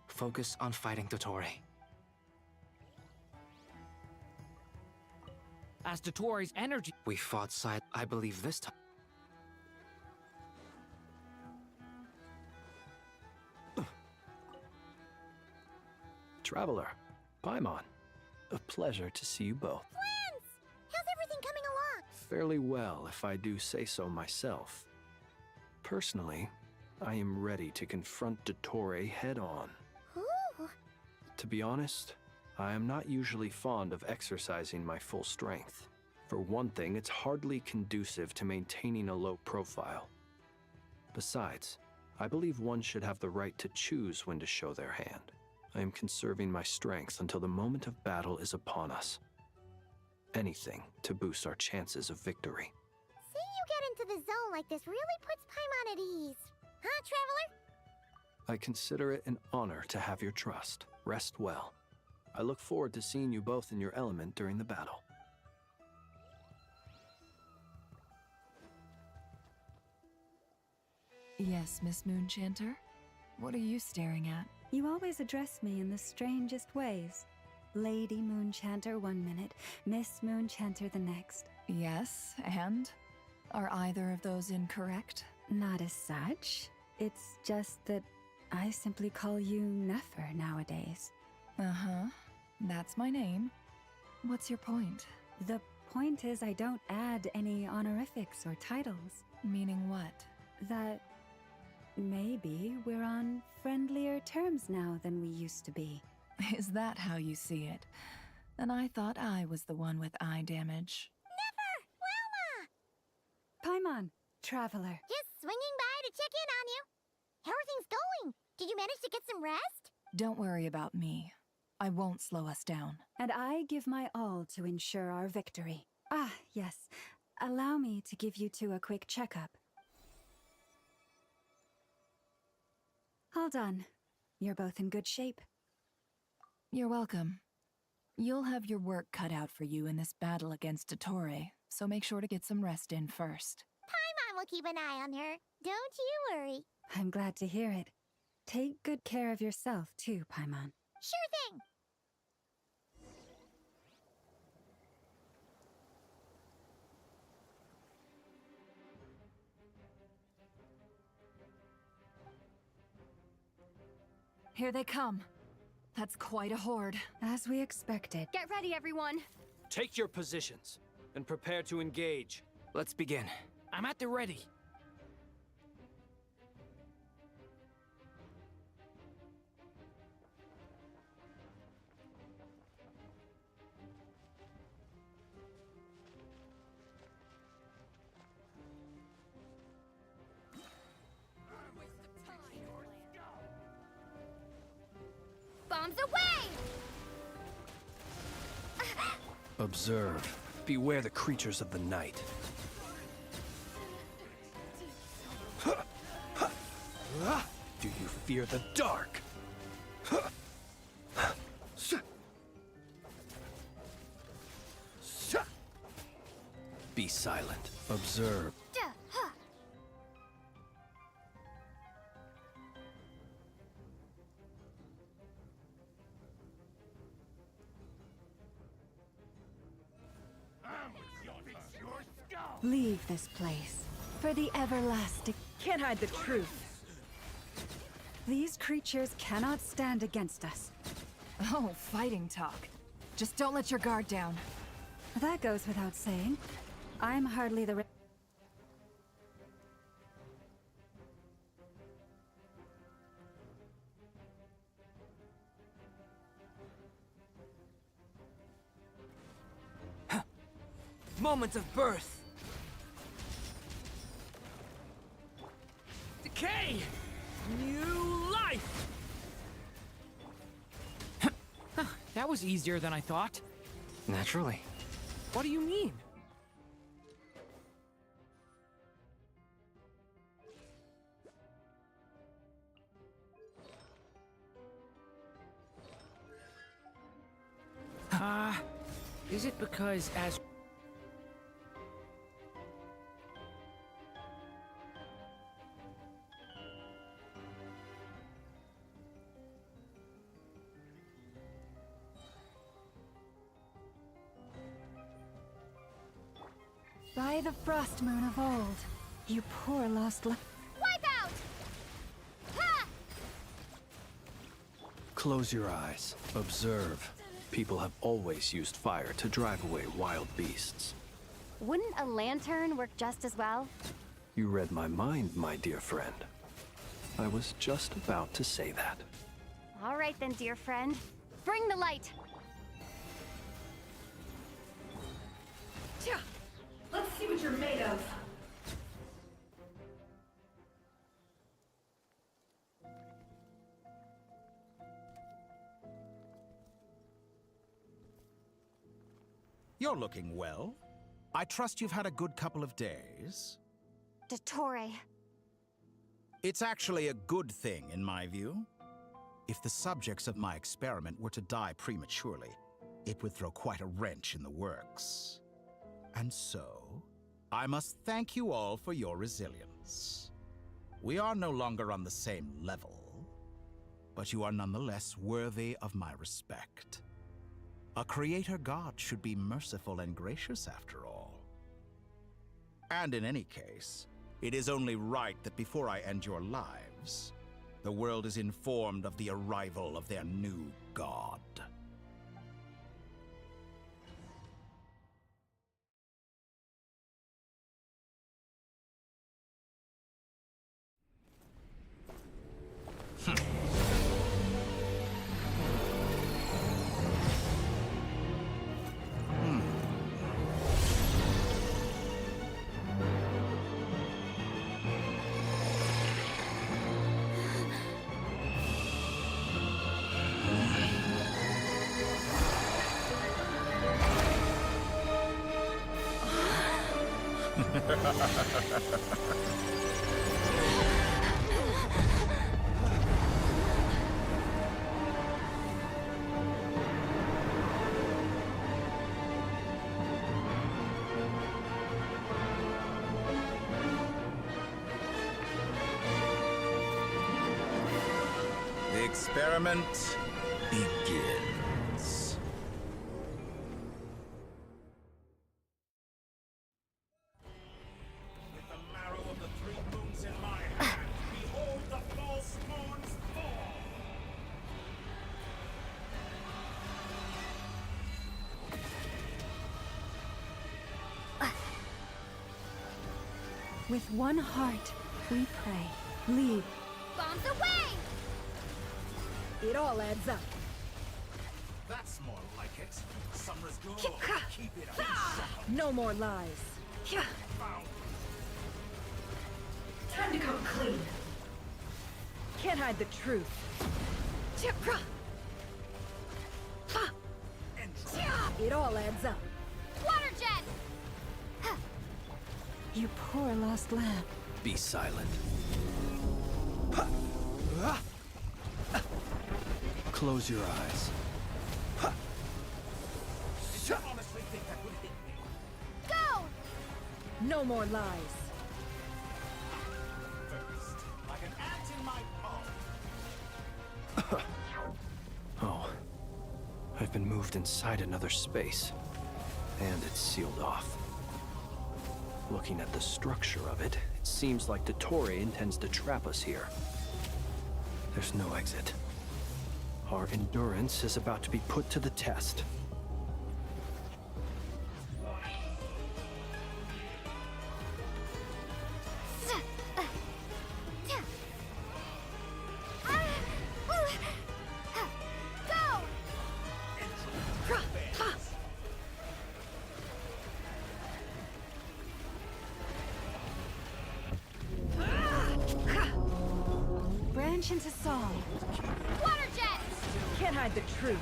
Focus on fighting Dotori. As Dotori's energy... We fought side... I believe this time... Traveler, Paimon, a pleasure to see you both. Twins! How's everything coming along? Fairly well, if I do say so myself. Personally, I am ready to confront Dottore head-on. Ooh. To be honest, I am not usually fond of exercising my full strength. For one thing, it's hardly conducive to maintaining a low profile. Besides, I believe one should have the right to choose when to show their hand. I am conserving my strength until the moment of battle is upon us. Anything to boost our chances of victory. Seeing you get into the zone like this really puts Paimon at ease. Huh, Traveler? I consider it an honor to have your trust. Rest well. I look forward to seeing you both in your element during the battle. Yes, Miss Moonchanter? What are you staring at? You always address me in the strangest ways. Lady Moonchanter one minute, Miss Moonchanter the next. Yes, and? Are either of those incorrect? Not as such. It's just that I simply call you Nefer nowadays. Uh-huh. That's my name. What's your point? The point is I don't add any honorifics or titles. Meaning what? That maybe we're on friendlier terms now than we used to be. Is that how you see it? Then I thought I was the one with eye damage. Never! Wilma! Paimon, Traveler. Just swinging by to check in on you. How are things going? Did you manage to get some rest? Don't worry about me. I won't slow us down. And I give my all to ensure our victory. Ah, yes. Allow me to give you two a quick checkup. All done. You're both in good shape. You're welcome. You'll have your work cut out for you in this battle against Dottore, so make sure to get some rest in first. Paimon will keep an eye on her. Don't you worry. I'm glad to hear it. Take good care of yourself, too, Paimon. Sure thing. Here they come. That's quite a horde. As we expected. Get ready, everyone. Take your positions and prepare to engage. Let's begin. I'm at the ready. Bombs away! Observe. Beware the creatures of the night. Do you fear the dark? Be silent. Observe. Leave this place. For the everlasting. Can't hide the truth. These creatures cannot stand against us. Oh, fighting talk. Just don't let your guard down. That goes without saying. I'm hardly the... moment of birth. Decay! New life! That was easier than I thought. Naturally. What do you mean? Is it because as... By the frost moon of old, you poor lost Wipe out! Ha! Close your eyes. Observe. People have always used fire to drive away wild beasts. Wouldn't a lantern work just as well? You read my mind, my dear friend. I was just about to say that. All right then, dear friend. Bring the light! Let's see what you're made of. You're looking well. I trust you've had a good couple of days. Dottore. It's actually a good thing, in my view. If the subjects of my experiment were to die prematurely, it would throw quite a wrench in the works. And so, I must thank you all for your resilience. We are no longer on the same level, but you are nonetheless worthy of my respect. A creator god should be merciful and gracious after all. And in any case, it is only right that before I end your lives, the world is informed of the arrival of their new god. The experiment begins. With the marrow of the three moons in my hand, behold the false moon's fall! With one heart, we pray. Lead. Bombs away! It all adds up. That's more like it. Summer's good. Keep it up. No more lies. Time to come clean. Can't hide the truth. It all adds up. Water jet! You poor lost lamb. Be silent. Close your eyes. Honestly think that would hit me. Go! No more lies. First, like an ant in my palm. Oh. I've been moved inside another space. And it's sealed off. Looking at the structure of it, it seems like Dottore intends to trap us here. There's no exit. Our endurance is about to be put to the test. Breach into song. Water jet! Can't hide the truth.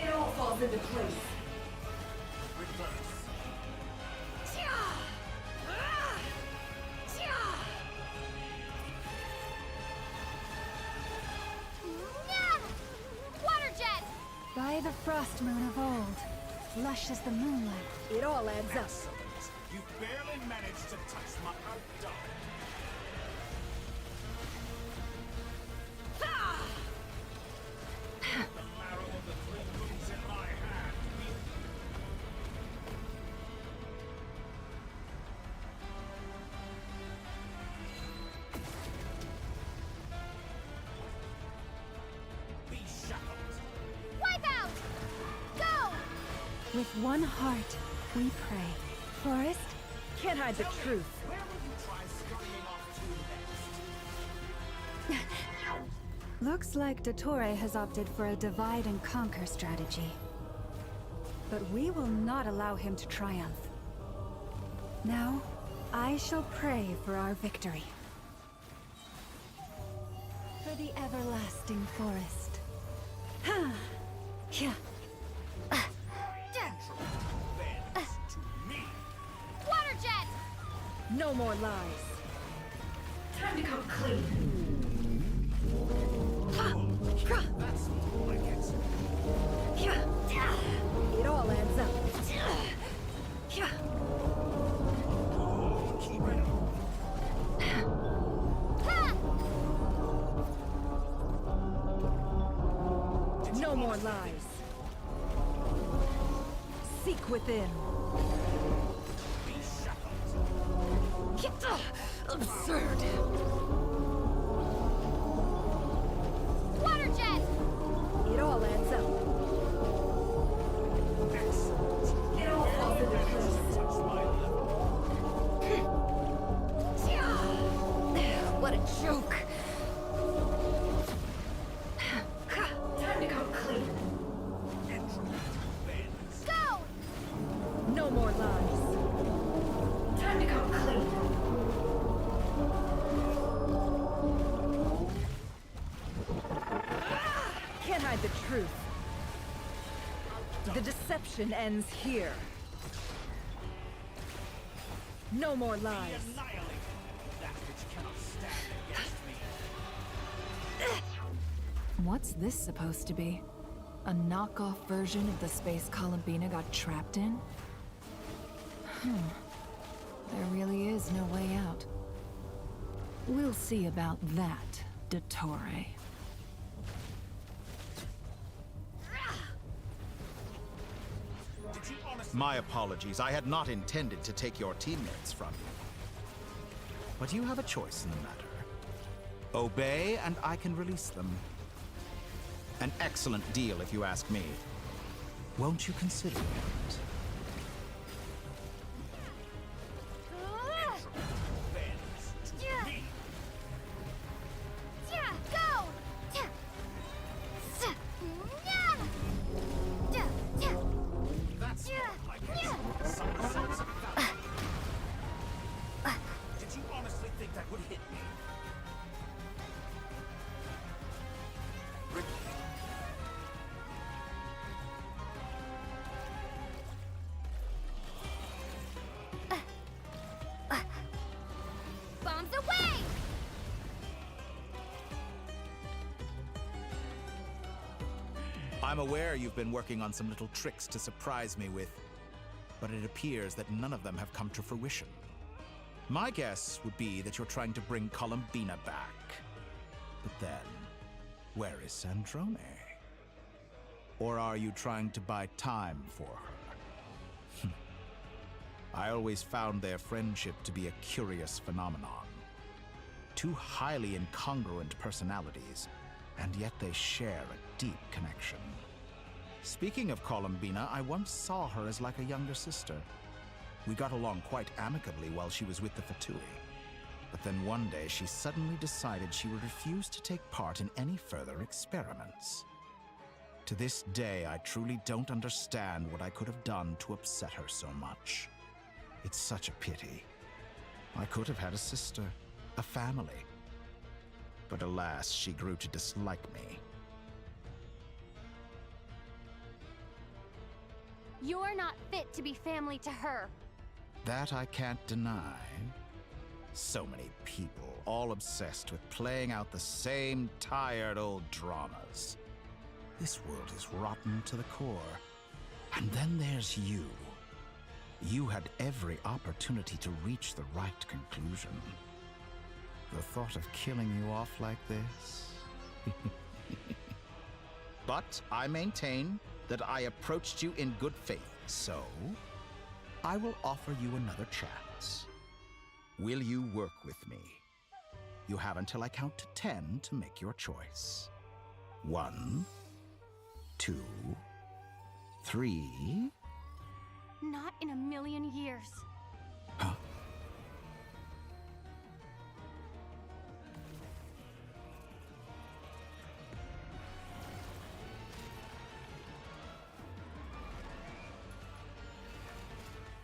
It all falls into place. Water jet! By the frost moon of old, lush as the moonlight. It all adds up. You barely managed to touch my outdog. The marrow of the three moons in my hand. Be shackled. Wipe out! Go! With one heart, we pray. Forest? Can't hide the truth. Where will you try scurrying off to next? Looks like Dottore has opted for a divide and conquer strategy. But we will not allow him to triumph. Now, I shall pray for our victory. For the everlasting forest. Ha! Yeah. Water jet! No more lies. Time to come clean. That's more like it. It all adds up. Keep it up. No more lies. Seek within. Be shackled. Absurd. Water jet! It all adds up. It all falls into place. Touch my level. What a joke. Time to come clean. Go! No more lies. Time to come clean. Can't hide the truth. The deception ends here. No more lies. Annihilate that which cannot stand against me. What's this supposed to be? A knockoff version of the space Columbina got trapped in? There really is no way out. We'll see about that, Dottore. My apologies. I had not intended to take your teammates from you. But you have a choice in the matter. Obey, and I can release them. An excellent deal, if you ask me. Won't you consider it? That's not like it. Some sense of value. Did you honestly think that would hit me? Bombs away! I'm aware you've been working on some little tricks to surprise me with, but it appears that none of them have come to fruition. My guess would be that you're trying to bring Columbina back. But then, where is Sandrone? Or are you trying to buy time for her? I always found their friendship to be a curious phenomenon. Two highly incongruent personalities, and yet they share a deep connection. Speaking of Columbina, I once saw her as like a younger sister. We got along quite amicably while she was with the Fatui. But then one day she suddenly decided she would refuse to take part in any further experiments. To this day, I truly don't understand what I could have done to upset her so much. It's such a pity. I could have had a sister, a family. But alas, she grew to dislike me. You're not fit to be family to her. That I can't deny. So many people, all obsessed with playing out the same tired old dramas. This world is rotten to the core. And then there's you. You had every opportunity to reach the right conclusion. The thought of killing you off like this? But I maintain that I approached you in good faith, so I will offer you another chance. Will you work with me? You have until I count to 10 to make your choice. 1, 2, 3... Not in a million years. Huh?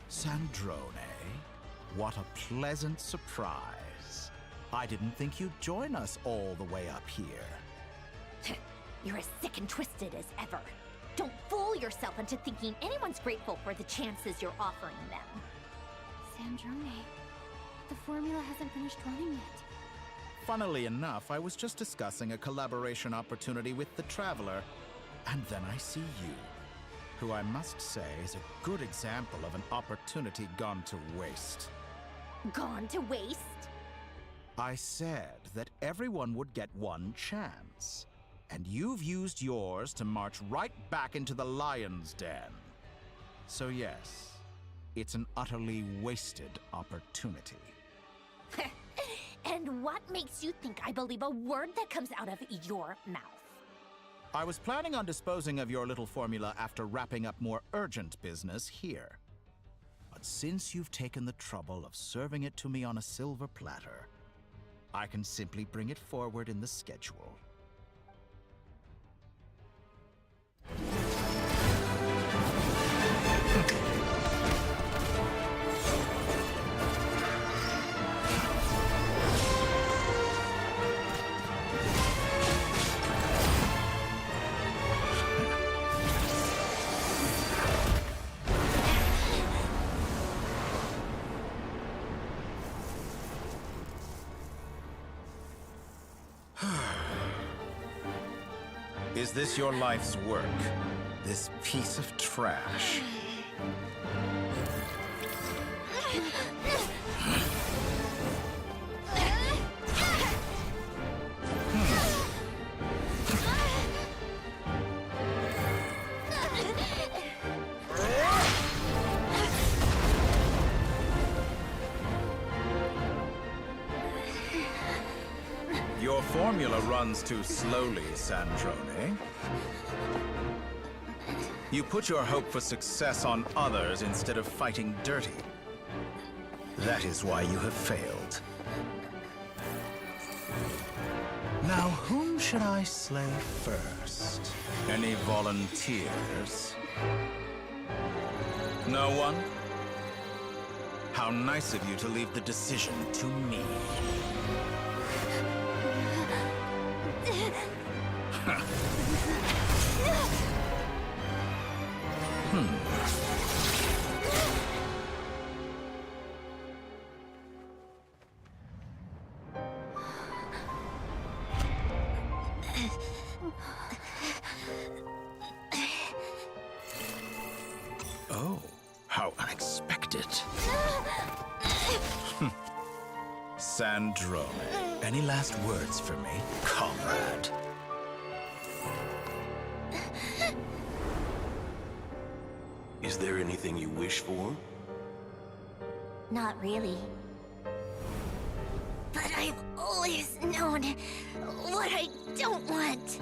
Sandrone, what a pleasant surprise. I didn't think you'd join us all the way up here. You're as sick and twisted as ever. Don't fool yourself into thinking anyone's grateful for the chances you're offering them. Sandrone, the formula hasn't finished running yet. Funnily enough, I was just discussing a collaboration opportunity with the Traveler, and then I see you, who I must say is a good example of an opportunity gone to waste. Gone to waste? I said that everyone would get one chance, and you've used yours to march right back into the lion's den. So yes, it's an utterly wasted opportunity. And what makes you think I believe a word that comes out of your mouth? I was planning on disposing of your little formula after wrapping up more urgent business here. But since you've taken the trouble of serving it to me on a silver platter, I can simply bring it forward in the schedule. Is this your life's work? This piece of trash? Your formula runs too slowly, Sandrone. You put your hope for success on others instead of fighting dirty. That is why you have failed. Now, whom should I slay first? Any volunteers? No one? How nice of you to leave the decision to me. Oh, how unexpected. Sandrone, any last words for me, comrade? Is there anything you wish for? Not really. But I've always known what I don't want.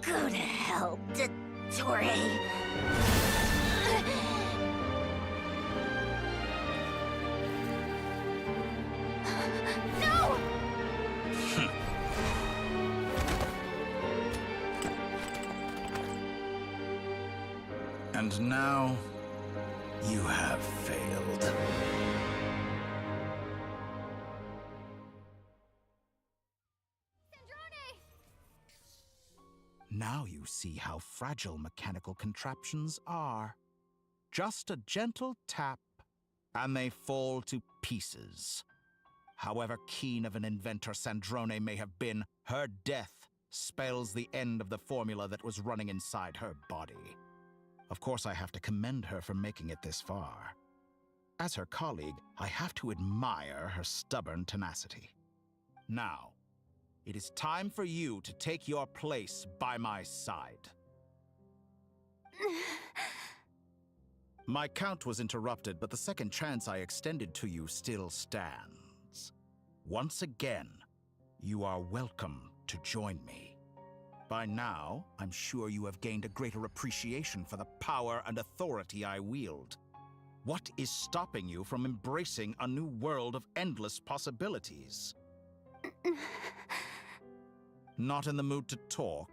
Go to hell, Dottore. No! And now, you have failed. Now you see how fragile mechanical contraptions are. Just a gentle tap, and they fall to pieces. However keen of an inventor Sandrone may have been, her death spells the end of the formula that was running inside her body. Of course, I have to commend her for making it this far. As her colleague, I have to admire her stubborn tenacity. Now, it is time for you to take your place by my side. My count was interrupted, but the second chance I extended to you still stands. Once again, you are welcome to join me. By now, I'm sure you have gained a greater appreciation for the power and authority I wield. What is stopping you from embracing a new world of endless possibilities? Not in the mood to talk?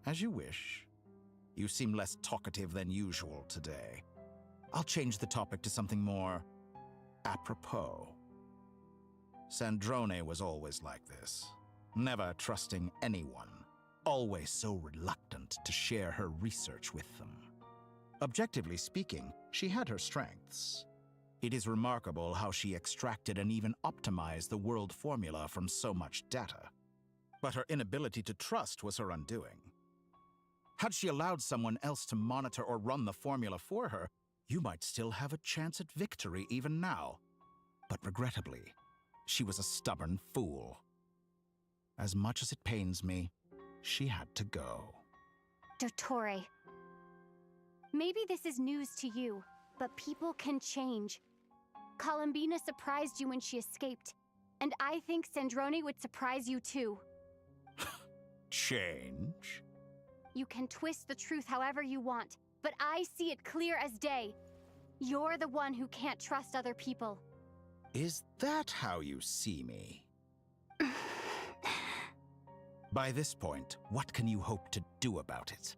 As you wish. You seem less talkative than usual today. I'll change the topic to something more apropos. Sandrone was always like this, never trusting anyone, always so reluctant to share her research with them. Objectively speaking, she had her strengths. It is remarkable how she extracted and even optimized the world formula from so much data. But her inability to trust was her undoing. Had she allowed someone else to monitor or run the formula for her, you might still have a chance at victory even now. But regrettably, she was a stubborn fool. As much as it pains me, she had to go. Dottore. Maybe this is news to you, but people can change. Columbina surprised you when she escaped, and I think Sandrone would surprise you too. Change? You can twist the truth however you want, but I see it clear as day. You're the one who can't trust other people. Is that how you see me? By this point, what can you hope to do about it?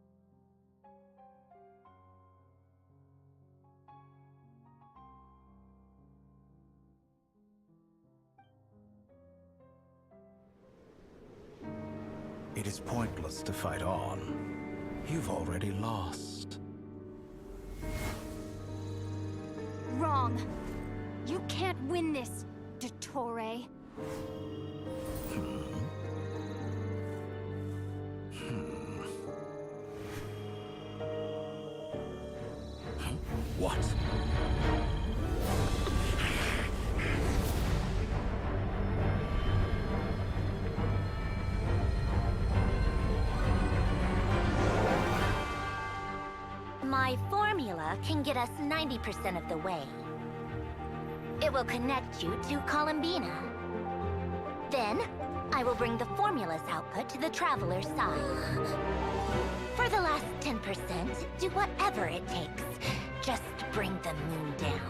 It is pointless to fight on. You've already lost. Wrong. You can't win this, Dottore. What? My formula can get us 90% of the way. It will connect you to Columbina. Then, I will bring the formula's output to the Traveler's side. For the last 10%, do whatever it takes. Just bring the moon down.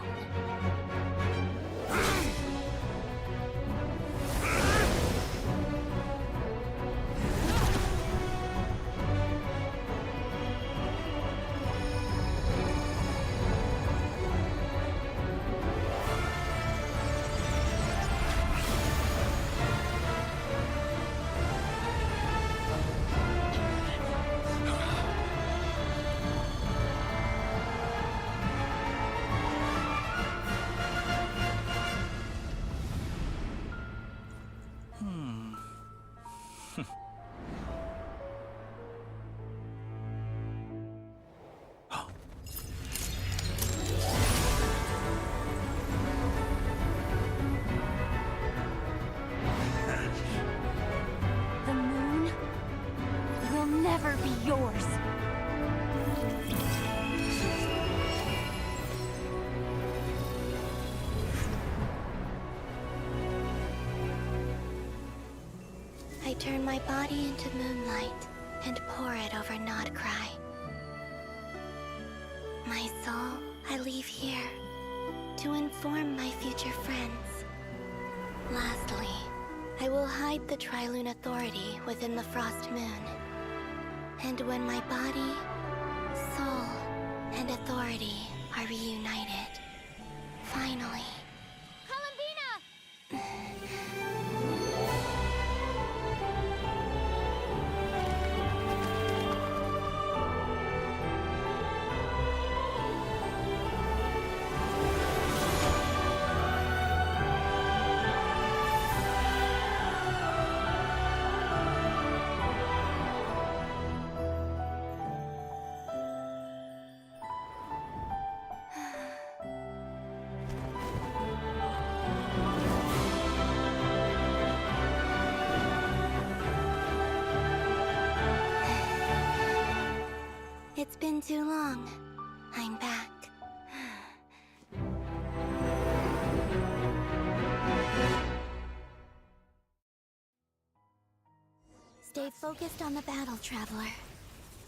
The moon will never be yours. I turn my body into moonlight and pour it over Nodcry. My soul I leave here to inform my future friends. Lastly, I will hide the Trilune Authority within the Frost Moon. And when my body, soul, and authority are reunited, finally... It's been too long. I'm back. Stay focused on the battle, Traveler.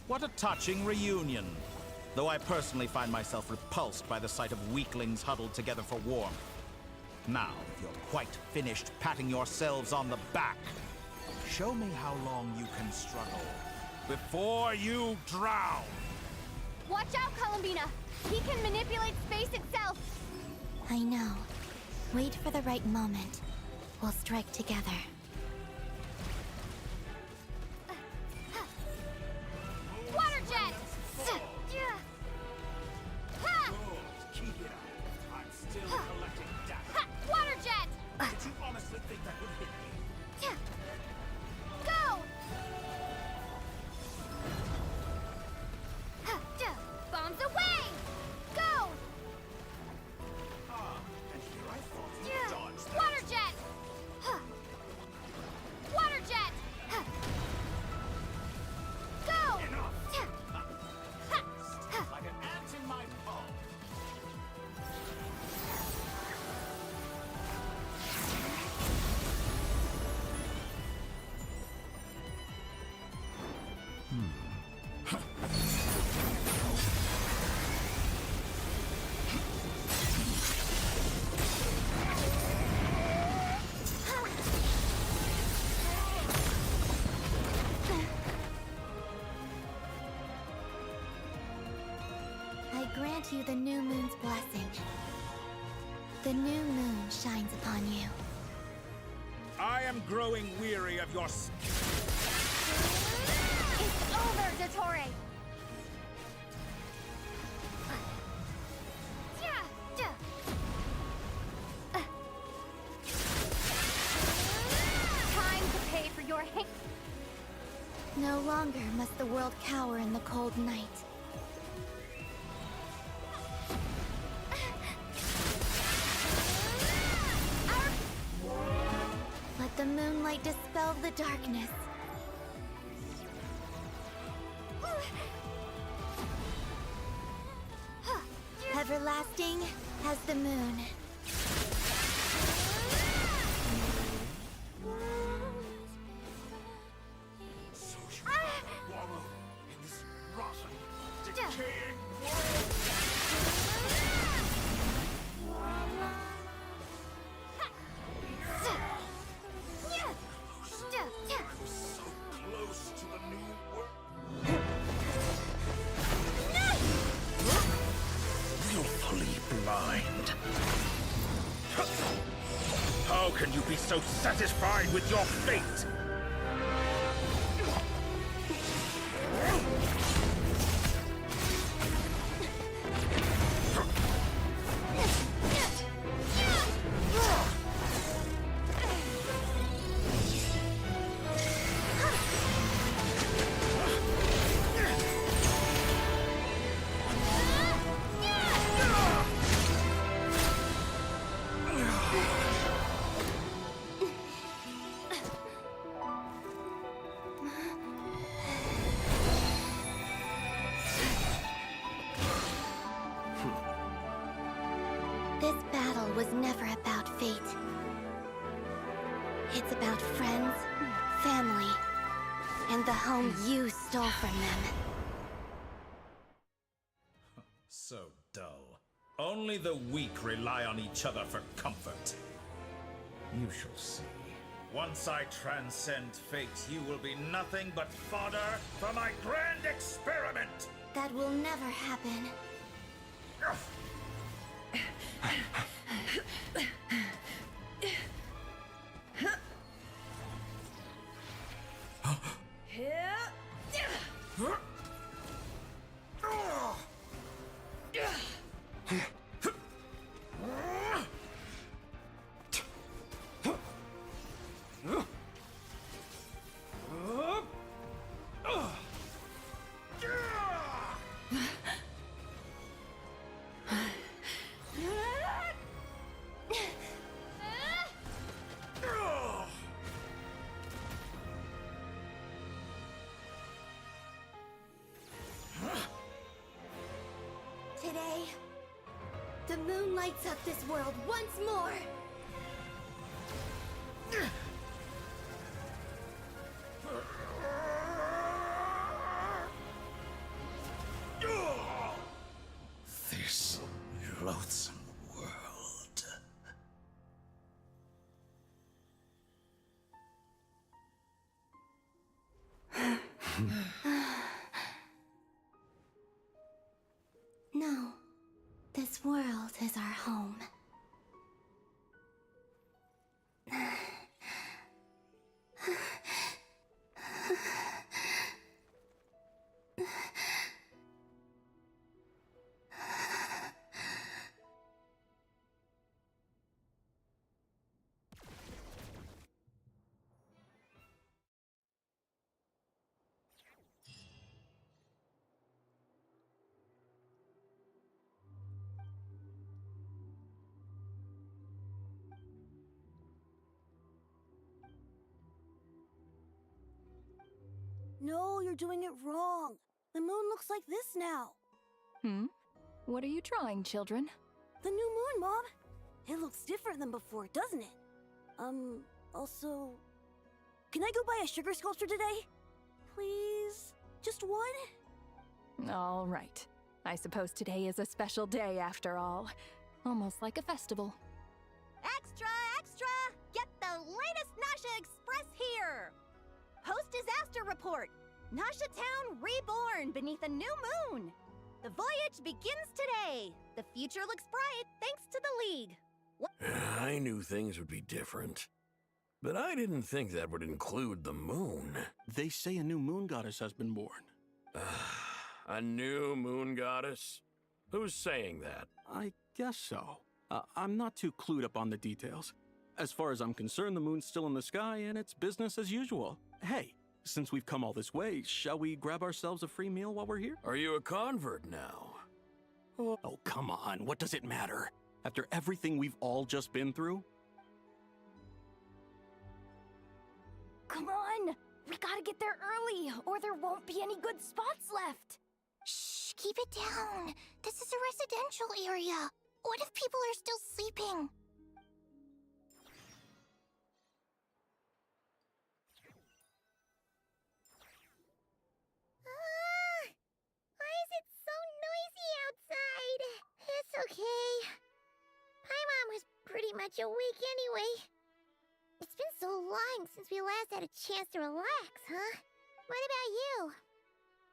What a touching reunion. Though I personally find myself repulsed by the sight of weaklings huddled together for warmth. Now, if you're quite finished patting yourselves on the back, show me how long you can struggle before you drown. Watch out, Columbina! He can manipulate space itself! I know. Wait for the right moment. We'll strike together. Water jet! Keep it up. I'm still collecting data. Water jet! Did you honestly think that would hit me? Go! Bombs away! Go! And here I thought you dodged that. Water jet! Water jet! Go! Like an ant in my palm. I grant you the new moon's blessing. The new moon shines upon you. I am growing weary of your... It's over, Dottore! Time to pay for your hate. No longer must the world cower in the cold night. Let the moonlight dispel the darkness. Everlasting as the moon. So you wallow in this rotten, decaying world. So close to the new world. Willfully blind. How can you be so satisfied with your fate? This battle was never about fate. It's about friends, family, and the home you stole from them. So dull. Only the weak rely on each other for comfort. You shall see. Once I transcend fate, you will be nothing but fodder for my grand experiment! That will never happen. The moon lights up this world once more! This loathsome world. No. This world is our home. No, you're doing it wrong. The moon looks like this now. What are you drawing, children? The new moon, Mom. It looks different than before, doesn't it? Also... Can I go buy a sugar sculpture today? Please? Just one? All right. I suppose today is a special day after all. Almost like a festival. Extra, extra! Get the latest Nasha Express here! Post-disaster report! Nasha Town reborn beneath a new moon! The voyage begins today! The future looks bright thanks to the League! I knew things would be different. But I didn't think that would include the moon. They say a new moon goddess has been born. A new moon goddess? Who's saying that? I guess so. I'm not too clued up on the details. As far as I'm concerned, the moon's still in the sky and it's business as usual. Hey, since we've come all this way, shall we grab ourselves a free meal while we're here? Are you a convert now? Oh, come on. What does it matter? After everything we've all just been through? Come on! We gotta get there early, or there won't be any good spots left! Shh, keep it down. This is a residential area. What if people are still sleeping? Why is it so noisy outside? It's okay. Paimon was pretty much awake anyway. It's been so long since we last had a chance to relax, huh? What about you?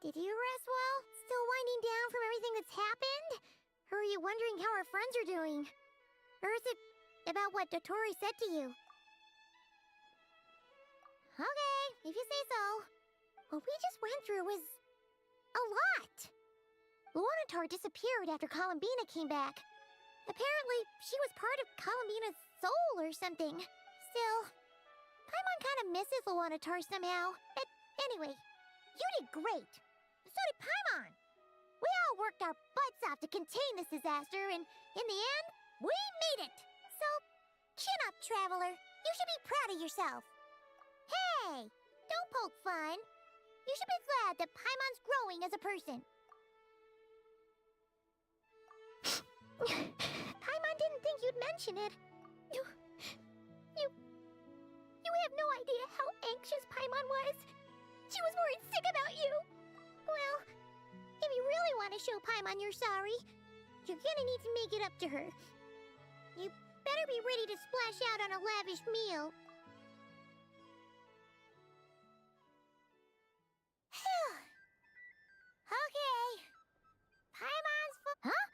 Did you rest well? Still winding down from everything that's happened? Or are you wondering how our friends are doing? Or is it about what Dotori said to you? Okay, if you say so. What we just went through was... a lot! Luanatar disappeared after Columbina came back. Apparently, she was part of Columbina's soul or something. Still, Paimon kind of misses Luanatar somehow. But anyway, you did great. So did Paimon. We all worked our butts off to contain this disaster, and in the end, we made it. So, chin up, Traveler. You should be proud of yourself. Hey, don't poke fun. You should be glad that Paimon's growing as a person. Paimon didn't think you'd mention it. You have no idea how anxious Paimon was. She was worried sick about you. Well, if you really want to show Paimon you're sorry, you're gonna need to make it up to her. You better be ready to splash out on a lavish meal. Okay. Paimon's Huh?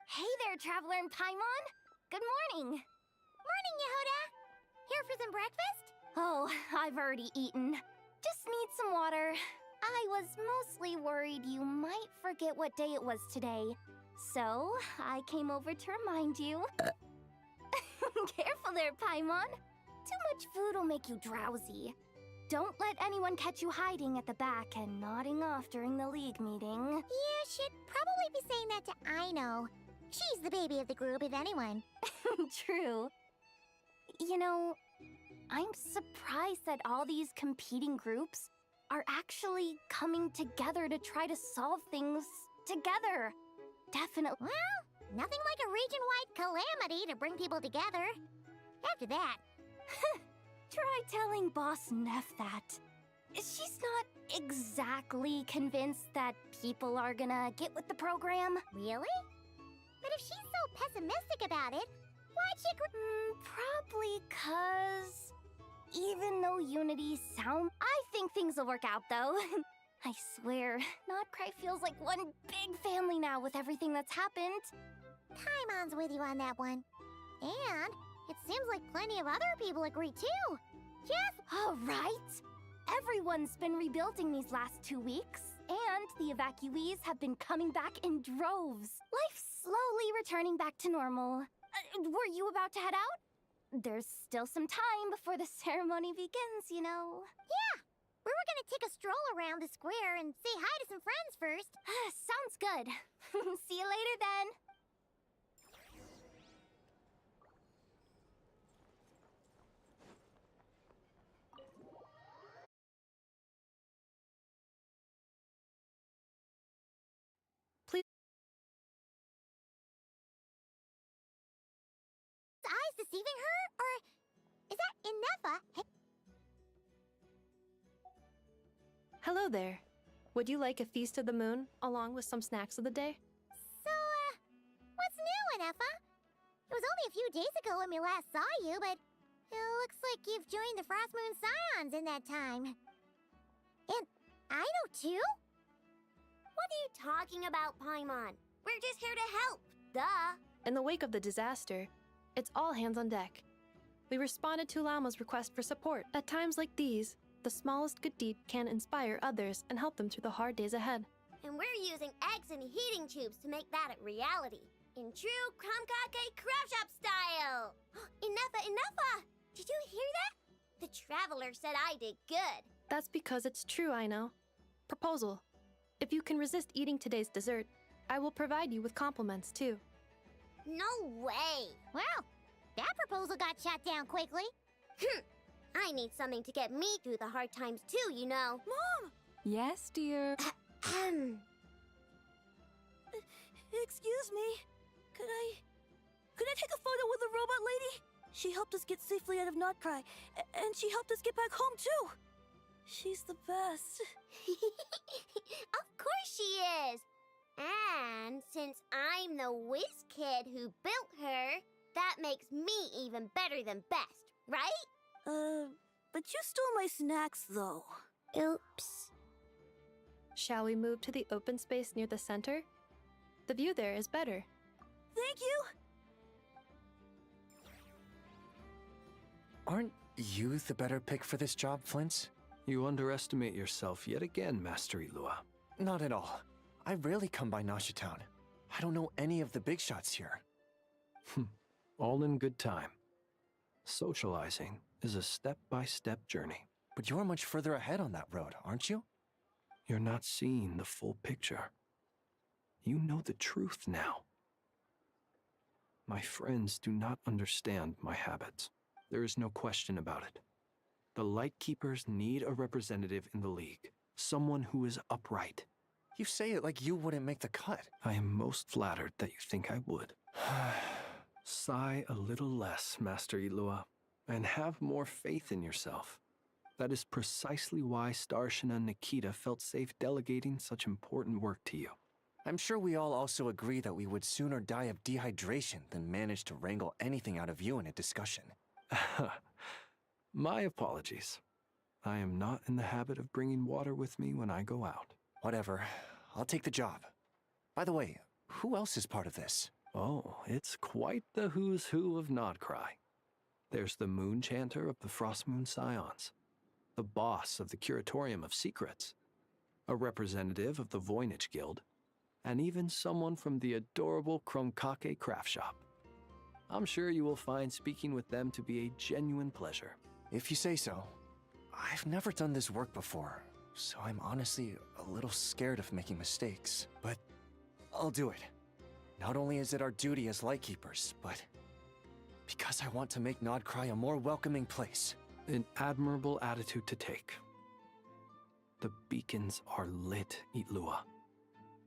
Hey there, Traveler and Paimon! Good morning! Morning, Yehuda! Here for some breakfast? Oh, I've already eaten. Just need some water. I was mostly worried you might forget what day it was today. So, I came over to remind you. Careful there, Paimon. Too much food will make you drowsy. Don't let anyone catch you hiding at the back and nodding off during the League meeting. You should probably be saying that to Aino. She's the baby of the group, if anyone. True. You know, I'm surprised that all these competing groups are actually coming together to try to solve things together. Definitely. Well, Nothing like a region-wide calamity to bring people together. After that... Try telling Boss Neff that. She's not exactly convinced that people are gonna get with the program. Really? But if she's so pessimistic about it, why'd she probably 'cause... Even though Unity sound... I think things will work out, though. I swear, Notcry feels like one big family now with everything that's happened. Paimon's with you on that one. And it seems like plenty of other people agree, too. Yes? All right. Everyone's been rebuilding these last 2 weeks, and the evacuees have been coming back in droves. Life's slowly returning back to normal. Were you about to head out? There's still some time before the ceremony begins, you know. Yeah, we were gonna take a stroll around the square and say hi to some friends first. Sounds good. See you later then. Eyes deceiving her? Or is that Inefa? Hello there. Would you like a feast of the moon, along with some snacks of the day? So, what's new, Inefa? It was only a few days ago when we last saw you, but it looks like you've joined the Frost Moon Scions in that time. And I know too? What are you talking about, Paimon? We're just here to help, duh. In the wake of the disaster, it's all hands on deck. We responded to Lama's request for support. At times like these, the smallest good deed can inspire others and help them through the hard days ahead. And we're using eggs and heating tubes to make that a reality. In true Krumkake craft shop style! Inefa! Did you hear that? The Traveler said I did good. That's because it's true, I know. Proposal. If you can resist eating today's dessert, I will provide you with compliments, too. No way! Well, that proposal got shot down quickly. I need something to get me through the hard times too, you know. Mom! Yes, dear. Excuse me. Could I take a photo with the robot lady? She helped us get safely out of Notcry, and she helped us get back home too. She's the best. Of course she is. And since I'm the whiz kid who built her, that makes me even better than best, right? But you stole my snacks, though. Oops. Shall we move to the open space near the center? The view there is better. Thank you! Aren't you the better pick for this job, Flint? You underestimate yourself yet again, Master Ilua. Not at all. I rarely come by Nasha Town. I don't know any of the big shots here. All in good time. Socializing is a step-by-step journey. But you're much further ahead on that road, aren't you? You're not seeing the full picture. You know the truth now. My friends do not understand my habits. There is no question about it. The Lightkeepers need a representative in the League. Someone who is upright. You say it like you wouldn't make the cut. I am most flattered that you think I would. Sigh a little less, Master Ilua, and have more faith in yourself. That is precisely why Starshin and Nikita felt safe delegating such important work to you. I'm sure we all also agree that we would sooner die of dehydration than manage to wrangle anything out of you in a discussion. My apologies. I am not in the habit of bringing water with me when I go out. Whatever. I'll take the job. By the way, who else is part of this? Oh, it's quite the who's who of Notcry. There's the Moon Chanter of the Frost Moon Scions, the boss of the Curatorium of Secrets, a representative of the Voynich Guild, and even someone from the adorable Krumkake craft shop. I'm sure you will find speaking with them to be a genuine pleasure. If you say so. I've never done this work before, so I'm honestly a little scared of making mistakes. But I'll do it. Not only is it our duty as Lightkeepers, but because I want to make Notcry a more welcoming place. An admirable attitude to take. The beacons are lit, Itlua.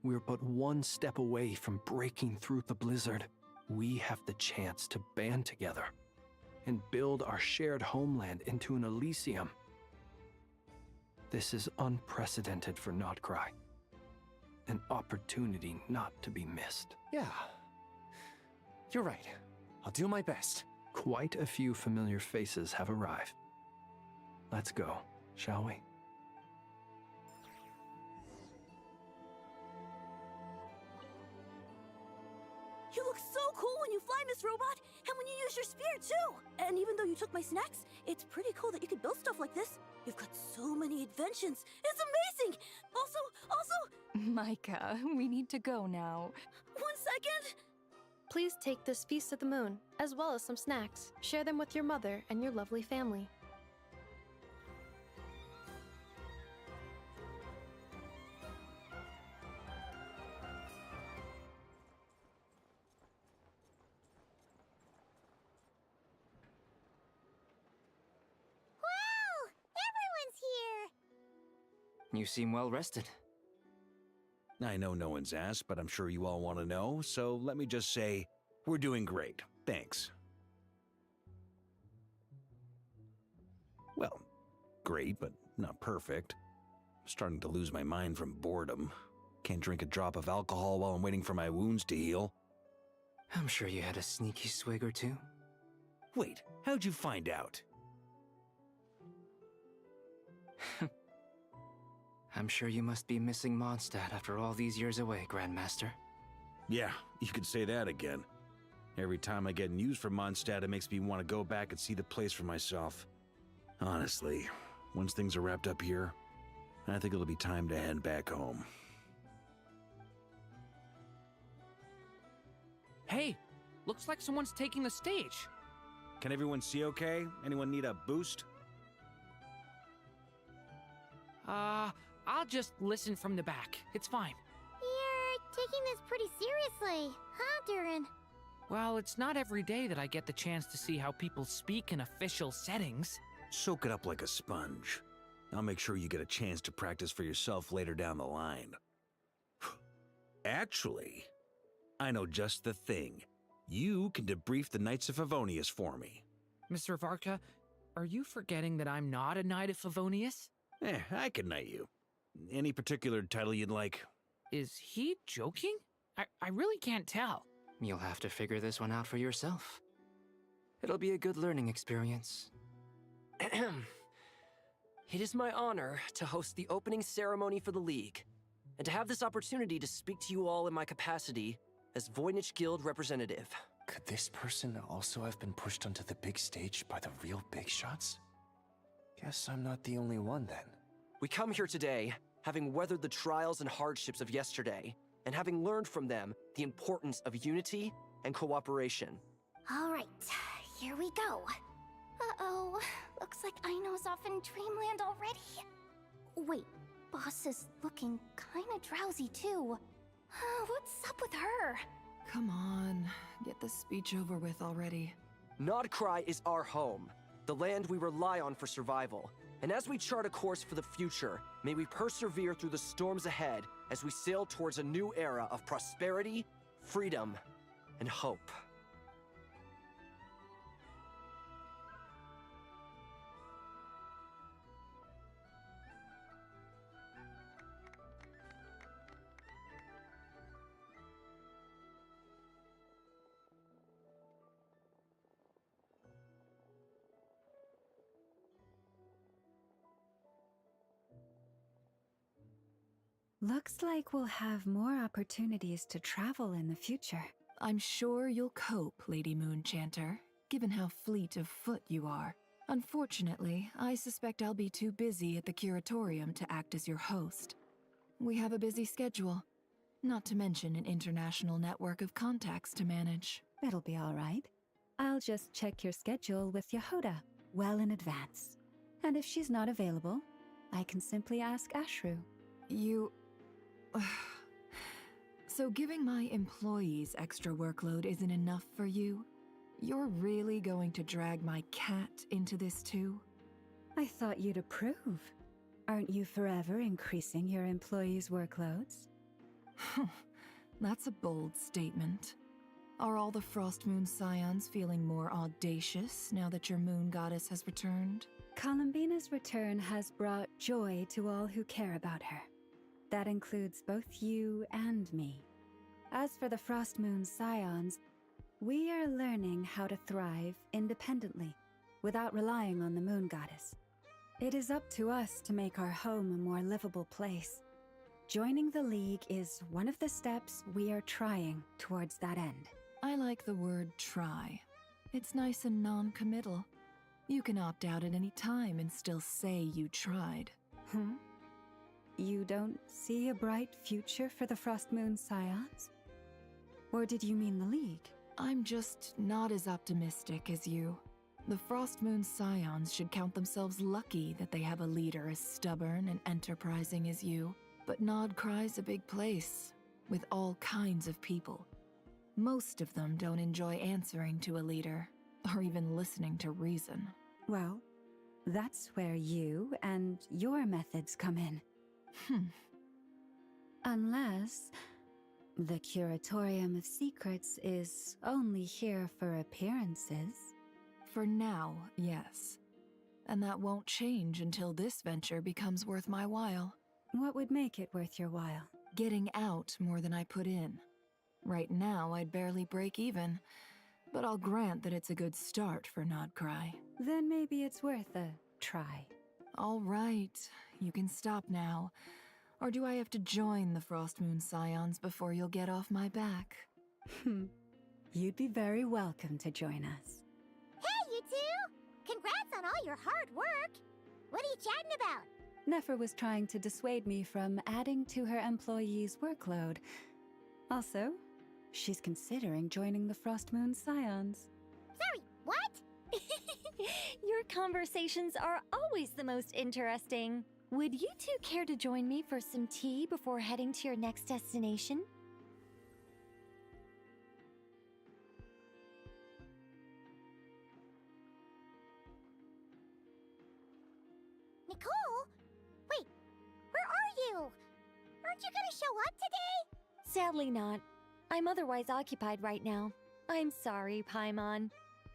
We're but one step away from breaking through the blizzard. We have the chance to band together and build our shared homeland into an Elysium. This is unprecedented for Notcry. An opportunity not to be missed. Yeah. You're right. I'll do my best. Quite a few familiar faces have arrived. Let's go, shall we? You look so cool when you fly, Miss Robot, and when you use your spear, too! And even though you took my snacks, it's pretty cool that you could build stuff like this. You've got so many inventions. It's amazing! Also... Micah, we need to go now. 1 second! Please take this Feast of the Moon, as well as some snacks. Share them with your mother and your lovely family. Wow! Everyone's here! You seem well rested. I know no one's asked, but I'm sure you all want to know, so let me just say, we're doing great. Thanks. Well, great, but not perfect. I'm starting to lose my mind from boredom. Can't drink a drop of alcohol while I'm waiting for my wounds to heal. I'm sure you had a sneaky swig or two. Wait, how'd you find out? I'm sure you must be missing Mondstadt after all these years away, Grandmaster. Yeah, you could say that again. Every time I get news from Mondstadt, it makes me want to go back and see the place for myself. Honestly, once things are wrapped up here, I think it'll be time to head back home. Hey, looks like someone's taking the stage. Can everyone see okay? Anyone need a boost? I'll just listen from the back. It's fine. You're taking this pretty seriously, huh, Durin? Well, it's not every day that I get the chance to see how people speak in official settings. Soak it up like a sponge. I'll make sure you get a chance to practice for yourself later down the line. Actually, I know just the thing. You can debrief the Knights of Favonius for me. Mr. Varka, are you forgetting that I'm not a Knight of Favonius? I can knight you. Any particular title you'd like? Is he joking? I really can't tell. You'll have to figure this one out for yourself. It'll be a good learning experience. It is my honor to host the opening ceremony for the League, and to have this opportunity to speak to you all in my capacity as Voynich Guild representative. Could this person also have been pushed onto the big stage by the real big shots? Guess I'm not the only one then. We come here today, having weathered the trials and hardships of yesterday, and having learned from them the importance of unity and cooperation. All right, here we go. Uh-oh. Looks like Aino's off in Dreamland already. Wait, Boss is looking kinda drowsy too. What's up with her? Come on, get the speech over with already. Nodcry is our home, the land we rely on for survival. And as we chart a course for the future, may we persevere through the storms ahead as we sail towards a new era of prosperity, freedom, and hope. Looks like we'll have more opportunities to travel in the future. I'm sure you'll cope, Lady Moonchanter, given how fleet of foot you are. Unfortunately, I suspect I'll be too busy at the Curatorium to act as your host. We have a busy schedule, not to mention an international network of contacts to manage. It'll be all right. I'll just check your schedule with Yehoda well in advance. And if she's not available, I can simply ask Ashru. So giving my employees extra workload isn't enough for you? You're really going to drag my cat into this too? I thought you'd approve. Aren't you forever increasing your employees' workloads? That's a bold statement. Are all the Frost Moon Scions feeling more audacious now that your moon goddess has returned? Columbina's return has brought joy to all who care about her. That includes both you and me. As for the Frost Moon Scions, we are learning how to thrive independently, without relying on the moon goddess. It is up to us to make our home a more livable place. Joining the League is one of the steps we are trying towards that end. I like the word try. It's nice and non-committal. You can opt out at any time and still say you tried. You don't see a bright future for the Frost Moon Scions? Or did you mean the League? I'm just not as optimistic as you. The Frost Moon Scions should count themselves lucky that they have a leader as stubborn and enterprising as you. But Nodcry's a big place, with all kinds of people. Most of them don't enjoy answering to a leader, or even listening to reason. Well, that's where you and your methods come in. Unless the Curatorium of Secrets is only here for appearances. For now, yes. And that won't change until this venture becomes worth my while. What would make it worth your while? Getting out more than I put in. Right now, I'd barely break even, but I'll grant that it's a good start for Nodcry. Then maybe it's worth a try. All right, you can stop now. Or do I have to join the Frost Moon Scions before you'll get off my back? You'd be very welcome to join us. Hey, you two! Congrats on all your hard work! What are you chatting about? Nefer was trying to dissuade me from adding to her employees' workload. Also, she's considering joining the Frost Moon Scions. Sorry, what? Your conversations are always the most interesting. Would you two care to join me for some tea before heading to your next destination? Nicole? Wait, where are you? Aren't you gonna show up today? Sadly not. I'm otherwise occupied right now. I'm sorry, Paimon.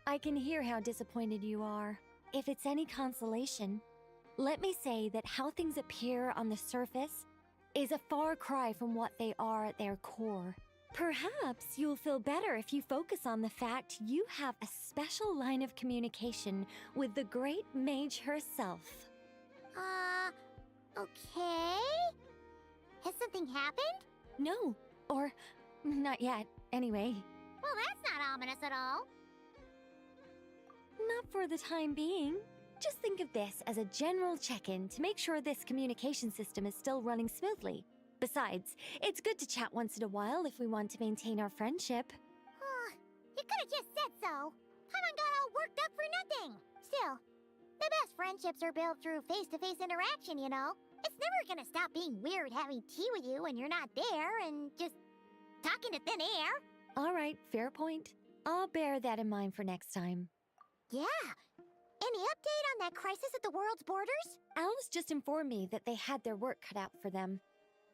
I can hear how disappointed you are. If it's any consolation, let me say that how things appear on the surface is a far cry from what they are at their core. Perhaps you'll feel better if you focus on the fact you have a special line of communication with the great mage herself. Okay? Has something happened? No, or not yet, anyway. Well, that's not ominous at all. Not for the time being. Just think of this as a general check-in to make sure this communication system is still running smoothly. Besides, it's good to chat once in a while if we want to maintain our friendship. You could have just said so. Paimon got all worked up for nothing. Still, the best friendships are built through face-to-face interaction, you know? It's never gonna stop being weird having tea with you when you're not there and just talking to thin air. All right, fair point. I'll bear that in mind for next time. Yeah. Any update on that crisis at the world's borders? Alice just informed me that they had their work cut out for them.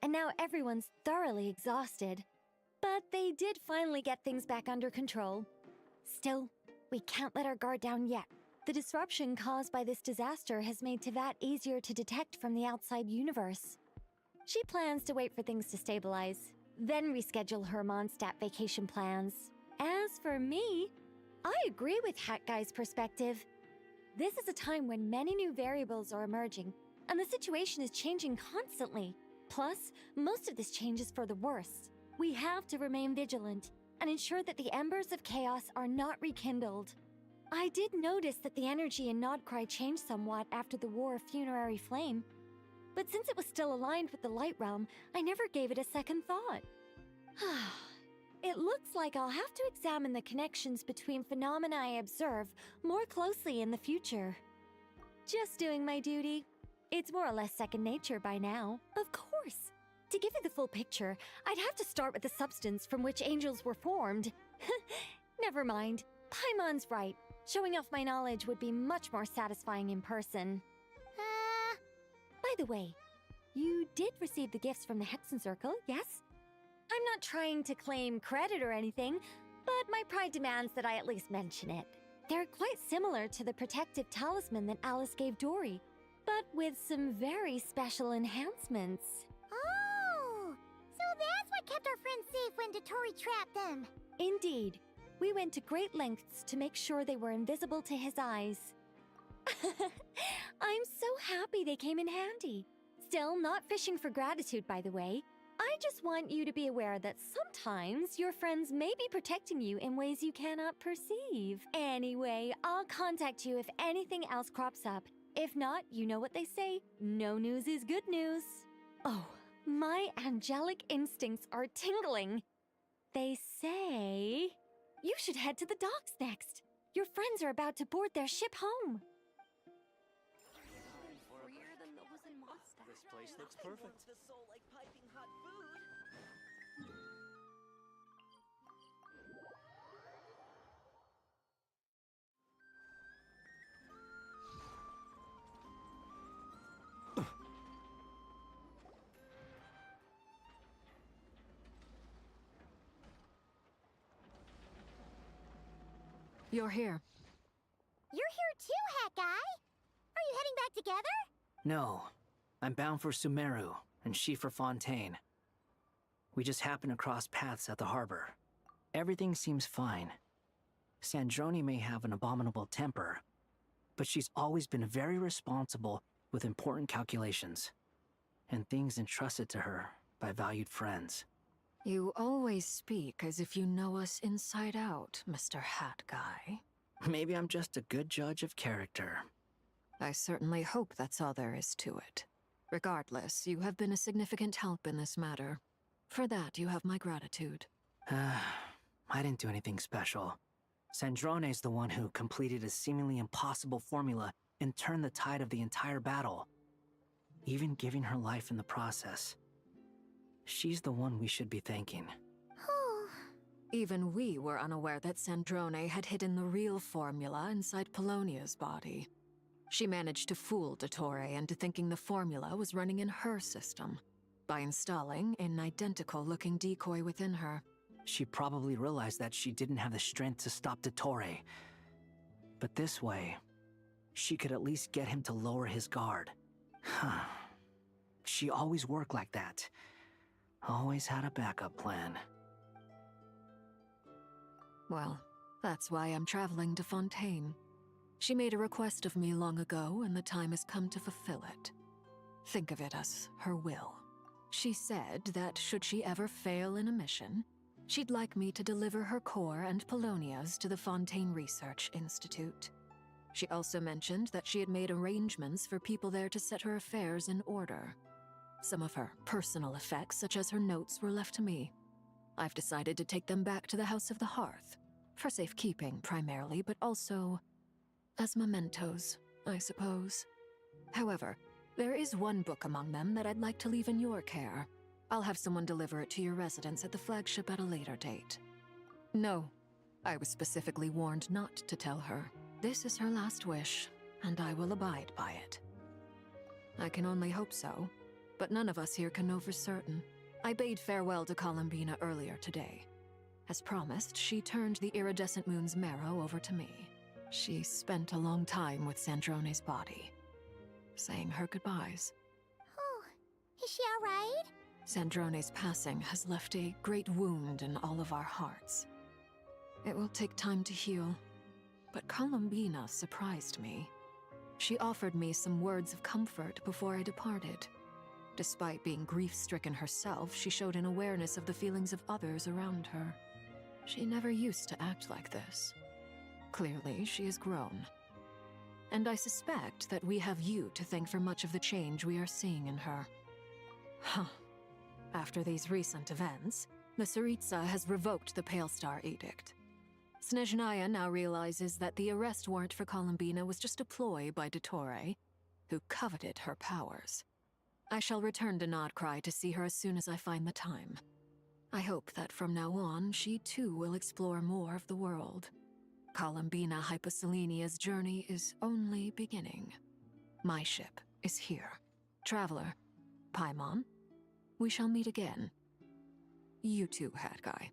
And now everyone's thoroughly exhausted. But they did finally get things back under control. Still, we can't let our guard down yet. The disruption caused by this disaster has made Tevat easier to detect from the outside universe. She plans to wait for things to stabilize, then reschedule her Mondstadt vacation plans. As for me, I agree with Hat Guy's perspective. This is a time when many new variables are emerging, and the situation is changing constantly. Plus, most of this change is for the worse. We have to remain vigilant and ensure that the embers of chaos are not rekindled. I did notice that the energy in Nodcry changed somewhat after the War of Funerary Flame, but since it was still aligned with the Light Realm, I never gave it a second thought. It looks like I'll have to examine the connections between phenomena I observe more closely in the future. Just doing my duty. It's more or less second nature by now. Of course. To give you the full picture, I'd have to start with the substance from which angels were formed. Never mind. Paimon's right. Showing off my knowledge would be much more satisfying in person. By the way, you did receive the gifts from the Hexen Circle, yes? I'm not trying to claim credit or anything, but my pride demands that I at least mention it. They're quite similar to the protective talisman that Alice gave Dory, but with some very special enhancements. Oh, so that's what kept our friends safe when Dotori trapped them. Indeed. We went to great lengths to make sure they were invisible to his eyes. I'm so happy they came in handy. Still, not fishing for gratitude, by the way. I just want you to be aware that sometimes your friends may be protecting you in ways you cannot perceive. Anyway, I'll contact you if anything else crops up. If not, you know what they say, no news is good news. Oh, my angelic instincts are tingling. They say you should head to the docks next. Your friends are about to board their ship home. This place looks perfect. You're here. You're here too, Hat Guy. Are you heading back together? No. I'm bound for Sumeru, and she for Fontaine. We just happened to cross paths at the harbor. Everything seems fine. Sandrone may have an abominable temper, but she's always been very responsible with important calculations, and things entrusted to her by valued friends. You always speak as if you know us inside out, Mr. Hat Guy. Maybe I'm just a good judge of character. I certainly hope that's all there is to it. Regardless, you have been a significant help in this matter. For that, you have my gratitude. I didn't do anything special. Sandrone's the one who completed a seemingly impossible formula and turned the tide of the entire battle, even giving her life in the process. She's the one we should be thanking. Even we were unaware that Sandrone had hidden the real formula inside Polonia's body. She managed to fool Dottore into thinking the formula was running in her system by installing an identical-looking decoy within her. She probably realized that she didn't have the strength to stop Dottore. But this way, she could at least get him to lower his guard. She always worked like that. Always had a backup plan. Well, that's why I'm traveling to Fontaine. She made a request of me long ago, and the time has come to fulfill it. Think of it as her will. She said that should she ever fail in a mission, she'd like me to deliver her core and Polonia's to the Fontaine Research Institute. She also mentioned that she had made arrangements for people there to set her affairs in order. Some of her personal effects, such as her notes, were left to me. I've decided to take them back to the House of the Hearth, for safekeeping primarily, but also as mementos, I suppose. However, there is one book among them that I'd like to leave in your care. I'll have someone deliver it to your residence at the flagship at a later date. No, I was specifically warned not to tell her. This is her last wish, and I will abide by it. I can only hope so, but none of us here can know for certain. I bade farewell to Columbina earlier today. As promised, she turned the iridescent moon's marrow over to me. She spent a long time with Sandrone's body, saying her goodbyes. Oh, is she all right? Sandrone's passing has left a great wound in all of our hearts. It will take time to heal, but Columbina surprised me. She offered me some words of comfort before I departed. Despite being grief-stricken herself, she showed an awareness of the feelings of others around her. She never used to act like this. Clearly, she has grown. And I suspect that we have you to thank for much of the change we are seeing in her. Huh. After these recent events, the Tsaritsa has revoked the Pale Star Edict. Snezhnaya now realizes that the arrest warrant for Columbina was just a ploy by Dottore, who coveted her powers. I shall return to Nodcry to see her as soon as I find the time. I hope that from now on, she too will explore more of the world. Columbina Hyposelenia's journey is only beginning. My ship is here. Traveler, Paimon, we shall meet again. You too, Hat Guy.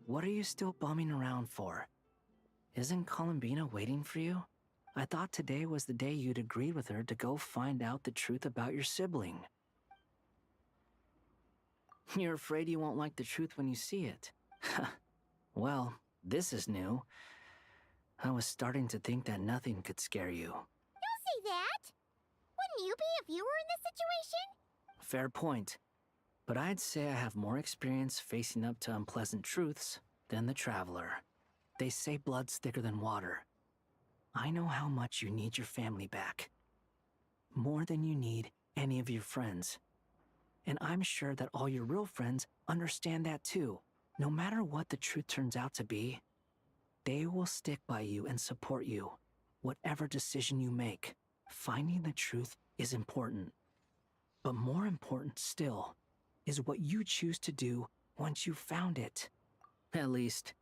What are you still bumming around for? Isn't Columbina waiting for you? I thought today was the day you'd agreed with her to go find out the truth about your sibling. You're afraid you won't like the truth when you see it. Well, this is new. I was starting to think that nothing could scare you. Don't say that! Wouldn't you be if you were in this situation? Fair point. But I'd say I have more experience facing up to unpleasant truths than the Traveler. They say blood's thicker than water. I know how much you need your family back. More than you need any of your friends. And I'm sure that all your real friends understand that too. No matter what the truth turns out to be, they will stick by you and support you, whatever decision you make. Finding the truth is important. But more important still is what you choose to do once you've found it. At least,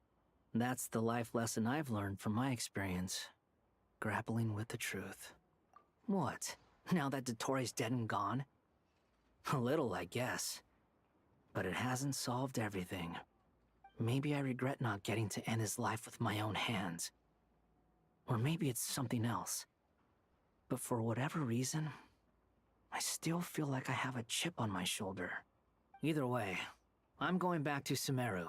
that's the life lesson I've learned from my experience. Grappling with the truth. What? Now that Dottoro's dead and gone? A little, I guess. But it hasn't solved everything. Maybe I regret not getting to end his life with my own hands. Or maybe it's something else. But for whatever reason, I still feel like I have a chip on my shoulder. Either way, I'm going back to Sumeru.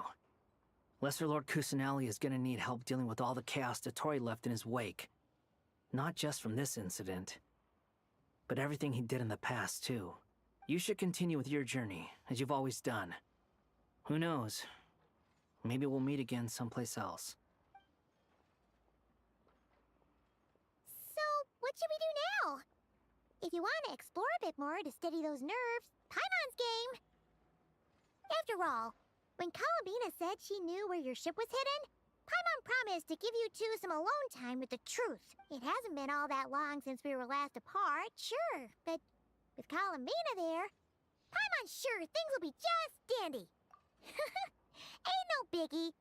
Lesser Lord Kusanali is gonna need help dealing with all the chaos Dottore left in his wake. Not just from this incident, but everything he did in the past, too. You should continue with your journey, as you've always done. Who knows? Maybe we'll meet again someplace else. So, what should we do now? If you want to explore a bit more to steady those nerves, Paimon's game! After all, when Columbina said she knew where your ship was hidden, Paimon promised to give you two some alone time with the truth. It hasn't been all that long since we were last apart, sure, but with Columbina there, Paimon's sure things will be just dandy. Ain't no biggie.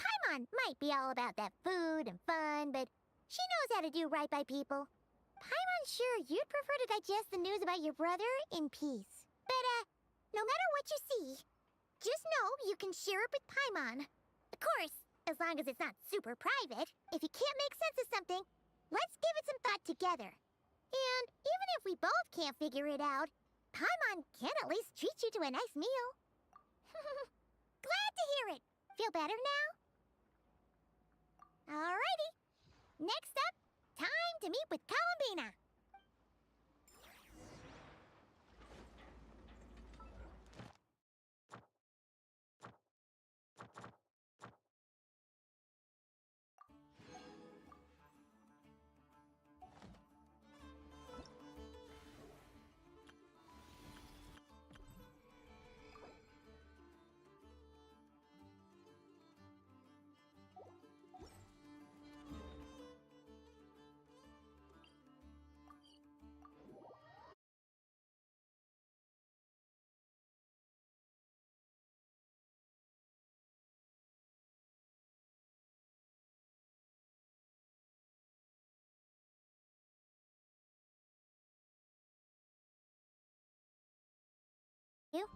Paimon might be all about that food and fun, but she knows how to do right by people. Paimon's sure you'd prefer to digest the news about your brother in peace. But, no matter what you see, just know you can share it with Paimon. Of course, as long as it's not super private. If you can't make sense of something, let's give it some thought together. And even if we both can't figure it out, Paimon can at least treat you to a nice meal. Glad to hear it. Feel better now? Alrighty. Next up, time to meet with Columbina. You?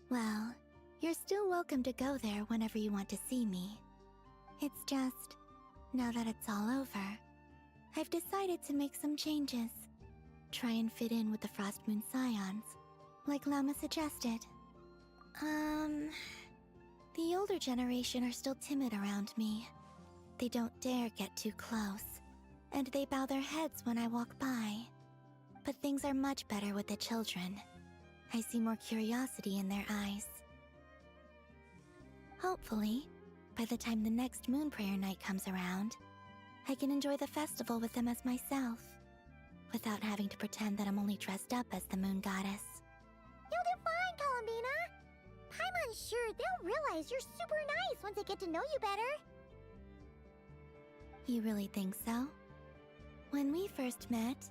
Well, you're still welcome to go there whenever you want to see me. It's just, now that it's all over, I've decided to make some changes. Try and fit in with the Frost Moon Scions, like Lama suggested. The older generation are still timid around me. They don't dare get too close, and they bow their heads when I walk by. But things are much better with the children. I see more curiosity in their eyes. Hopefully, by the time the next Moon Prayer Night comes around, I can enjoy the festival with them as myself, without having to pretend that I'm only dressed up as the Moon Goddess. You'll do fine, Columbina. Paimon's sure they'll realize you're super nice once they get to know you better. You really think so? When we first met,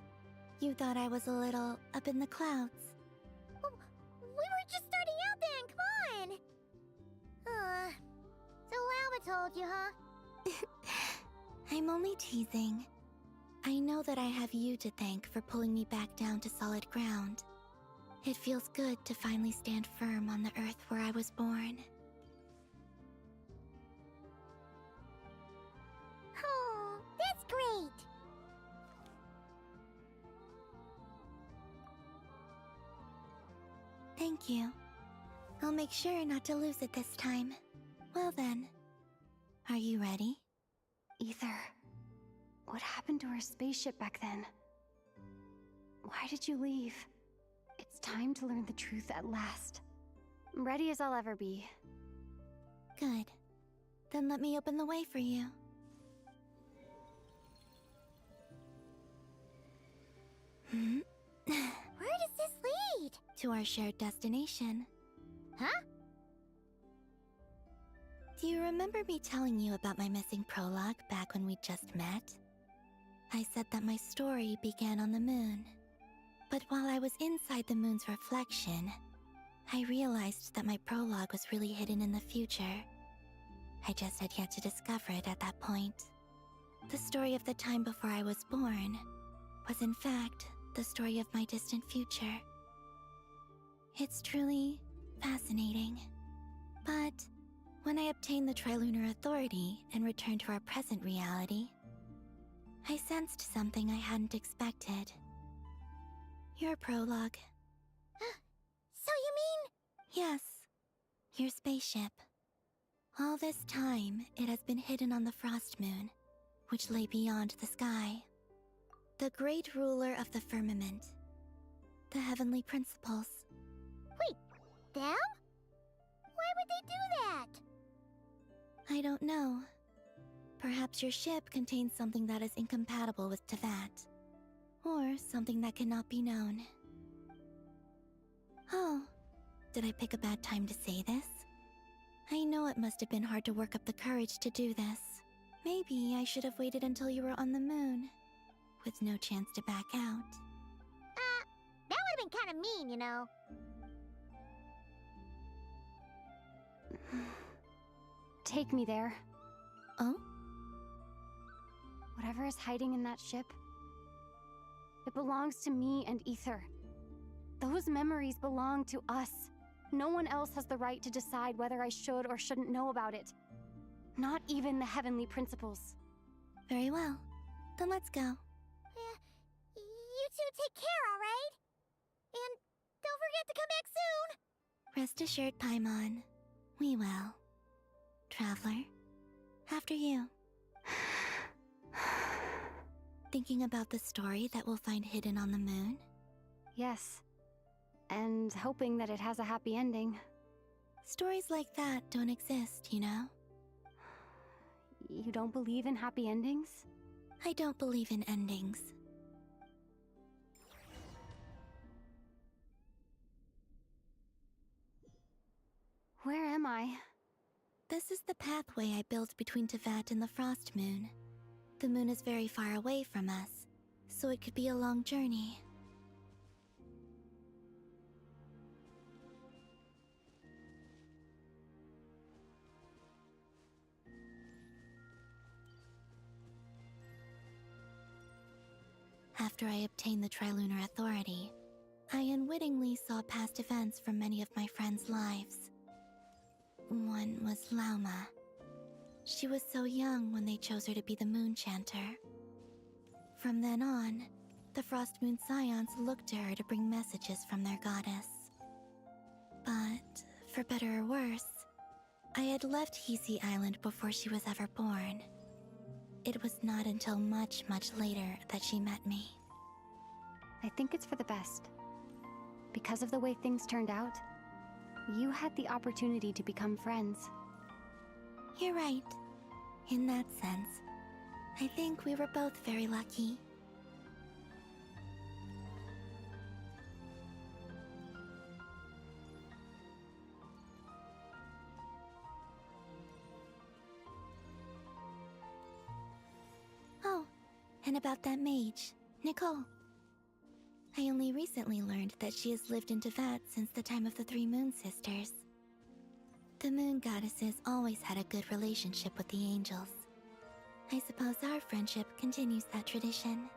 you thought I was a little up in the clouds. We were just starting out then, come on! So Lama told you, huh? I'm only teasing. I know that I have you to thank for pulling me back down to solid ground. It feels good to finally stand firm on the earth where I was born. Oh, that's great! Thank you. I'll make sure not to lose it this time. Well then, are you ready? Ether, what happened to our spaceship back then? Why did you leave? It's time to learn the truth at last. I'm ready as I'll ever be. Good. Then let me open the way for you. Where does this lead? To our shared destination. Huh? Do you remember me telling you about my missing prologue back when we just met? I said that my story began on the moon. But while I was inside the moon's reflection, I realized that my prologue was really hidden in the future. I just had yet to discover it at that point. The story of the time before I was born was in fact the story of my distant future. It's truly fascinating. But when I obtained the Trilunar Authority and returned to our present reality, I sensed something I hadn't expected. Your prologue. So you mean... Yes, your spaceship. All this time, it has been hidden on the Frost Moon, which lay beyond the sky. The great ruler of the firmament. The heavenly principles. Wait, them? Why would they do that? I don't know. Perhaps your ship contains something that is incompatible with Teyvat. Or something that cannot be known. Oh, did I pick a bad time to say this? I know it must have been hard to work up the courage to do this. Maybe I should have waited until you were on the moon, with no chance to back out. That would have been kind of mean, you know. Take me there. Oh? Whatever is hiding in that ship, it belongs to me and Ether. Those memories belong to us. No one else has the right to decide whether I should or shouldn't know about it. Not even the heavenly principles. Very well. Then let's go. You two take care, alright? And don't forget to come back soon! Rest assured, Paimon. We will. Traveler, after you. Thinking about the story that we'll find hidden on the moon? Yes. And hoping that it has a happy ending. Stories like that don't exist, you know? You don't believe in happy endings? I don't believe in endings. Where am I? This is the pathway I built between Teyvat and the Frost Moon. The moon is very far away from us, so it could be a long journey. After I obtained the Trilunar Authority, I unwittingly saw past events from many of my friends' lives. One was Lauma. She was so young when they chose her to be the Moon Chanter. From then on, the Frost Moon Scions looked to her to bring messages from their goddess. But, for better or worse, I had left Hisi Island before she was ever born. It was not until much, much later that she met me. I think it's for the best. Because of the way things turned out, you had the opportunity to become friends. You're right. In that sense, I think we were both very lucky. Oh, and about that mage, Nicole. I only recently learned that she has lived in Teyvat since the time of the Three Moon Sisters. The Moon Goddesses always had a good relationship with the angels. I suppose our friendship continues that tradition.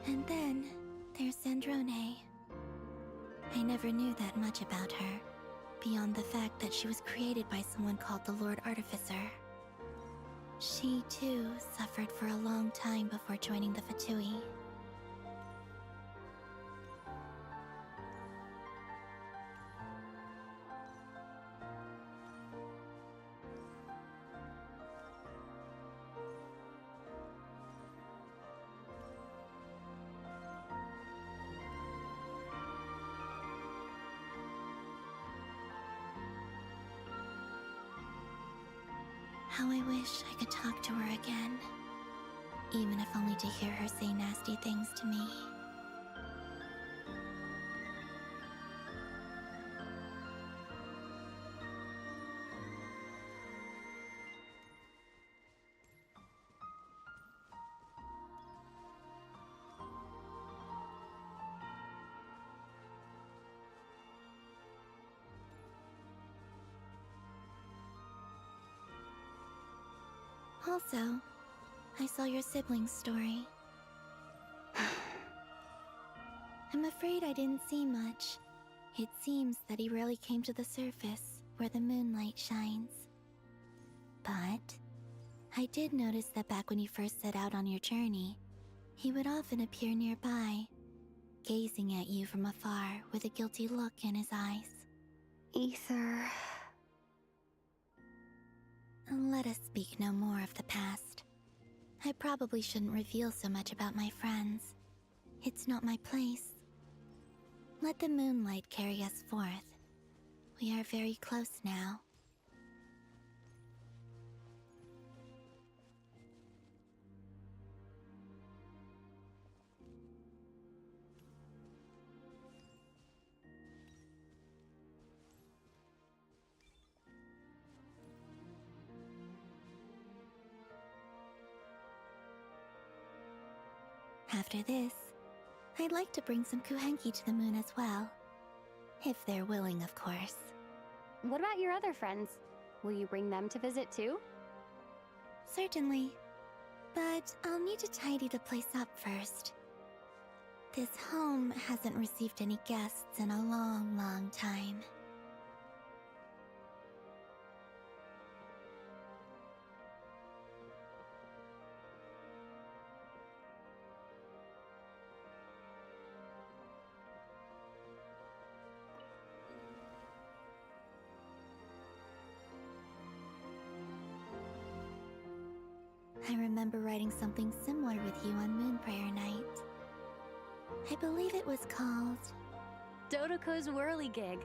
And then, there's Sandrone. I never knew that much about her, beyond the fact that she was created by someone called the Lord Artificer. She, too, suffered for a long time before joining the Fatui. How I wish I could talk to her again, even if only to hear her say nasty things to me. Also, I saw your sibling's story. I'm afraid I didn't see much. It seems that he rarely came to the surface, where the moonlight shines. But I did notice that back when you first set out on your journey, he would often appear nearby, gazing at you from afar with a guilty look in his eyes. Ether. Let us speak no more of the past. I probably shouldn't reveal so much about my friends. It's not my place. Let the moonlight carry us forth. We are very close now. After this, I'd like to bring some kuhenki to the moon as well. If they're willing, of course. What about your other friends? Will you bring them to visit too? Certainly. But I'll need to tidy the place up first. This home hasn't received any guests in a long, long time. I remember writing something similar with you on Moon Prayer Night. I believe it was called... Dodoko's Whirligig.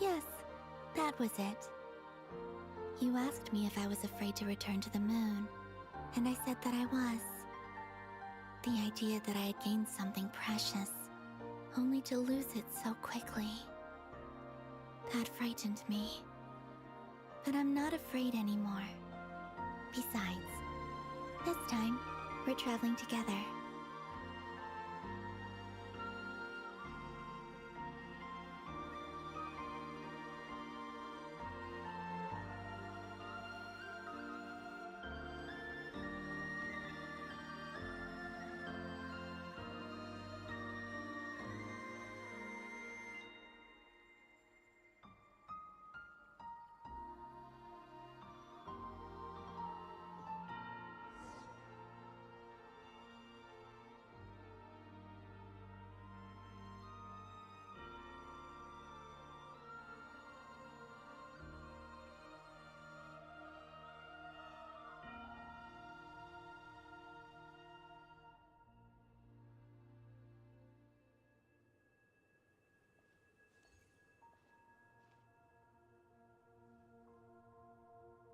Yes, that was it. You asked me if I was afraid to return to the moon, and I said that I was. The idea that I had gained something precious, only to lose it so quickly. That frightened me. But I'm not afraid anymore. Besides, this time, we're traveling together.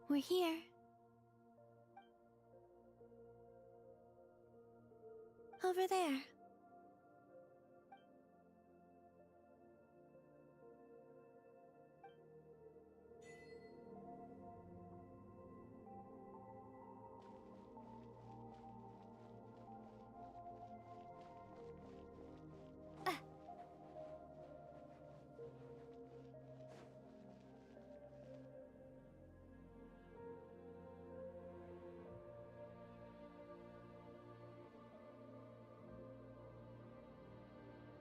We're here. Over there.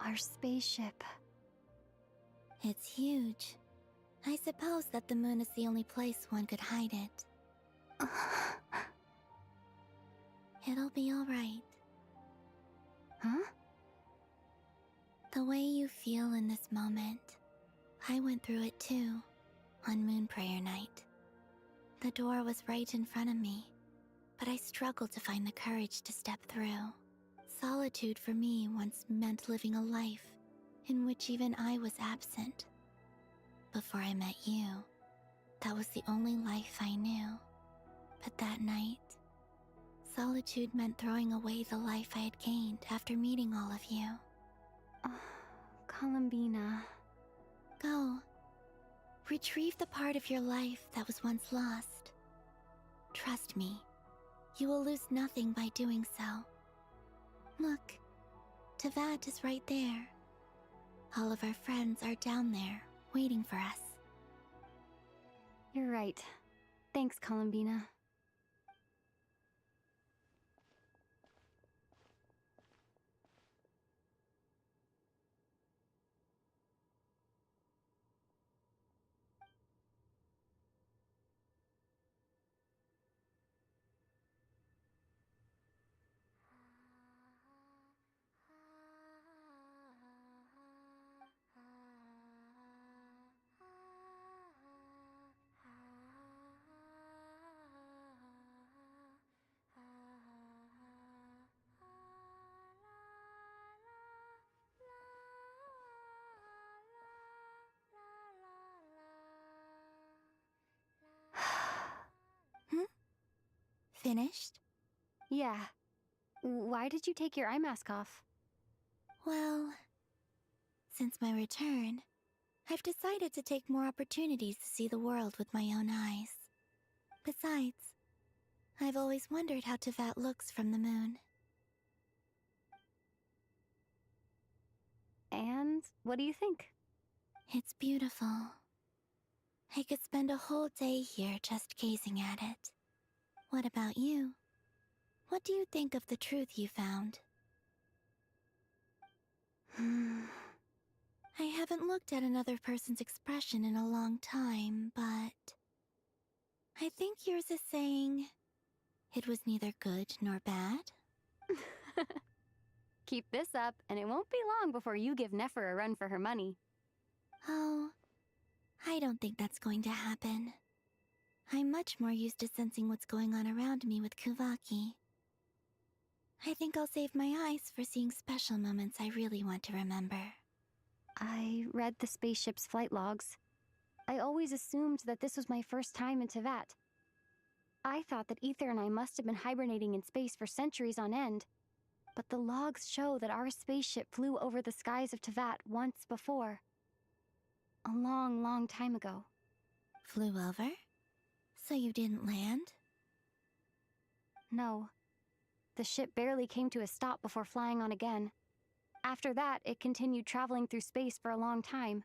Our spaceship. It's huge. I suppose that the moon is the only place one could hide it. It'll be alright. Huh? The way you feel in this moment, I went through it too, on Moon Prayer Night. The door was right in front of me, but I struggled to find the courage to step through. Solitude for me once meant living a life in which even I was absent. Before I met you, that was the only life I knew. But that night, solitude meant throwing away the life I had gained after meeting all of you. Columbina. Go. Retrieve the part of your life that was once lost. Trust me, you will lose nothing by doing so. Look, Teyvat is right there. All of our friends are down there, waiting for us. You're right. Thanks, Columbina. Finished? Yeah. Why did you take your eye mask off? Well, since my return, I've decided to take more opportunities to see the world with my own eyes. Besides, I've always wondered how Teyvat looks from the moon. And what do you think? It's beautiful. I could spend a whole day here just gazing at it. What about you? What do you think of the truth you found? I haven't looked at another person's expression in a long time, but I think yours is saying it was neither good nor bad. Keep this up, and it won't be long before you give Nefer a run for her money. Oh, I don't think that's going to happen. I'm much more used to sensing what's going on around me with Kuvaki. I think I'll save my eyes for seeing special moments I really want to remember. I read the spaceship's flight logs. I always assumed that this was my first time in Teyvat. I thought that Ether and I must have been hibernating in space for centuries on end. But the logs show that our spaceship flew over the skies of Teyvat once before. A long, long time ago. Flew over? So you didn't land? No. The ship barely came to a stop before flying on again. After that, it continued traveling through space for a long time.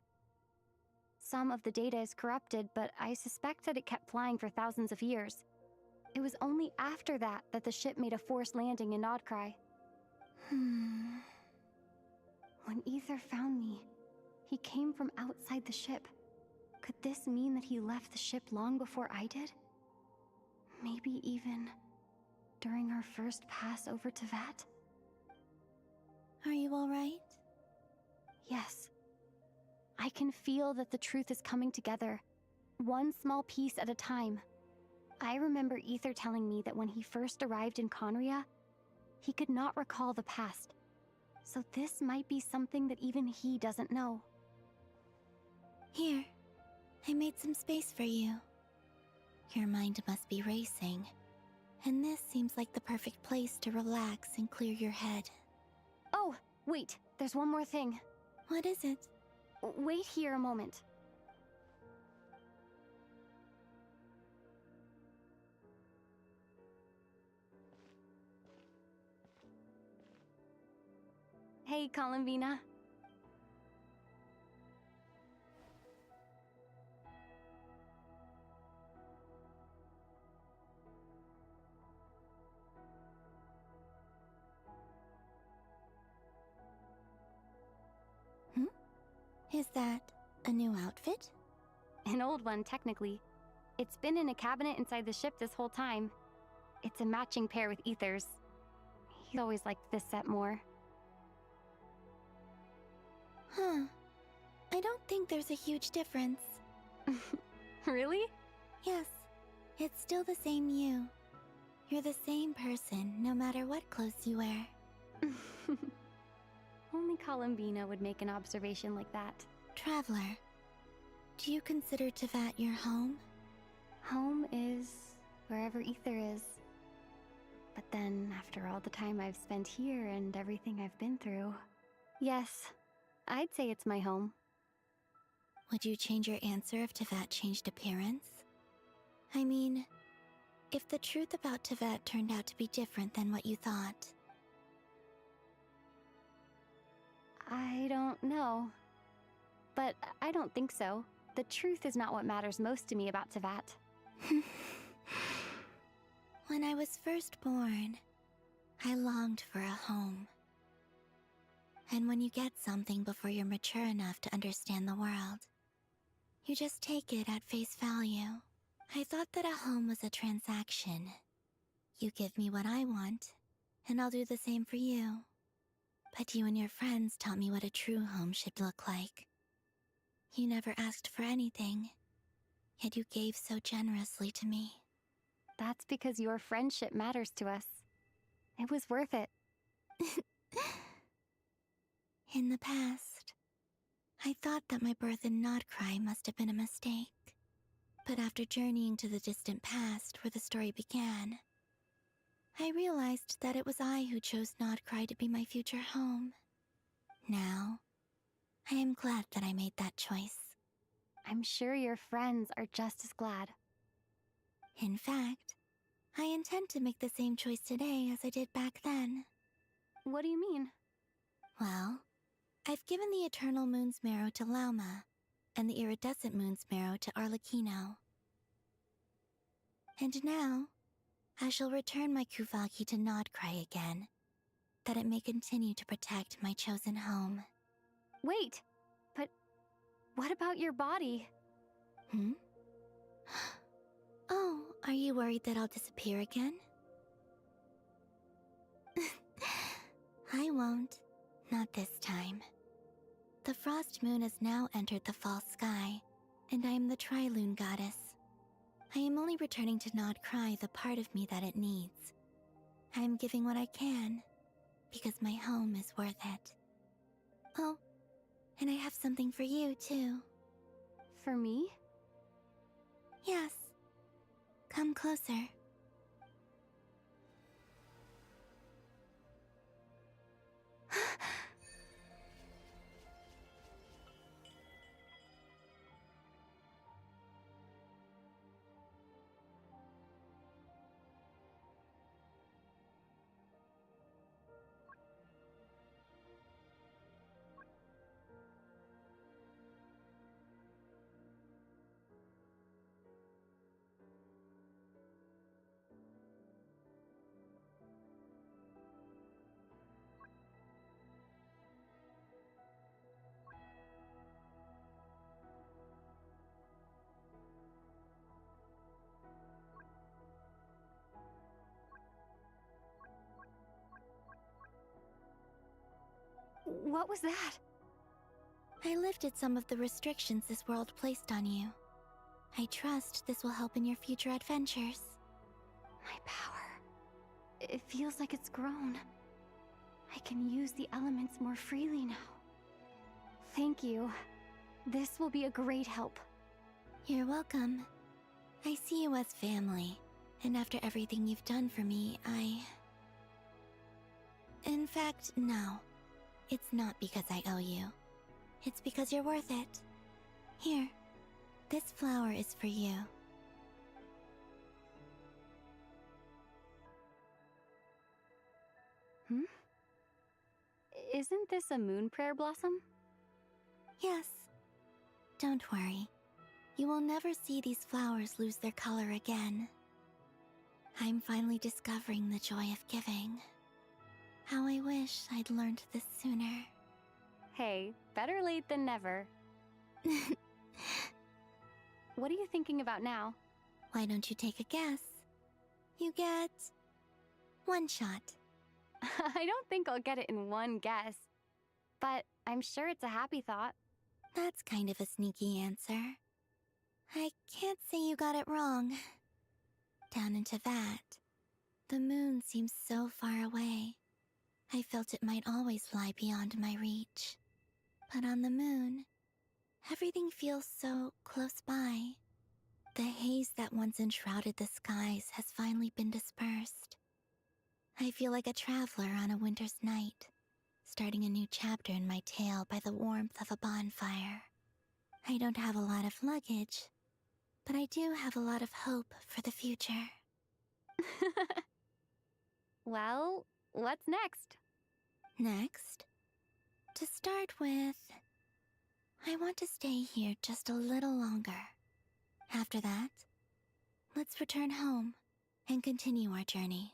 Some of the data is corrupted, but I suspect that it kept flying for thousands of years. It was only after that that the ship made a forced landing in Nodcry. When Ether found me, he came from outside the ship. Could this mean that he left the ship long before I did? Maybe even during our first pass over Teyvat? Are you alright? Yes. I can feel that the truth is coming together, one small piece at a time. I remember Ether telling me that when he first arrived in Conria, he could not recall the past. So this might be something that even he doesn't know. Here, I made some space for you. Your mind must be racing, and this seems like the perfect place to relax and clear your head. Oh, wait, there's one more thing. What is it? Wait here a moment. Hey, Columbina. Is that a new outfit? An old one, technically. It's been in a cabinet inside the ship this whole time. It's a matching pair with Ether's. He always liked this set more. Huh. I don't think there's a huge difference. Really? Yes. It's still the same you. You're the same person, no matter what clothes you wear. Only Columbina would make an observation like that. Traveler, do you consider Tevat your home? Home is wherever Ether is. But then, after all the time I've spent here and everything I've been through, yes, I'd say it's my home. Would you change your answer if Tevat changed appearance? I mean, if the truth about Tevat turned out to be different than what you thought. I don't know. But I don't think so. The truth is not what matters most to me about Tevat. When I was first born, I longed for a home. And when you get something before you're mature enough to understand the world, you just take it at face value. I thought that a home was a transaction. You give me what I want, and I'll do the same for you. But you and your friends taught me what a true home should look like. You never asked for anything, yet you gave so generously to me. That's because your friendship matters to us. It was worth it. In the past, I thought that my birth in Nodcry must have been a mistake. But after journeying to the distant past where the story began, I realized that it was I who chose Nodcry to be my future home. Now, I am glad that I made that choice. I'm sure your friends are just as glad. In fact, I intend to make the same choice today as I did back then. What do you mean? Well, I've given the Eternal Moon's marrow to Lauma, and the Iridescent Moon's marrow to Arlecchino. And now, I shall return my Kuvaki to Nodcry again, that it may continue to protect my chosen home. Wait! But what about your body? Oh, are you worried that I'll disappear again? I won't. Not this time. The Frost Moon has now entered the fall sky, and I am the Trilune Goddess. I am only returning to Nodcry the part of me that it needs. I am giving what I can, because my home is worth it. Oh, and I have something for you, too. For me? Yes. Come closer. What was that? I lifted some of the restrictions this world placed on you. I trust this will help in your future adventures. My power. It feels like it's grown. I can use the elements more freely now. Thank you. This will be a great help. You're welcome. I see you as family, and after everything you've done for me, In fact, no. It's not because I owe you. It's because you're worth it. Here, this flower is for you. Isn't this a moon prayer blossom? Yes. Don't worry. You will never see these flowers lose their color again. I'm finally discovering the joy of giving. How I wish I'd learned this sooner. Hey, better late than never. What are you thinking about now? Why don't you take a guess? You get 1 shot. I don't think I'll get it in one guess. But I'm sure it's a happy thought. That's kind of a sneaky answer. I can't say you got it wrong. Down into that, the moon seems so far away. I felt it might always lie beyond my reach. But on the moon, everything feels so close by. The haze that once enshrouded the skies has finally been dispersed. I feel like a traveler on a winter's night, starting a new chapter in my tale by the warmth of a bonfire. I don't have a lot of luggage, but I do have a lot of hope for the future. Well, what's next? Next, to start with, I want to stay here just a little longer. After that, let's return home and continue our journey.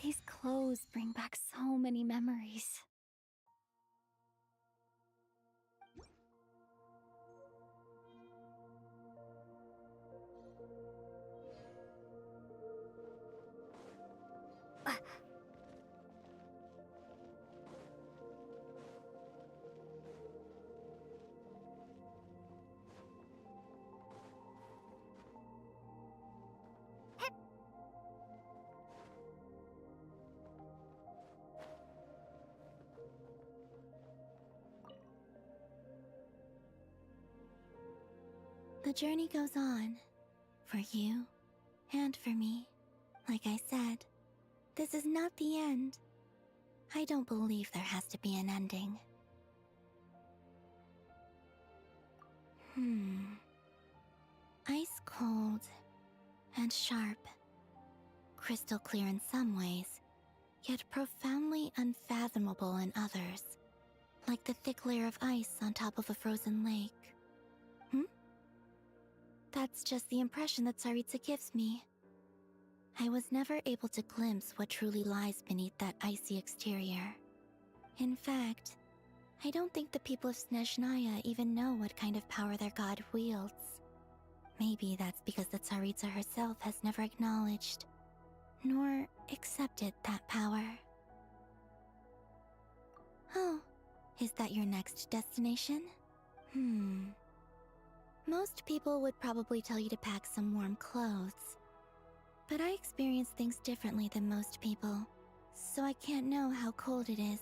These clothes bring back so many memories. The journey goes on, for you and for me. Like I said, this is not the end. I don't believe there has to be an ending. Ice cold and sharp. Crystal clear in some ways, yet profoundly unfathomable in others. Like the thick layer of ice on top of a frozen lake. That's just the impression that Tsaritsa gives me. I was never able to glimpse what truly lies beneath that icy exterior. In fact, I don't think the people of Snezhnaya even know what kind of power their god wields. Maybe that's because the Tsaritsa herself has never acknowledged, nor accepted that power. Oh, is that your next destination? Most people would probably tell you to pack some warm clothes. But I experience things differently than most people, so I can't know how cold it is.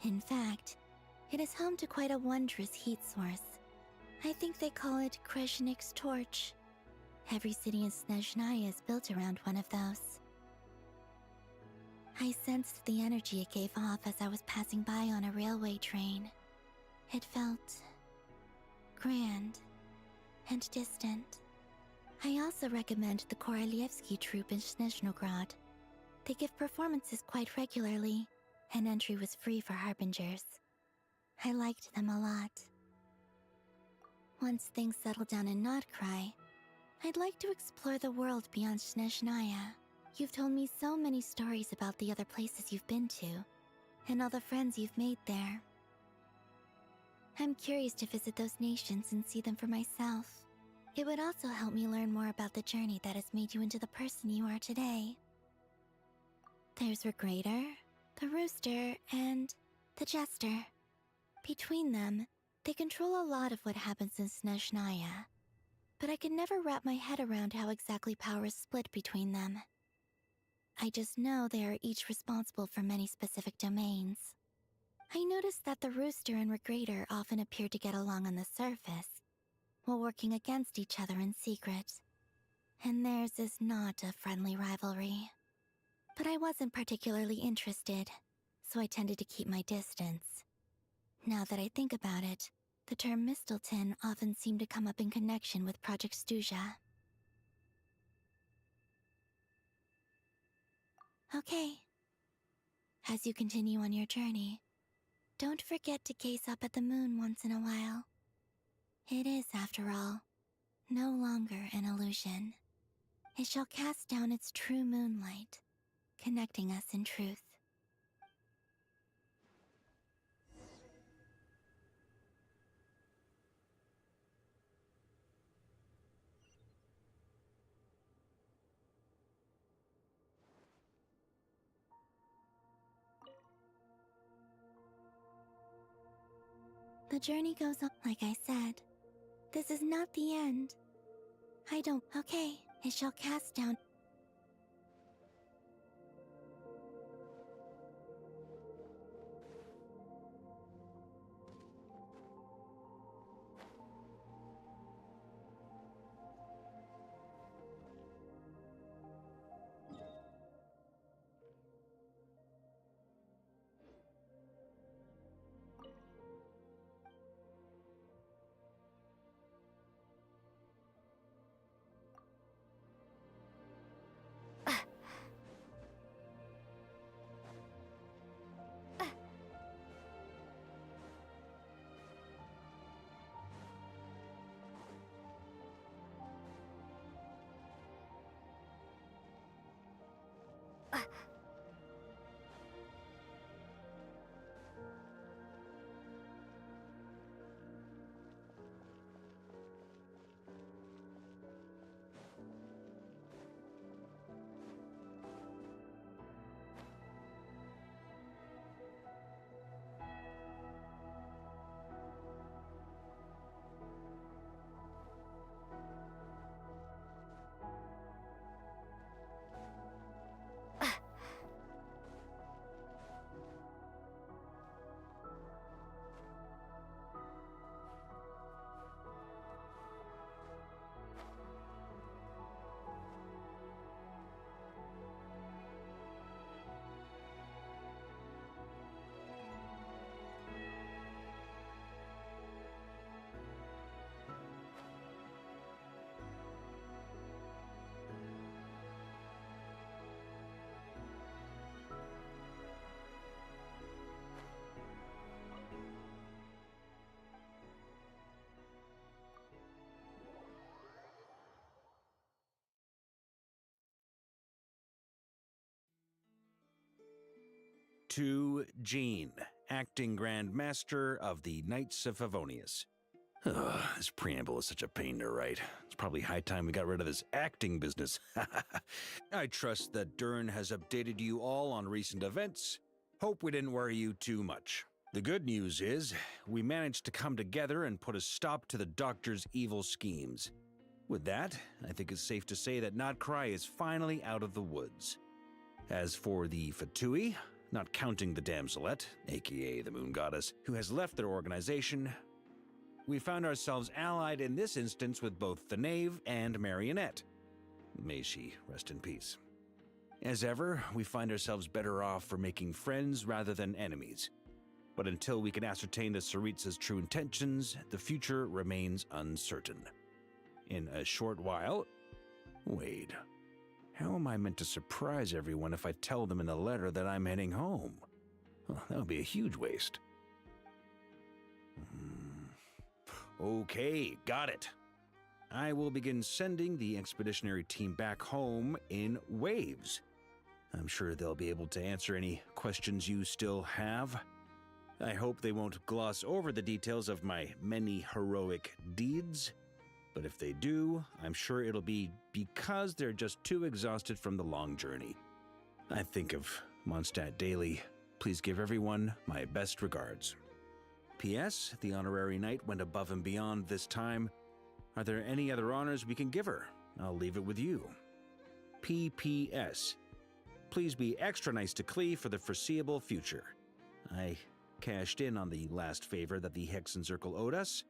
In fact, it is home to quite a wondrous heat source. I think they call it Kreshnik's torch. Every city in Snezhnaya is built around one of those. I sensed the energy it gave off as I was passing by on a railway train. It felt grand and distant. I also recommend the Korolievsky troupe in Snezhnograd. They give performances quite regularly, and entry was free for harbingers. I liked them a lot. Once things settle down in Notcry, I'd like to explore the world beyond Snezhnaya. You've told me so many stories about the other places you've been to, and all the friends you've made there. I'm curious to visit those nations and see them for myself. It would also help me learn more about the journey that has made you into the person you are today. There's Regrator, the Rooster, and the Jester. Between them, they control a lot of what happens in Snezhnaya. But I can never wrap my head around how exactly power is split between them. I just know they are each responsible for many specific domains. I noticed that the Rooster and Regrator often appear to get along on the surface, while working against each other in secret. And theirs is not a friendly rivalry. But I wasn't particularly interested, so I tended to keep my distance. Now that I think about it, the term Mistelton often seemed to come up in connection with Project Stuja. Okay. As you continue on your journey, don't forget to gaze up at the moon once in a while. It is, after all, no longer an illusion. it shall cast down its true moonlight, connecting us in truth. The journey goes on, like I said. This is not the end. I don't. Okay, it shall cast down. To Jean, acting Grand Master of the Knights of Favonius. Ugh, this preamble is such a pain to write. It's probably high time we got rid of this acting business. I trust that Dern has updated you all on recent events. Hope we didn't worry you too much. The good news is, we managed to come together and put a stop to the Doctor's evil schemes. With that, I think it's safe to say that Notcry is finally out of the woods. As for the Fatui, not counting the Damselette, aka the Moon Goddess, who has left their organization, we found ourselves allied in this instance with both the Knave and Marionette. May she rest in peace. As ever, we find ourselves better off for making friends rather than enemies. But until we can ascertain the Tsaritsa's true intentions, the future remains uncertain. In a short while... Wait. How am I meant to surprise everyone if I tell them in a letter that I'm heading home? Well, that would be a huge waste. Okay, got it. I will begin sending the expeditionary team back home in waves. I'm sure they'll be able to answer any questions you still have. I hope they won't gloss over the details of my many heroic deeds. But if they do, I'm sure it'll be because they're just too exhausted from the long journey. I think of Mondstadt daily. Please give everyone my best regards. P.S. The honorary knight went above and beyond this time. Are there any other honors we can give her? I'll leave it with you. P.P.S. Please be extra nice to Klee for the foreseeable future. I cashed in on the last favor that the Hexen Circle owed us,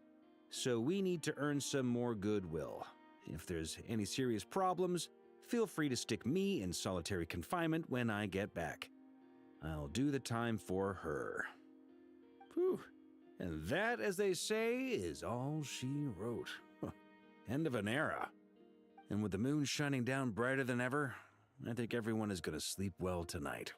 so we need to earn some more goodwill. If there's any serious problems, feel free to stick me in solitary confinement when I get back. I'll do the time for her. Whew. And that, as they say, is all she wrote. End of an era. And with the moon shining down brighter than ever, I think everyone is going to sleep well tonight.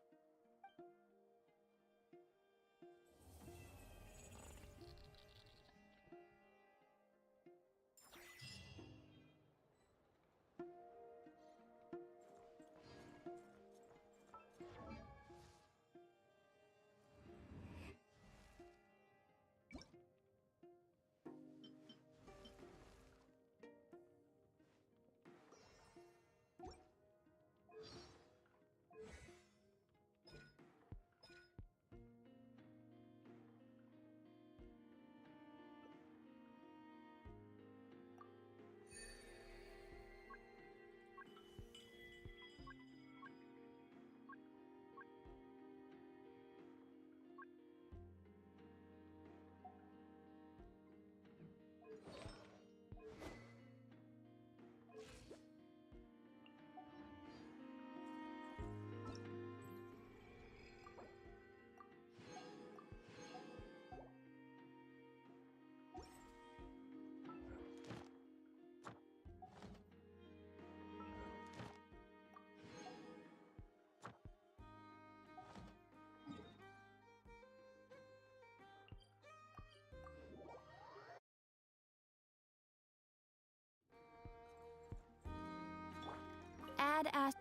had asked.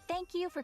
Thank you for.